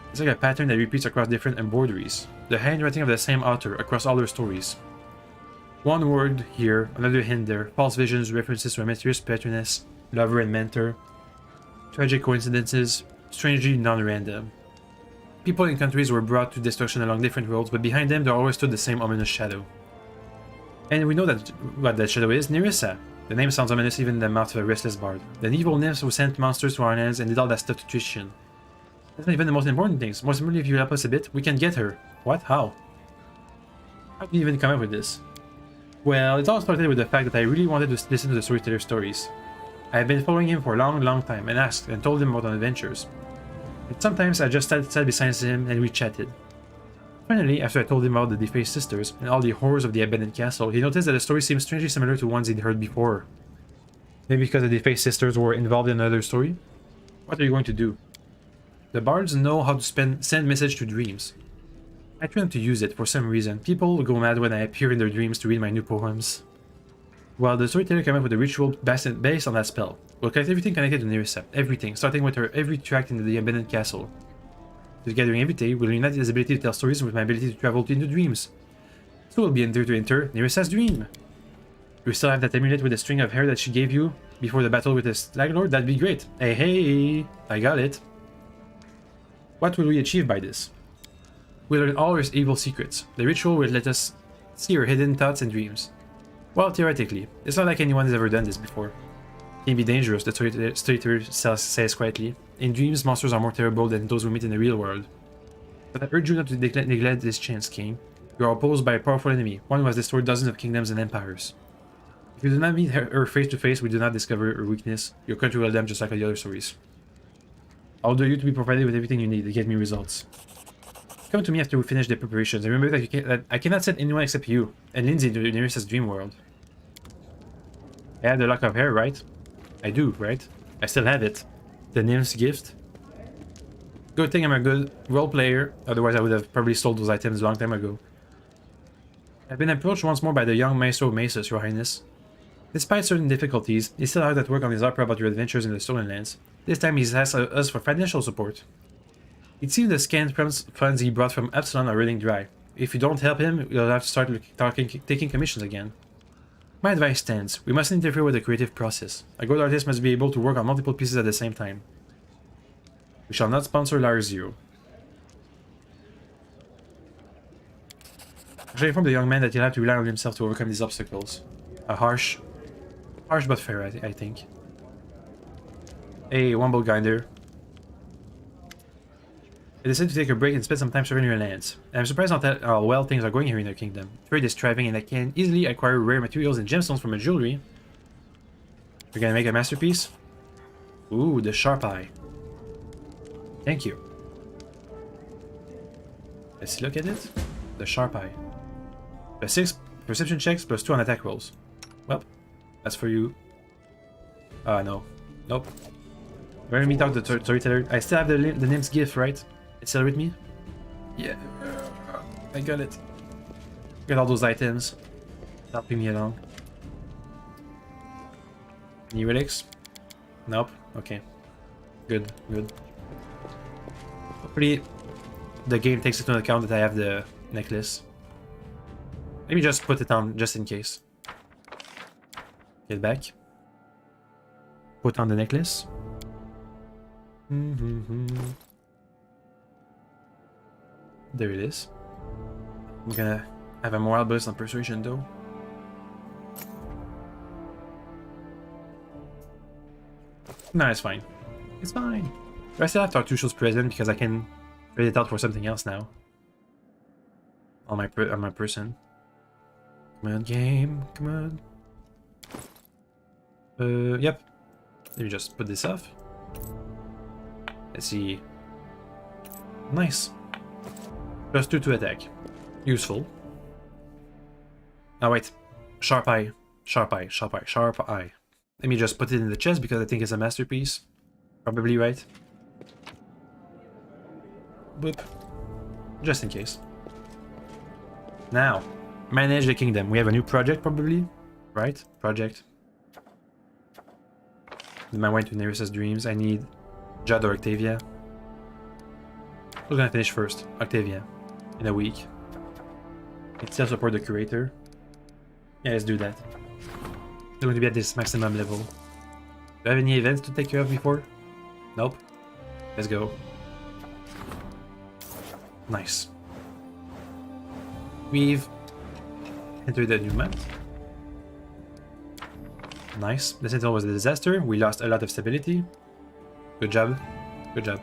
It's like a pattern that repeats across different embroideries. The handwriting of the same author across all their stories. One word here, another hint there, false visions, references to a mysterious patroness, lover and mentor, tragic coincidences, strangely non-random. People and countries were brought to destruction along different roads, but behind them there always stood the same ominous shadow. And we know that what that shadow is, Nerissa. The name sounds ominous even in the mouth of a restless bard. The evil nymphs who sent monsters to our lands and did all that stuff to Tristan. That's not even the most important things. Most importantly, if you help us a bit, we can get her. What? How? How did you even come up with this? Well, it all started with the fact that I really wanted to listen to the storyteller stories. I have been following him for a long time and asked and told him about our adventures. And sometimes I just sat beside him and we chatted. Finally, after I told him about the defaced sisters and all the horrors of the abandoned castle, he noticed that the story seemed strangely similar to ones he'd heard before. Maybe because the defaced sisters were involved in another story? What are you going to do? The bards know how to send message to dreams. I try not to use it for some reason. People go mad when I appear in their dreams to read my new poems. Well, the storyteller came up with a ritual based on that spell. We'll collect everything connected to Nerissa. Everything, starting with her every tract in the abandoned castle. The gathering every day will unite his ability to tell stories with my ability to travel into dreams. So we'll be enter to enter Nerissa's dream. You still have that amulet with the string of hair that she gave you before the battle with the Slag Lord? That'd be great. Hey, hey, I got it. What will we achieve by this? We'll learn all her evil secrets. The ritual will let us see her hidden thoughts and dreams. Well, theoretically, it's not like anyone has ever done this before. It can be dangerous, the storyteller says quietly. In dreams, monsters are more terrible than those we meet in the real world. But I urge you not to neglect this chance, King. You are opposed by a powerful enemy, one who has destroyed dozens of kingdoms and empires. If you do not meet her face to face, we do not discover her weakness. Your country will them just like all the other stories. I'll order you to be provided with everything you need to get me results. Come to me after we finish the preparations, and remember that I cannot send anyone except you and Lindsay to Nerissa's dream world. I have the lock of hair, right? I do, right? I still have it. The nymph's gift. Good thing I'm a good role player, otherwise I would have probably stole those items a long time ago. I've been approached once more by the young Maestro Masus, Your Highness. Despite certain difficulties, he's still hard at work on his opera about your adventures in the Stolen Lands. This time he's asked us for financial support. It seems the scant funds he brought from Epsilon are running dry. If you don't help him, you'll have to start taking commissions again. My advice stands. We mustn't interfere with the creative process. A good artist must be able to work on multiple pieces at the same time. We shall not sponsor Lars Zero. I shall inform the young man that he'll have to rely on himself to overcome these obstacles. A harsh but fair, I think. Hey, Wumble Grinder. I decided to take a break and spend some time serving your lands. I'm surprised at how well things are going here in your kingdom. Trade is thriving and I can easily acquire rare materials and gemstones from a jewelry. We're gonna make a masterpiece? Ooh, the sharp eye. Thank you. Let's look at it. The sharp eye. +6 perception checks, +2 on attack rolls. Well, that's for you. No. Nope. We're gonna meet out the storyteller. I still have the nymph's gift, right? It's still with me? Yeah. I got it. Got all those items. Helping me along. Any relics? Nope. Okay. Good. Hopefully the game takes into account that I have the necklace. Let me just put it on just in case. Get back. Put on the necklace. There it is. I'm gonna have a morale boost on persuasion though. No, it's fine. It's fine. I still have Tartushos present because I can trade it out for something else now. On my person. Come on, game. Come on. Yep. Let me just put this off. Let's see. Nice. +2 to attack. Useful. Oh wait. Sharp eye. Let me just put it in the chest because I think it's a masterpiece. Probably right. Boop. Just in case. Now, manage the kingdom. We have a new project probably. Right? Project. I went to Nerissa's dreams. I need Judd or Octavia. Who's gonna finish first? Octavia. In a week. Can still support the curator. Yeah, let's do that. They're going to be at this maximum level. Do I have any events to take care of before? Nope. Let's go. Nice. We've entered a new map. Nice. The Sentinel was a disaster. We lost a lot of stability. Good job. Good job.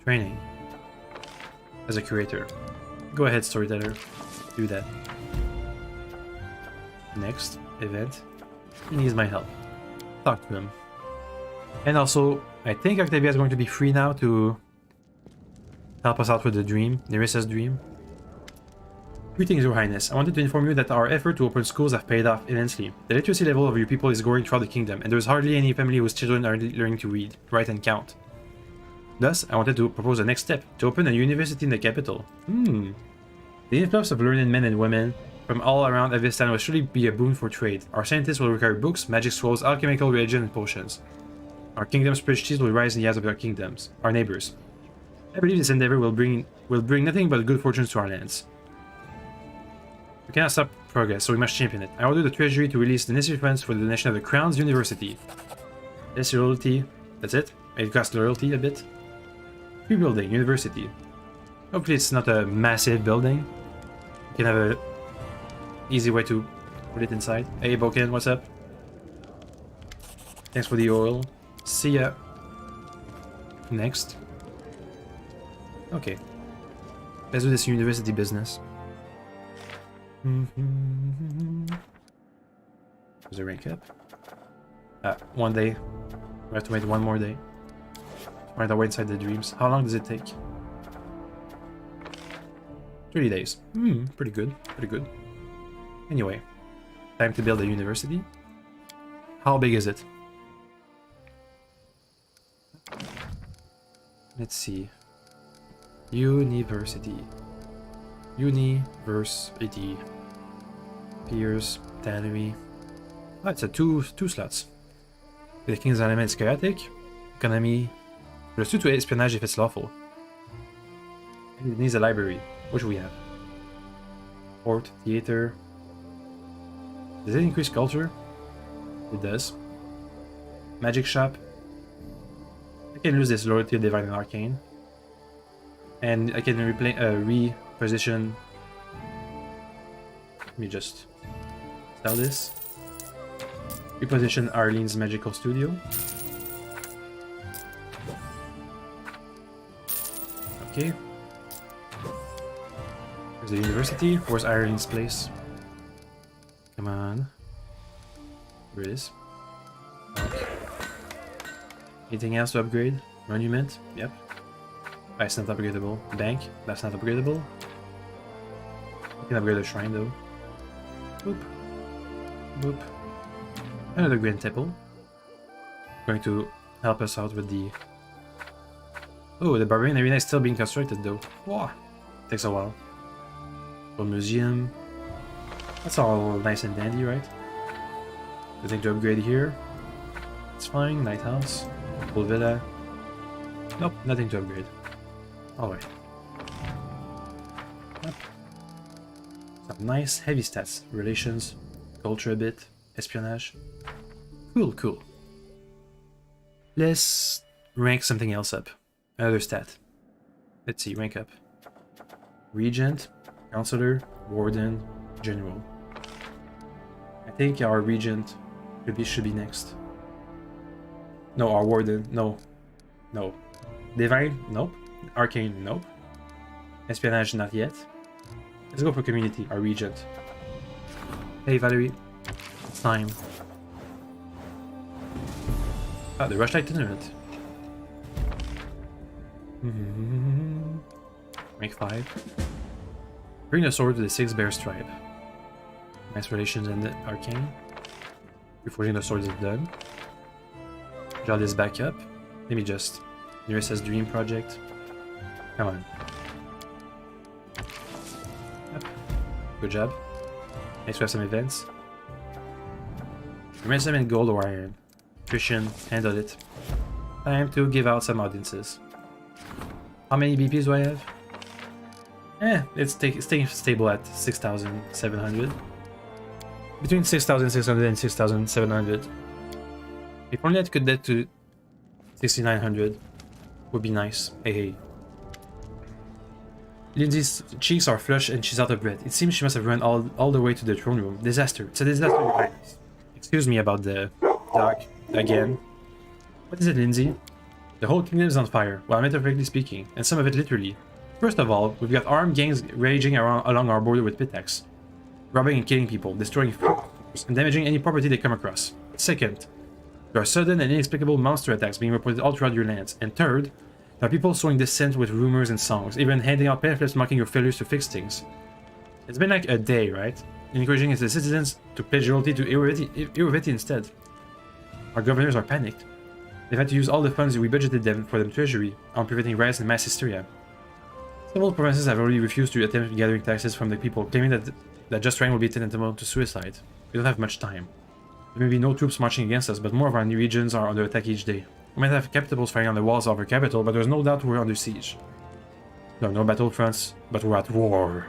Training. As a curator. Go ahead, storyteller. Do that. Next event. He needs my help. Talk to him. And also, I think Octavia is going to be free now to help us out with the dream. Nerissa's dream. Greetings, Your Highness. I wanted to inform you that our effort to open schools have paid off immensely. The literacy level of your people is growing throughout the kingdom, and there is hardly any family whose children are learning to read, write, and count. Thus, I wanted to propose a next step, to open a university in the capital. The influx of learned men and women from all around Avistan will surely be a boon for trade. Our scientists will require books, magic scrolls, alchemical reagents, and potions. Our kingdom's prestige will rise in the eyes of our neighbors. I believe this endeavor will bring nothing but good fortunes to our lands. We cannot stop progress, so we must champion it. I order the treasury to release the necessary funds for the donation of the Crown's University. This loyalty, that's it. It costs loyalty a bit. Rebuilding university. Hopefully it's not a massive building. We can have a easy way to put it inside. Hey Boken, what's up? Thanks for the oil. See ya. Next. Okay. Let's do this university business. There's a rank up. 1 day. We have to wait 1 more day. Find our way inside the dreams. How long does it take? 30 days. Pretty good. Pretty good. Anyway. Time to build a university. How big is it? Let's see. University. University. Peers. Tannery. Oh, it's a two slots. The king's element is chaotic. Economy. Plus 2 to espionage if it's lawful. And it needs a library, which we have. Port, theater. Does it increase culture? It does. Magic shop. I can lose this loyalty of divine and arcane. And I can reposition. Let me just sell this. Reposition Arlene's magical studio. Okay. There's the university. Where's Arlene's place? Come on. Where it is? Okay. Anything else to upgrade? Monument? Yep. That's not upgradable. Bank? That's not upgradable. I can upgrade the shrine though. Boop. Boop. Another Grand Temple. Going to help us out with the... Oh, the Barbarian Arena is still being constructed though. Wow. Takes a while. A museum. That's all nice and dandy, right? Nothing to upgrade here. It's fine. Lighthouse. Full villa. Nope, nothing to upgrade. Alright. Yep. Some nice heavy stats. Relations. Culture a bit. Espionage. Cool, cool. Let's rank something else up. Another stat. Let's see, rank up. Regent, Counselor, Warden, General. I think our Regent should be next. No, our Warden, no. No. Divine, nope. Arcane, nope. Espionage, not yet. Let's go for Community, our Regent. Hey Valerie, it's time. Ah, the Rushlight Tournament. Rank 5. Bring the sword to the 6 Bears tribe. Nice relations in the arcane. Reforging the sword is done. Draw this back up. Let me just... Nearest Dream Project. Come on. Yep. Good job. Next we have some events. Ransom in gold or iron. Christian, handle it. Time to give out some audiences. How many BPs do I have? It's staying stable at 6,700. Between 6,600 and 6,700. If only I could get to 6,900, would be nice. Hey. Lindsay's cheeks are flush and she's out of breath. It seems she must have run all the way to the throne room. Disaster. It's a disaster, Your Highness. Excuse me about the dog again. What is it, Lindsay? The whole kingdom is on fire, well, metaphorically speaking, and some of it literally. First of all, we've got armed gangs raging along our border with Pitax, robbing and killing people, destroying food, and damaging any property they come across. Second, there are sudden and inexplicable monster attacks being reported all throughout your lands. And third, there are people sowing dissent with rumors and songs, even handing out pamphlets mocking your failures to fix things. It's been like a day, right? Encouraging the citizens to pledge loyalty to Iruveti instead. Our governors are panicked. They've had to use all the funds we budgeted them for the treasury on preventing riots and mass hysteria. Several provinces have already refused to attempt gathering taxes from the people, claiming that just trying will be tantamount to suicide. We don't have much time. There may be no troops marching against us, but more of our new regions are under attack each day. We might have capitals fighting on the walls of our capital, but there's no doubt we're under siege. There are no battlefronts, but we're at war.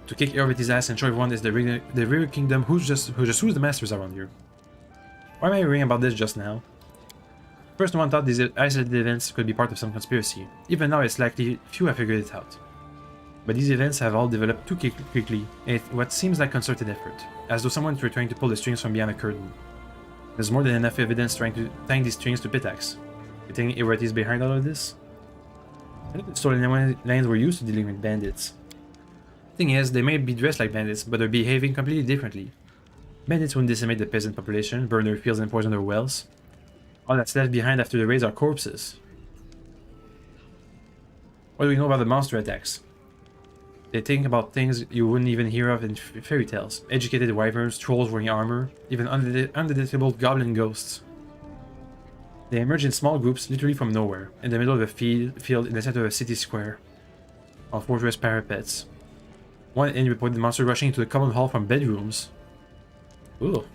To kick Iruveti's ass and show everyone is the River Kingdom who's the masters around here. Why am I hearing about this just now? First, no one thought these isolated events could be part of some conspiracy. Even now, it's likely few have figured it out. But these events have all developed too quickly, in what seems like concerted effort, as though someone were trying to pull the strings from behind a curtain. There's more than enough evidence trying to tie these strings to Pitax. You think Iruveti is behind all of this? I think the stolen lands were used to dealing with bandits. Thing is, they may be dressed like bandits, but they're behaving completely differently. Bandits wouldn't decimate the peasant population, burn their fields and poison their wells. All that's left behind after the raids are corpses. What do we know about the monster attacks? They think about things you wouldn't even hear of in fairy tales. Educated wyverns, trolls wearing armor, even undetectable goblin ghosts. They emerge in small groups, literally from nowhere, in the middle of a field in the center of a city square, on fortress parapets. One inn reported the monster rushing into the common hall from bedrooms. Ooh.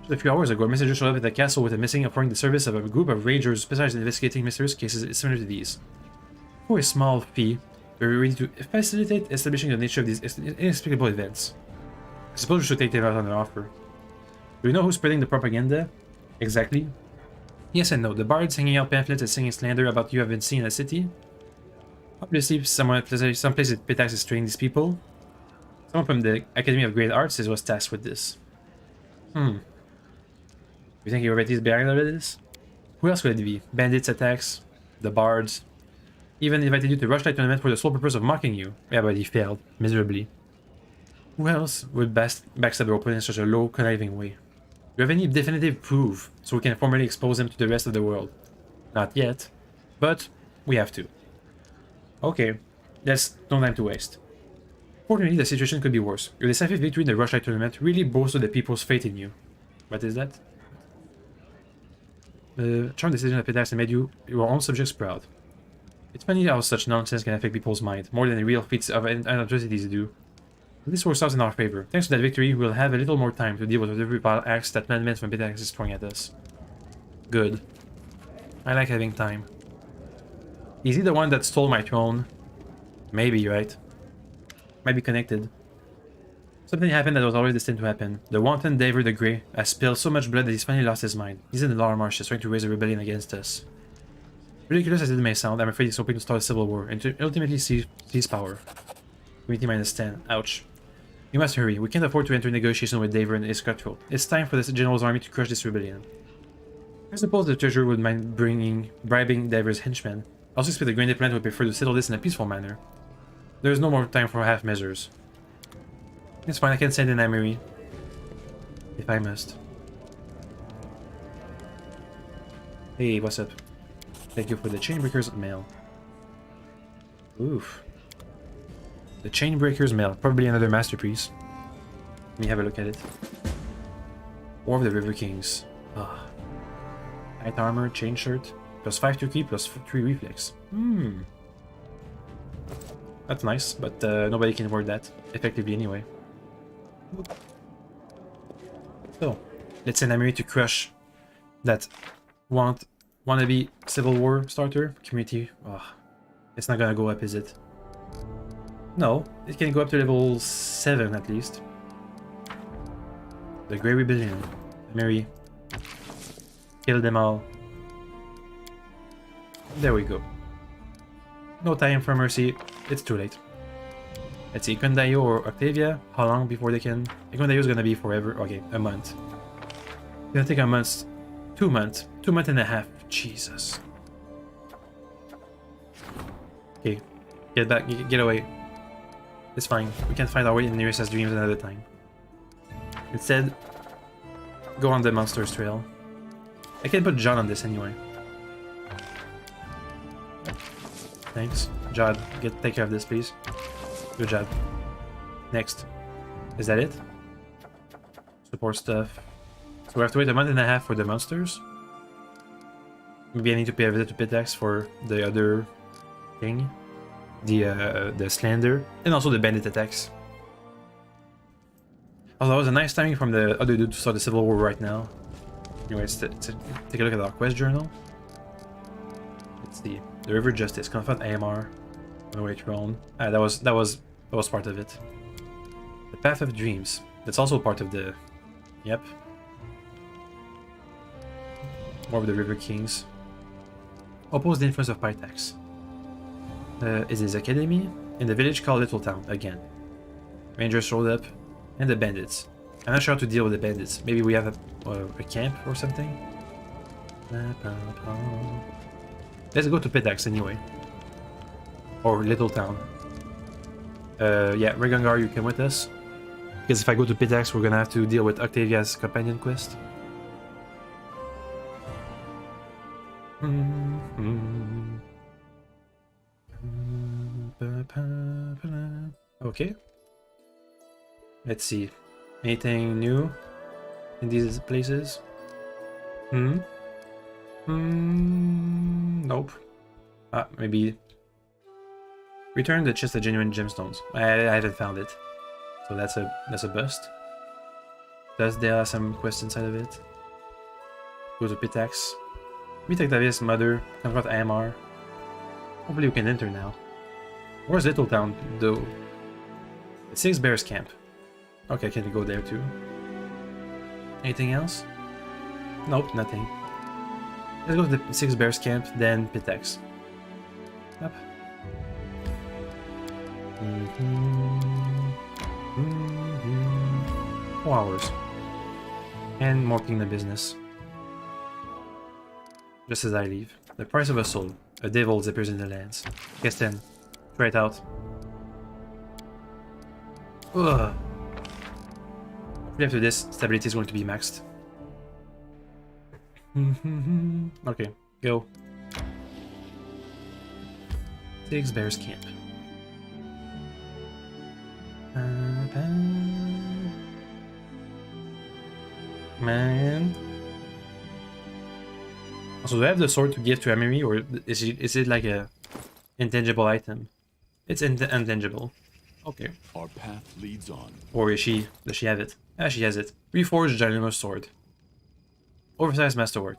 Just a few hours ago, a messenger showed up at the castle with a missing, offering the service of a group of rangers specialized in investigating mysterious cases similar to these. For a small fee, they were ready to facilitate establishing the nature of these inexplicable events. I suppose we should take them out on the offer. Do we know who's spreading the propaganda? Exactly. Yes and no. The bards hanging out pamphlets and singing slander about you have been seen in the city. Obviously, someplace at Pitax is training these people. Someone from the Academy of Great Arts was tasked with this. You think Iruveti is behind all of this? Who else could it be? Bandits attacks? The bards? Even invited you to Rushlight tournament for the sole purpose of mocking you. Yeah, but he failed. Miserably. Who else would backstab their opponent in such a low, conniving way? Do you have any definitive proof so we can formally expose them to the rest of the world? Not yet. But we have to. Okay. There's no time to waste. Fortunately, the situation could be worse. Your decisive victory in the Rushlight tournament really boosted the people's faith in you. What is that? The charm decision at Pitax made your own subjects proud. It's funny how such nonsense can affect people's mind, more than the real feats of atrocities do. This works out in our favor. Thanks to that victory, we'll have a little more time to deal with whatever vile acts that men from Pitax is throwing at us. Good. I like having time. Is he the one that stole my throne? Maybe, right? Might be connected. Something happened that was always destined to happen. The wanton Daver the Grey has spilled so much blood that he's finally lost his mind. He's in the Lower Marshes trying to raise a rebellion against us. Ridiculous as it may sound, I'm afraid he's hoping to start a civil war and to ultimately seize power. Community -10. Ouch. You must hurry. We can't afford to enter negotiation with Daver and his cutthroat. It's time for the General's army to crush this rebellion. I suppose the treasurer would mind bribing Daver's henchmen. I also expect the Grand Diplomat would prefer to settle this in a peaceful manner. There is no more time for half measures. It's fine, I can send an army if I must. Hey, what's up? Thank you for the Chainbreaker's mail. Oof. The Chainbreaker's mail, probably another masterpiece. Let me have a look at it. War of the River Kings. Ah. Light armor, chain shirt, +5 to key, +3 reflex. That's nice, but nobody can word that effectively anyway. So, let's send Amiri to crush that wannabe civil war starter community. Oh, it's not gonna go up, is it? No, it can go up to level 7 at least. The Grey Rebellion. Amiri. Kill them all. There we go. No time for mercy. It's too late. Let's see, Kondayo or Octavia, how long before they can... Kondayo is gonna be forever. Okay, a month. It's gonna take a month. 2 months. 2 months and a half. Jesus. Okay, get back, get away. It's fine. We can find our way in nearest as dreams another time. Instead, go on the monster's trail. I can put John on this anyway. Thanks. Jad, take care of this, please. Good job. Next. Is that it? Support stuff. So we have to wait a month and a half for the monsters. Maybe I need to pay a visit to Pitax for the other thing. The Slander. And also the bandit attacks. Oh, that was a nice timing from the other dude to start the Civil War right now. Anyways, take a look at our quest journal. Let's see. The River Justice. Confront AMR. Runaway Throne. Ah, that was part of it. The Path of Dreams. That's also part of the... Yep. More of the River Kings. Oppose the influence of Pitax. Is his academy? In the village called Little Town, again. Rangers showed up. And the bandits. I'm not sure how to deal with the bandits. Maybe we have a camp or something? Let's go to Pitax anyway. Or Little Town. Yeah, Regangar, you come with us. Because if I go to Pitax, we're gonna have to deal with Octavia's companion quest. Okay. Let's see. Anything new in these places? Nope. Ah, maybe. Return the chest of genuine gemstones. I haven't found it. So that's a bust. Does there are some quests inside of it? Go to Pitax. Meet Octavia's mother. Confront AMR. Hopefully we can enter now. Where's Little Town though? The Six Bears camp. Okay, can we go there too? Anything else? Nope, nothing. Let's go to the Six Bears camp, then Pitax. Up. 4 hours. And more kingdom business. Just as I leave. The price of a soul. A devil appears in the lands. Guess 10. Try it out. Ugh. After this, stability is going to be maxed. Okay, go. Six Bears camp. Man. Also, do I have the sword to give to Emery, or is it like a intangible item? It's intangible. Okay. Our path leads on. Or is she? Does she have it? Ah, she has it. Reforged ginormous sword. Oversized masterwork.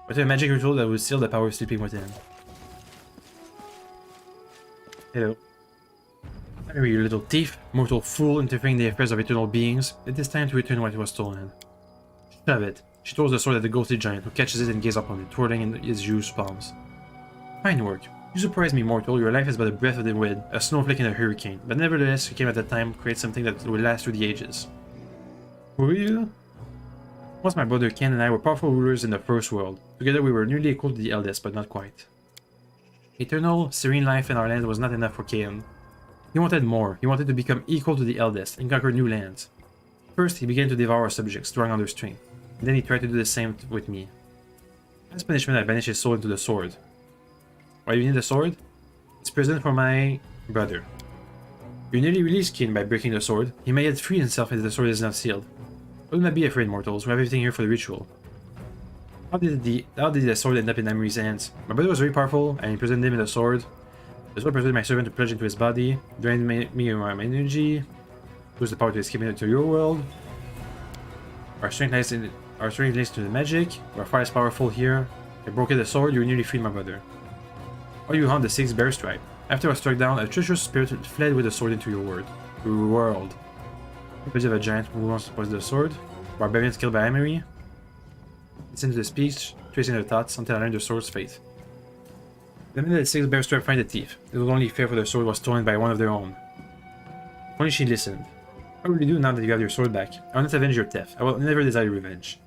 With a magic ritual that will seal the power sleeping within. Hello. Emery, you little thief, mortal fool, interfering in the affairs of eternal beings. It is time to return what was stolen. Shove it. She throws the sword at the ghostly giant, who catches it and gazes upon it, twirling in his huge palms. Fine work. You surprise me, mortal. Your life is but a breath of the wind, a snowflake in a hurricane. But nevertheless, you came at a time to create something that will last through the ages. Who are you? Once my brother Ken and I were powerful rulers in the first world. Together we were nearly equal to the eldest, but not quite. Eternal, serene life in our land was not enough for Ken. He wanted more. He wanted to become equal to the eldest and conquer new lands. First, he began to devour our subjects, drawing on their strength. And then he tried to do the same with me. As punishment, I banished his soul into the sword. Why do you need the sword? It's present for my brother. You nearly released Ken by breaking the sword. He may yet free himself if the sword is not sealed. Do not be afraid, mortals. We have everything here for the ritual. How did the sword end up in Emery's hands? My brother was very powerful, and he imprisoned him in the sword. The sword persuaded my servant to plunge into his body, drained me of my energy, used the power to escape into your world. Our strength lies to the magic. We are far as powerful here. I broke the sword. You nearly freed my brother. Or you haunt the Six Bears tribe. After I was struck down, a treacherous spirit fled with the sword into your world. Because of a giant who wants to possess the sword. Barbarians killed by Emery. Listen to the speech, tracing their thoughts until I learned the sword's fate. The minute the Six Bears tribe find the thief, it was only fair for the sword was stolen by one of their own. If only she listened. What will you do now that you have your sword back? I will not avenge your theft. I will never desire revenge.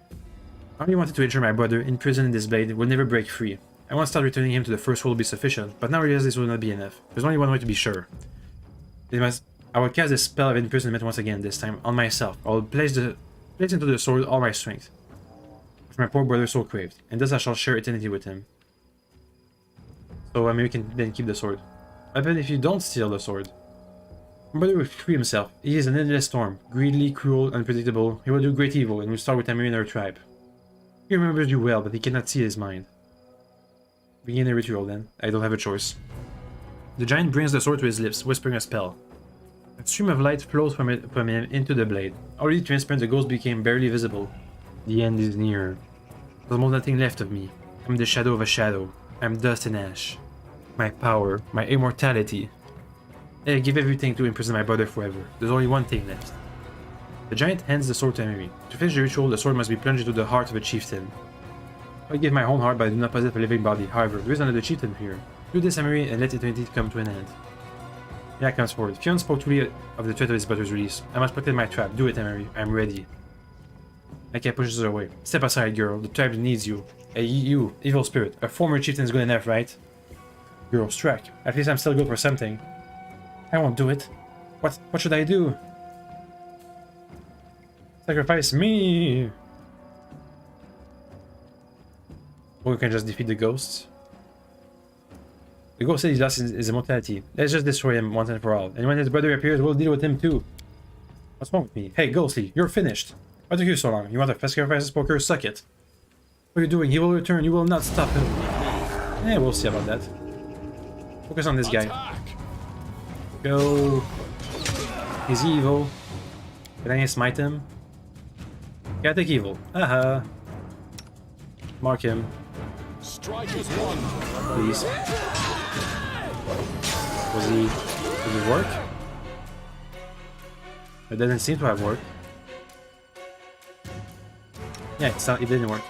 I only wanted to ensure my brother, imprisoned in this blade, will never break free. I once thought returning him to the first world would be sufficient, but now I realize this will not be enough. There's only one way to be sure. I will cast the spell of imprisonment once again, this time on myself. I will place into the sword all my strength, which my poor brother so craved, and thus I shall share eternity with him. So maybe we can then keep the sword. What happens if you don't steal the sword? My brother will free himself. He is an endless storm. Greedy, cruel, unpredictable. He will do great evil and will start with Emery and her tribe. He remembers you well, but he cannot see his mind. Begin a ritual then. I don't have a choice. The giant brings the sword to his lips, whispering a spell. A stream of light flows from him into the blade. Already transparent, the ghost became barely visible. The end is near. There's almost nothing left of me. I'm the shadow of a shadow. I'm dust and ash. My power, my immortality. I give everything to imprison my brother forever. There's only one thing left. The giant hands the sword to Emery. To finish the ritual, the sword must be plunged into the heart of a chieftain. I give my own heart, but I do not possess a living body. However, there is another chieftain here. Do this, Emery, and let eternity come to an end. Jack comes forward. Fionn spoke truly of the threat of his brother's release. I must protect my tribe. Do it, Emery. I'm ready. Aka pushes her away. Step aside, girl. The tribe needs you. Hey, you, evil spirit. A former chieftain is good enough, right? Girl, struck. At least I'm still good for something. I won't do it. What should I do? Sacrifice me! Or we can just defeat the ghosts. The ghost said he lost his immortality. Let's just destroy him once and for all. And when his brother appears, we'll deal with him too. What's wrong with me? Hey, Ghostly, you're finished. Why took you so long? You want to sacrifice this poker? Suck it. What are you doing? He will return. You will not stop him. Yeah, we'll see about that. Focus on this guy. Go. He's evil. Can I smite him? Gotta take evil. Aha. Mark him. Please. Did it work? It doesn't seem to have worked. Yeah, it didn't work.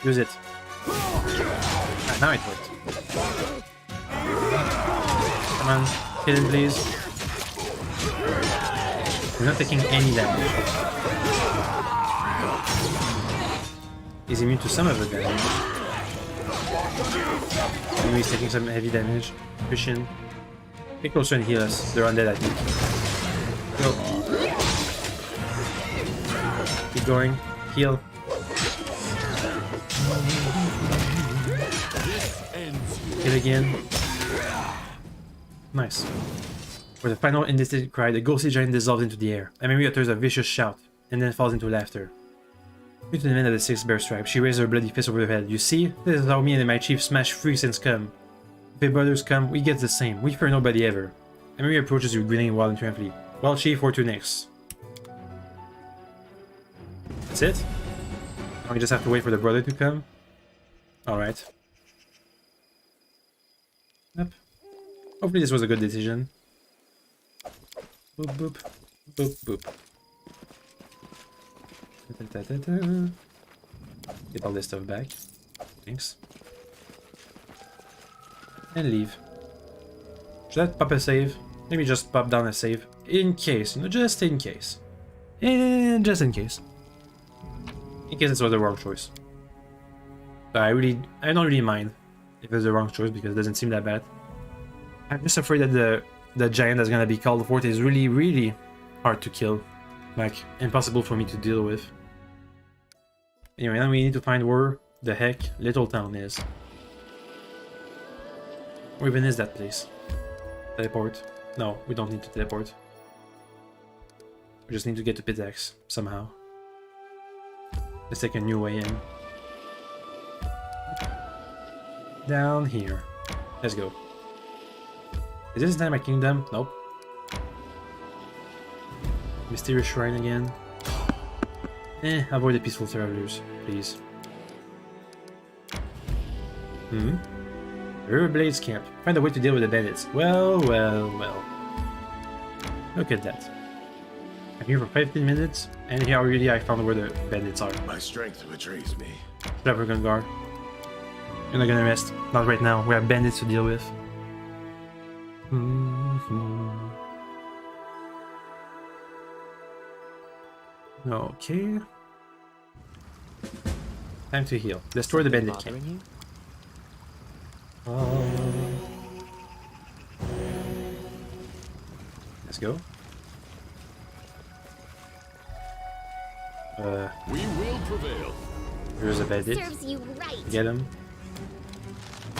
Use it. Ah, now it worked. Come on, kill him please. He's not taking any damage. He's immune to some of the damage. Maybe he's taking some heavy damage. Christian. Get closer and heal us. They're undead, I think. Go. Keep going. Heal. Kill again. Nice. For the final indistinct cry, the ghostly giant dissolves into the air. Emery utters a vicious shout, and then falls into laughter. Due to the men of the Six Bear Stripe, she raised her bloody fist over her head. You see? This is how me and my chief smash free since come. If your brothers come, we get the same. We fear nobody ever. Emery approaches you, grinning wild and triumphantly. Well, chief, where to next? That's it? Now we just have to wait for the brother to come? Alright. Yep. Hopefully this was a good decision. Boop, boop. Boop, boop. Get all this stuff back. Thanks. And leave. Should I pop a save? Maybe just pop down a save. In case, you know, just in case. And just in case. In case this was the wrong choice. But I don't really mind if it's the wrong choice because it doesn't seem that bad. I'm just afraid that the giant that's gonna be called forth is really hard to kill. Like, impossible for me to deal with. Anyway, now we need to find where the heck Little Town is. Where even is that place? Teleport. No, we don't need to teleport. We just need to get to Pitax somehow. Let's take a new way in. Down here. Let's go. Is this time my kingdom? Nope. Mysterious shrine again. Avoid the peaceful travelers, please. Riverblade's camp. Find a way to deal with the bandits. Well. Look at that. I'm here for 15 minutes, and here already I found where the bandits are. My strength betrays me. Shut up, Gungar. You're not gonna rest. Not right now. We have bandits to deal with. Okay. Time to heal. Destroy the bandit camp. Let's go. We will prevail. Here's a bandit. Serves you right. Get him.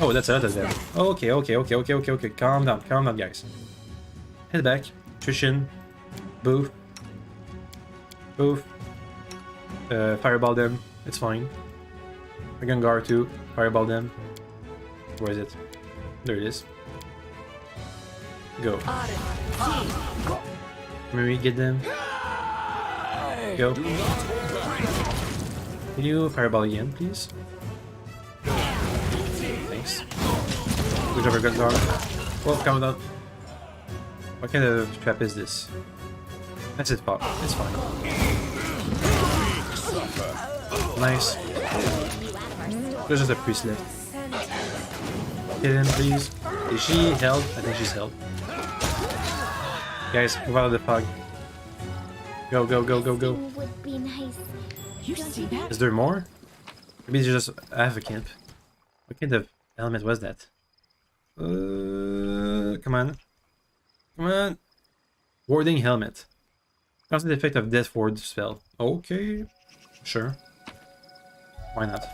Oh, that's a lot of them. Okay. Calm down, guys. Head back. Attrition. Boof. Boof. Fireball them. It's fine. Gengar too. Fireball them. Where is it? There it is. Go. Maybe get them. Go. Can you fireball again, please? Thanks. Good job, Gengar. Well, calm down. What kind of trap is this? That's it, Pop. It's fine. Nice. There's just a priest left. Hit him, please. Is she held? I think she's held. Guys, move out of the fog. Go, go, go, go, go. Would be nice. You see that? Is there more? Maybe it's just half a camp. What kind of element was that? Come on. Come on. Warding helmet. Constant effect of death ward spell. Okay. Sure. Why not?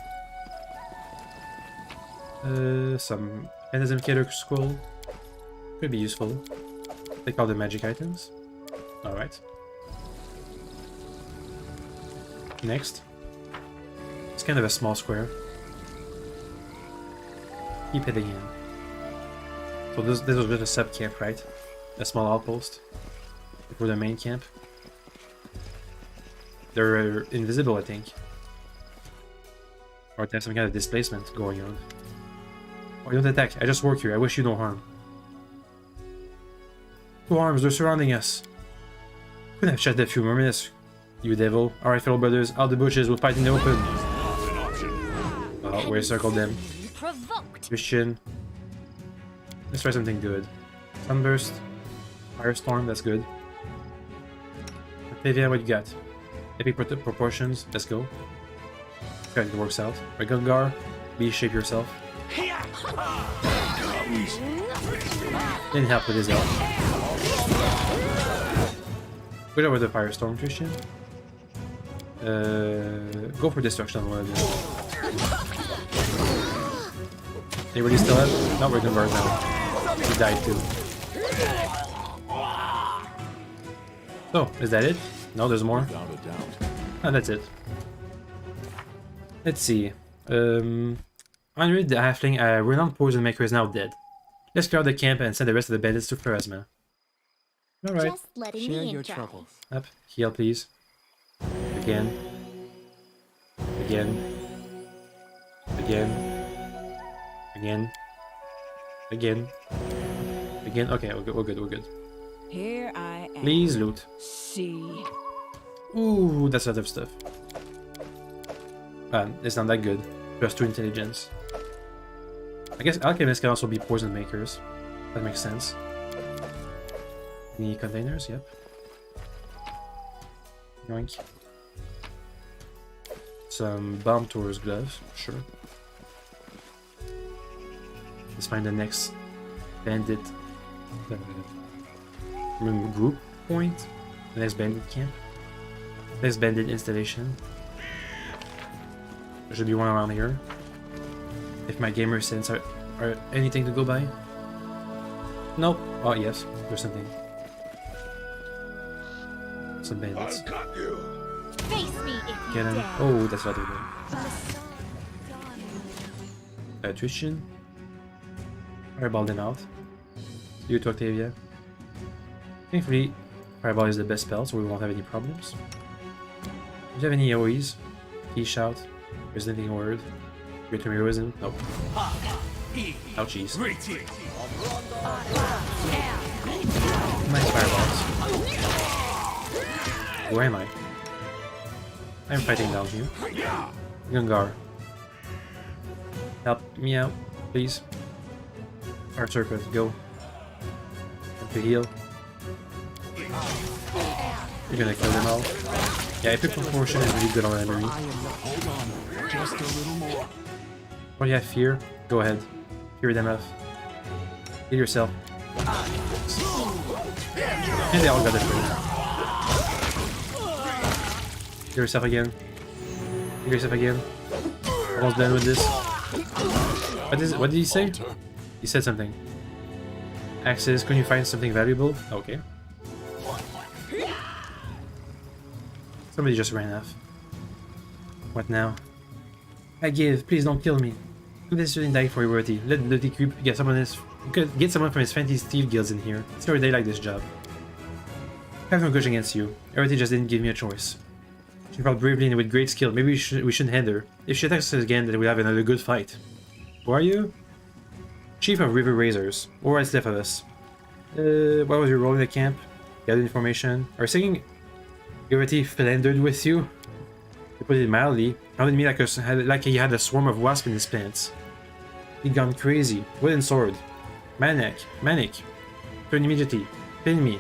Some mechanism killer scroll. Could be useful. Take all the magic items. Alright. Next. It's kind of a small square. Keep it again. So this was just a sub camp, right? A small outpost before the main camp. They're invisible, I think. Or they have some kind of displacement going on. Oh, don't attack. I just work here. I wish you no harm. 2 arms, they're surrounding us. Couldn't have shot a few more minutes, you devil. Alright, fellow brothers, out the bushes, we'll fight in the open. Oh, we circled them. Provoked. Christian. Let's try something good. Sunburst. Firestorm, that's good. Octavia, what you got? Epic proportions, let's go. Okay, it works out. Right, Gengar, B-shape yourself. Didn't help with his health. Good job with the Firestorm, Christian. Go for destruction on one of them. Anybody still have? No, we're gonna burn now. He died too. So, is that it? No, there's more. Oh, that's it. Let's see. Henry the Halfling, a renowned poison maker, is now dead. Let's clear out the camp and send the rest of the bandits to Pharasma. Alright. Just letting Share me your in troubles. Up. Heal, please. Again. Again. Again. Again. Again. Again. Okay, we're good, we're good. Here I am. Please loot. See. Ooh, that's a lot of stuff. It's not that good. +2 intelligence. I guess alchemists can also be poison makers. That makes sense. Any containers? Yep. Yoink. Some bomb tourist gloves. Sure. Let's find the next bandit group point. The next bandit camp. Next bandit installation. There should be one around here. If my gamer sense are anything to go by. Nope. Oh yes, there's something. Some bandits. Face me if you Get him. dare. Oh, that's what they're doing. Attrition. Fireball them out. You to Octavia. Thankfully, Fireball is the best spell, so we won't have any problems. Do you have any AoEs? Key shout. Resonating word. Great heroism. Nope. Ouchies. Nice fireballs. Where am I? I'm fighting down here. Gengar. Help me out, please. Our circuit, go. Time to heal. You're gonna kill them all. Yeah, epic proportion is really good on enemy. What do you have? Fear? Go ahead. Fear them off. Heal yourself. And they all got it free. Heal yourself again. Heal yourself again. Almost done with this. What did he say? He said something. Axes, can you find something valuable? Okay. Somebody just ran off. What now? I give. Please don't kill me. Do this shouldn't die for your worthy. Let the creep get someone from his fancy steel guilds in here. See where they like this job. I have no grudge against you. Everything just didn't give me a choice. She fought bravely and with great skill. Maybe we shouldn't head her. If she attacks us again, then we'll have another good fight. Who are you? Chief of River Razors. Or what's left of us. What was your role in the camp? Gather information. Our singing Gravity philandered with you? To put it mildly, sounded me like he had a swarm of wasps in his pants. He'd gone crazy. Wooden sword. Manic. Turn immediately. Pin me.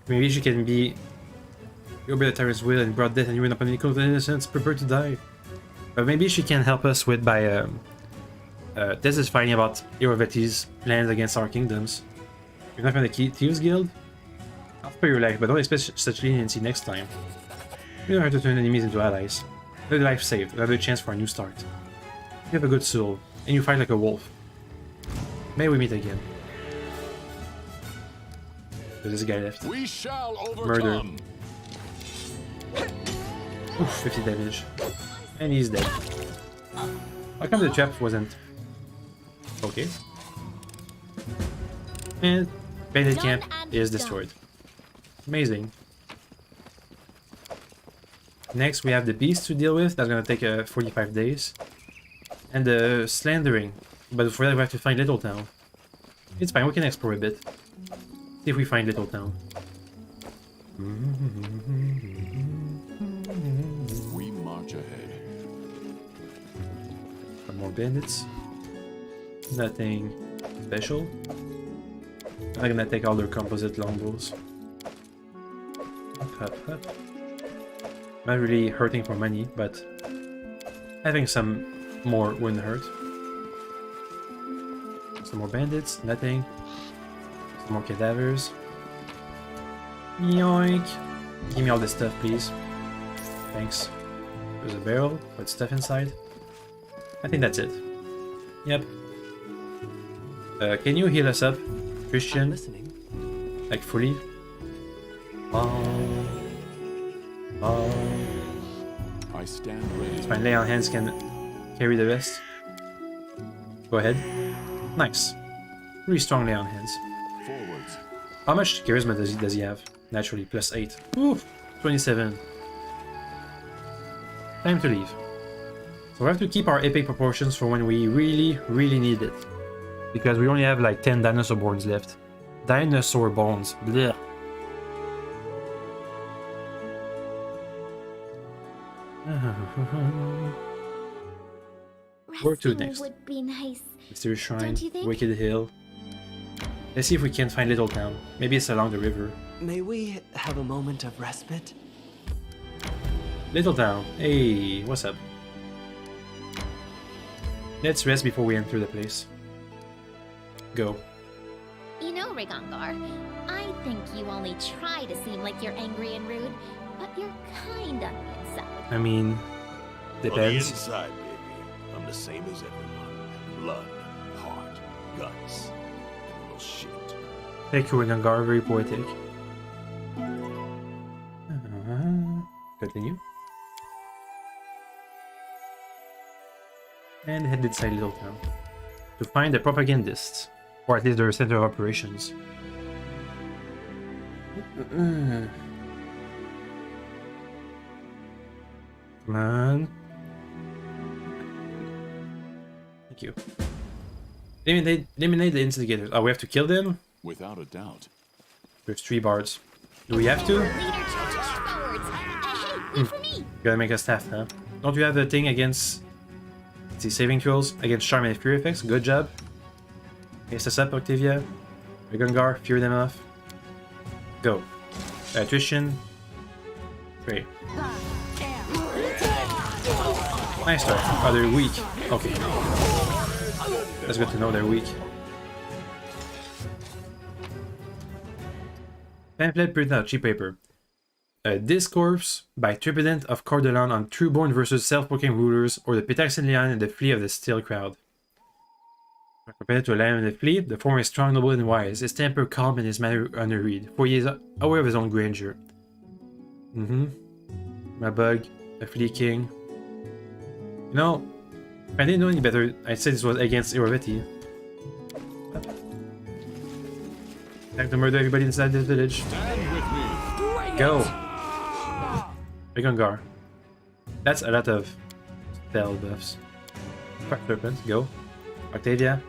Maybe she can be... You obeyed the tyrant's will and brought death and ruin upon the equal innocence. Prepare to die. But maybe she can help us with by... this is finding about Iroveti's plans against our kingdoms. You're not from the Thieves Guild? I'll spare your life, but don't expect such leniency next time. You don't have to turn enemies into allies. Another life saved, another chance for a new start. You have a good soul, and you fight like a wolf. May we meet again. There's this guy left. We shall overcome. Murder. Oof, 50 damage. And he's dead. How come the trap wasn't... Okay. And Bandit Camp is destroyed. Amazing. Next we have the beast to deal with. That's gonna take 45 days. And the slandering. But for that we have to find Little Town. It's fine, we can explore a bit. See if we find Little Town. We march ahead. Some more bandits. Nothing special. I'm gonna take all their composite longbows. Up. Not really hurting for money, but having some more wouldn't hurt. Some more bandits, nothing. Some more cadavers. Yoink! Give me all this stuff, please. Thanks. There's a barrel with stuff inside. I think that's it. Yep. Can you heal us up, Christian? I'm listening. Like fully? I stand ready. It's fine, lay on hands can carry the rest. Go ahead. Nice. Really strong lay on hands. Forwards. How much charisma does he have? Naturally, plus 8. Oof! 27. Time to leave. So we have to keep our epic proportions for when we really need it. Because we only have like 10 dinosaur bones left. Dinosaur bones. Blech. Where to Resting next? would be nice. Mysterious Shrine, Don't you think? Wicked Hill. Let's see if we can find Little Town. Maybe it's along the river. May we have a moment of respite? Little Town. Hey, what's up? Let's rest before we enter the place. Go. You know, Rigongar, I think you only try to seem like you're angry and rude, but you're kind on the inside. I mean, On the depends. inside, baby, I'm the same as everyone. Blood, heart, guts, and a little shit. Thank you, Rigongar. Very poetic. Continue. And head inside Little Town to find the propagandists, or at least their center of operations. Come on. Thank you. Eliminate the instigators. Oh, we have to kill them? Without a doubt. There's 3 bards. Do we have to? Leader charges forwards. Hey, wait for me. Gotta make a staff, huh? Don't you have the thing against... Let's see, saving throws against charm and fear effects? Good job. Haste us up, Octavia. Rigongar, fear them off. Go. Attrition. 3. Nice start. Oh, they're weak. Okay. That's good to know they're weak. Pamphlet printed out cheap paper. Discourse by Tripidant of Cordelon on Trueborn versus self-proclaimed rulers, or the Pitax and Leon and the flee of the still crowd. Compared to a lion in the fleet, the former is strong, noble, and wise. His temper calm and his manner unhurried, for he is aware of his own grandeur. My bug, a flea king. You know, if I didn't know any better, I'd say this was against Iroveti. Attack to murder everybody inside this village. Stand with me. Go! Rigongar. That's a lot of spell buffs. Crack Serpent, go. Octavia.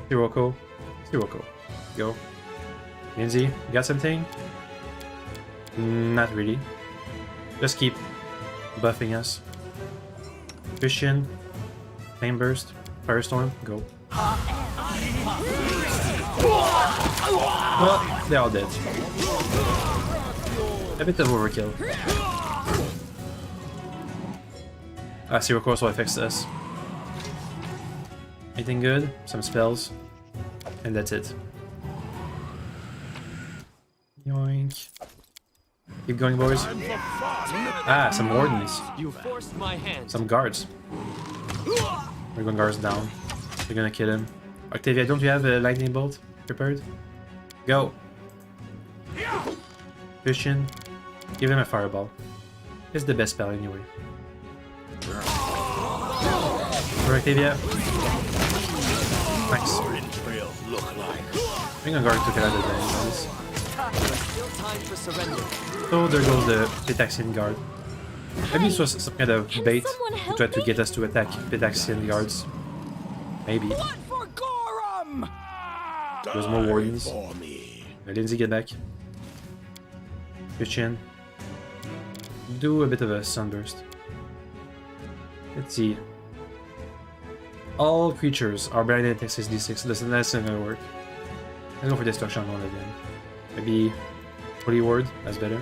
Sirocco. Sirocco. Go. Lindsay, you got something? Not really. Just keep buffing us. Christian. Flame Burst. Firestorm, go. Well, they're all dead. A bit of overkill. Sirocco also affects us. Anything good? Some spells. And that's it. Yoink. Keep going, boys. Ah, some wardens. You forced my hand. Some guards. We're going guards down. We're gonna kill him. Octavia, don't you have a lightning bolt prepared? Go. Christian, give him a fireball. It's the best spell anyway. For Octavia. Nice. Ring on guard took it out of the enemies. Still time for surrender. So there goes the Pitaxian guard. Maybe this was some kind of bait to try to get us to attack Pitaxian guards. Maybe. There's more wardens. Lindsay, get back. Christian. Do a bit of a sunburst. Let's see. All creatures are blinded at Texas D6. That's not gonna work. Let's go for destruction on one of them. Maybe Holy Word, that's better.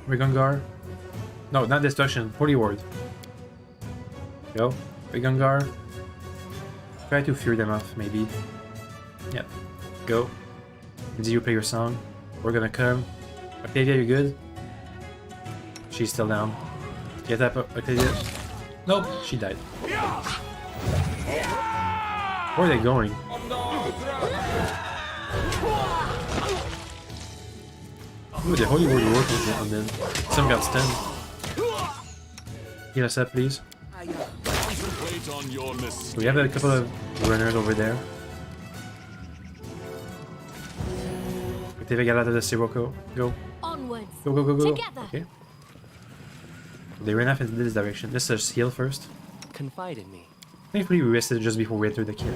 Rigongar. No, not destruction. Holy Word. Go. Rigongar. Try to fear them off, maybe. Yep. Go. Lindsay, you play your song. We're gonna come. Octavia, you good? She's still down. Get up, Octavia. Nope, she died. Where are they going? Ooh, the Holy Word working on them. Some got stunned. Heal us up, please. Concentrate on your So we have a couple of runners over there. Octavia, get out of the Sirocco. Go. Onwards. Go, go, go, go. Together. Okay. They ran off into this direction. Let's just heal first. Confide in me. Thankfully, we rested just before we entered the kill.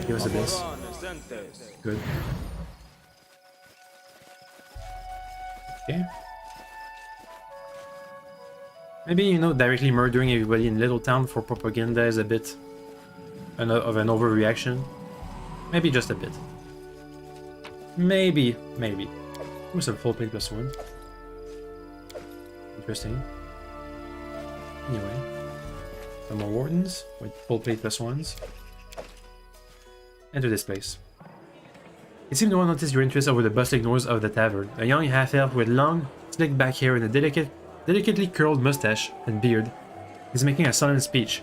Give us a base. Good. Okay. Maybe, you know, directly murdering everybody in Little Town for propaganda is a bit of an overreaction. Maybe just a bit. Maybe. What's a full plate plus one? Interesting. Anyway. Some more wardens with full plate plus ones. Enter this place. It seemed no one noticed your interest over the bustling doors of the tavern. A young half-elf with long, slick back hair and a delicately curled mustache and beard is making a solemn speech.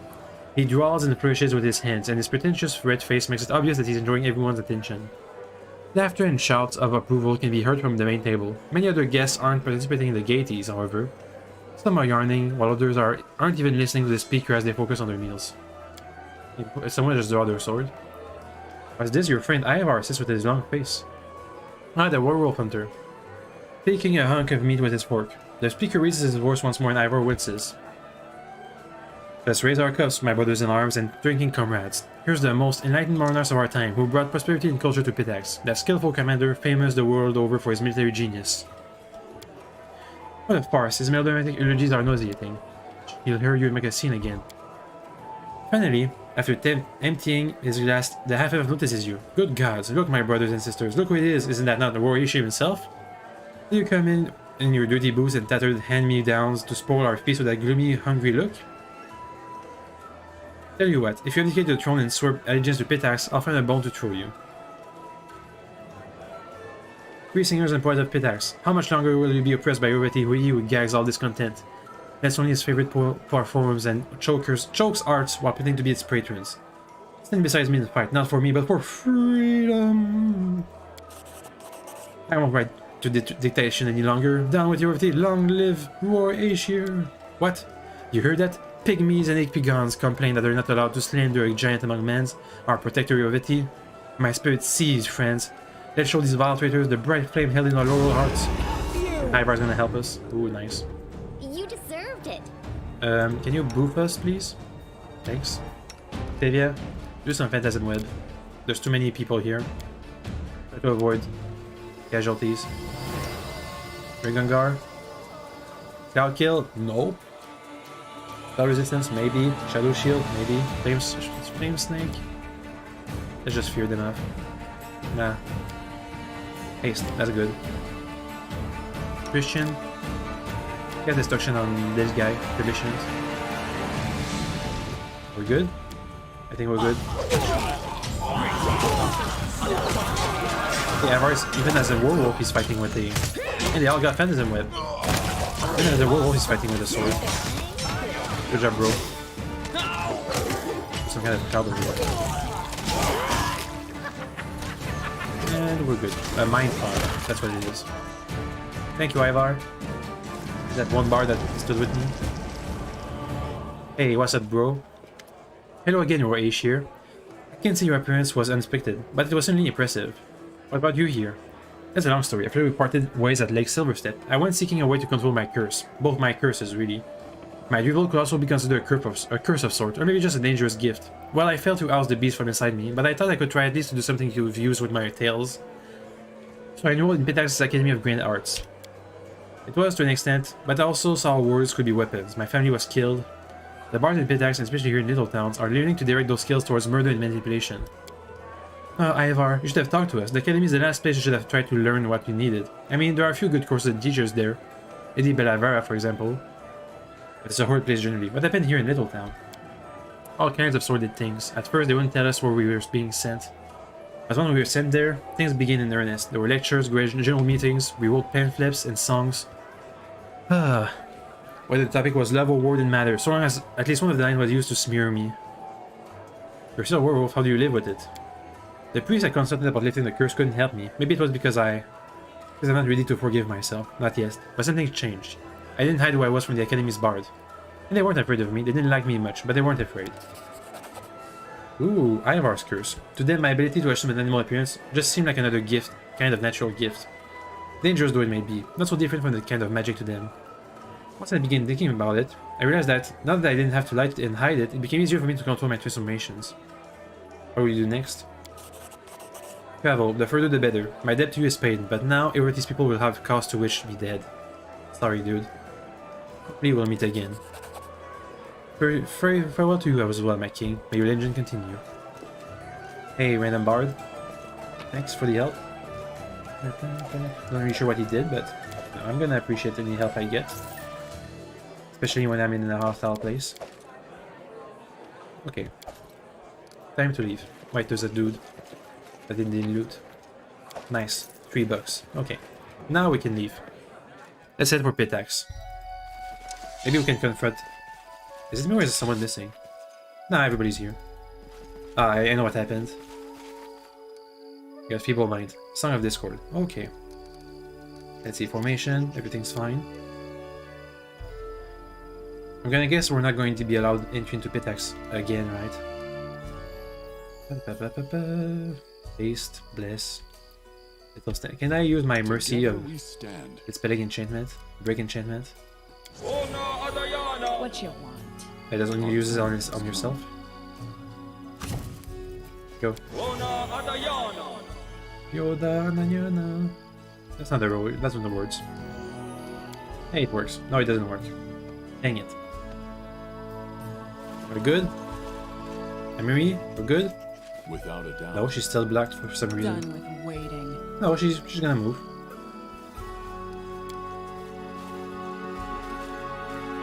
He drawls and flourishes with his hands, and his pretentious red face makes it obvious that he's enjoying everyone's attention. Laughter and shouts of approval can be heard from the main table. Many other guests aren't participating in the gaieties, however. Some are yarning, while others aren't even listening to the speaker as they focus on their meals. Someone just draw their sword. What's this? Your friend Ivar sits with his long face. Ah, the werewolf hunter. Taking a hunk of meat with his fork. The speaker raises his voice once more and Ivar winces. Let's raise our cups, my brothers in arms and drinking comrades. Here's the most enlightened monarchs of our time, who brought prosperity and culture to Pitax, that skillful commander famous the world over for his military genius. What a farce, his melodramatic eulogies are nauseating. He'll hear you make a scene again. Finally, after emptying his glass, the half-elf notices you. Good gods, look my brothers and sisters, look who it is, isn't that not the warrior shape himself? Do you come in your dirty boots and tattered hand-me-downs to spoil our feast with that gloomy, hungry look? Tell you what, if you abdicate the throne and swear allegiance to Pitax, I'll find a bone to throw you. Free singers and poets of Pitax, how much longer will you be oppressed by Iroveti, who gags all discontent? That's only his favorite performers and chokes arts while pretending to be its patrons. Stand beside me in the fight, not for me, but for freedom. I won't ride to dictation any longer. Down with your authority, long live Roar Aesir. What? You heard that? Pygmies and Epigons complain that they're not allowed to slander a giant among men. Our protector of it. My spirit sees, friends. Let's show these vile traitors the bright flame held in our laurel hearts. Ivar's gonna help us. Ooh, nice. You deserved it. Can you boof us, please? Thanks. Tavia, do some Phantasm Web. There's too many people here. Try to avoid casualties. Rigangar. Cloud Kill? Nope. Spell Resistance? Maybe. Shadow Shield? Maybe. Flame Snake? Let's just fear them off. Nah. Haste. That's good. Christian. Get destruction on this guy. Traditions. We're good? I think we're good. Yeah, Ivar's, even as a werewolf, he's fighting with a... And they all got Phantasm Whip. Even as a werewolf, he's fighting with a sword. Good job, bro. Some kind of cloud over here. And we're good. Mind Fire, that's what it is. Thank you, Ivar. That one bar that stood with me. Hey, what's up, bro? Hello again, Roar Aesir. I can say your appearance was unexpected, but it was certainly impressive. What about you here? That's a long story. After we parted ways at Lake Silverstep, I went seeking a way to control my curse. Both my curses, really. My revolt could also be considered a curse of sort, or maybe just a dangerous gift. Well, I failed to oust the beast from inside me, but I thought I could try at least to do something to use with my tales. So I enrolled in Pitax's Academy of Grand Arts. It was to an extent, but I also saw words could be weapons. My family was killed. The bards in Pitax, and especially here in little towns, are learning to direct those skills towards murder and manipulation. Ivar, you should have talked to us. The Academy is the last place you should have tried to learn what you needed. I mean, there are a few good courses and teachers there. Eddie Bellavera, for example. But it's a horrid place generally. What happened here in Little Town? All kinds of sordid things. At first, they wouldn't tell us where we were being sent. But when we were sent there, things began in earnest. There were lectures, general meetings, we wrote pamphlets and songs. Whether the topic was love or war didn't matter, so long as at least one of the lines was used to smear me. You're still a werewolf, how do you live with it? The priest I consulted about lifting the curse couldn't help me. Maybe it was because I'm not ready to forgive myself. Not yet. But something changed. I didn't hide who I was from the Academy's bard. And they weren't afraid of me. They didn't like me much, but they weren't afraid. Ooh, Ivar's curse. To them, my ability to assume an animal appearance just seemed like another gift, kind of natural gift. Dangerous though it may be, not so different from the kind of magic to them. Once I began thinking about it, I realized that, now that I didn't have to light it and hide it, it became easier for me to control my transformations. What will you do next? Travel, the further the better. My debt to you is paid, but now Erety's people will have cause to wish me dead. Sorry, dude. Hopefully we'll meet again. Farewell to you as well, my king. May your legend continue. Hey, random bard. Thanks for the help. Not really sure what he did, but I'm gonna appreciate any help I get. Especially when I'm in a hostile place. Okay. Time to leave. Wait, there's a dude that didn't loot. Nice. $3. Okay. Now we can leave. Let's head for Pitax. Maybe we can confront... Is it me or is someone missing? Nah, everybody's here. I know what happened. You got Feeble Mind. Song of Discord. Okay. Let's see. Formation. Everything's fine. I'm gonna guess we're not going to be allowed entry into Pitax again, right? Haste. Bless. Can I use my Mercy of its Spelling Enchantment? Break Enchantment? What you want? It doesn't use it on yourself? Go. Yoda Nanyana. That's not the word. That's not the words. Hey, it works. No, it doesn't work. Dang it. We're good? Amiri, we're good? Without a doubt. No, she's still blocked for some reason. Done with waiting. No, she's gonna move.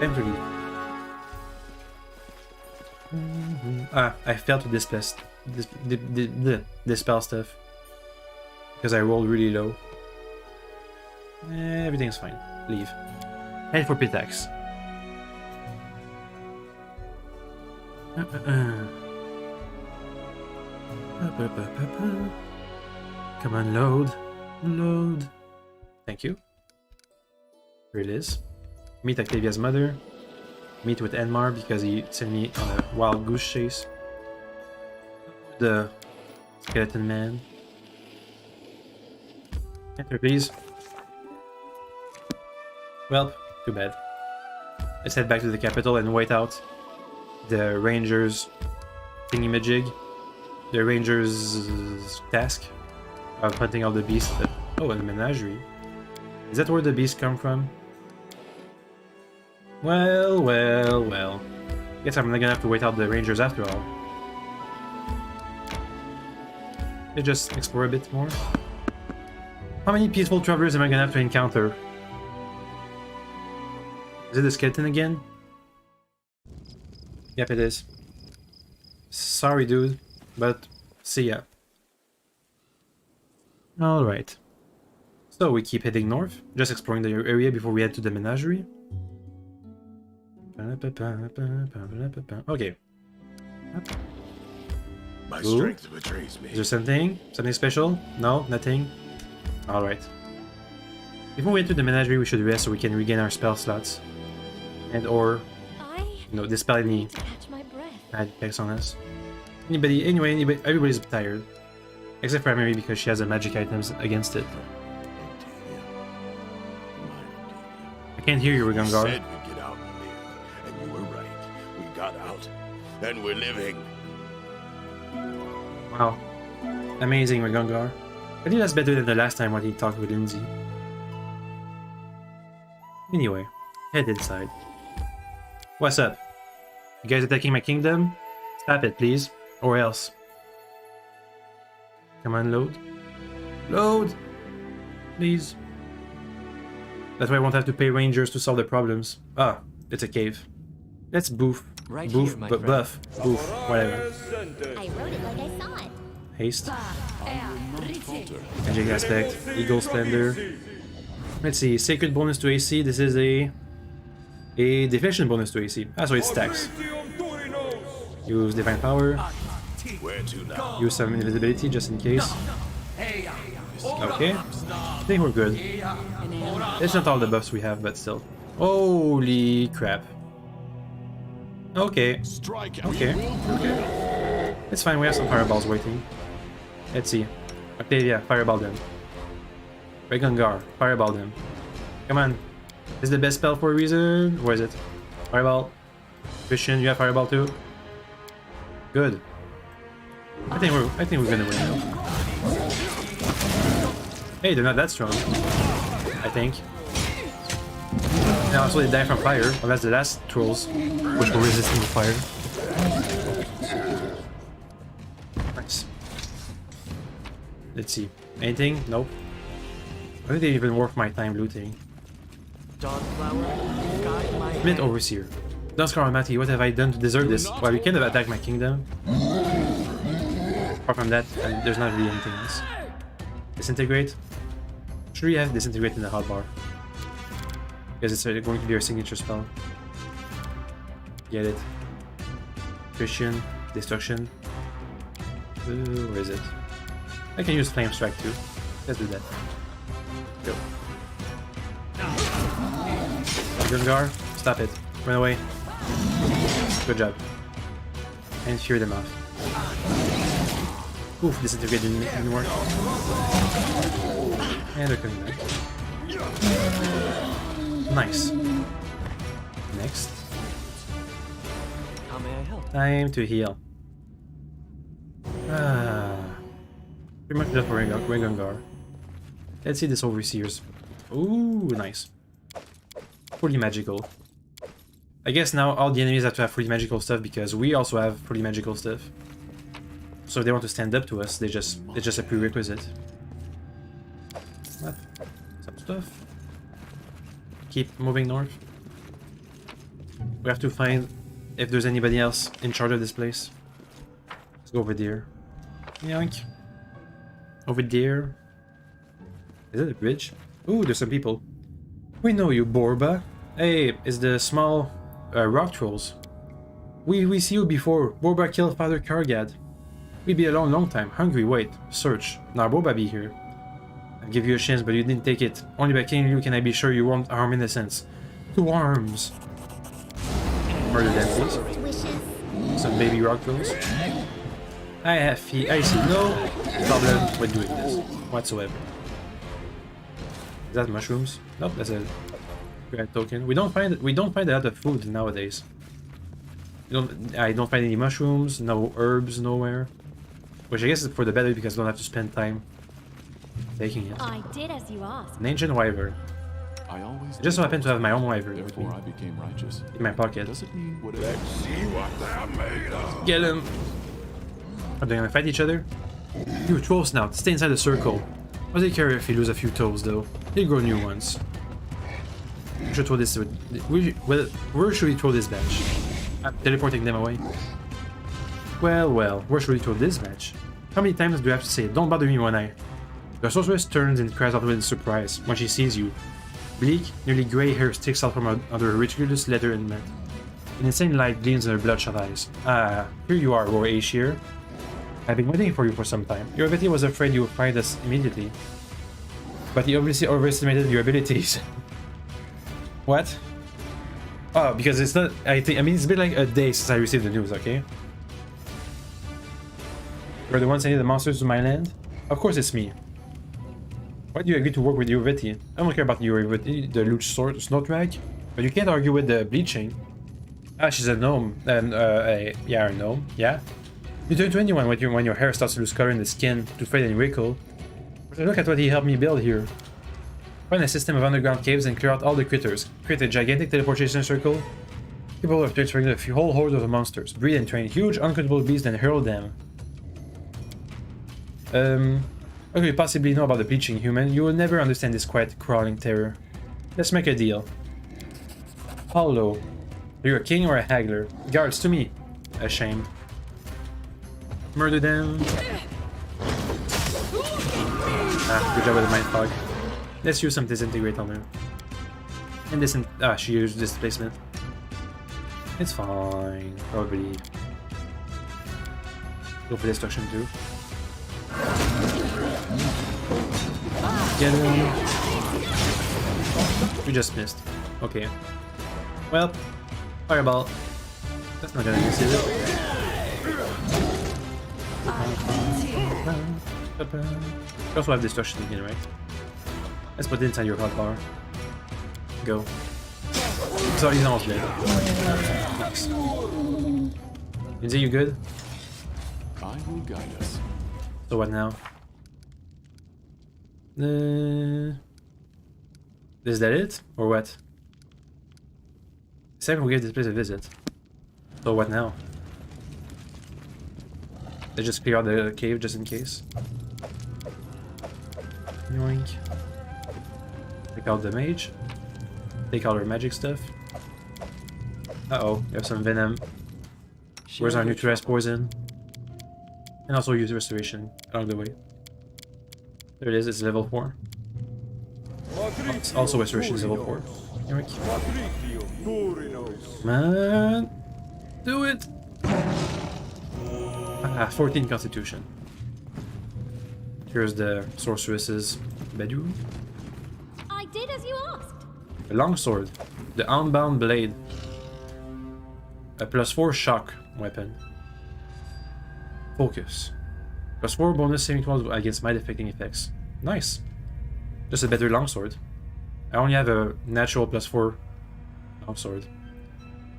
Time to leave. I failed to dispel stuff because I rolled really low. Everything's fine. Leave. Head for Pitax. Come on, load. Load. Thank you. Here it is. Meet Octavia's mother. Meet with Enmar because he sent me on a wild goose chase. The skeleton man. Enter, please. Well, too bad. Let's head back to the capital and wait out the Rangers thingy-majig. The Rangers' task of hunting all the beasts. Oh, and the menagerie. Is that where the beasts come from? Well, well, well. Guess I'm not gonna have to wait out the Rangers after all. Let's just explore a bit more. How many peaceful travelers am I gonna have to encounter? Is it the skeleton again? Yep, it is. Sorry, dude, but see ya. Alright. So we keep heading north, just exploring the area before we head to the menagerie. Okay. My Ooh. strength betrays me. Is there something? Something special? No? Nothing? Alright. Before we enter the menagerie, we should rest so we can regain our spell slots. And or, dispel any catch my breath. bad effects on us. Anybody, everybody's tired. Except for Mary because she has the magic items against it. I can't hear you, Rigongar. Said we'd get out and live, and you were right. We got out, and we're living. Wow. Amazing, Rigongar. I think that's better than the last time when he talked with Lindsay. Anyway, head inside. What's up? You guys attacking my kingdom? Stop it, please. Or else. Come on, load. Load! Please. That way I won't have to pay rangers to solve the problems. Ah, it's a cave. Let's boof. Right boof, here, my but friend. buff. Boof. Whatever. I wrote it like I saw it. Haste. Magic aspect. Eagle splendor. Let's see. Sacred bonus to AC. This is a deflection bonus to AC. Ah, so it stacks. Use divine power. Where to now? Use some invisibility just in case. Okay. I think we're good. It's not all the buffs we have, but still. Holy crap. Okay. Strike. Okay. Okay. It's fine, we have some fireballs waiting. Let's see. Octavia, fireball them. Regungar, fireball them. Come on. This is the best spell for a reason. Where is it? Fireball. Christian, you have fireball too? Good. I think we're gonna win. Hey, they're not that strong. I think. Now, also they die from fire, unless the last trolls, which were resisting the fire. Nice. Let's see. Anything? Nope. I think they even worth my time looting. Dawnflower, guide my Mint hand. Overseer. Duskar Mati, what have I done to deserve this? Well, you can't have attacked my kingdom. Apart from that, there's not really anything else. Disintegrate. Should we have Disintegrate in the hotbar? Because it's going to be our signature spell. Get it. Christian. Destruction. Where is it? I can use Flame Strike too. Let's do that. Go. Gungar, stop it. Run away. Good job. And fear them off. Oof, Disintegrate didn't work. And they're coming back. Nice. Next. How may I help? Time to heal. Pretty much just for Regungar. Let's see this Overseers. Ooh, nice. Fully magical. I guess now all the enemies have to have fully magical stuff because we also have fully magical stuff. So if they want to stand up to us, it's just a prerequisite. What? Some stuff. Keep moving north. We have to find if there's anybody else in charge of this place. Let's go over there. Yoink. Over there. Is it a bridge? Ooh, there's some people. We know you, Borba. Hey, it's the small rock trolls. We see you before. Boba killed Father Kargad. We be alone long time. Hungry, wait. Search. Now Boba be here. I'll give you a chance, but you didn't take it. Only by killing you can I be sure you won't harm innocents. 2 arms. Murder them, please. Wishes. Some baby rock throws. I see no problem with doing this whatsoever. Is that mushrooms? Nope, that's a red token. We don't find a lot of food nowadays. I don't find any mushrooms, no herbs nowhere. Which I guess is for the better because I don't have to spend time taking it. I did as you asked. An ancient wyvern. I always I just so did happen to have my own wyvern with me therefore I became righteous. in my pocket. Does it mean whatever? Get him! Are they gonna fight each other? You troll snout, stay inside the circle. What do they care if you lose a few toes though? He'll grow new ones. We should throw this. Well, where should we throw this batch? Teleporting them away. Well, where should we throw this batch? How many times do you have to say, don't bother me when I... The sorceress turns and cries out in surprise when she sees you. Bleak, nearly grey hair sticks out from under her ridiculous leather inlet. An insane light gleams in her bloodshot eyes. Ah, here you are, Roar Aesir. I've been waiting for you for some time. Your Betty was afraid you would find us immediately. But he obviously overestimated your abilities. What? Oh, because it's not... I mean, it's been like a day since I received the news, okay? You're the one sending the monsters to my land? Of course it's me. Why do you agree to work with Yuveti? I don't care about Yuveti, the Luch Snotrag, but you can't argue with the bleaching. Ah, she's a gnome. Yeah, a gnome. Yeah. You turn to anyone when your hair starts to lose color in the skin, to fade and wrinkle. But look at what he helped me build here. Find a system of underground caves and clear out all the critters. Create a gigantic teleportation circle. Capable of transferring a whole horde of monsters. Breed and train huge, uncountable beasts and hurl them. What do you possibly know about the bleaching human? You will never understand this quiet, crawling terror. Let's make a deal. Hollow. Are you a king or a haggler? Guards to me. A shame. Murder them. Ah, good job with the mind fog. Let's use some disintegrate on her. And she used displacement. It's fine, probably. Go for destruction too. Get him. You just missed. Okay. Well, fireball. That's not gonna miss, is it? You also have destruction again, right? Let's put it inside your hot bar. Go. So he's almost dead. Nice. Lindsay, you good? I will guide us. So what now? Is that it? Or what? Second, we gave this place a visit. So what now? They just clear out the cave just in case. Yoink. Take out the mage. Take out our magic stuff. Uh-oh, we have some venom. Where's our neutralized poison? And also use restoration along the way. There it is, it's level 4. It's also restoration is level 4. Yoink. Man, do it! Ah, 14 constitution. Here's the sorceress's bedroom. I did as you asked. A longsword. The Unbound Blade. A +4 shock weapon. Focus. +4 bonus saving throws against mind affecting effects. Nice. Just a better longsword. I only have a natural +4 longsword.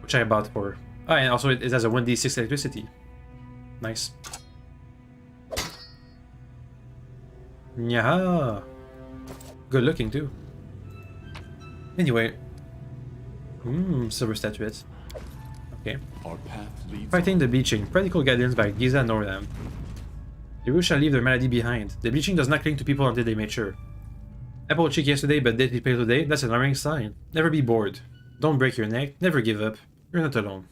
Which I bought for. Ah, and also it has a 1d6 electricity. Nice. Yaha! Good looking too. Anyway. Silver statuette. Okay. Our path leads Fighting the bleaching. Practical guidance by Giza Northam. The roots shall leave their malady behind. The bleaching does not cling to people until they mature. Apple cheek yesterday but deadly pale today? That's an alarming sign. Never be bored. Don't break your neck. Never give up. You're not alone.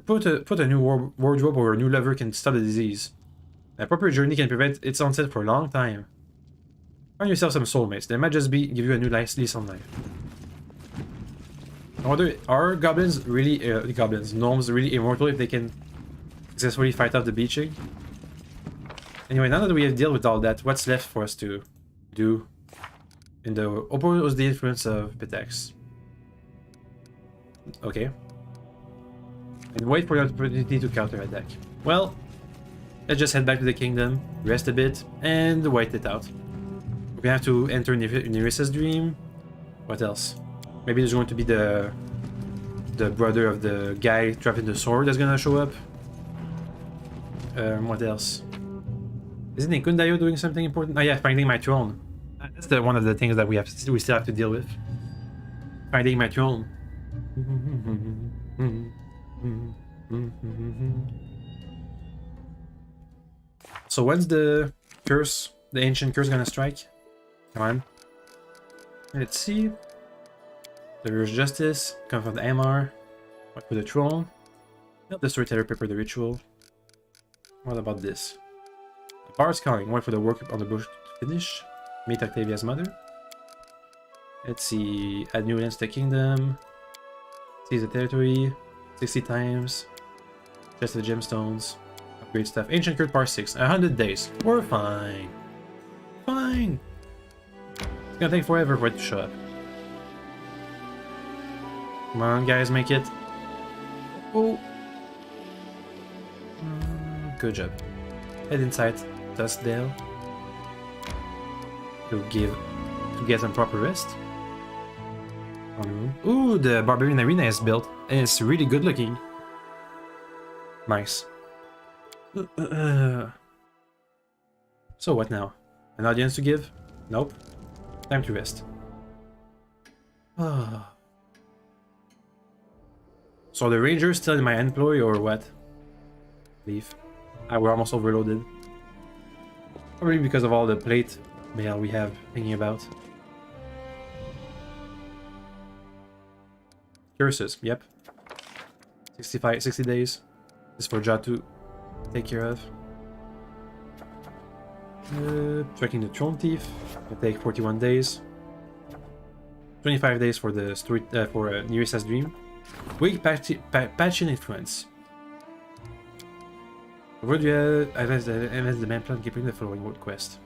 Put a new wardrobe or a new lover can stop the disease. A proper journey can prevent its onset for a long time. Find yourself some soulmates. They might just give you a new lease on life. I wonder, are goblins really, gnomes really immortal if they can successfully fight off the bleaching? Anyway, now that we have dealt with all that, what's left for us to do in the oppose the influence of Pitax? Okay. And wait for the opportunity to counter-attack. Well, let's just head back to the kingdom, rest a bit, and wait it out. We're gonna have to enter Nerissa's dream. What else? Maybe there's going to be the brother of the guy dropping the sword that's gonna show up. What else? Isn't Kundayo doing something important? Oh yeah, finding my throne. That's one of the things that we still have to deal with. Finding my throne. So when's the curse, the ancient curse, gonna strike? Come on. Let's see. There's justice. Come from the MR. What for the throne? Help the storyteller prepare the ritual. What about this? The bard's calling. Wait for the work on the bush to finish. Meet Octavia's mother. Let's see. Add new lands to the kingdom. Seize the territory. 60 times. Chest of the gemstones. Upgrade stuff. Ancient curse part 6. 100 days. We're fine. Fine. It's gonna take forever for it to show up. Come on, guys, make it. Oh. Good job. Head inside Duskdale to get some proper rest. Ooh, the Barbarian Arena is built, and it's really good looking. Nice. So what now? An audience to give? Nope. Time to rest. So the ranger's still in my employ or what? Leave. We're almost overloaded. Probably because of all the plate mail we have thinking about. Curses, yep. 60 days. This is for Jah to take care of. Tracking the Throne Thief. It'll take 41 days. 25 days for the story for Nerissa's dream. Weak patching influence. Where do you advance the main plan keeping the following world quest?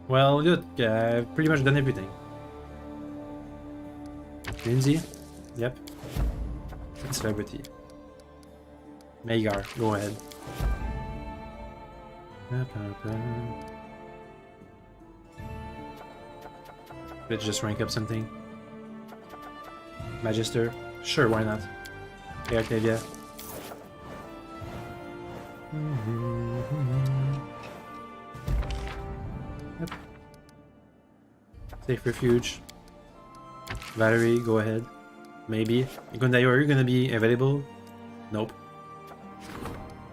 Well, good. I've pretty much done everything. Lindsay? Yep. And Celebrity. Magar, go ahead. Let's just rank up something. Magister. Sure, why not? Hey, Octavia. Yep. Safe refuge. Valerie, go ahead. Maybe. Kundayo, are you gonna be available? Nope.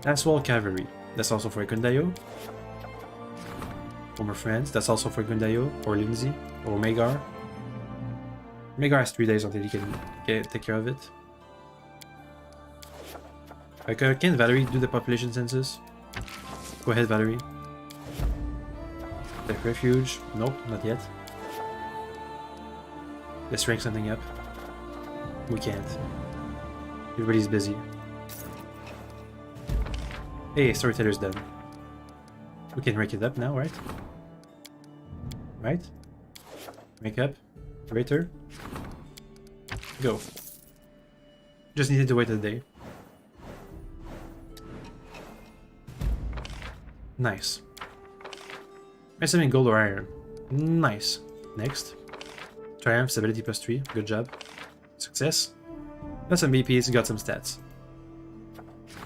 That's Wall Cavalry. That's also for Kundayo. Former friends. That's also for Kundayo or Lindsay or Magar. Magar has 3 days until he can take care of it. Can Valerie do the population census? Go ahead, Valerie. Safe refuge. Nope, not yet. Let's rank something up. We can't. Everybody's busy. Hey, storyteller's done. We can rank it up now, right? Right? Rank up. Rater. Go. Just needed to wait a day. Nice. There's something gold or iron. Nice. Next. Triumph, stability +3. Good job. Success. Got some BPs, got some stats.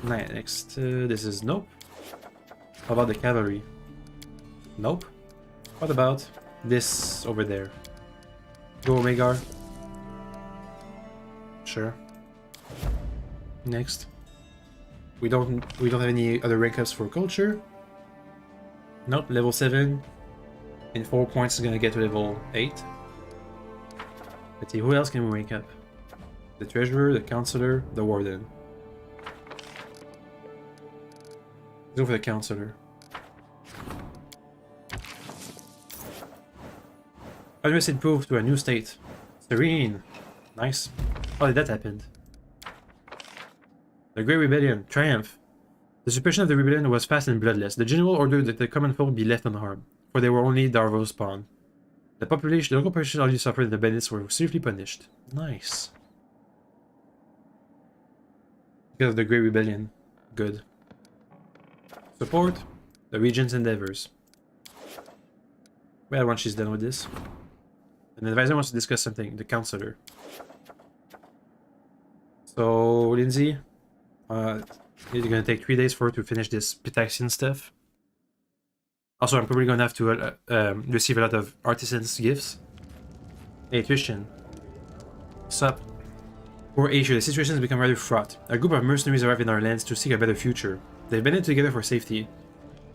Next. This is nope. How about the cavalry? Nope. What about this over there? Go Magar. Sure. Next. We don't have any other rank ups for culture. Nope, level 7. In 4 points is gonna get to level 8. Let's see, who else can we rank up? The treasurer, the counselor, the warden. Let's go for the counselor. Address improved to a new state. Serene. Nice. Oh, that happened. The Great Rebellion. Triumph. The suppression of the rebellion was fast and bloodless. The general ordered that the common folk be left unharmed, for they were only Darvo's pawn. The local population already suffered and the bandits were severely punished. Nice. Because of the Great Rebellion. Good. Support. The Regent's endeavors. Well, once she's done with this. An advisor wants to discuss something. The counselor. So, Lindsay, it's gonna take 3 days for her to finish this Pitaxian stuff. Also, I'm probably gonna have to receive a lot of artisans' gifts. Hey, Christian. Sup? Poor Asia, the situation has become rather fraught. A group of mercenaries arrive in our lands to seek a better future. They've banded together for safety.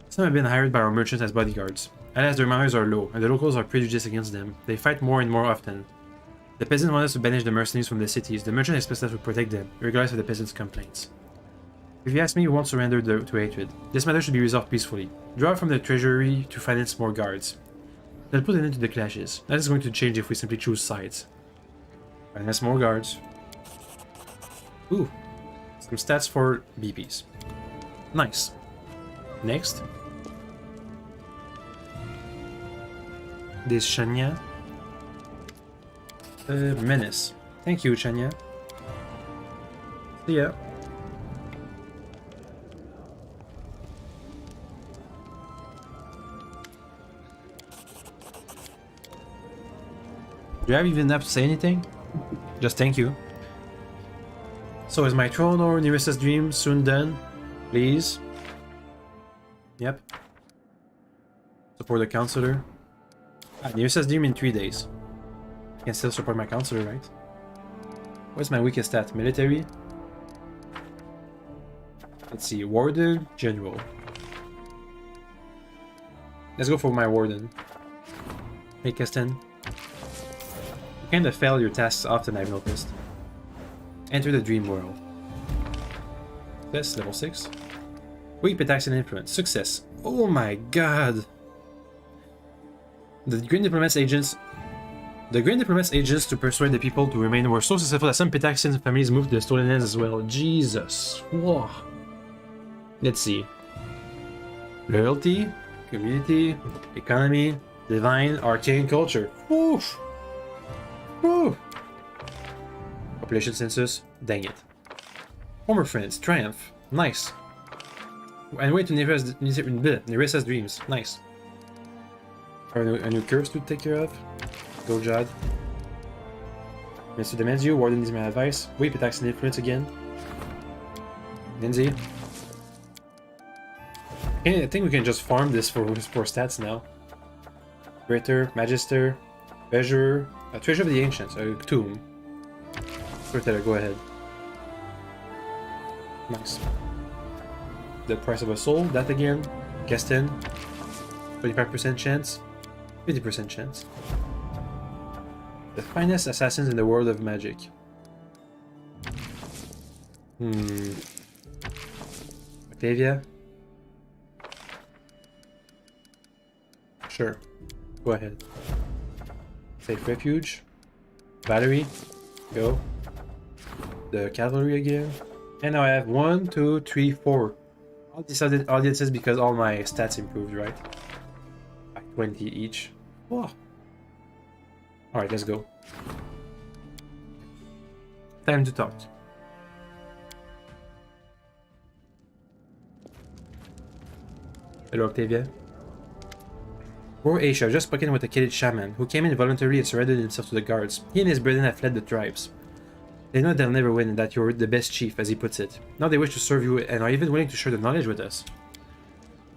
Some have been hired by our merchants as bodyguards. Alas, their manners are low, and the locals are prejudiced against them. They fight more and more often. The peasants want us to banish the mercenaries from the cities. The merchant expects us to protect them, regardless of the peasants' complaints. If you ask me, we won't surrender to hatred. This matter should be resolved peacefully. Draw from the treasury to finance more guards. They'll put an end to the clashes. That is going to change if we simply choose sides. Finance more guards. Ooh. Some stats for BPs. Nice. Next. This Shania. Menace. Thank you, Shania. See ya. Do I even have to say anything? Just thank you. So is my throne or Nerissa's dream soon done? Please? Yep. Support the counselor. Nerissa's dream in 3 days. I can still support my counselor, right? What's my weakest stat? Military? Let's see. Warden, General. Let's go for my Warden. Hey, Keston. You kind of fail your tasks often, I've noticed. Enter the dream world. Success, level 6. Weak Pitax and influence. Success. Oh my god! The Green Diplomat's agents to persuade the people to remain were so successful that some Pitaxian families moved to the Stolen Lands as well. Jesus. Whoa. Let's see. Loyalty, community, economy, divine, arcane culture. Woof. Woo. Population census. Dang it. Former friends. Triumph. Nice. And way to Nerissa's dreams. Nice. A new curse to take care of. Go, Jad. Mr. demands you. Warden needs my advice. Wait, Pitax and influence again. Lindsay. Okay, I think we can just farm this for stats now. Greater, Magister, Treasurer, a Treasure of the Ancients, a Tomb. Storyteller, go ahead. Nice. The price of a soul, that again. Keston. 25% chance. 50% chance. The finest assassins in the world of magic. Octavia? Sure. Go ahead. Safe refuge. Valerie. Go. The cavalry again. And now I have 1, 2, 3, 4. All these audiences because all my stats improved, right? By 20 each. Whoa. Alright, let's go. Time to talk. Hello, Octavia. Poor Aisha, just spoken with a kid shaman, who came in voluntarily and surrendered himself to the guards. He and his brethren have fled the tribes. They know they'll never win and that you're the best chief, as he puts it. Now they wish to serve you and are even willing to share the knowledge with us.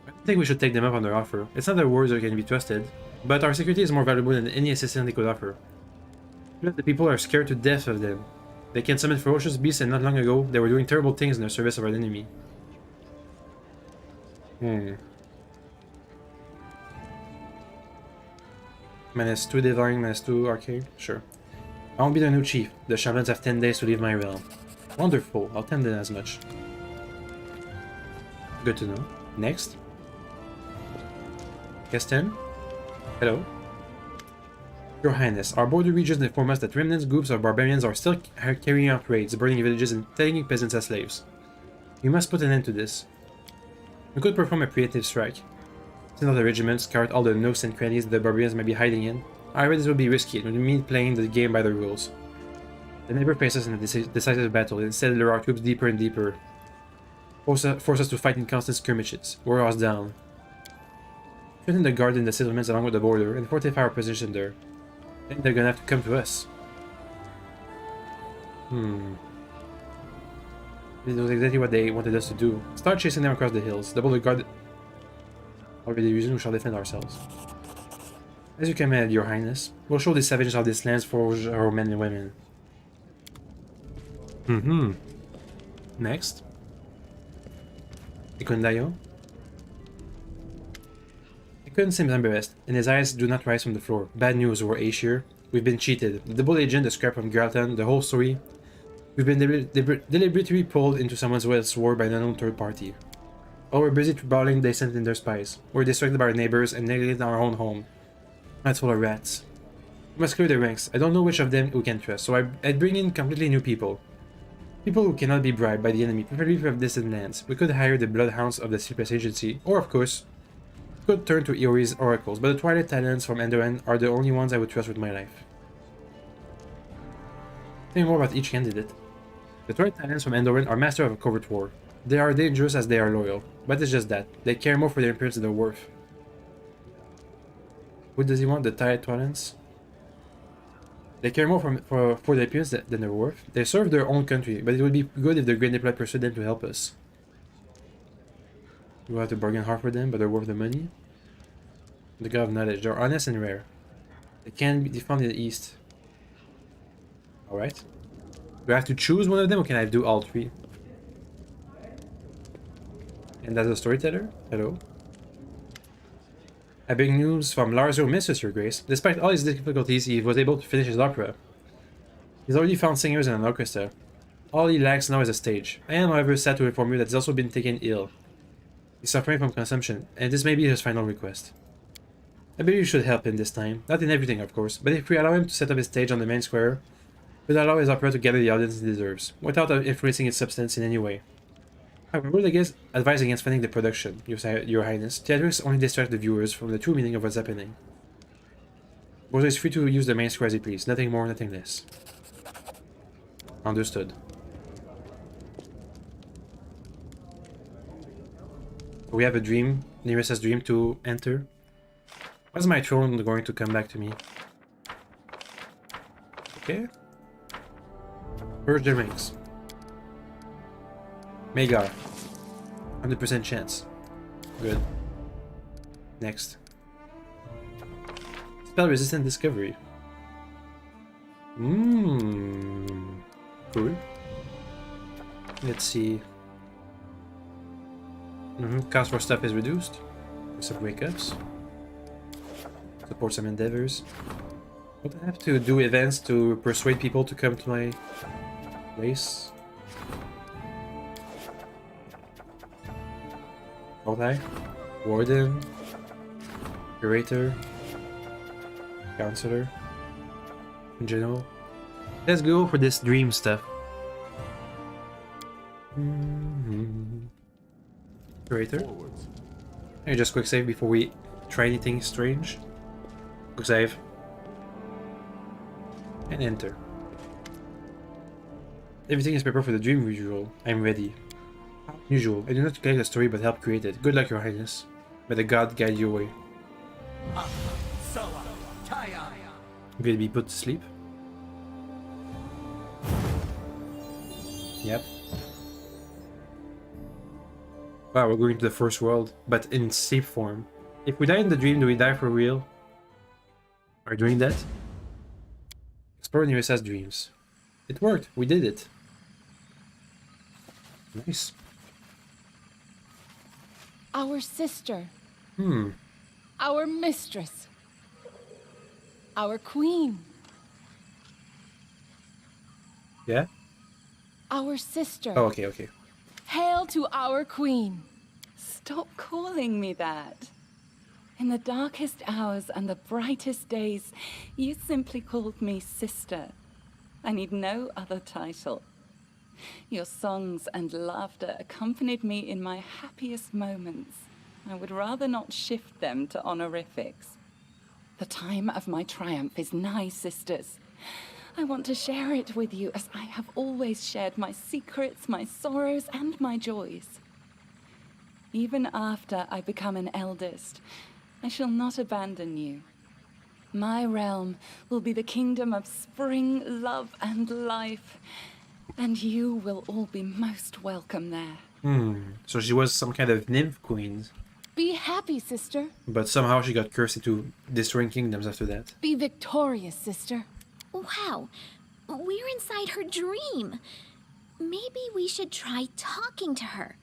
I think we should take them up on their offer. It's not their words that can be trusted, but our security is more valuable than any assistance they could offer. The people are scared to death of them. They can summon ferocious beasts, and not long ago, they were doing terrible things in the service of our enemy. Minus 2 divine, minus 2 arcane? Sure. I won't be the new chief. The shamans have 10 days to leave my realm. Wonderful, I'll tell them as much. Good to know. Next. Keston? Hello? Your Highness, our border regions inform us that remnant groups of barbarians are still carrying out raids, burning villages and taking peasants as slaves. We must put an end to this. We could perform a preemptive strike. Send out the regiment, scout all the nooks and crannies the barbarians may be hiding in. However, this would be risky. It would mean playing the game by the rules. They never face us in a decisive battle. Instead, lure our troops deeper and deeper. Force us to fight in constant skirmishes. Wear us down. Strengthen the guard in the settlements along with the border and fortify our position there. Then they're gonna have to come to us. This was exactly what they wanted us to do. Start chasing them across the hills. Double the guard. Already using, we shall defend ourselves. As you command, Your Highness. We'll show the savages how this lands forge our men and women. Next. Ikundayo. Ikun seems embarrassed, and his eyes do not rise from the floor. Bad news, War Aesir. We've been cheated. The double agent, the scrap from Gralton, the whole story. We've been deliberately pulled into someone else's war by an unknown third party. While we're busy brawling, they sent in their spies. We're distracted by our neighbors and neglected our own home. That's full of rats. We must clear the ranks. I don't know which of them we can trust, so I'd bring in completely new people. People who cannot be bribed by the enemy, preferably from distant lands. We could hire the bloodhounds of the Sleepless Agency, or of course, we could turn to Iori's oracles, but the Twilight Talents from Endoran are the only ones I would trust with my life. Tell me more about each candidate. The Twilight Talents from Endoran are master of a covert war. They are dangerous as they are loyal, but it's just that. They care more for their appearance than their worth. What does he want? The Twilight Talents? They care more for their appearance than their worth. They serve their own country, but it would be good if the Great Diplomat pursued them to help us. We'll have to bargain hard for them, but they're worth the money. The God of Knowledge. They're honest and rare. They can be found in the East. Alright. Do I have to choose one of them, or can I do all three? And that's a storyteller? Hello? I bring news from Larzo Missus, Your Grace. Despite all his difficulties, he was able to finish his opera. He's already found singers and an orchestra. All he lacks now is a stage. I am, however, sad to inform you that he's also been taken ill. He's suffering from consumption, and this may be his final request. I believe you should help him this time. Not in everything, of course, but if we allow him to set up his stage on the main square, we'll allow his opera to gather the audience he deserves, without influencing its substance in any way. However, I would advise against funding the production, Your Highness. Theatrics only distract the viewers from the true meaning of what's happening. Bozo is free to use the main square as he please, nothing more, nothing less. Understood. We have a dream, Neresa's dream to enter. When's my throne going to come back to me? Okay. Purge the ranks. Magar. 100% chance. Good. Next. Spell resistant discovery. Cool. Let's see. Cost for stuff is reduced. Some wake-ups. Support some endeavors. What do I have to do events to persuade people to come to my place? Multi, Warden, Curator, Counselor, in general. Let's go for this dream stuff. Curator. Hey, just quick save before we try anything strange. Quick save. And enter. Everything is prepared for the dream ritual. I'm ready. Usual. I do not collect the story but help create it. Good luck, Your Highness. May the god guide your way. I'm going to be put to sleep. Yep. Wow, we're going to the first world, but in sleep form. If we die in the dream, do we die for real? Are we doing that? Explore Neresa's dreams. It worked. We did it. Nice. Our sister. Our mistress. Our queen. Yeah? Our sister. Oh, okay. Hail to our queen. Stop calling me that. In the darkest hours and the brightest days, you simply called me sister. I need no other title. Your songs and laughter accompanied me in my happiest moments. I would rather not shift them to honorifics. The time of my triumph is nigh, sisters. I want to share it with you as I have always shared my secrets, my sorrows, and my joys. Even after I become an eldest, I shall not abandon you. My realm will be the kingdom of spring, love, and life, and you will all be most welcome there. So she was some kind of nymph queen, Be happy, sister. but somehow she got cursed into destroying kingdoms after that. Be victorious, sister. Wow, we're inside her dream. Maybe we should try talking to her.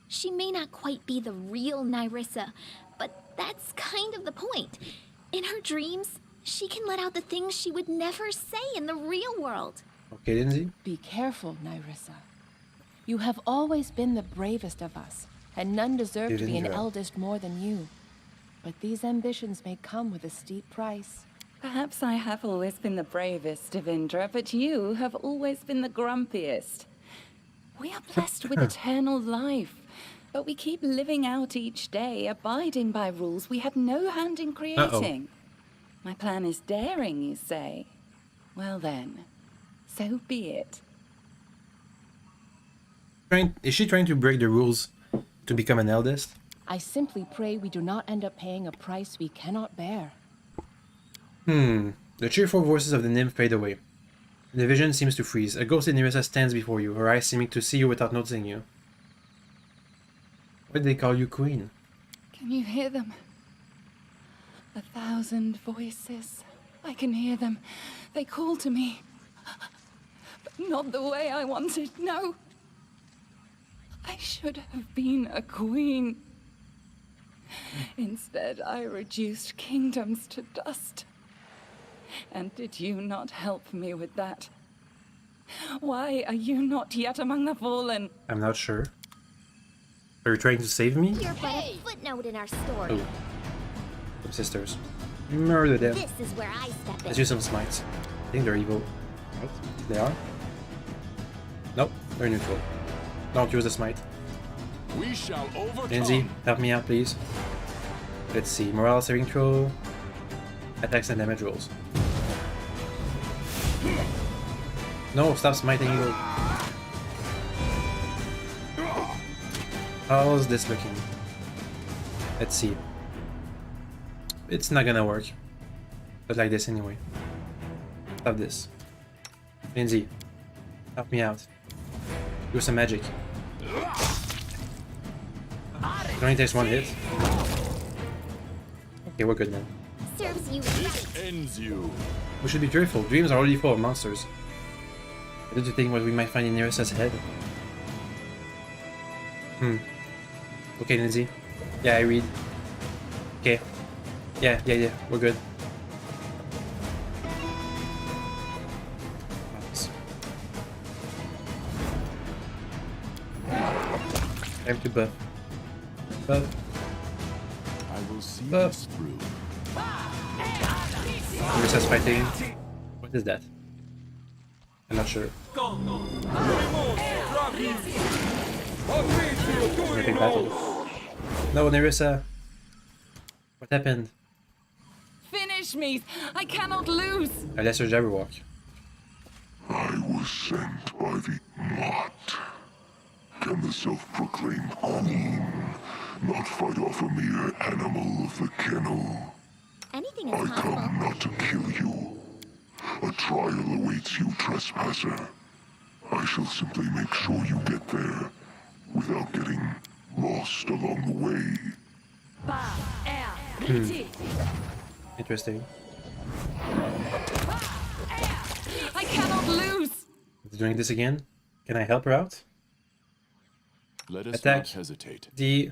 She may not quite be the real Nyrissa, but that's kind of the point. In her dreams, she can let out the things she would never say in the real world. Okay, Lindsay? Be careful, Nyrissa. You have always been the bravest of us, and none deserve to be an Didn't you? eldest more than you. But these ambitions may come with a steep price. Perhaps I have always been the bravest, Devindra, but you have always been the grumpiest. We are blessed with eternal life, but we keep living out each day, abiding by rules we had no hand in creating. My plan is daring, you say? Well then, so be it. Is she trying to break the rules to become an eldest? I simply pray we do not end up paying a price we cannot bear. The cheerful voices of the nymph fade away. The vision seems to freeze. A ghostly Nyrissa stands before you, her eyes seeming to see you without noticing you. Why did they call you queen? Can you hear them? 1,000 voices. I can hear them. They call to me. But not the way I wanted, no. I should have been a queen. Instead, I reduced kingdoms to dust. And did you not help me with that? Why are you not yet among the fallen? I'm not sure. Are you trying to save me? You're but a footnote in our story. Oh. Some sisters. Murder them. This is where I step in. Let's use some smites. I think they're evil. What? They are? Nope, they're neutral. Don't use the smite. We shall overcome. Lindsay, help me out, please. Let's see. Morale saving throw. Attacks and damage rolls. No, stop smiting evil. How's this looking? Let's see. It's not gonna work. But like this anyway. Stop this. Lindsay, help me out. Do some magic. It only takes one hit. Okay, we're good now. Serves you This right. ends you. We should be careful. Dreams are already full of monsters. Did you think what we might find in Nerissa's head? Okay, Lindsay. Yeah, I read. Okay. Yeah, we're good. Nice. Time to buff. Buff. I will see But- this through. Nerissa's fighting. What is that? I'm not sure. Epic battle. No, Nerissa. What happened? Finish me! I cannot lose! A lesser Jabberwock. I was sent by the Mott. Can the self-proclaimed queen not fight off a mere animal of the kennel? Anything I is come possible. not to kill you. A trial awaits you, trespasser. I shall simply make sure you get there without getting lost along the way. Interesting. I cannot lose! Is doing this again? Can I help her out? Let us Attack. not hesitate. The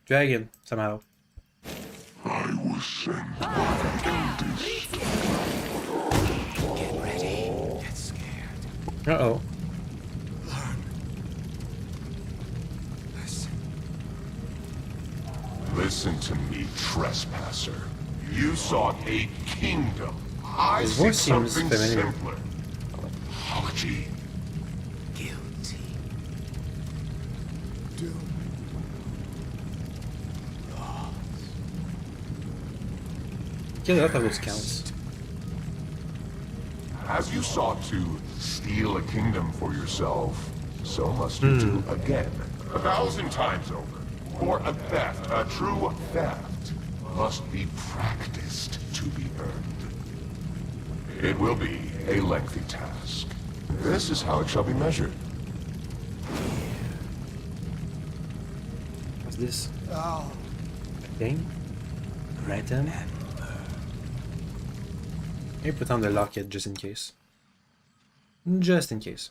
dragon, somehow. I was sent by the eldest. Uh-oh. This Listen to me, trespasser. You sought a kingdom. I His seek voice seems something familiar. simpler. An apology. Guilty. Kill a lot of those counts. As you sought to steal a kingdom for yourself, so must you do again. 1,000 times over. For a theft, a true theft, must be practiced to be earned. It will be a lengthy task. This is how it shall be measured. What's this? A thing? Right then? Let me put on the locket just in case. Just in case.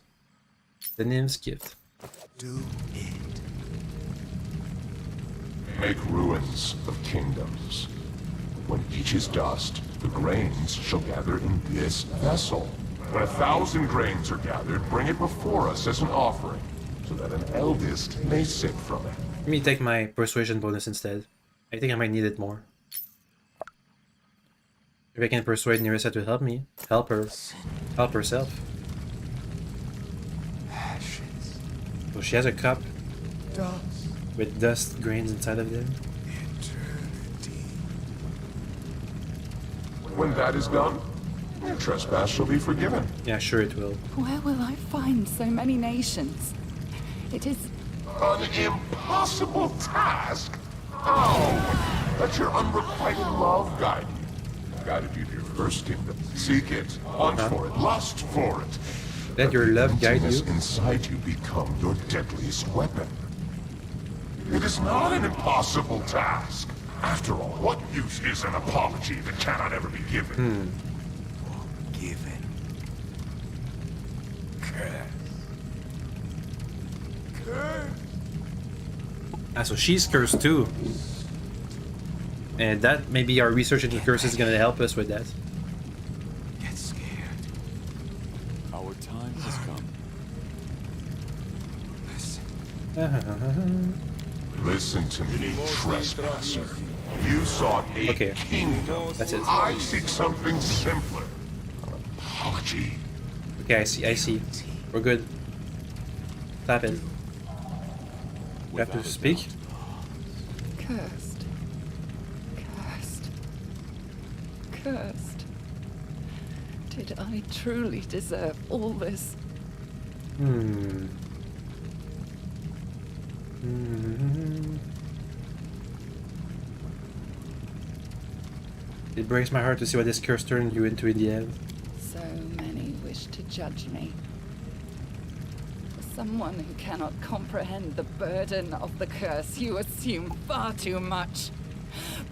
The nymph's gift. Do it. Make ruins of kingdoms. When each is dust, the grains shall gather in this vessel. When 1,000 grains are gathered, bring it before us as an offering, so that an eldest may sip from it. Let me take my persuasion bonus instead. I think I might need it more. If I can persuade Nerissa to help me, help her, help herself. Ashes. So she has a cup Dust. with dust grains inside of them. Eternity. When that is done, your trespass shall be forgiven. Yeah, sure it will. Where will I find so many nations? It is... An impossible task? Oh, let your unrequited love guide you. Guided you to your first kingdom. Seek it, hunt for it, lust for it. Let your love guide emptiness you. inside you become your deadliest weapon. It is not an impossible task. After all, what use is an apology that cannot ever be given? Given. Curse. Curse. Ah, so she's cursed too. And that, maybe our research into curses is gonna help us with that. Get scared. Our time has come. Listen. Listen to me, trespasser. You sought a Okay. kingdom. That's it. I seek something simpler. An apology. Okay, I see. We're good. Tap it. We have to Without a speak? doubt. Cursed. Cursed. Cursed. Did I truly deserve all this? It breaks my heart to see what this curse turned you into in the end. So many wish to judge me. For someone who cannot comprehend the burden of the curse, you assume far too much.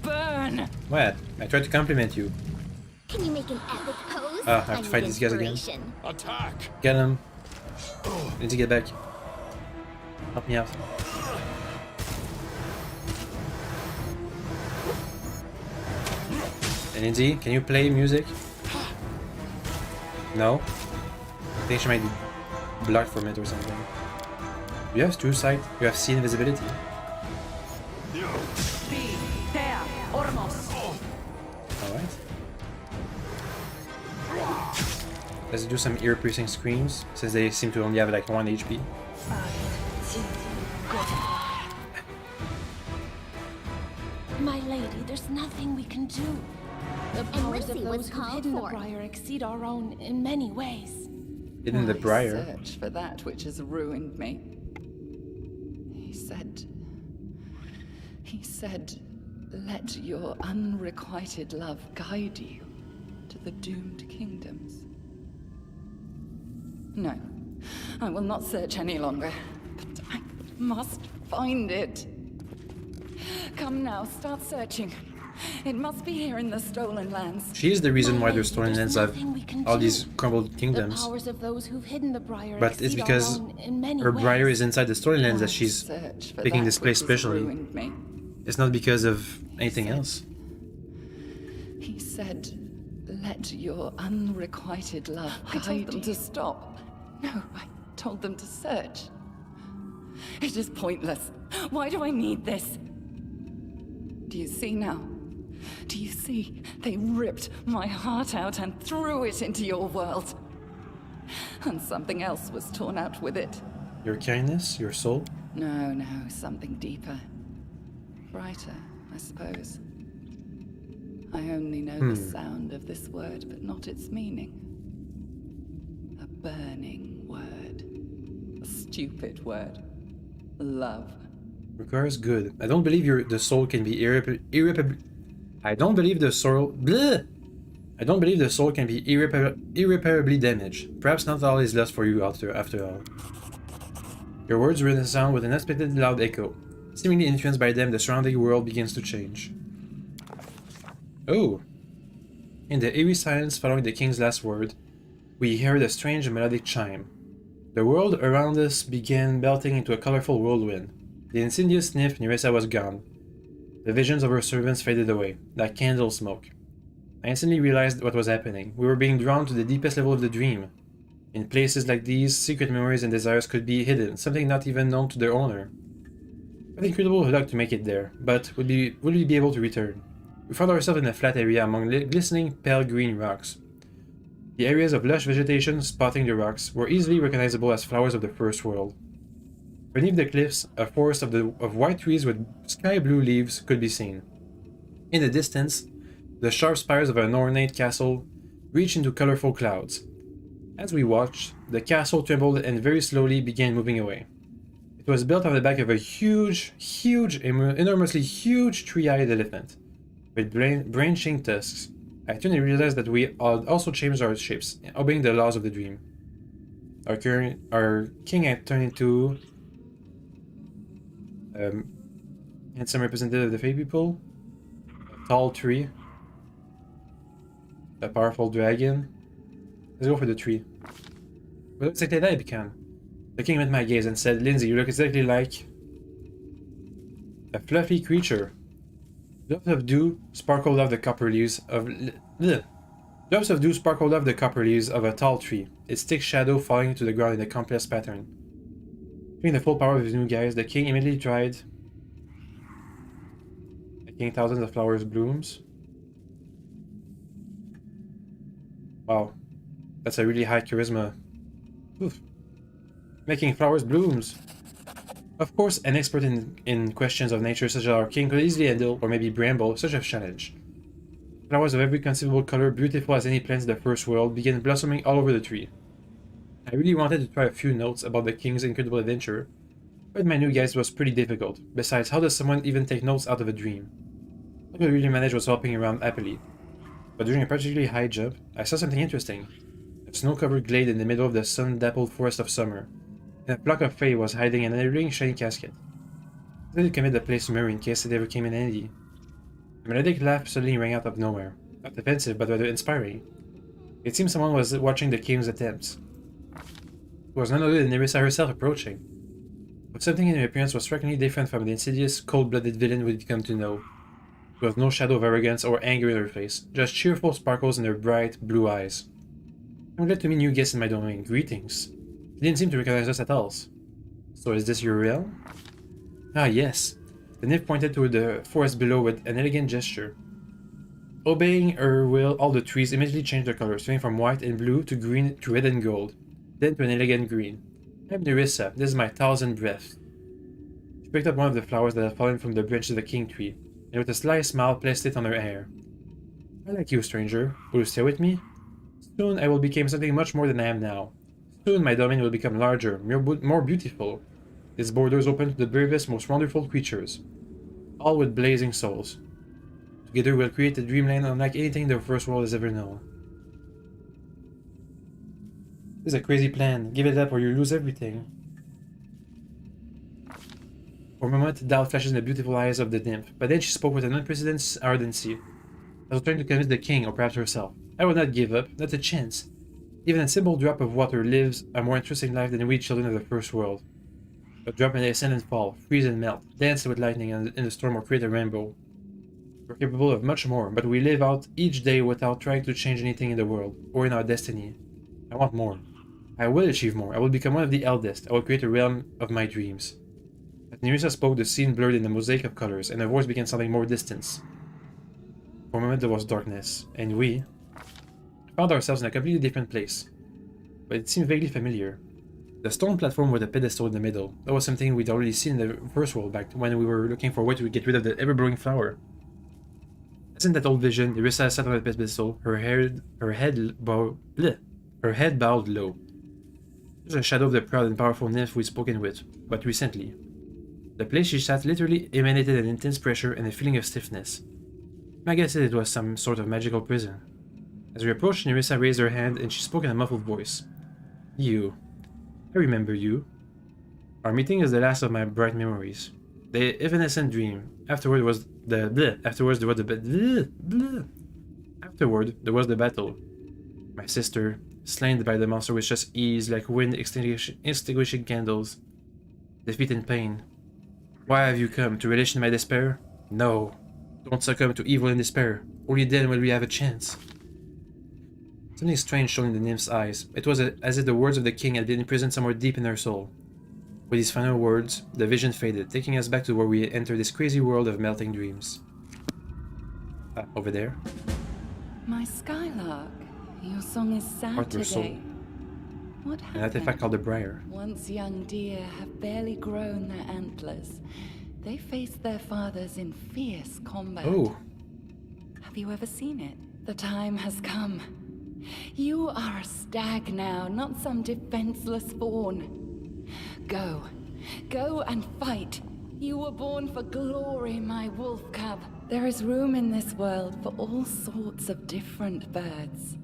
Burn! What? I tried to compliment you. Can you make an epic pose? I have to fight need these guys again. inspiration. Attack! Get him. I need to get back. Help me out. Lindsay, can you play music? No? I think she might be blocked from it or something. You have true sight. You have seen invisibility. Alright. Let's do some ear-piercing screams, since they seem to only have like 1 HP. My lady, there's nothing we can do. The powers of Lizzie was those who've called hidden the for. briar exceed our own in many ways. Hidden the I briar. search for that which has ruined me. He said, let your unrequited love guide you to the doomed kingdoms. No, I will not search any longer, but I must find it. Come now, start searching. It must be here in the stolen lands. She is the reason My why lady, there's stolen lands of nothing we can all do. these crumbled The kingdoms. powers of those who've hidden the briar But it's exceed our because own in many her briar ways. is inside the stolen lands that I she's search for picking that this place which has specially. ruined me. It's not because of anything else. He said, let your unrequited love I guide told them you. to stop. No, I told them to search. It is pointless. Why do I need this? Do you see now? Do you see? They ripped my heart out and threw it into your world. And something else was torn out with it. Your kindness? Your soul? No, something deeper. Brighter, I suppose. I only know the sound of this word, but not its meaning. A burning word. A stupid word. Love. Requires good. I don't believe the soul can be I don't believe the soul. Bleh! I don't believe the soul can be irreparably damaged. Perhaps not all is lost for you after all. Your words resound with an unexpected loud echo. Seemingly influenced by them, the surrounding world begins to change. Oh! In the eerie silence following the king's last word, we heard a strange melodic chime. The world around us began melting into a colorful whirlwind. The insidious nymph Nerissa was gone. The visions of her servants faded away, like candle smoke. I instantly realized what was happening. We were being drawn to the deepest level of the dream. In places like these, secret memories and desires could be hidden, something not even known to their owner. What incredible luck to make it there, but would we be able to return? We found ourselves in a flat area among glistening pale green rocks. The areas of lush vegetation spotting the rocks were easily recognizable as flowers of the first world. Beneath the cliffs, a forest of white trees with sky blue leaves could be seen. In the distance, the sharp spires of an ornate castle reached into colorful clouds. As we watched, the castle trembled and very slowly began moving away. It was built on the back of a enormously huge three-eyed elephant, with branching tusks. I turned and realized that we had also changed our shapes, obeying the laws of the dream. Our king had turned into handsome representative of the Fey people, a tall tree, a powerful dragon. Let's go for the tree. What looks exactly that I become? The king met my gaze and said, "Lindsay, you look exactly like a fluffy creature." Drops of dew sparkled off the copper leaves of a tall tree, its thick shadow falling to the ground in a complex pattern. Feeling the full power of his new guise, the king immediately tried making thousands of flowers blooms. Wow, that's a really high charisma. Oof. Making flowers blooms. Of course, an expert in questions of nature such as our king could easily handle, or maybe bramble, such a challenge. Flowers of every conceivable color, beautiful as any plants in the first world, began blossoming all over the tree. I really wanted to try a few notes about the king's incredible adventure, but my new guise was pretty difficult. Besides, how does someone even take notes out of a dream? All I really managed was hopping around happily. But during a particularly high jump, I saw something interesting. A snow-covered glade in the middle of the sun-dappled forest of summer, and a flock of Fae was hiding in a ring shiny casket. I decided to commit the place to memory in case it ever came in handy. A melodic laugh suddenly rang out of nowhere. Not offensive, but rather inspiring. It seemed someone was watching the king's attempts. It was none other than Nerissa herself approaching. But something in her appearance was strikingly different from the insidious, cold-blooded villain we'd come to know. There was no shadow of arrogance or anger in her face, just cheerful sparkles in her bright, blue eyes. I'm glad to meet new guests in my domain. Greetings. She didn't seem to recognize us at all. So is this your realm? Ah, yes. The nymph pointed toward the forest below with an elegant gesture. Obeying her will, all the trees immediately changed their colors, turning from white and blue to green to red and gold, then to an elegant green. I'm Nerissa. This is my thousand breaths. She picked up one of the flowers that had fallen from the branches of the king tree, and with a sly smile placed it on her hair. I like you, stranger. Will you stay with me? Soon I will become something much more than I am now. Soon my domain will become larger, more beautiful. Its borders open to the bravest, most wonderful creatures, all with blazing souls. Together we'll create a dreamland unlike anything the first world has ever known. This is a crazy plan. Give it up or you lose everything. For a moment, doubt flashes in the beautiful eyes of the nymph, but then she spoke with an unprecedented ardency. I was trying to convince the king, or perhaps herself. I will not give up, not a chance. Even a simple drop of water lives a more interesting life than we children of the first world. A drop may ascend and fall, freeze and melt, dance with lightning in the storm or create a rainbow. We're capable of much more, but we live out each day without trying to change anything in the world, or in our destiny. I want more. I will achieve more. I will become one of the eldest. I will create a realm of my dreams. As Nerissa spoke, the scene blurred in a mosaic of colors, and her voice began sounding more distant. For a moment there was darkness, and we found ourselves in a completely different place. But it seemed vaguely familiar. The stone platform with a pedestal in the middle, that was something we'd already seen in the first world back when we were looking for a way to get rid of the ever-brewing flower. As in that old vision, Nerissa sat on the pedestal, her head bowed low. She was a shadow of the proud and powerful nymph we'd spoken with, but recently. The place she sat literally emanated an intense pressure and a feeling of stiffness. My guess is it was some sort of magical prison. As we approached, Nerissa raised her hand and she spoke in a muffled voice. You. I remember you. Our meeting is the last of my bright memories. The evanescent dream. Afterward there was the Afterward there was the battle. My sister, slain by the monster with just ease, like wind extinguishing candles. Defeat and pain. Why have you come? To relish in my despair? No. Don't succumb to evil and despair. Only then will we have a chance. Something strange shone in the nymph's eyes. It was as if the words of the king had been imprisoned somewhere deep in her soul. With these final words, the vision faded, taking us back to where we entered this crazy world of melting dreams. Over there. My Skylark, your song is sad Heart or soul. today. What An happened? artifact called the Briar. Once young deer have barely grown their antlers. They face their fathers in fierce combat. Oh. Have you ever seen it? The time has come. You are a stag now, not some defenseless fawn. Go. Go and fight. You were born for glory, my wolf cub. There is room in this world for all sorts of different birds.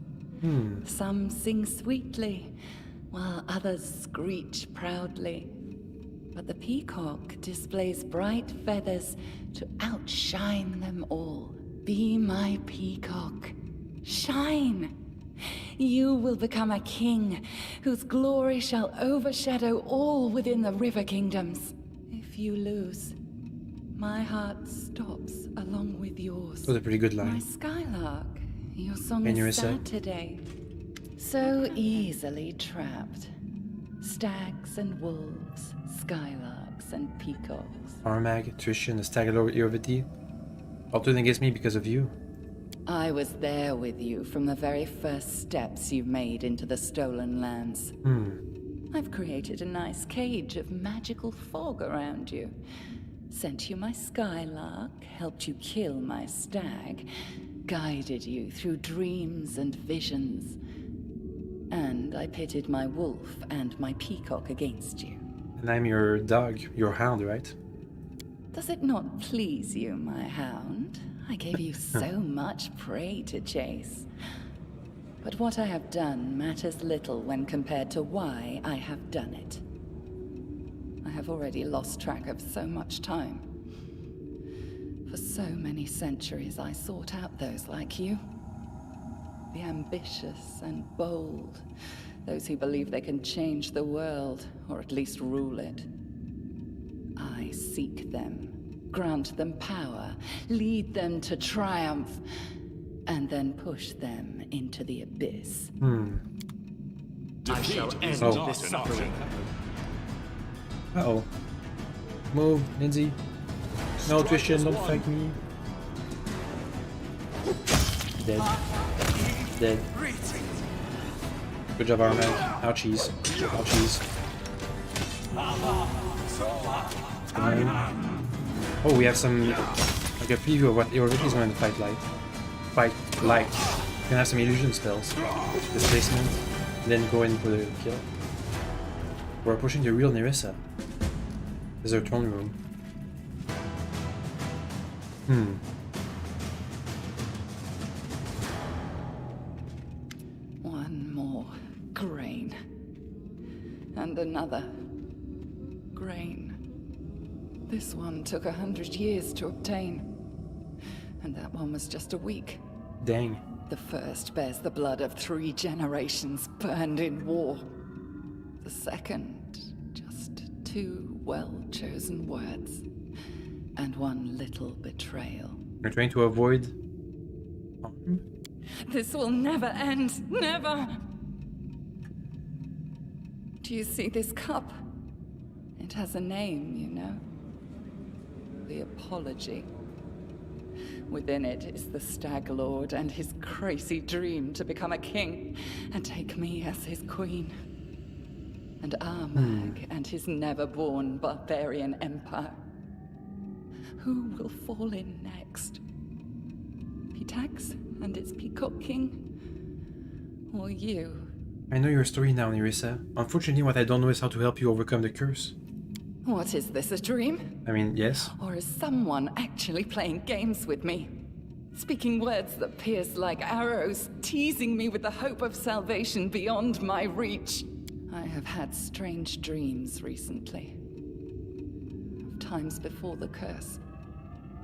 Some sing sweetly, while others screech proudly. But the peacock displays bright feathers to outshine them all. Be my peacock. Shine! You will become a king, whose glory shall overshadow all within the river kingdoms. If you lose, my heart stops along with yours. That was a pretty good My line. Skylark, your song And is Nerissa? sad today. So easily trapped. Stags and wolves, skylarks and peacocks. Armag, Trishan, the Staggelor Irvity. All turned against me because of you. I was there with you from the very first steps you made into the stolen lands. I've created a nice cage of magical fog around you. Sent you my Skylark, helped you kill my stag, guided you through dreams and visions. And I pitted my wolf and my peacock against you. And I'm your dog, your hound, right? Does it not please you, my hound? I gave you so much prey to chase. But what I have done matters little when compared to why I have done it. I have already lost track of so much time. For so many centuries I sought out those like you. The ambitious and bold. Those who believe they can change the world, or at least rule it. I seek them. Grant them power, lead them to triumph, and then push them into the abyss. I shall end Oh. this suffering. Uh-oh. Move, Lindsay. No, Trishan, don't fight me. Dead. Dead. Good job, Armag. Ouchies. Ouchies. Oh, we have some, like a preview of what Irvity is going to fight like. We can have some illusion spells. Displacement. And then go in for the kill. We're approaching the real Nerissa. This is our throne room. One more grain. And another grain. This one took 100 years to obtain. And that one was just a week. Dang. The first bears the blood of 3 generations burned in war. The second, just 2 well-chosen words. And 1 little betrayal. You're trying to avoid harm? This will never end. Never! Do you see this cup? It has a name, you know. the apology. Within it is the Stag Lord and his crazy dream to become a king and take me as his queen. And Armag and his never-born barbarian empire. Who will fall in next? Pitax and its Peacock King? Or you? I know your story now, Nerissa. Unfortunately, what I don't know is how to help you overcome the curse. What is this, a dream? I mean, yes. Or is someone actually playing games with me? Speaking words that pierce like arrows, teasing me with the hope of salvation beyond my reach. I have had strange dreams recently. Of times before the curse.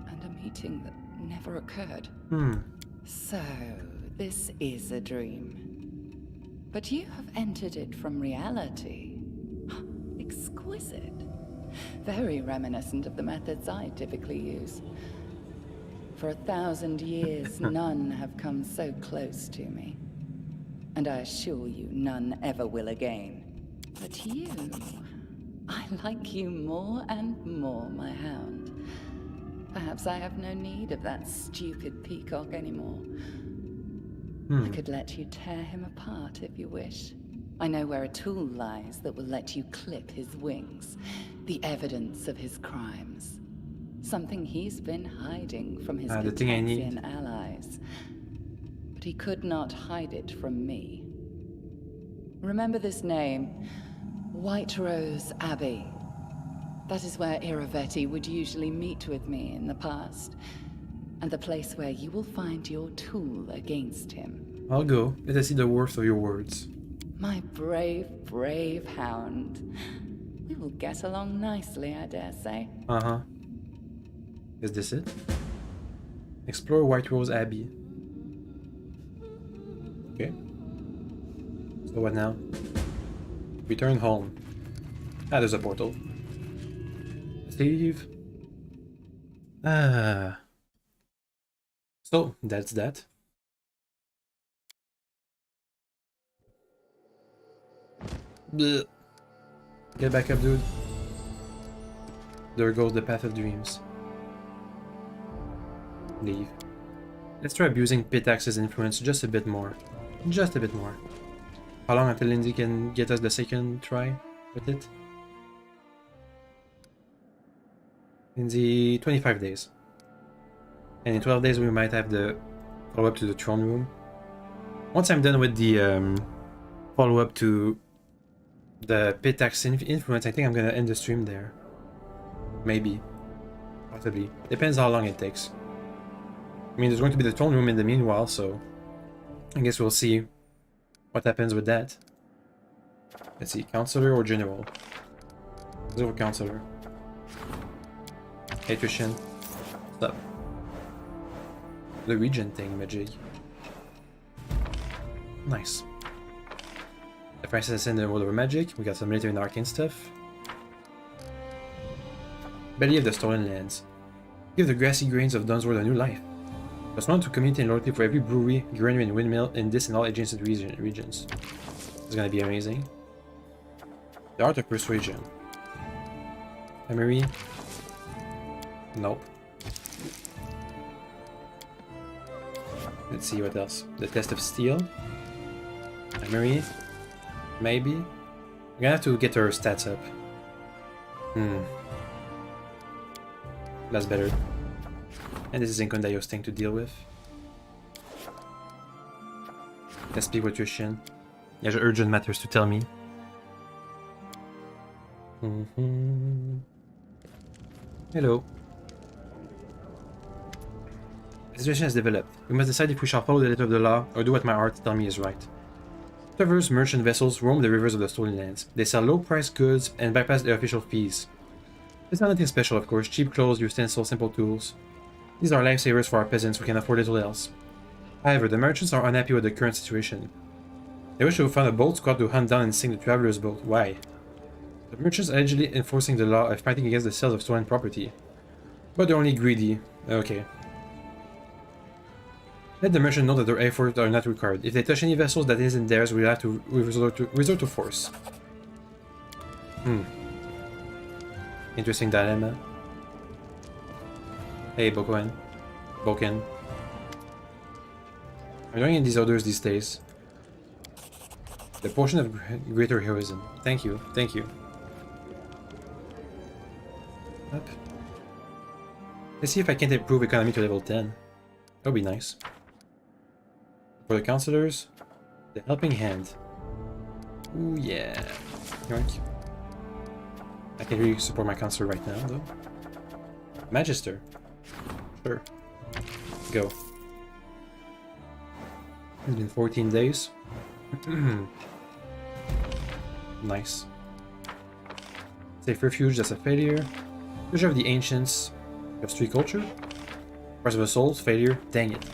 And a meeting that never occurred. So, this is a dream. But you have entered it from reality. Exquisite. Very reminiscent of the methods I typically use. For 1,000 years, none have come so close to me. And I assure you, none ever will again. But you... I like you more and more, my hound. Perhaps I have no need of that stupid peacock anymore. I could let you tear him apart if you wish. I know where a tool lies that will let you clip his wings. The evidence of his crimes. Something he's been hiding from his the thing I need. Pitaxian allies. But he could not hide it from me. Remember this name, White Rose Abbey. That is where Iravetti would usually meet with me in the past. And the place where you will find your tool against him. I'll go. Let us see the worth of your words. My brave, brave hound. We will get along nicely, I dare say. Uh-huh. Is this it? Explore White Rose Abbey. Okay. So what now? Return home. Ah, there's a portal. Leave. Ah. So, that's that. Blech. Get back up, dude. There goes the path of dreams. Leave. Let's try abusing Pitax's influence just a bit more. Just a bit more. How long until Lindsay can get us the second try with it? Lindsay, 25 days. And in 12 days we might have the follow-up to the throne room. Once I'm done with the follow-up to the Pitax influence, I think I'm gonna end the stream there. Maybe. Possibly. Depends how long it takes. I mean, there's going to be the throne room in the meanwhile, so I guess we'll see what happens with that. Let's see, counselor or general? Let's go for counselor. Hey Trishan. What's up? The region thing, magic. Nice. The Francis in the world of magic. We got some military and arcane stuff. Belly of the Stolen Lands. Give the grassy grains of Dunsworth a new life. +1 to community and loyalty for every brewery, granary, and windmill in this and all adjacent regions. It's gonna be amazing. The Art of Persuasion. Memory. Nope. Let's see what else. The Test of Steel. Memory. Maybe. We're gonna have to get her stats up. That's better. And this is Incondayo's thing to deal with. Let's speak with Trishan. He has urgent matters to tell me. Hello. The situation has developed. We must decide if we shall follow the letter of the law or do what my heart tells me is right. Travelers, merchant vessels roam the rivers of the Stolen Lands. They sell low-priced goods and bypass the official fees. It's not anything special, of course. Cheap clothes, utensils, simple tools. These are lifesavers for our peasants who can afford little else. However, the merchants are unhappy with the current situation. They wish to find a boat squad to hunt down and sink the traveler's boat. Why? The merchants are allegedly enforcing the law of fighting against the sales of stolen property. But they're only greedy. Okay. Let the merchant know that their efforts are not required. If they touch any vessels that isn't theirs, we'll have to resort to force. Interesting dilemma. Hey, Boken. Boken. I'm doing in these orders these days. The portion of greater heroism. Thank you. Thank you. Up. Let's see if I can't improve economy to level 10. That would be nice. For the counselors, the helping hand. Ooh, yeah. Yoink. I can really support my counselor right now, though. Magister. Sure. Go. It's been 14 days. Nice. Safe refuge, that's a failure. Treasure of the Ancients. Have street culture. Price of a Soul, failure. Dang it.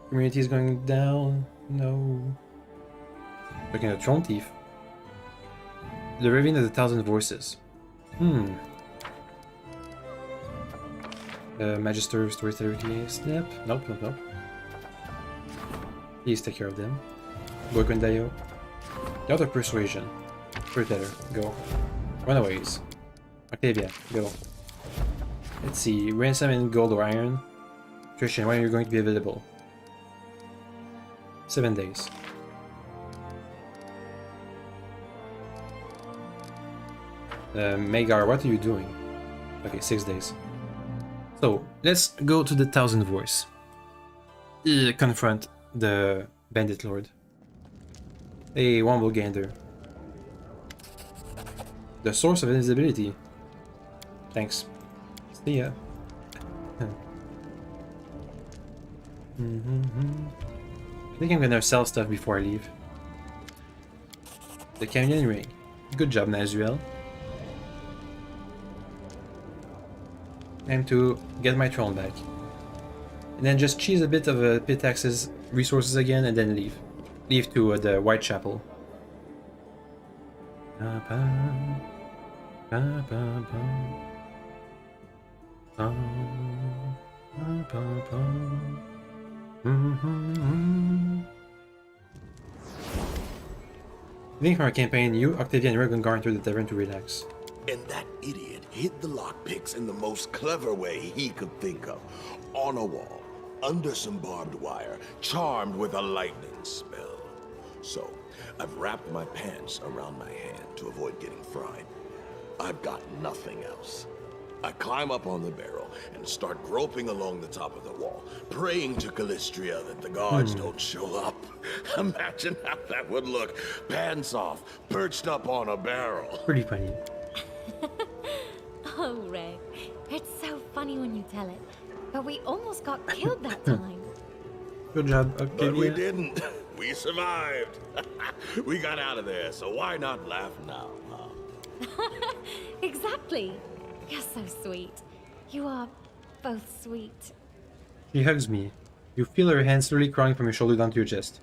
Community is going down. No. Looking at Throne Thief. The Ravine of the Thousand Voices. Magister, Storyteller, Snap. Nope, nope, nope. Please take care of them. Boyko Dio. The Art of Persuasion. Storyteller, go. Runaways. Octavia, go. Let's see. Ransom in gold or iron. Christian, when are you going to be available? 7 days. Magar, what are you doing? Okay, 6 days. So, let's go to the Thousand Voice. Confront the Bandit Lord. Hey, Womblegander. The source of invisibility. Thanks. See ya. I think I'm gonna sell stuff before I leave. The Canyon Ring. Good job, Nazuel. Time to get my throne back. And then just cheese a bit of Pitax's resources again and then leave. Leave to the Whitechapel. Leaving from our campaign, you, Octavia, and Regungar entered the tavern to relax. And that idiot hid the lockpicks in the most clever way he could think of. On a wall, under some barbed wire, charmed with a lightning spell. So, I've wrapped my pants around my hand to avoid getting fried. I've got nothing else. I climb up on the barrel and start groping along the top of the wall, praying to Callistria that the guards don't show up. Imagine how that would look. Pants off, perched up on a barrel. Pretty funny. Oh, Ray. It's so funny when you tell it. But we almost got killed that time. Good job, Octavia. But we didn't. We survived. We got out of there, so why not laugh now, huh? Exactly. You're so sweet. You are both sweet. She hugs me. You feel her hand slowly crawling from your shoulder down to your chest.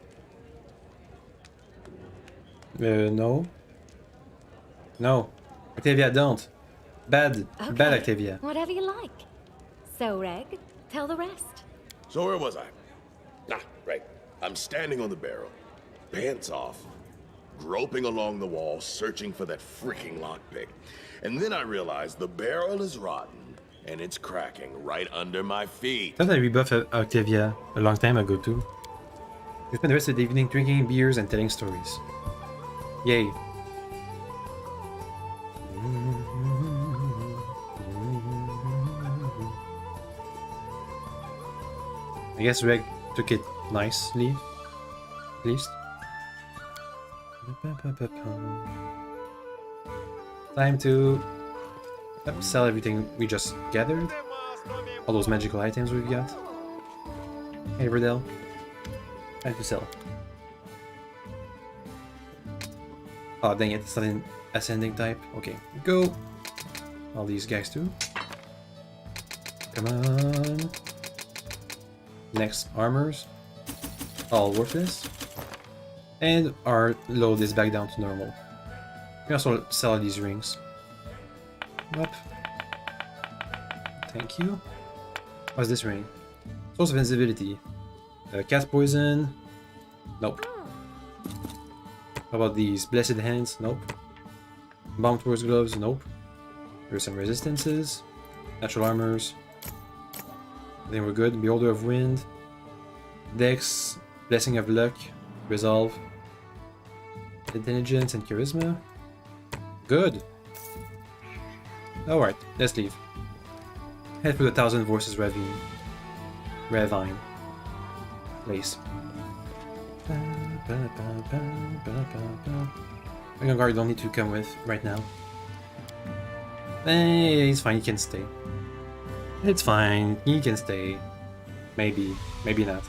No. No. Octavia, don't. Bad. Okay. Bad, Octavia. Whatever you like. So, Reg, tell the rest. So where was I? Right. I'm standing on the barrel, pants off, groping along the wall, searching for that freaking lockpick. And then I realize the barrel is rotten, and it's cracking right under my feet. I thought I rebuffed Octavia a long time ago too. We spent the rest of the evening drinking beers and telling stories. Yay. I guess Reg took it nicely, at least. Time to sell everything we just gathered. All those magical items we've got. Hey, Verdell. Time to sell. Oh, dang it, it's not in ascending type. Okay, go. All these guys too. Come on. Next, armors. All worthless. And our load is back down to normal. We can also sell these rings. Up. Thank you. What's this ring? Source of invisibility. Cat poison. Nope. How about these? Blessed hands? Nope. Bomb towards gloves? Nope. There's some resistances. Natural armors. Then we're good. Beholder of Wind. Dex. Blessing of Luck. Resolve. Intelligence and Charisma. Good. Alright, let's leave. Head for the Thousand Voices Ravine. Place. Guard don't need to come with right now. He's fine, he can stay. It's fine, he can stay. Maybe, maybe not.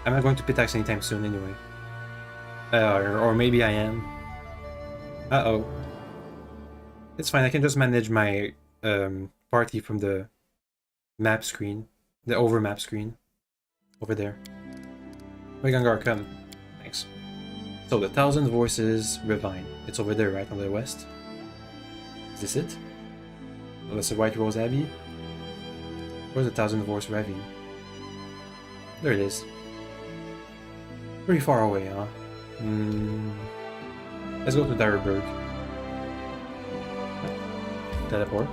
I'm not going to Pitax anytime soon anyway. Or maybe I am. Uh-oh. It's fine, I can just manage my party from the map screen. The over map screen. Over there. Gangar, come. Thanks. So, the Thousand Voices Ravine. It's over there, right? On the west? Is this it? Oh, that's the White Rose Abbey? Where's the Thousand Voice Ravine? There it is. Pretty far away, huh? Let's go to Dyerberg. Teleport.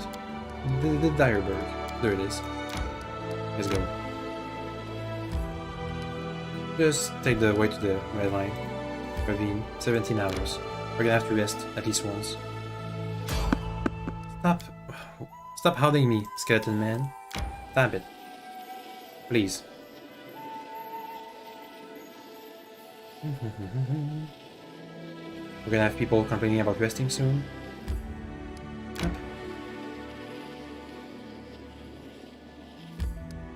The Dyerberg. There it is. Let's go. Just take the way to the ravine. 17 hours. We're gonna have to rest at least once. Stop hounding me, skeleton man. Stop it. Please. We're gonna have people complaining about resting soon.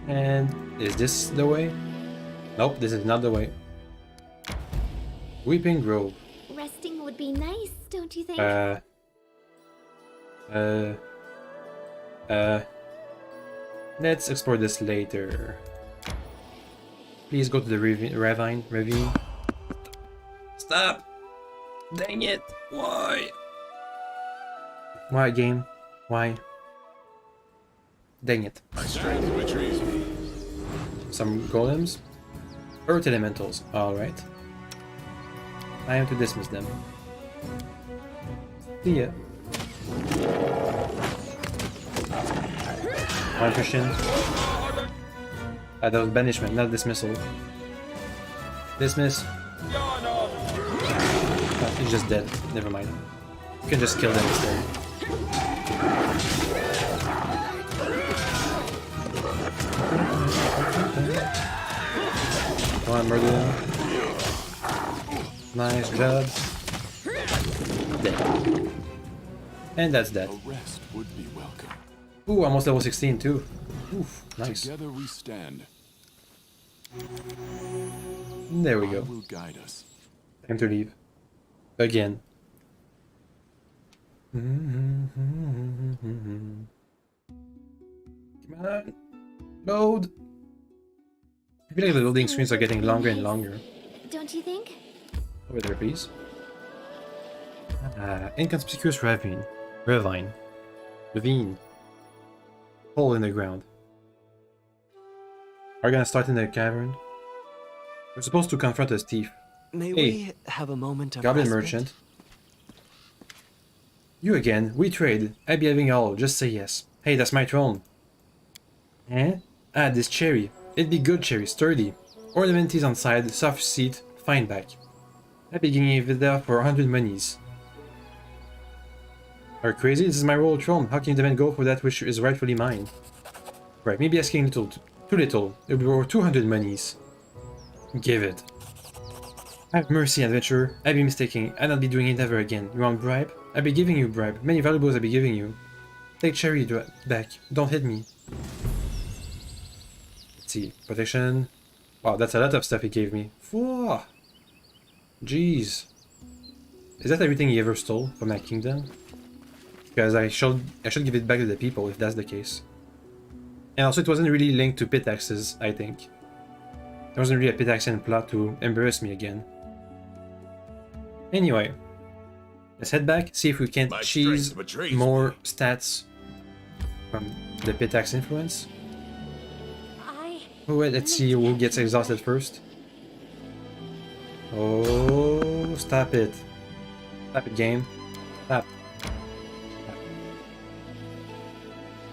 And is this the way? Nope, this is not the way. Weeping Grove. Resting would be nice, don't you think? Let's explore this later. Please go to the ravine. Stop! Dang it! Why? Why, game? Why? Dang it. My strength betrays me. Some golems? Earth elementals, alright. I am to dismiss them. See ya. One Christian. That was banishment, not dismissal. Dismiss. Oh, he's just dead. Never mind. You can just kill them instead. Come on, murder them. Nice job. Dead. And that's that. A rest would be welcome. Ooh, almost level 16 too. Oof, nice. Together we stand. There we go. Will guide us. Time to leave. Again. Come on. Load. I feel like the loading screens are getting longer and longer. Don't you think? Over there, please. Inconspicuous ravine. Ravine. Hole in the ground. Are we gonna start in the cavern? We're supposed to confront a thief. May we have a moment of Goblin respite? merchant. You again. We trade. I'd be having all. Just say yes. Hey, that's my throne. Eh? Ah, this cherry. It'd be good cherry. Sturdy. Ornament is on side. Soft seat. Fine back. I'd be giving it there for 100 monies. Are you crazy? This is my royal throne. How can you demand go for that which is rightfully mine? Right, maybe asking too little. It'll be worth 200 monies. Give it. Have mercy, adventurer. I'd be mistaken. I'd not be doing it ever again. You want bribe? I'd be giving you bribe. Many valuables I'd be giving you. Take cherry back. Don't hit me. Let's see. Protection. Wow, that's a lot of stuff he gave me. Whoa. Jeez. Is that everything he ever stole from my kingdom? Because I should give it back to the people if that's the case. And also it wasn't really linked to Pitaxes, I think. There wasn't really a Pitaxian plot to embarrass me again. Anyway, let's head back, see if we can cheese more stats from the Pitax influence. Oh, wait, let's see who gets exhausted first. Oh, stop it. Stop it, game. Stop.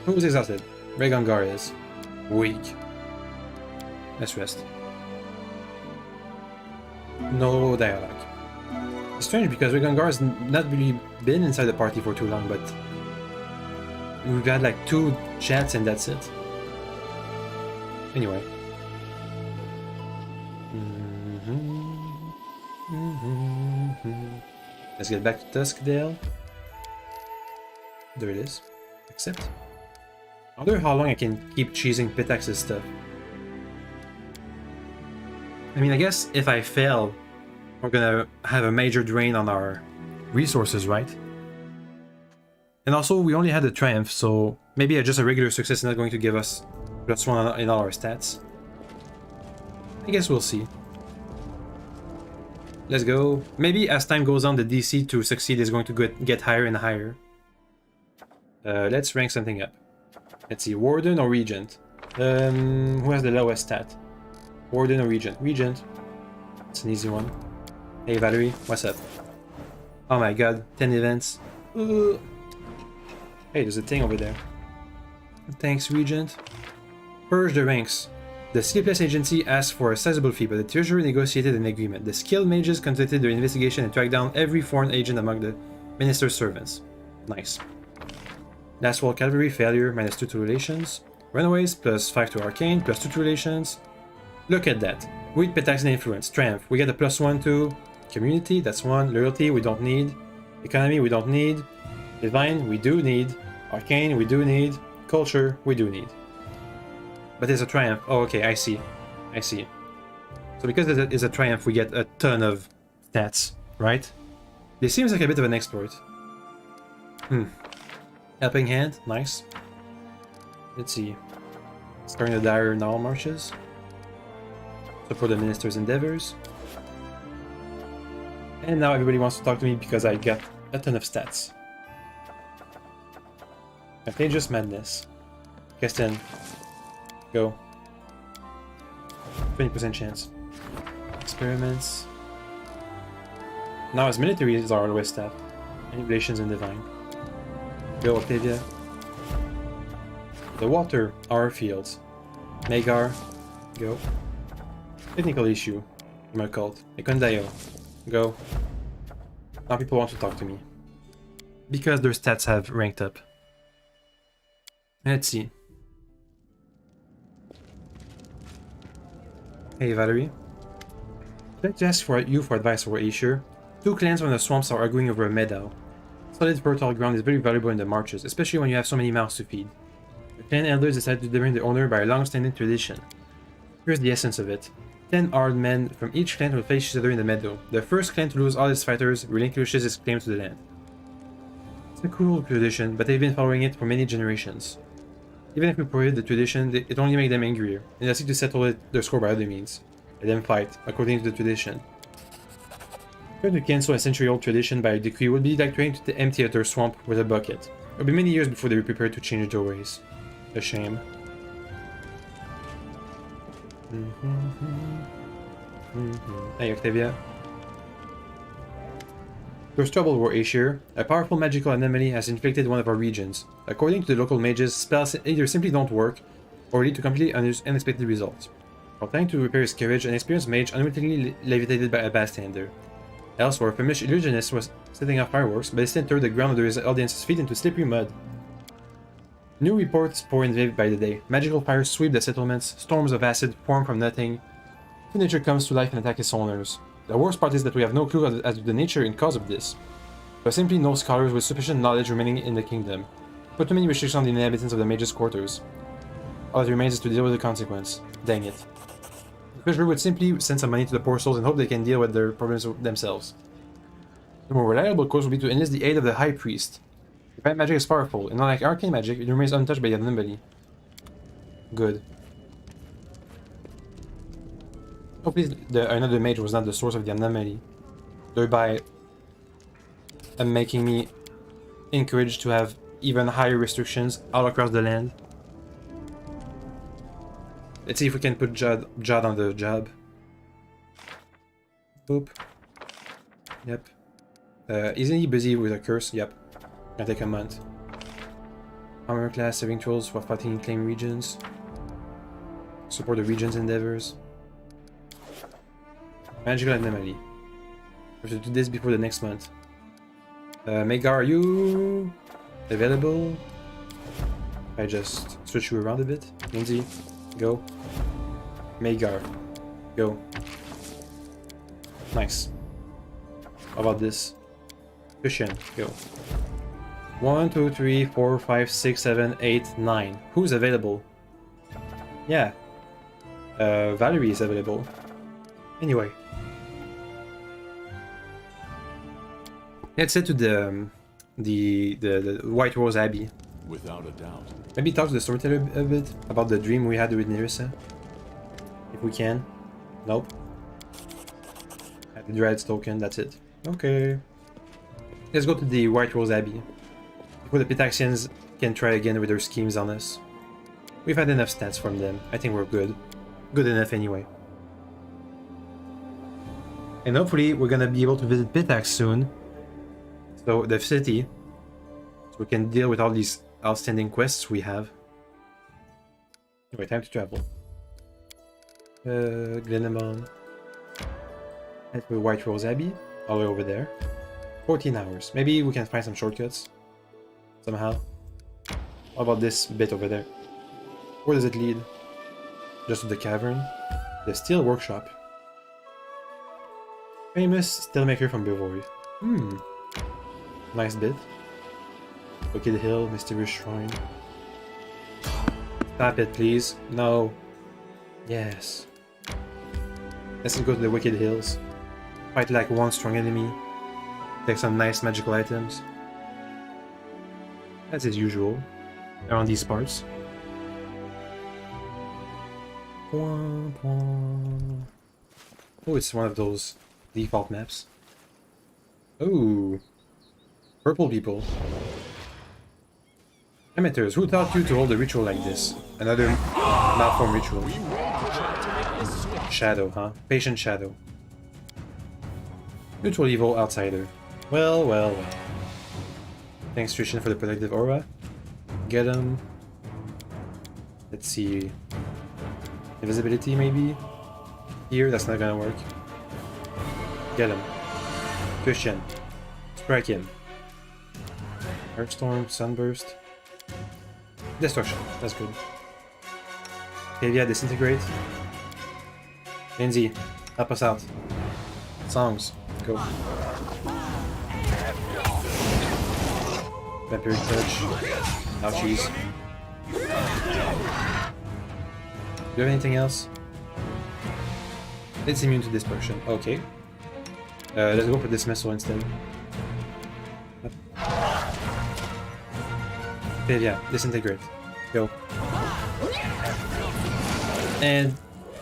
Who's exhausted? Regangar is. Weak. Let's rest. No dialogue. It's strange because Regongar has not really been inside the party for too long, but we've had like 2 chats and that's it. Anyway. Let's get back to Tuskdale. There it is. Accept. I wonder how long I can keep cheesing Pitax's stuff. I mean, I guess if I fail, we're gonna have a major drain on our resources, right? And also, we only had a triumph, so maybe just a regular success is not going to give us +1 in all our stats. I guess we'll see. Let's go. Maybe as time goes on, the DC to succeed is going to get higher and higher. Let's rank something up. Let's see, Warden or Regent? Who has the lowest stat? Warden or Regent? Regent. It's an easy one. Hey Valerie, what's up? Oh my god, 10 events. Hey, there's a thing over there. Thanks, Regent. Purge the ranks. The Sleepless Agency asked for a sizable fee, but the Treasury negotiated an agreement. The skilled mages conducted their investigation and tracked down every foreign agent among the minister's servants. Nice. Last Wall Cavalry, failure, -2 to relations. Runaways, +5 to arcane, +2 to relations. Look at that. With Pitax and influence. Triumph, we get a +1 to community, that's 1. Loyalty, we don't need. Economy, we don't need. Divine, we do need. Arcane, we do need. Culture, we do need. But it's a triumph. Oh, okay, I see. I see. So because it is a triumph, we get a ton of stats, right? This seems like a bit of an exploit. Helping Hand, nice. Let's see. Starting the dire Gnarl Marches. Support the Minister's endeavors. And now everybody wants to talk to me because I got a ton of stats. Contagious Madness. Keston. Go. 20% chance. Experiments. Now his military is our lowest stat. Manipulations and Divine. Go, Octavia. The water, our fields. Magar. Go. Technical issue. From a cult. Ekondayo. Go. Now people want to talk to me. Because their stats have ranked up. Let's see. Hey Valerie. I'd like to ask you for advice over Aesir. 2 clans from the swamps are arguing over a meadow. Solid fertile ground is very valuable in the marches, especially when you have so many mouths to feed. The clan elders decided to determine the owner by a long-standing tradition. Here's the essence of it. 10 armed men from each clan will face each other in the meadow. The first clan to lose all its fighters relinquishes its claim to the land. It's a cool tradition, but they've been following it for many generations. Even if we prohibit the tradition, it only makes them angrier, and they seek to settle their score by other means. Let them fight, according to the tradition. Trying to cancel a century-old tradition by a decree would be like trying to empty out their swamp with a bucket. It will be many years before they be prepared to change their ways. A shame. Hey Octavia. There's trouble, War Aesir. A powerful magical anomaly has inflicted one of our regions. According to the local mages, spells either simply don't work, or lead to completely unexpected results. While trying to repair his carriage, an experienced mage unwittingly levitated by a bystander. Elsewhere, a famous illusionist was setting off fireworks, but instead turned the ground under his audience's feet into slippery mud. New reports pour in by the day. Magical fires sweep the settlements, storms of acid form from nothing. Nature comes to life and attacks its owners. The worst part is that we have no clue as to the nature and cause of this. There are simply no scholars with sufficient knowledge remaining in the kingdom. Put too many restrictions on the inhabitants of the mages' quarters. All that remains is to deal with the consequence. Dang it. The treasury would simply send some money to the poor souls and hope they can deal with their problems themselves. The more reliable course would be to enlist the aid of the High Priest. Divine magic is powerful, and unlike arcane magic, it remains untouched by the anomaly. Good. Hopefully another mage was not the source of the anomaly, thereby making me encouraged to have even higher restrictions all across the land. Let's see if we can put Judd on the job. Boop. Yep. Isn't he busy with a curse? Yep. Gonna take a month. Armor class, saving tools for fighting in claim regions. Support the region's endeavors. Magical anomaly. We have to do this before the next month. Megar, are you available? I just switch you around a bit. Lindsay, go. Megar, go. Nice. How about this? Christian, go. 1, 2, 3, 4, 5, 6, 7, 8, 9. Who's available? Yeah. Valerie is available. Anyway. Let's head to the White Rose Abbey. Without a doubt. Maybe talk to the storyteller a bit about the dream we had with Nerissa. If we can. Nope. At the Dread's token, that's it. Okay. Let's go to the White Rose Abbey. Before the Pitaxians can try again with their schemes on us. We've had enough stats from them. I think we're good. Good enough anyway. And hopefully we're gonna be able to visit Pitax soon. So, the city. So we can deal with all these outstanding quests we have. Anyway, time to travel. Glenamon. Head to White Rose Abbey. All the way over there. 14 hours. Maybe we can find some shortcuts. Somehow. How about this bit over there? Where does it lead? Just to the cavern. The Steel Workshop. Famous Steelmaker from Bevoy. Nice bit. Wicked Hill, Mysterious Shrine. Stop it, please. No. Yes. Let's go to the Wicked Hills. Fight like one strong enemy. Take some nice magical items. As is usual. Around these parts. Oh, it's one of those default maps. Oh. Purple people. Amateurs, who taught you to hold a ritual like this? Another malformed ritual. Shadow, huh? Patient Shadow. Neutral evil outsider. Well, well, well. Thanks, Trishan, for the protective aura. Get him. Let's see. Invisibility, maybe? Here, that's not gonna work. Get him. Christian. Strike him. Earthstorm, Sunburst. Destruction, that's good. Pavia, Disintegrate. Lindsay, help us out. Songs, go. Vampiric Touch. Ouchies. Do you have anything else? It's immune to dispersion. Okay. Let's go for Dismissal instead. Yeah, Disintegrate. Go. And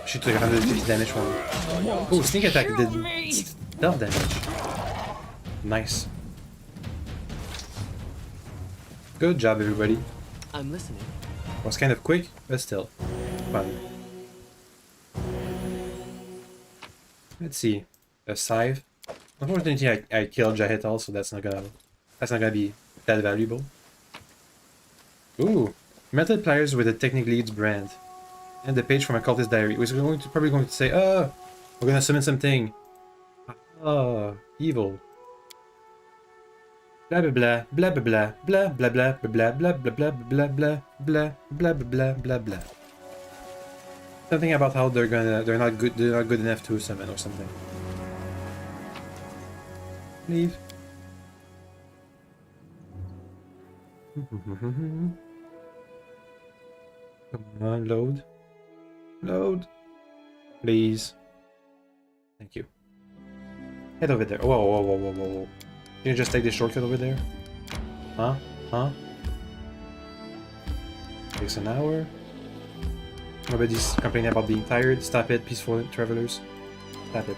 she took 150 damage from him. Oh, Sneak Attack did stealth damage. Nice. Good job, everybody. I'm listening. Was kind of quick, but still fun. Let's see. A scythe. Unfortunately, I killed Jahetal, so that's not gonna be that valuable. Ooh, metal pliers with the Technic Leads brand, and the page from a cultist diary. We're probably going to say, we're gonna summon something. Evil. Blah blah blah blah blah blah blah blah blah blah blah blah blah blah blah blah blah blah blah. Something about how they're not good enough to summon or something. Leave. Come on, load. Load. Please. Thank you. Head over there. Whoa, whoa, whoa, whoa, whoa, whoa. Can you just take the shortcut over there? Huh? Huh? Takes an hour. Nobody's complaining about being tired. Stop it, peaceful travelers. Stop it.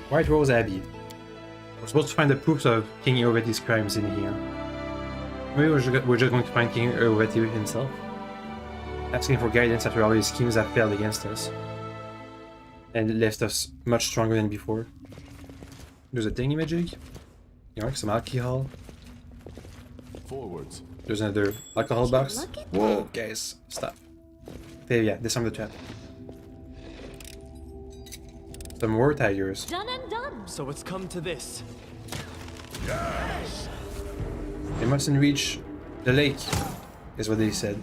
White Rose Abbey. We're supposed to find the proofs of King Iorveti's crimes in here. Maybe we're just going to find King Iorveti himself. Asking for guidance after all his schemes have failed against us. And left us much stronger than before. There's a thingy magic. Some alcohol. Forwards. There's another alcohol box. Whoa, guys, stop. Octavia, disarm the trap. Some war tigers. Done and done. So it's come to this. They mustn't reach the lake, is what they said.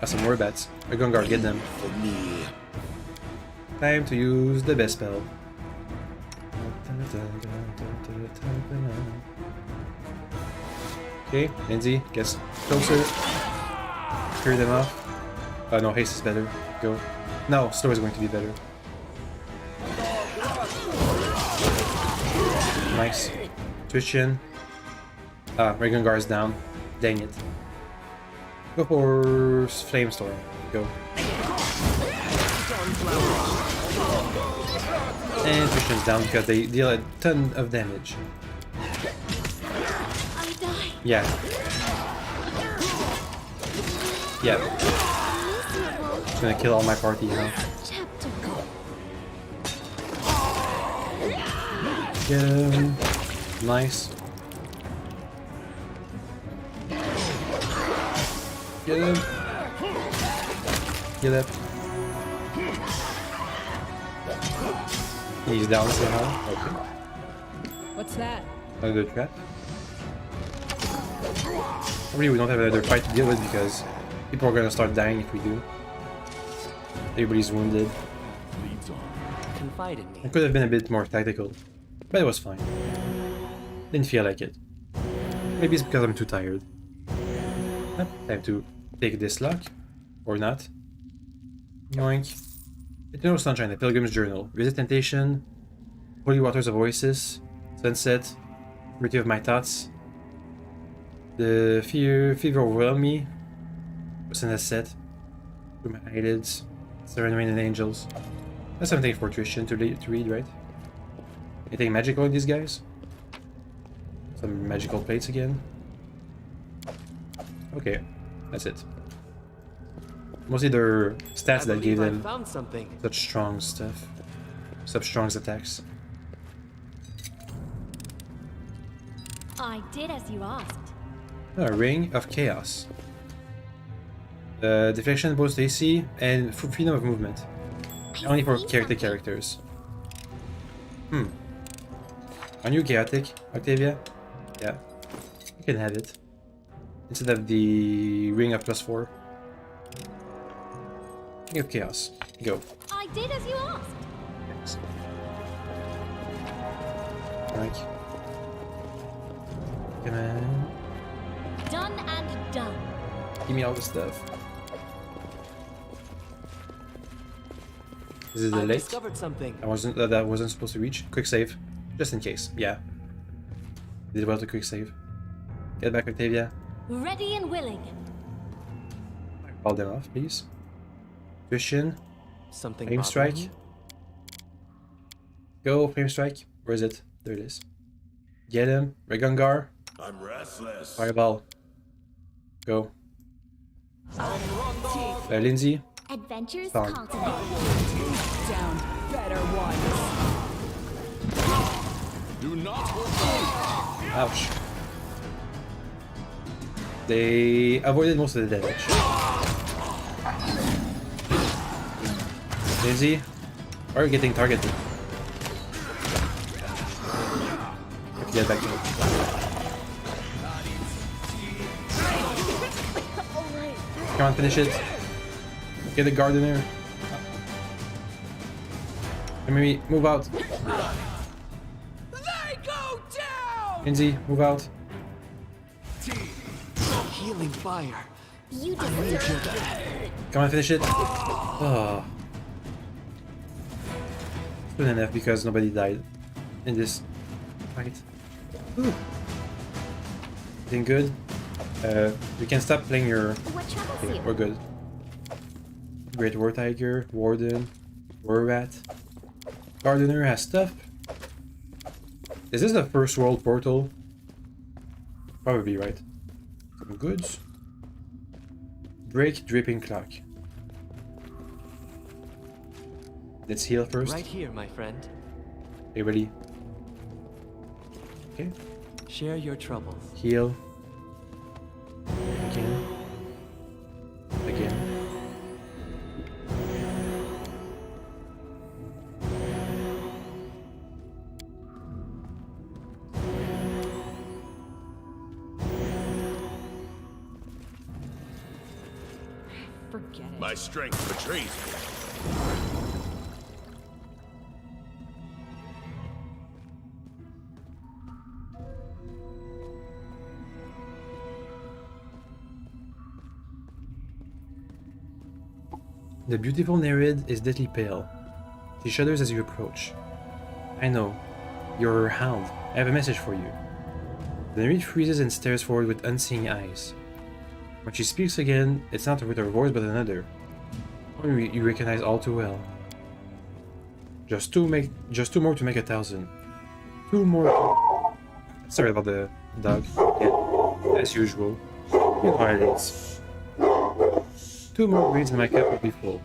That's some war bats. We're gonna go get them. For me. Time to use the best spell. Okay, Lindsay, gets closer. Clear them off. No, haste is better. Go. No, slow is going to be better. Nice. Twitchin. Regengar is down. Dang it. Go for Flamestorm. Go. And Twitchin's down because they deal a ton of damage. I die. Yeah. Yeah. It's gonna kill all my party, huh? Chapter. Get him. Nice. Get him. Get up. He's down somehow. Okay. What's that? Another trap. Probably we don't have another fight to deal with because people are gonna start dying if we do. Everybody's wounded. Leads on. Confide in me. It could have been a bit more tactical, but it was fine. Didn't feel like it. Maybe it's because I'm too tired. Time to take this lock. Or not. Yoink. Eternal Sunshine, the Pilgrim's Journal. Visit Temptation. Holy Waters of Oasis. Sunset. Beauty of My Thoughts. The fever overwhelmed me. What's in the set? Through my eyelids. Surrendering and Angels. That's something for Tristan to read, right? Anything magical in these guys? Some magical plates again. Okay, that's it. Mostly their stats that gave them found something. such strong stuff. Such strong attacks. I did as you asked. A Ring of Chaos. Deflection boost AC and freedom of movement. Only for characters. Are you chaotic, Octavia? Yeah. You can have it. Instead of the Ring of +4. Ring of Chaos. Go. I did as you asked. Right. Come on. Done and done. Give me all the stuff. Is it the I lake? discovered something. That wasn't supposed to reach. Quick save. Just in case. Yeah. Did well to quick save. Get back, Octavia. Ready and willing. Call them off, please. Christian. Something. Flame bothering Strike. you? Go, Flame Strike. Where is it? There it is. Get him. Regungar. I'm restless. Fireball. Go. Lindsay. Adventures Thorn. cultivated. Down better ones. Do not hold Ouch. They avoided most of the damage. Lindsay. Why are you getting targeted? Have to get back to it. Come on, finish it. Get the gardener. Let me move out. They go down. Lindsay, move out. Healing fire. You deserve it. Come on, finish it. Oh. Good enough because nobody died in this fight. Ooh. Doing good. You can stop playing your... What troubles Okay, you? we're good. Great War Tiger, Warden, War Rat. Gardener has stuff. Is this the first world portal? Probably, right? Some goods. Break Dripping Clock. Let's heal first. Right here, my friend. Okay, ready? Okay. Share your troubles. Heal. Again. Again. Forget it. My strength betrays me. The beautiful Nereid is deathly pale. She shudders as you approach. I know. You're her hound. I have a message for you. The Nereid freezes and stares forward with unseeing eyes. When she speaks again, it's not with her voice but another. One you recognize all too well. Just two more to make 1,000. 2 more. Sorry about the dog. Yeah, as usual. You know how it is. 2 more greens and my cup will be full.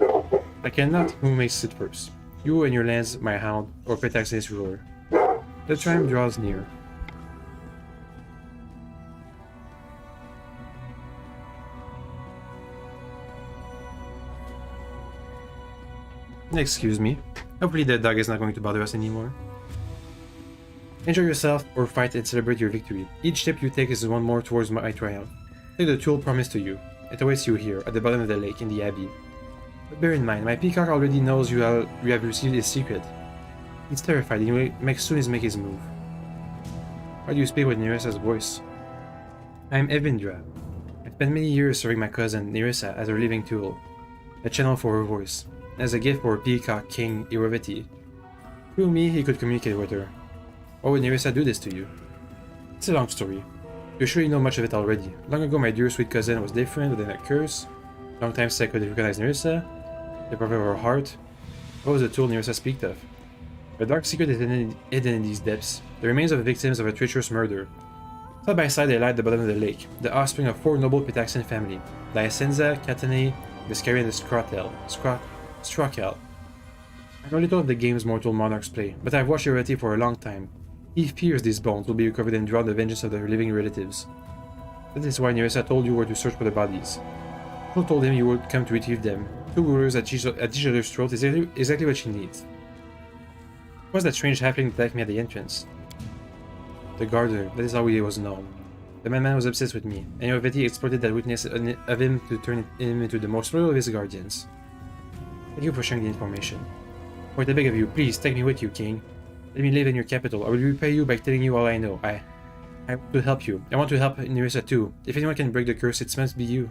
I cannot who makes it first. You and your lands, my hound, or Pitax and his ruler. The time draws near. Excuse me. Hopefully the dog is not going to bother us anymore. Enjoy yourself or fight and celebrate your victory. Each step you take is one more towards my triumph. Take the tool promised to you. It awaits you here, at the bottom of the lake, in the Abbey. But bear in mind, my peacock already knows you have received his secret. He's terrified and he will make soon make his move. Why do you speak with Nerissa's voice? I am Evindra. I spent many years serving my cousin, Nerissa, as her living tool. A channel for her voice. As a gift for Peacock King Iroveti. Through me, he could communicate with her. Why would Nerissa do this to you? It's a long story. You're sure you know much of it already. Long ago, my dear sweet cousin was different within a curse. Long time since I could recognize Nerissa. The prophet of her heart. What was the tool Nerissa speak of? A dark secret is hidden in these depths. The remains of the victims of a treacherous murder. Side by side, they lie at the bottom of the lake. The offspring of 4 noble Pitaxian family. Diacenza, Catane, Biscari, and the Strakel. I know little of the games mortal monarchs play, but I've watched Iroveti for a long time. He fears these bones will be recovered and draw the vengeance of their living relatives. That is why Nerissa told you where to search for the bodies. Who told him you would come to retrieve them. 2 rulers at each other's throat is exactly what she needs. What was that strange halfling that attacked me at the entrance? The gardener, that is how he was known. The madman was obsessed with me, and Iroveti exploited that weakness of him to turn him into the most loyal of his guardians. Thank you for sharing the information. Wait, I beg of you, please take me with you, King. Let me live in your capital. I will repay you by telling you all I know. I want to help you. I want to help Nerissa too. If anyone can break the curse, it must be you.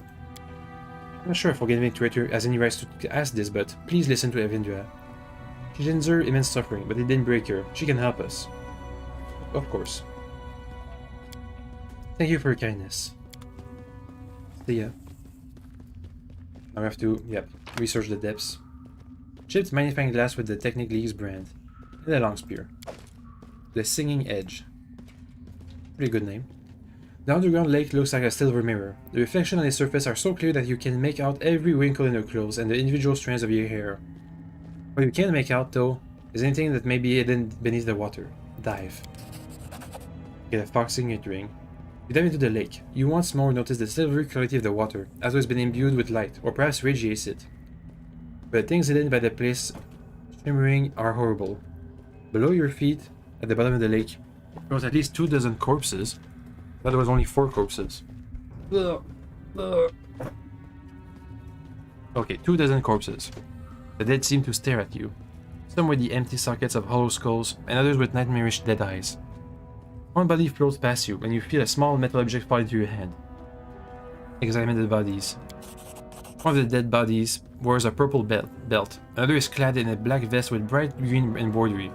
I'm not sure if Forgetting Traitor has any rights to ask this, but please listen to Evindra. She endured immense suffering, but it didn't break her. She can help us. Of course. Thank you for your kindness. See ya. Now we have to, research the depths. Chipped magnifying glass with the Technic League's brand. And a long spear. The Singing Edge. Pretty good name. The underground lake looks like a silver mirror. The reflections on its surface are so clear that you can make out every wrinkle in your clothes and the individual strands of your hair. What you can't make out, though, is anything that may be hidden beneath the water. Dive. Get a fox signet ring. You dive into the lake. You once more notice the silvery quality of the water, as though it's been imbued with light, or perhaps radiates it. But the things hidden by the place shimmering are horrible. Below your feet, at the bottom of the lake, there was at least 24 corpses. But there was only 4 corpses. Okay, 24 corpses. The dead seem to stare at you. Some with the empty sockets of hollow skulls, and others with nightmarish dead eyes. One body floats past you, and you feel a small metal object fall into your hand. Examine the bodies. One of the dead bodies wears a purple belt. Another is clad in a black vest with bright green embroidery.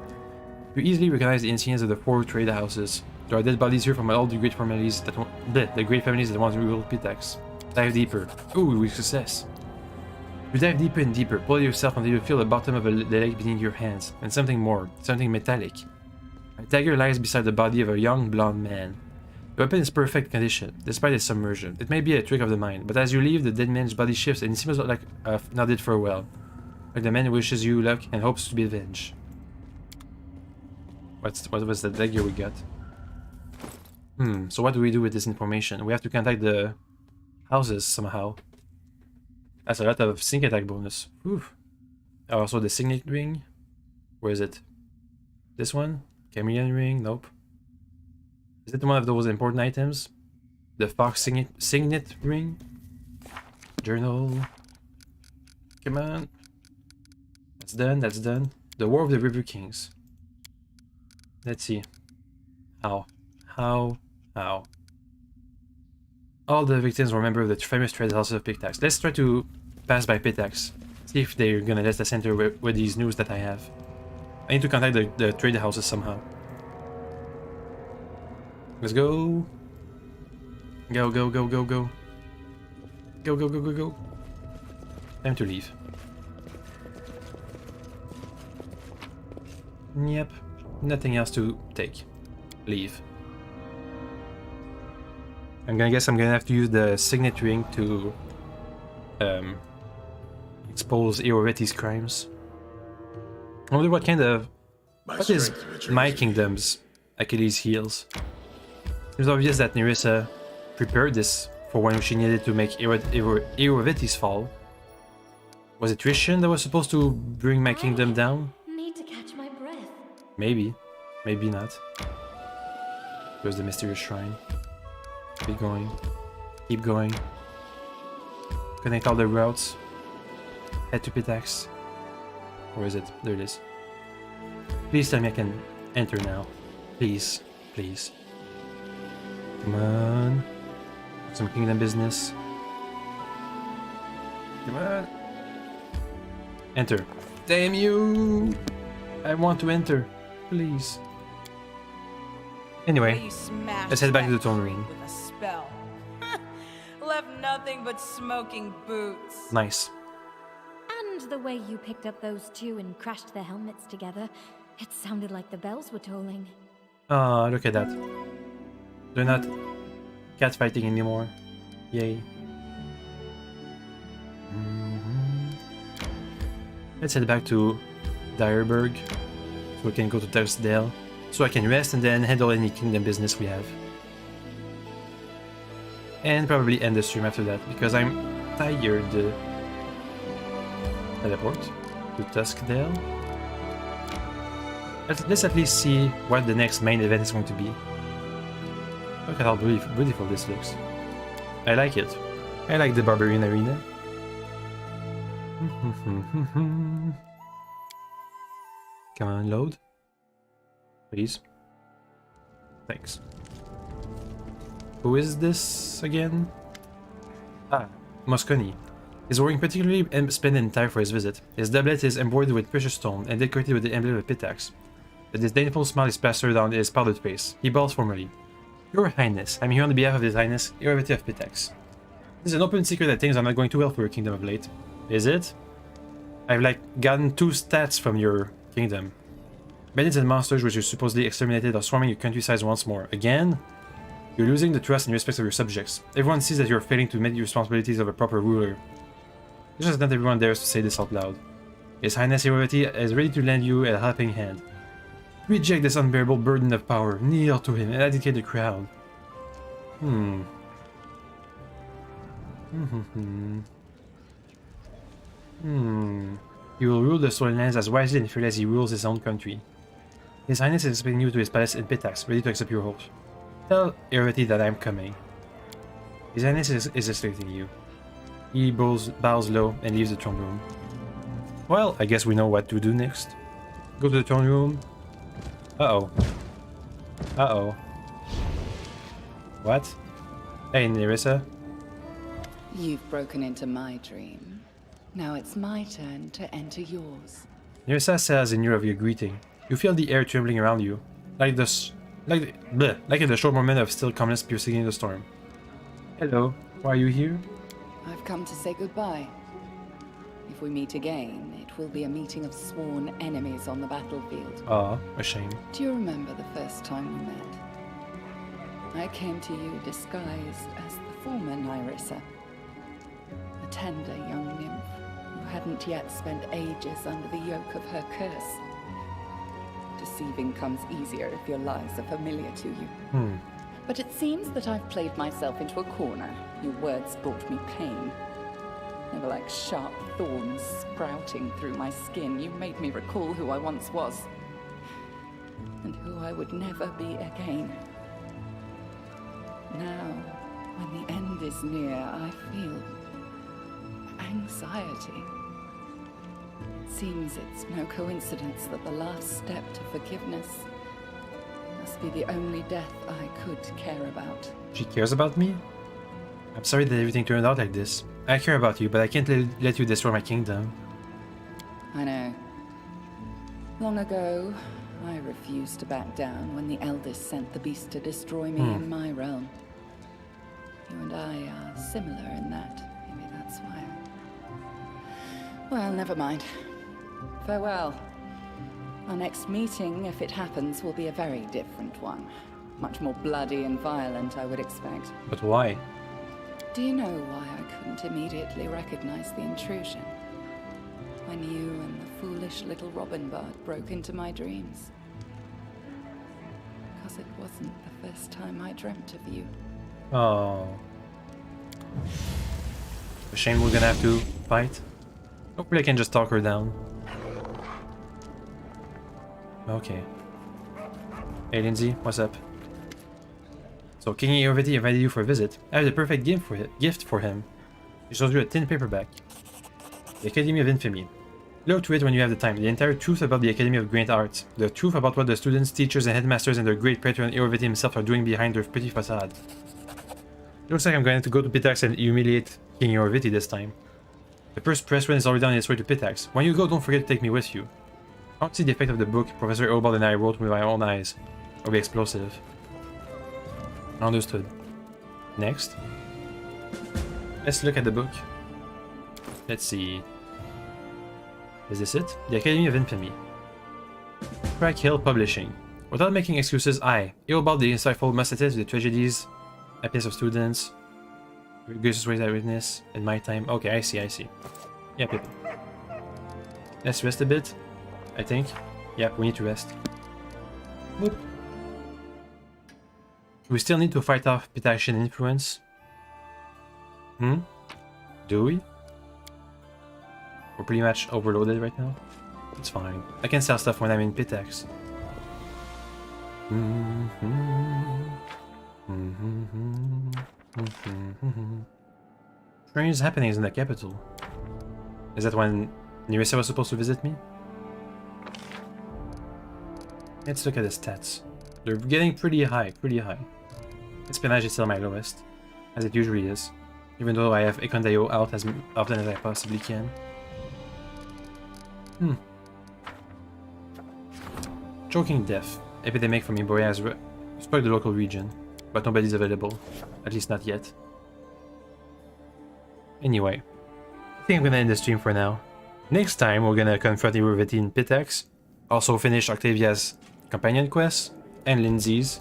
You easily recognize the insignias of the 4 trade houses. There are dead bodies here from all the great families that once ruled Pitax. Dive deeper. Ooh, with success. You dive deeper and deeper, pull yourself until you feel the bottom of the lake beneath your hands, and something more, something metallic. A dagger lies beside the body of a young blonde man. The weapon is perfect condition, despite its submersion. It may be a trick of the mind, but as you leave, the dead man's body shifts and it seems like nodded farewell. Like the man wishes you luck and hopes to be avenged. What was the dagger we got? So what do we do with this information? We have to contact the houses somehow. That's a lot of sneak attack bonus. Oof. Also the signet ring. Where is it? This one? Chameleon ring? Nope. Is it one of those important items? The fox signet ring? Journal. Come on. That's done, that's done. The War of the River Kings. Let's see. How? All the victims were members of the famous trade houses of Pitax. Let's try to pass by Pitax. See if they're gonna let us enter with these news that I have. I need to contact the trade houses somehow. Let's go. Go, go, go, go, go. Go, go, go, go, go. Time to leave. Yep. Nothing else to take. Leave. I'm gonna guess I'm gonna have to use the signet ring to expose Eoreti's crimes. I wonder what kind of... What is my kingdom's Achilles' heels? It's obvious that Nerissa prepared this for when she needed to make Eoreti's fall. Was it Trishan that was supposed to bring my kingdom down? Need to catch my breath. Maybe. Maybe not. There's the mysterious shrine. Keep going. Keep going. Connect all the routes. Head to Pitax. Where is it? There it is. Please tell me I can enter now. Please. Please. Come on. Some kingdom business. Come on. Enter. Damn you! I want to enter. Please. Anyway, let's head back to the throne room. With a spell. Left nothing but smoking boots. Nice. And the way you picked up those two and crashed their helmets together, it sounded like the bells were tolling. Ah, look at that. They're not cat fighting anymore. Yay. Let's head back to Dyerberg so we can go to Tersdale, so I can rest and then handle any kingdom business we have. And probably end the stream after that because I'm tired. Teleport to Tuskdale. Let's at least see what the next main event is going to be. Look at how beautiful this looks. I like it. I like the Barbarian Arena. Come on, load. Please. Thanks. Who is this again? Ah, Mosconi. He's wearing particularly splendid attire for his visit. His doublet is embroidered with precious stone and decorated with the emblem of Pitax. The disdainful smile is plastered on his powdered face. He bows formally. Your Highness, I'm here on behalf of His Highness, Eoreti of Pitax. It is an open secret that things are not going too well for your kingdom of late. Is it? I've gotten 2 stats from your kingdom. Bandits and monsters which you supposedly exterminated are swarming your countryside once more. Again? You're losing the trust and respect of your subjects. Everyone sees that you're failing to meet the responsibilities of a proper ruler. It's just not everyone dares to say this out loud. His Highness Eoreti is ready to lend you a helping hand. Reject this unbearable burden of power, kneel to him, and educate the crowd. You will rule the Stolen Lands as wisely and fairly as he rules his own country. His Highness is expecting you to his palace in Pitax, ready to accept your hopes. Tell Eoreti that I'm coming. His Highness is expecting you. He bows low and leaves the throne room. Well, I guess we know what to do next. Go to the throne room. Uh-oh. Uh-oh. What? Hey, Nerissa. You've broken into my dream. Now it's my turn to enter yours. Nerissa says in ear of your greeting. You feel the air trembling around you, like in the short moment of still calmness piercing in the storm. Hello, why are you here? I've come to say goodbye. If we meet again, it will be a meeting of sworn enemies on the battlefield. Ah, a shame. Do you remember the first time we met? I came to you disguised as the former Nerissa, a tender young nymph who hadn't yet spent ages under the yoke of her curse. Deceiving comes easier if your lies are familiar to you. But it seems that I've played myself into a corner. Your words brought me pain. They were like sharp thorns sprouting through my skin. You made me recall who I once was, and who I would never be again. Now, when the end is near, I feel anxiety. Seems it's no coincidence that the last step to forgiveness must be the only death I could care about. She cares about me? I'm sorry that everything turned out like this. I care about you, but I can't let you destroy my kingdom. I know. Long ago, I refused to back down when the eldest sent the beast to destroy me in my realm. You and I are similar in that. Maybe that's why. Well, never mind. Farewell. Our next meeting, if it happens, will be a very different one. Much more bloody and violent, I would expect. But why? Do you know why I couldn't immediately recognize the intrusion? When you and the foolish little Robin Bard broke into my dreams. Because it wasn't the first time I dreamt of you. Oh. A shame we're gonna have to fight. Hopefully I can just talk her down. Okay. Hey Lindsay, what's up? So King Eorviti invited you for a visit. I have the perfect gift for him. He shows you a thin paperback. The Academy of Infamy. Look through it when you have the time. The entire truth about the Academy of Great Art. The truth about what the students, teachers, and headmasters and their great patron Eorviti himself are doing behind their pretty facade. Looks like I'm going to go to Pitax and humiliate King Eorviti this time. The first press run is already on its way to Pitax. When you go, don't forget to take me with you. I want to see the effect of the book Professor Eobald and I wrote with my own eyes. It'll be explosive. Understood. Next. Let's look at the book. Let's see. Is this it? The Academy of Infamy. Crack Hill Publishing. Without making excuses, I, Eobald the Insightful, must attest to the tragedies, happiness of students, greatest ways I witness in my time. Okay, I see. Yep. Let's rest a bit, I think. Yep, we need to rest. Whoop. We still need to fight off Pitaxian influence. Do we? We're pretty much overloaded right now. It's fine. I can sell stuff when I'm in Pitax. Strange happenings in the capital. Is that when Nerissa was supposed to visit me? Let's look at the stats. They're getting pretty high. Espionage is still my lowest, as it usually is, even though I have Ekondeo out as often as I possibly can. Choking death. Epidemic from Imboria has struck the local region, but nobody's available. At least not yet. Anyway, I think I'm gonna end the stream for now. Next time, we're gonna confront Eorviti in Pitax. Also finish Octavia's companion quest, and Lindsay's.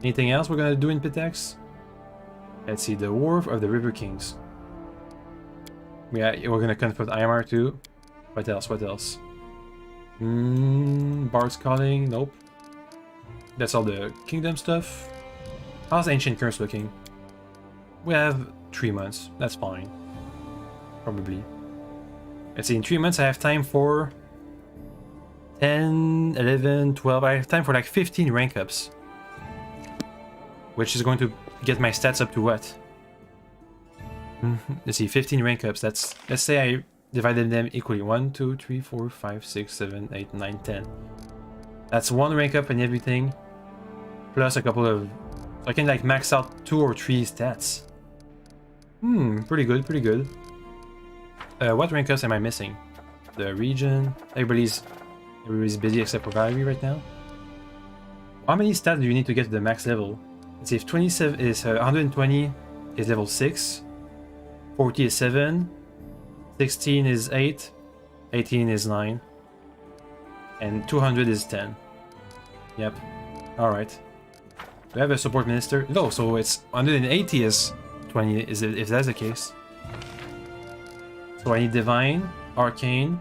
Anything else we're gonna do in Pitax? Let's see, the War of the River Kings. Yeah, we're gonna confront Imar too. What else? Bard's Calling? Nope. That's all the kingdom stuff. How's Ancient Curse looking? We have 3 months. That's fine. Probably. Let's see, in 3 months I have time for 10, 11, 12. I have time for like 15 rank ups. Which is going to get my stats up to what? Let's see, 15 rank ups. That's, let's say I divided them equally. 1, 2, 3, 4, 5, 6, 7, 8, 9, 10. That's 1 rank up and everything. Plus a couple of... So I can like max out 2 or 3 stats. Pretty good. What rank ups am I missing? The region. Everybody's busy except for Valerie right now. How many stats do you need to get to the max level? Let's see, if 27 is 120 is level 6, 40 is 7, 16 is 8, 18 is 9, and 200 is 10. Yep. Alright. Do I have a support minister? No, so it's 180 is 20, is it, if that's the case. So I need Divine, Arcane,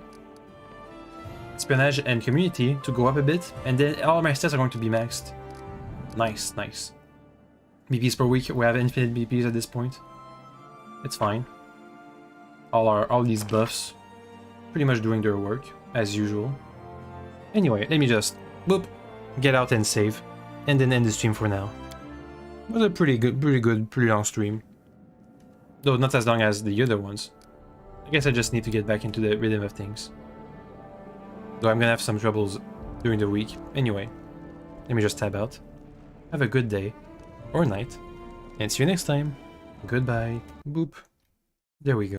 Espionage, and Community to go up a bit, and then all my stats are going to be maxed. Nice. BPs per week, we have infinite BPs at this point. It's fine. All these buffs pretty much doing their work, as usual. Anyway, let me just get out and save, and then end the stream for now. It was a pretty long stream. Though not as long as the other ones. I guess I just need to get back into the rhythm of things. So I'm gonna have some troubles during the week. Anyway, let me just tab out. Have a good day or night, and see you next time. Goodbye. Boop. There we go.